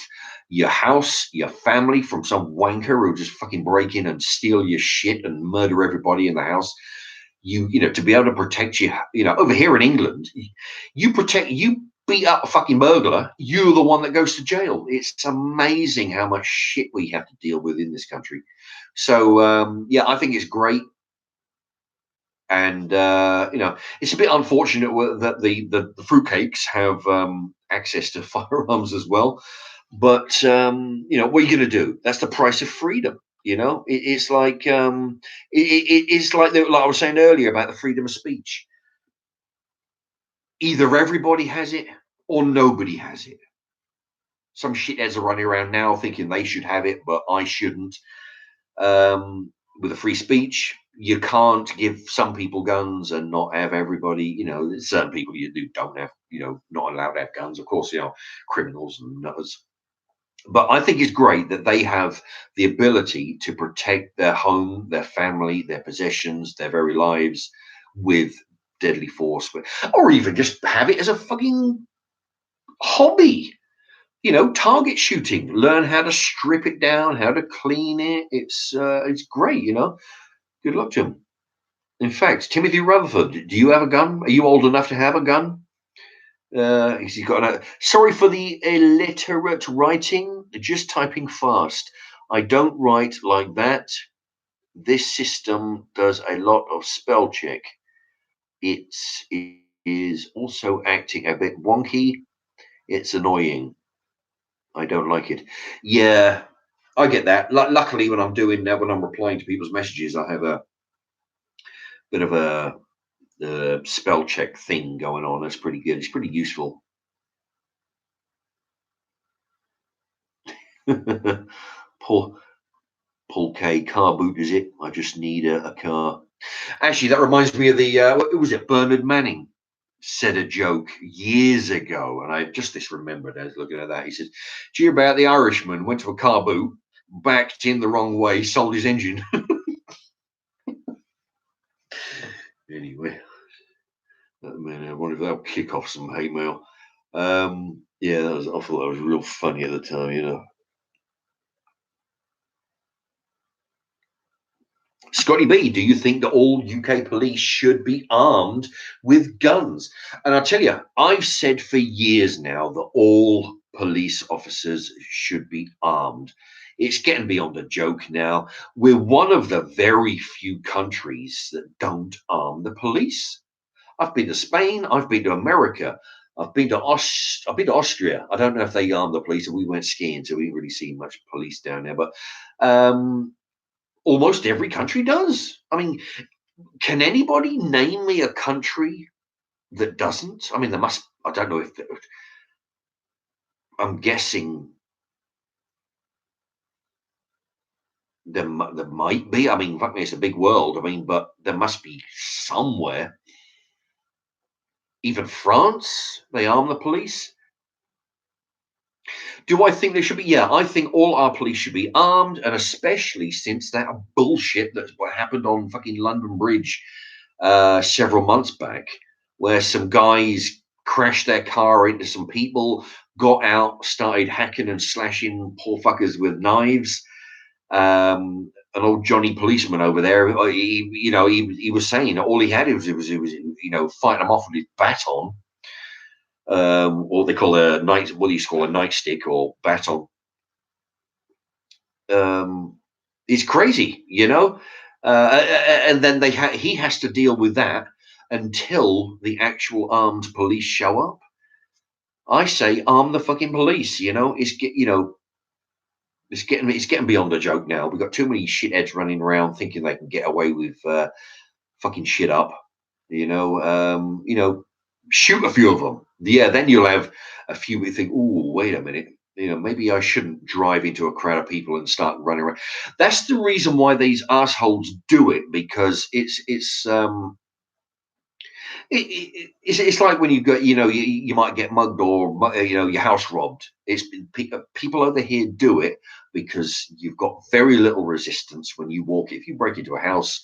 your house, your family from some wanker who'll just fucking break in and steal your shit and murder everybody in the house. To be able to protect over here in England, you beat up a fucking burglar, you're the one that goes to jail. It's amazing how much shit we have to deal with in this country. So yeah, I think it's great. And it's a bit unfortunate that the fruitcakes have access to firearms as well. But what are you going to do? That's the price of freedom. It's like it's like I was saying earlier about the freedom of speech. Either everybody has it or nobody has it. Some shitheads are running around now thinking they should have it, but I shouldn't. With a free speech, you can't give some people guns and not have everybody. There's certain people don't have, not allowed to have guns. Of course, criminals and nutters. But I think it's great that they have the ability to protect their home, their family, their possessions, their very lives with deadly force, or even just have it as a fucking hobby. Target shooting. Learn how to strip it down, how to clean it. It's great. Good luck to him. In fact, Timothy Rutherford, do you have a gun? Are you old enough to have a gun? He's got sorry for the illiterate writing, just typing fast. I don't write like that. This system does a lot of spell check. It is also acting a bit wonky. It's annoying. I don't like it. Yeah, I get that. Luckily, when I'm replying to people's messages, I have a bit of a spell check thing going on. That's pretty good. It's pretty useful. Paul Paul K. Car boot, is it? I just need a car. Actually, that reminds me of the, what was it? Bernard Manning said a joke years ago, and I just remembered as looking at that. He said, "Do you hear about the Irishman went to a car boot, backed in the wrong way, sold his engine?" Anyway, man, I wonder if that'll kick off some hate mail. Yeah, I thought that was real funny at the time, you know. Scotty B, do you think that all UK police should be armed with guns? And I tell you, I've said for years now that all police officers should be armed. It's getting beyond a joke now. We're one of the very few countries that don't arm the police. I've been to Spain. I've been to America. I've been to Austria. I don't know if they arm the police. We went skiing, so we didn't really see much police down there. But almost every country does. I mean, can anybody name me a country that doesn't? I mean, there must. I don't know if I'm guessing there might be. I mean, fuck me, it's a big world. I mean, but there must be somewhere. Even France, they arm the police. Do I think they should be? Yeah, I think all our police should be armed, and especially since that bullshit that's what happened on fucking London Bridge several months back, where some guys crashed their car into some people, got out, started hacking and slashing poor fuckers with knives. An old Johnny policeman over there, he was saying all he had was fighting them off with his baton. What they call a night, what do you call a nightstick or baton? It's crazy, you know. And then he has to deal with that until the actual armed police show up. I say arm the fucking police. You know, it's getting beyond a joke now. We've got too many shitheads running around thinking they can get away with fucking shit up. Shoot a few of them. Yeah, then you'll have a few who think, "Oh, wait a minute. Maybe I shouldn't drive into a crowd of people and start running around." That's the reason why these assholes do it, because it's like when you go, you might get mugged or your house robbed. It's people over here do it because you've got very little resistance when you walk. If you break into a house,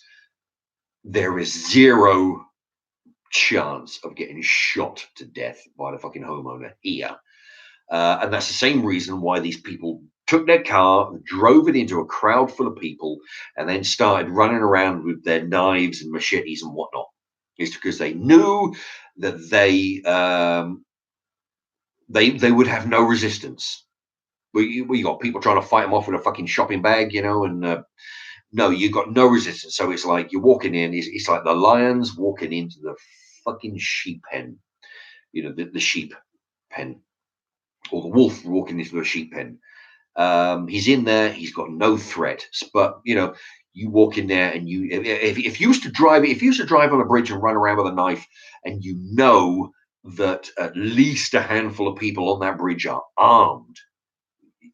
there is zero chance of getting shot to death by the fucking homeowner here. And that's the same reason why these people took their car, drove it into a crowd full of people, and then started running around with their knives and machetes and whatnot. It's because they knew that they would have no resistance. We got people trying to fight them off with a fucking shopping bag, and no, you got no resistance. So it's like you're walking in. It's like the lions walking into the fucking sheep pen, the sheep pen, or the wolf walking into a sheep pen. He's in there. He's got no threat. But you walk in there, and if you used to drive on a bridge and run around with a knife, and you know that at least a handful of people on that bridge are armed,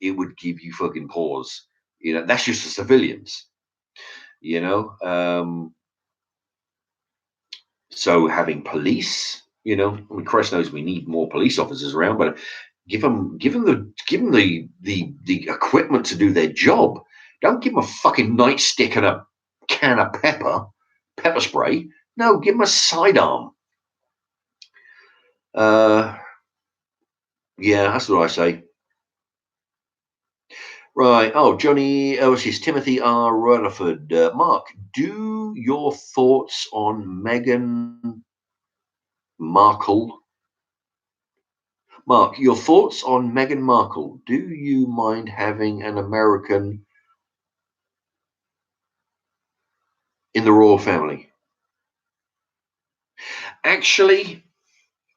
it would give you fucking pause. That's just the civilians. So having police, I mean, Christ knows we need more police officers around, but give them the equipment to do their job. Don't give them a fucking nightstick and a can of pepper spray. No, give them a sidearm. Yeah, that's what I say. Right. Oh, Johnny. Oh, this is Timothy R. Rutherford. Mark, do your thoughts on Meghan Markle? Mark, your thoughts on Meghan Markle? Do you mind having an American in the royal family? Actually,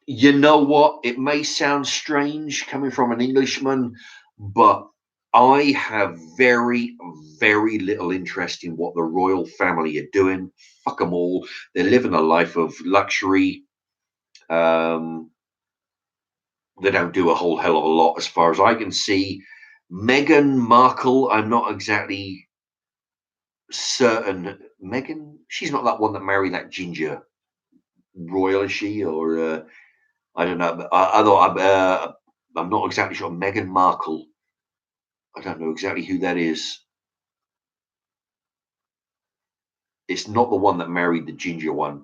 you know what? It may sound strange coming from an Englishman, but I have very, very little interest in what the royal family are doing. Fuck them all. They're living a life of luxury. They don't do a whole hell of a lot as far as I can see. Meghan Markle, I'm not exactly certain Meghan. She's not that one that married that ginger royal, is she? Or I don't know. I'm not exactly sure. Meghan Markle. I don't know exactly who that is. It's not the one that married the ginger one.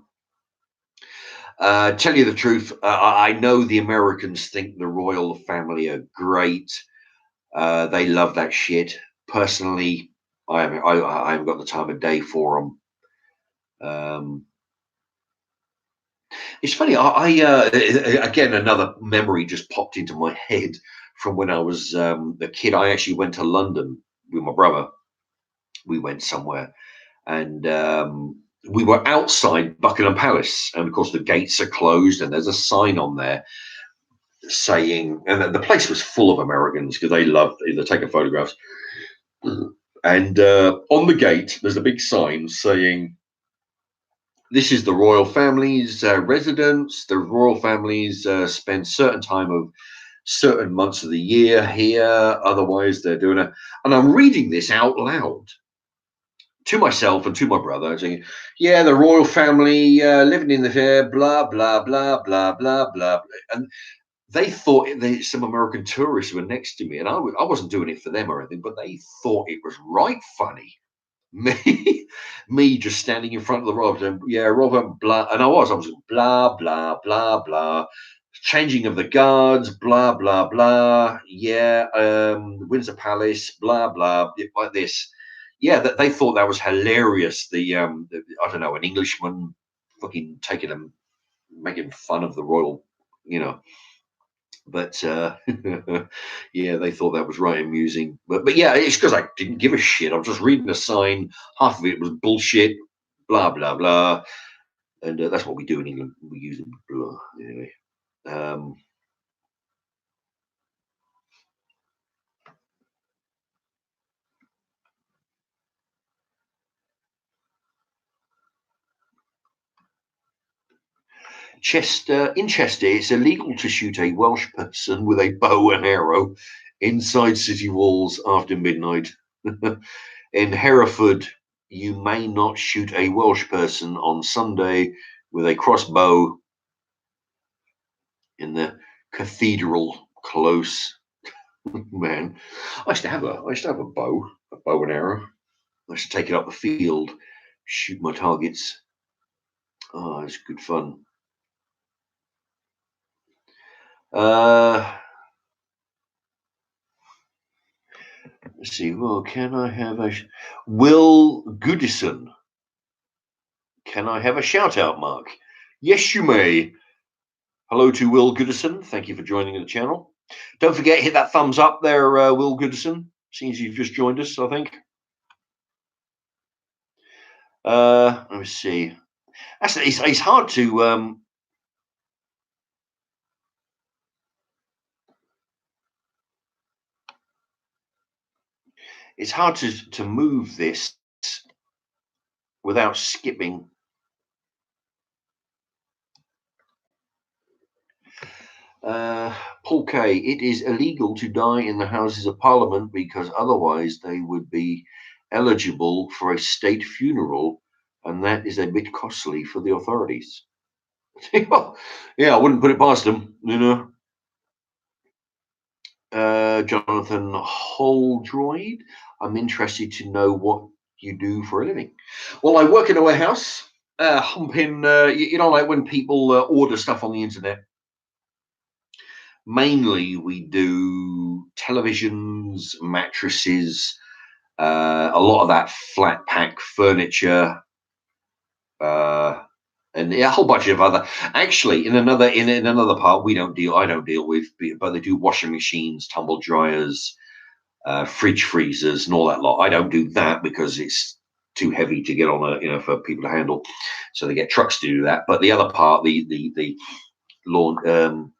Tell you the truth, I know the Americans think the royal family are great. They love that shit. Personally, I haven't got the time of day for them. It's funny. Again, another memory just popped into my head from when I was a kid. I actually went to London with my brother. We went somewhere, and we were outside Buckingham Palace, and of course the gates are closed, and there's a sign on there saying, and the place was full of Americans because they're taking photographs. And on the gate, there's a big sign saying, "This is the royal family's residence. The royal families spend certain time of certain months of the year here. Otherwise, they're doing a." And I'm reading this out loud to myself and to my brother, saying, "Yeah, the royal family living in the fair, blah blah blah blah blah blah." And they thought some American tourists were next to me, and I wasn't doing it for them or anything, but they thought it was right funny. Me just standing in front of the Robert, and yeah, Robert, blah, and I was blah, blah, blah, blah, changing of the guards, blah, blah, blah, yeah, Windsor Palace, blah, blah, like this. Yeah, that they thought that was hilarious. I don't know, an Englishman fucking making fun of the royal, you know. But yeah, they thought that was right amusing. But yeah, it's because I didn't give a shit. I was just reading a sign. Half of it was bullshit, blah blah blah, and that's what we do in England. We use blah anyway. Um, Chester, in Chester, it's illegal to shoot a Welsh person with a bow and arrow inside city walls after midnight. In Hereford, you may not shoot a Welsh person on Sunday with a crossbow in the cathedral close. Man, I used to have a bow and arrow. I used to take it up the field, shoot my targets. Oh, it's good fun. Let's see. Well, can I have Will Goodison? Can I have a shout out, Mark? Yes, you may. Hello to Will Goodison. Thank you for joining the channel. Don't forget, hit that thumbs up there, Will Goodison. Seems you've just joined us, I think. Let me see. Actually, it's hard to move this without skipping. Paul K. It is illegal to die in the Houses of Parliament because otherwise they would be eligible for a state funeral, and that is a bit costly for the authorities. Yeah, I wouldn't put it past them, you know. Jonathan Holdroyd, I'm interested to know what you do for a living. Well, I work in a warehouse, humping, like when people order stuff on the internet. Mainly, we do televisions, mattresses, a lot of that flat pack furniture, and a whole bunch of other. Actually, in another part, I don't deal with, but they do washing machines, tumble dryers, fridge freezers, and all that lot. I don't do that because it's too heavy to get on for people to handle. So they get trucks to do that. But the other part, the lawn.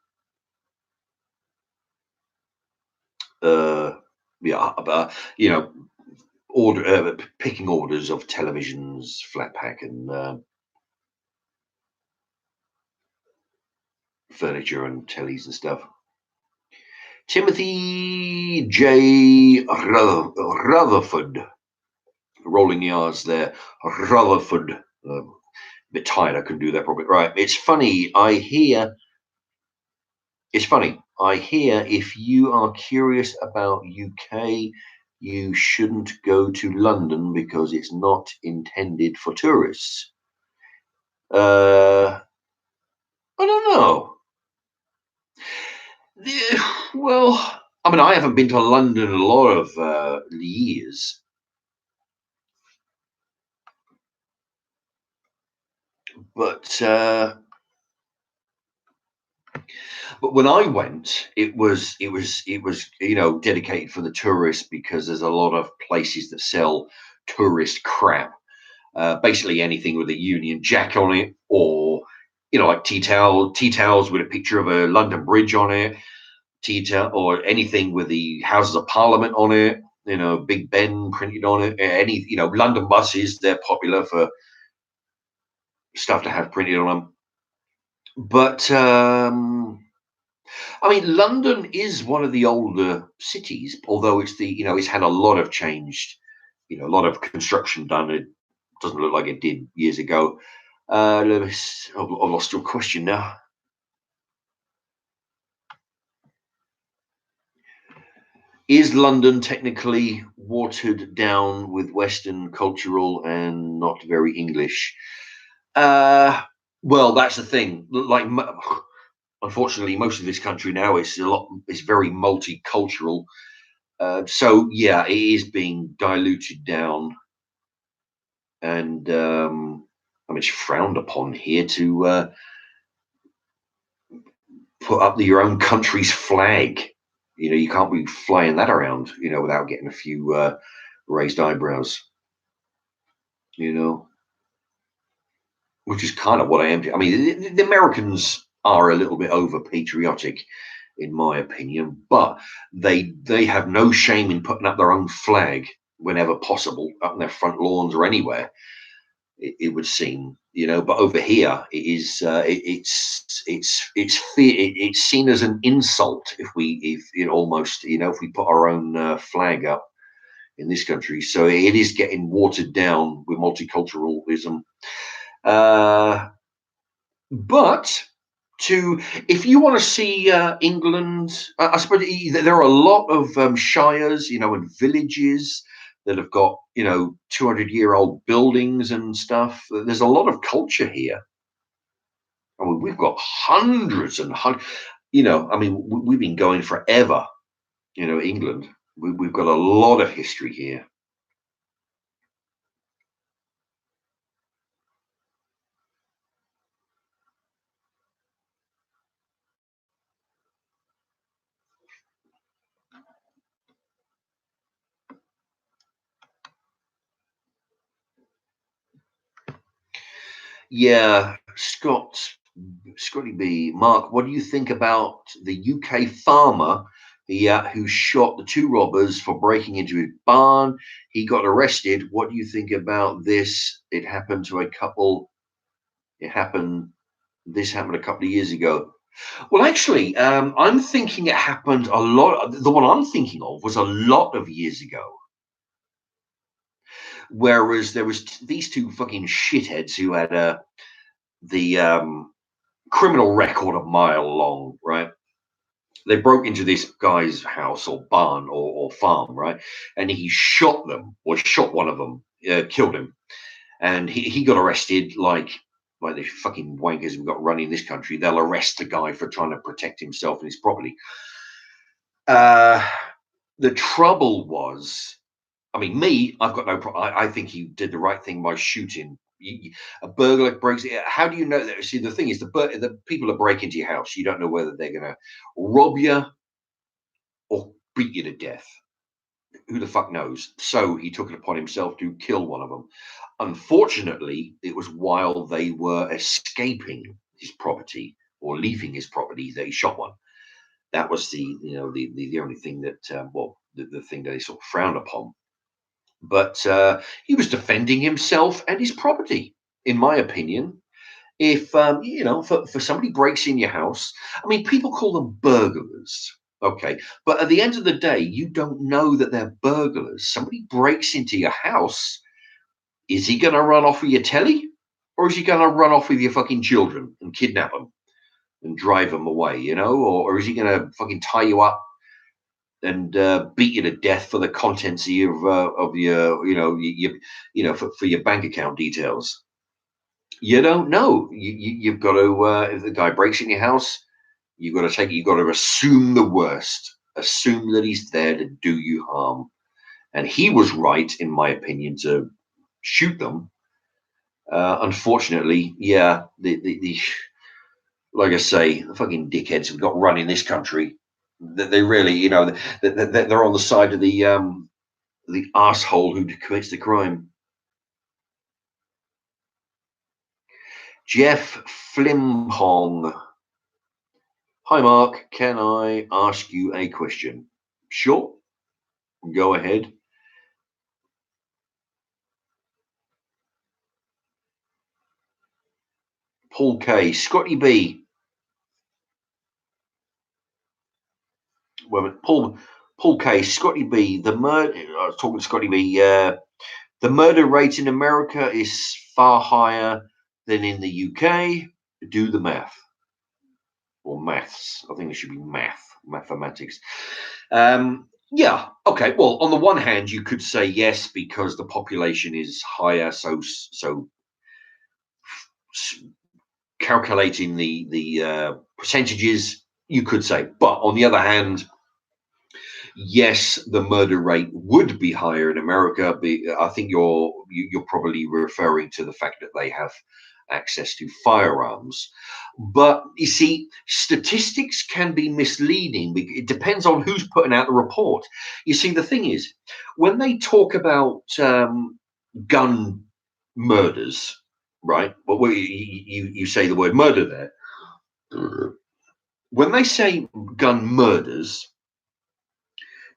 Picking orders of televisions, flat pack, and furniture and tellies and stuff. Timothy J. Rutherford. rolling the R's there. Rutherford. A bit tired. I couldn't do that properly. Right. It's funny. It's funny. I hear if you are curious about UK, you shouldn't go to London because it's not intended for tourists. I don't know. Well, I mean, I haven't been to London in a lot of years, but when I went, it was dedicated for the tourists because there's a lot of places that sell tourist crap. Basically anything with a Union Jack on it, or like tea towels with a picture of a London Bridge on it, tea towel, or anything with the Houses of Parliament on it. Big Ben printed on it. Any London buses, they're popular for stuff to have printed on them. But I mean, London is one of the older cities, although it's had a lot of changed, a lot of construction done. It doesn't look like it did years ago. Lewis, I've lost your question now. Is London technically watered down with Western cultural and not very English? Well, that's the thing. Like, unfortunately, most of this country now is very multicultural. So yeah, it is being diluted down, and I mean, it's frowned upon here to put up your own country's flag. You can't be flying that around, without getting a few raised eyebrows. You know, which is kind of what I am. I mean, the Americans are a little bit over patriotic, in my opinion, but they have no shame in putting up their own flag whenever possible, up on their front lawns or anywhere. It would seem, but over here it is. It's seen as an insult if it almost, if we put our own flag up in this country. So it is getting watered down with multiculturalism. But if you want to see England, I suppose there are a lot of shires, and villages that have got 200-year-old buildings and stuff. There's a lot of culture here. I mean, we've got hundreds and hundreds. I mean, we've been going forever. England. We've got a lot of history here. Yeah, Scotty B. Mark, what do you think about the UK farmer who shot the two robbers for breaking into his barn? He got arrested. What do you think about this? It happened to a couple. It happened. This happened a couple of years ago. Well, actually, I'm thinking it happened a lot. The one I'm thinking of was a lot of years ago. Whereas there was these two fucking shitheads who had the criminal record a mile long, right? They broke into this guy's house or barn or farm, right? And he shot them, or shot one of them, killed him, and he got arrested. Like the fucking wankers we've got running this country, they'll arrest the guy for trying to protect himself and his property. The trouble was, I mean, I've got no problem. I think he did the right thing by shooting. A burglar breaks it. How do you know that? See, the thing is, the people that break into your house, you don't know whether they're going to rob you or beat you to death. Who the fuck knows? So he took it upon himself to kill one of them. Unfortunately, it was while they were escaping his property or leaving his property that he shot one. That was the only thing that the thing that they sort of frowned upon. But he was defending himself and his property, in my opinion. If for somebody breaks in your house, I mean, people call them burglars, okay, but at the end of the day, you don't know that they're burglars. Somebody breaks into your house, Is he going to run off with your telly, or is he going to run off with your fucking children and kidnap them and drive them away, or is he going to fucking tie you up and beat you to death for the contents of your for your bank account details? You don't know. You've got to, if the guy breaks in your house, you've got to assume the worst, assume that he's there to do you harm. And he was right, in my opinion, to shoot them. Unfortunately, yeah, the like I say, the fucking dickheads have got run in this country. That they really, they're on the side of the asshole who commits the crime. Jeff Flimhong. Hi, Mark. Can I ask you a question? Sure. Go ahead. Paul K. Scotty B. Well, Paul K. Scotty B. I was talking to Scotty B. The murder rate in America is far higher than in the UK. Do the math. Or maths. I think it should be mathematics. Yeah, okay. Well, on the one hand, you could say yes, because the population is higher, so calculating the percentages, you could say. But on the other hand, yes, the murder rate would be higher in America. I think you're probably referring to the fact that they have access to firearms. But you see, statistics can be misleading. It depends on who's putting out the report. You see, the thing is, when they talk about gun murders, right? Well, you say the word murder there. When they say gun murders,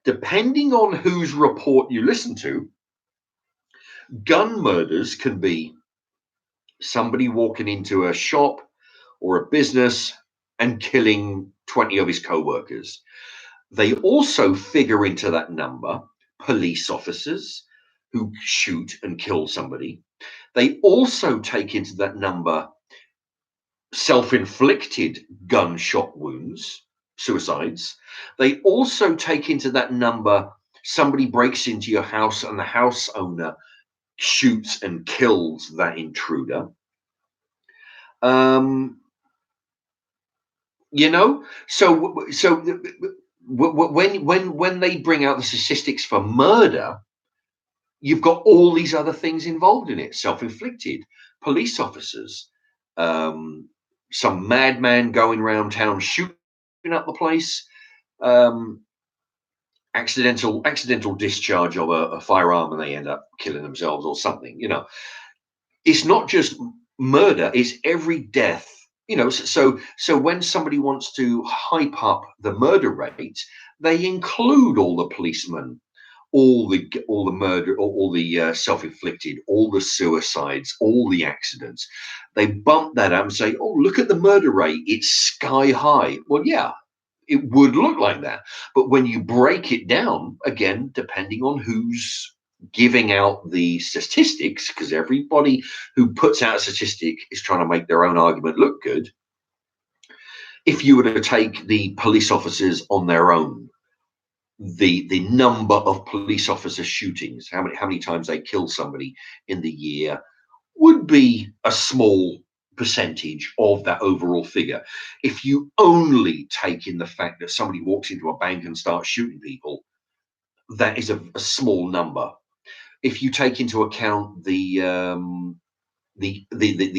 depending on whose report you listen to, gun murders can be somebody walking into a shop or a business and killing 20 of his co-workers. They also figure into that number police officers who shoot and kill somebody. They also take into that number self-inflicted gunshot wounds, suicides. They also take into that number somebody breaks into your house and the house owner shoots and kills that intruder. So when they bring out the statistics for murder, you've got all these other things involved in it: self-inflicted, police officers, some madman going around town shooting up the place, accidental discharge of a firearm and they end up killing themselves or something. It's not just murder; it's every death. So when somebody wants to hype up the murder rate, they include all the policemen, all the murder, all the self-inflicted, all the suicides, all the accidents. They bump that up and say, "Oh, look at the murder rate; it's sky high." Well, yeah, it would look like that, but when you break it down, again, depending on who's giving out the statistics, because everybody who puts out a statistic is trying to make their own argument look good. If you were to take the police officers on their own, the number of police officer shootings, how many times they kill somebody in the year, would be a small percentage of that overall figure. If you only take in the fact that somebody walks into a bank and starts shooting people, that is a small number. If you take into account the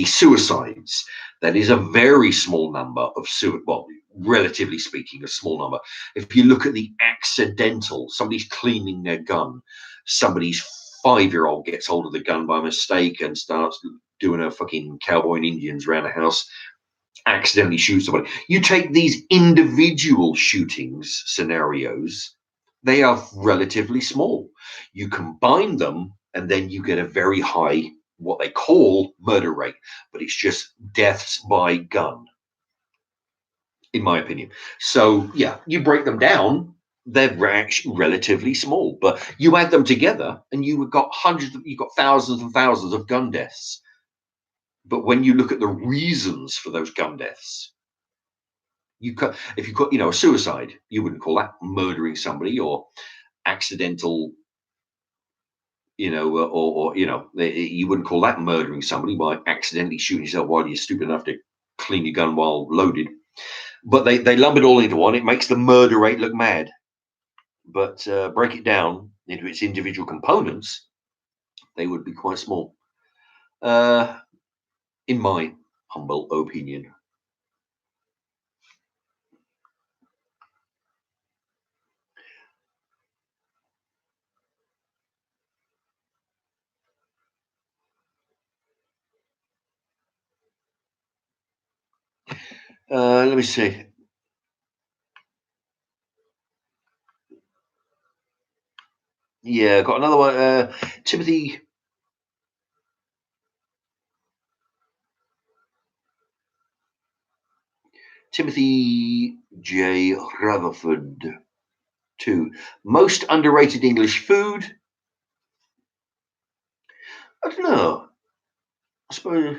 suicides, that is a very small number of well, relatively speaking, a small number. If you look at the accidental, somebody's cleaning their gun, somebody's 5-year-old gets hold of the gun by mistake and starts doing a fucking cowboy and Indians around the house, accidentally shoots somebody. You take these individual shootings scenarios, they are relatively small. You combine them and then you get a very high, what they call murder rate, but it's just deaths by gun, in my opinion. So yeah, you break them down, they're actually relatively small, but you add them together and you've got you've got thousands and thousands of gun deaths. But when you look at the reasons for those gun deaths, if you got, a suicide, you wouldn't call that murdering somebody, or accidental, you wouldn't call that murdering somebody by accidentally shooting yourself while you're stupid enough to clean your gun while loaded. But they lump it all into one. It makes the murder rate look mad. But break it down into its individual components, they would be quite small, in my humble opinion. Let me see. Yeah, got another one. Timothy. Timothy J. Rutherford. 2. Most underrated English food. I don't know. I suppose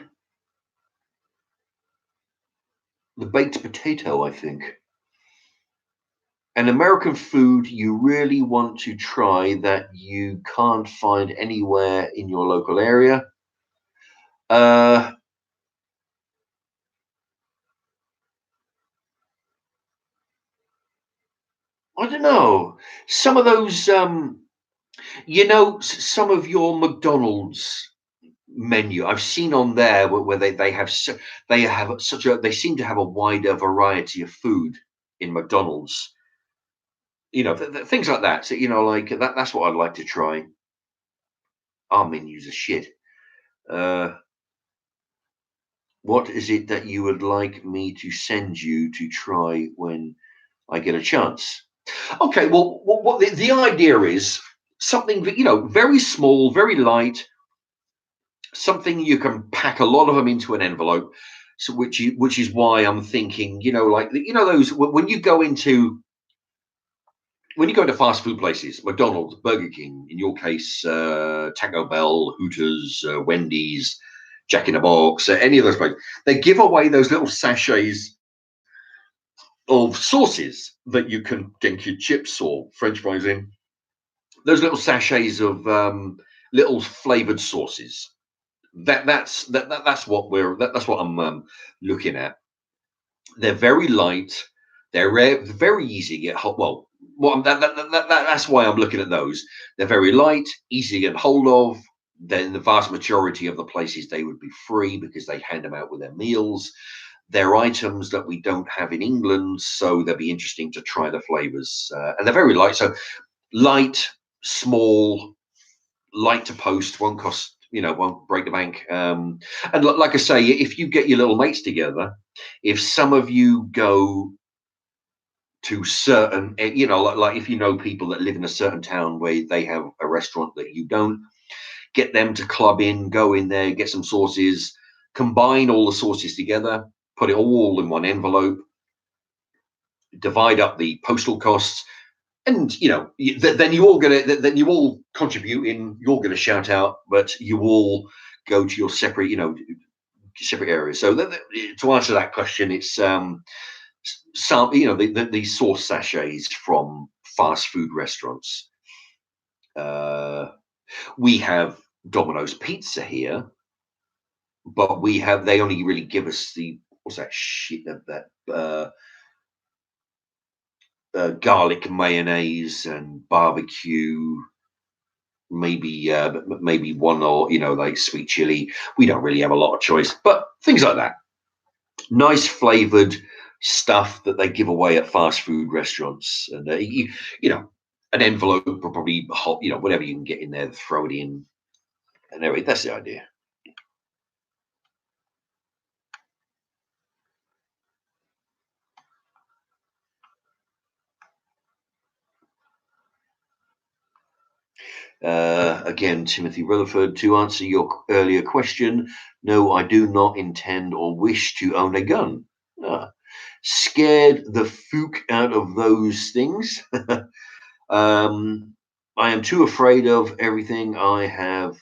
the baked potato, I think. An American food you really want to try that you can't find anywhere in your local area. Uh, I don't know. Some of those, some of your McDonald's menu I've seen on there where they have they seem to have a wider variety of food in McDonald's. Things like that. So, like that's what I'd like to try. Our menus are shit. Uh, what is it that you would like me to send you to try when I get a chance? Okay, well, what the idea is something that, very small, very light, something you can pack a lot of them into an envelope. So, which is why I'm thinking, like those when you go into fast food places, McDonald's, Burger King, in your case, Taco Bell, Hooters, Wendy's, Jack in the Box, any of those places, they give away those little sachets of sauces that you can dink your chips or French fries in. Those little sachets of little flavored sauces. That's what that's what I'm looking at. They're very light. They're very easy to get hold. That's why I'm looking at those. They're very light, easy to get hold of. Then the vast majority of the places they would be free because they hand them out with their meals. They're items that we don't have in England, so they'll be interesting to try the flavors. And they're very light. So light, small, light to post, won't cost, won't break the bank. And like I say, if you get your little mates together, if some of you go to certain, like if you know people that live in a certain town where they have a restaurant that you don't, get them to club in, go in there, get some sauces, combine all the sauces together, put it all in one envelope, divide up the postal costs, and then you all contribute in. You're gonna shout out, but you all go to your separate separate areas. So to answer that question, it's some these sauce sachets from fast food restaurants. We have Domino's pizza here, but they only really give us the what's that shit that garlic mayonnaise and barbecue, maybe one, or like sweet chili. We don't really have a lot of choice, but things like that, nice flavored stuff that they give away at fast food restaurants. And an envelope, or probably hot, whatever you can get in there, throw it in. And anyway, that's the idea. Again, Timothy Rutherford, to answer your earlier question, no, I do not intend or wish to own a gun. scared the fook out of those things. I am too afraid of everything. I have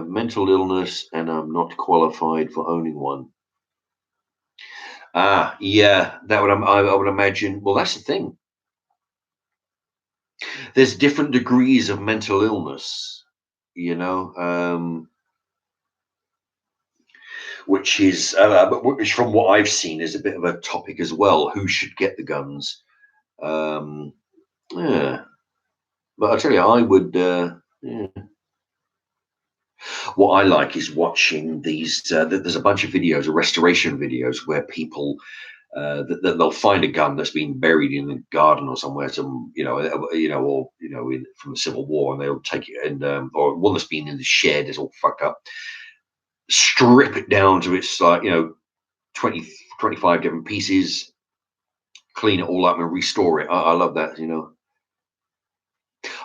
mental illness and I'm not qualified for owning one. Yeah, that would I would imagine. Well, that's the thing. There's different degrees of mental illness, you know, which from what I've seen is a bit of a topic as well. Who should get the guns? Yeah, but I tell you, I would. Yeah. What I like is watching these. There's a bunch of videos, restoration videos, where people that they'll find a gun that's been buried in a garden or somewhere, from the Civil War, and they'll take it, and or one that's been in the shed is all fucked up, strip it down to its 20, 25 different pieces, clean it all up and restore it. I love that.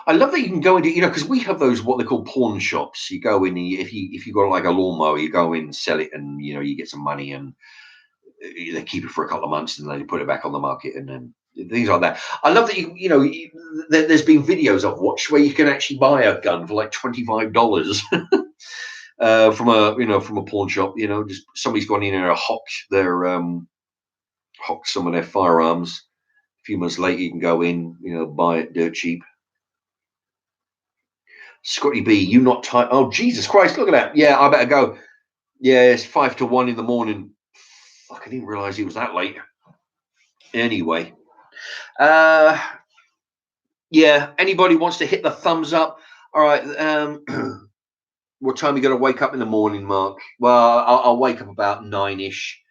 I love that you can go into, because we have those what they call pawn shops. You go in, if you got like a lawnmower, you go in, sell it, and you get some money, and they keep it for a couple of months, and then they put it back on the market, and then things like that. I love that there's been videos I've watched where you can actually buy a gun for like $25 from a pawn shop. Just somebody's gone in and hocked some of their firearms. A few months later, you can go in, buy it dirt cheap. Scotty B, you not tired? Oh, Jesus Christ, look at that. Yeah, I better go. Yeah, it's 5 to 1 in the morning. Fuck, I didn't realize it was that late. Anyway, yeah, anybody wants to hit the thumbs up? All right. What time are you going to wake up in the morning, Mark? Well, I'll wake up about 9-ish,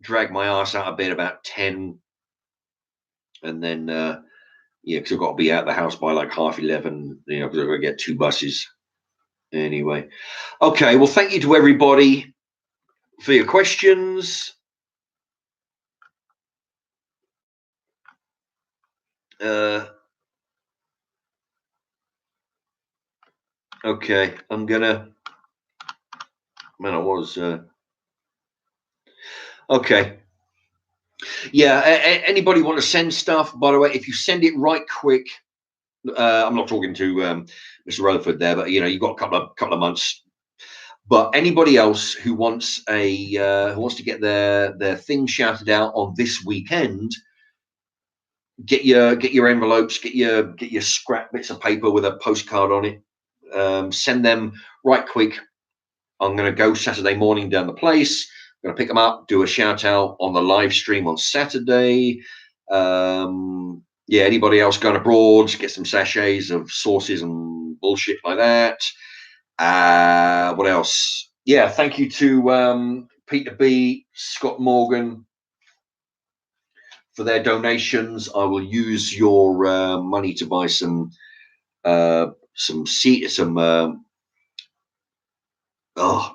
drag my ass out of bed about 10, and then because I've got to be out of the house by like 11:30, because I've got to get 2 buses. Anyway, okay. Well, thank you to everybody for your questions. Okay, I'm gonna. Man, I was. Okay. Yeah. Anybody want to send stuff? By the way, if you send it right quick, I'm not talking to Mr. Rutherford there, but you've got a couple of months. But anybody else who wants who wants to get their thing shouted out on this weekend, get your envelopes, get your scrap bits of paper with a postcard on it. Send them right quick. I'm going to go Saturday morning down the place. I'm going to pick them up, do a shout out on the live stream on Saturday. Yeah, anybody else going abroad, get some sachets of sauces and bullshit like that. What else? Yeah, thank you to Peter B, Scott Morgan for their donations. I will use your money to buy some oh,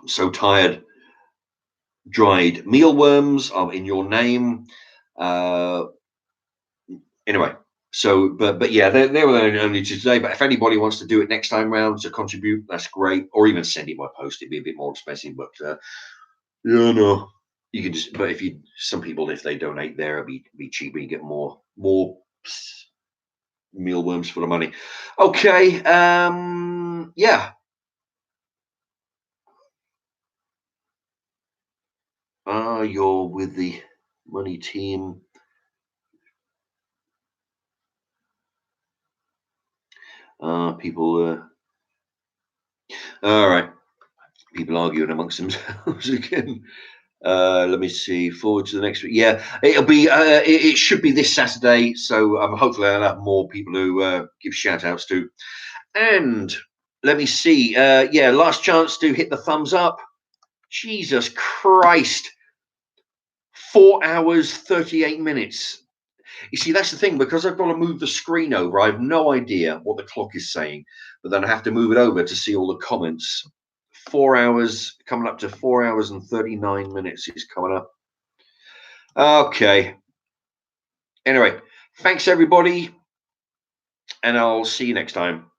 I'm so tired. Dried mealworms are in your name. Anyway, so but yeah, they were only today. But if anybody wants to do it next time round to contribute, that's great. Or even send it by post, it'd be a bit more expensive. But no, you can just. But some people, if they donate there, it'll be cheaper. You get more mealworms for the money. Okay, yeah. You're with the money team. People. All right. People arguing amongst themselves again. Let me see. Forward to the next week. Yeah, it'll be. It should be this Saturday. So hopefully I'll have more people who give shout outs to. And let me see. Yeah, last chance to hit the thumbs up. Jesus Christ. 4 hours, 38 minutes. You see, that's the thing, because I've got to move the screen over. I have no idea what the clock is saying, but then I have to move it over to see all the comments. 4 hours, coming up to 4 hours and 39 minutes is coming up. Okay. Anyway, thanks everybody, and I'll see you next time.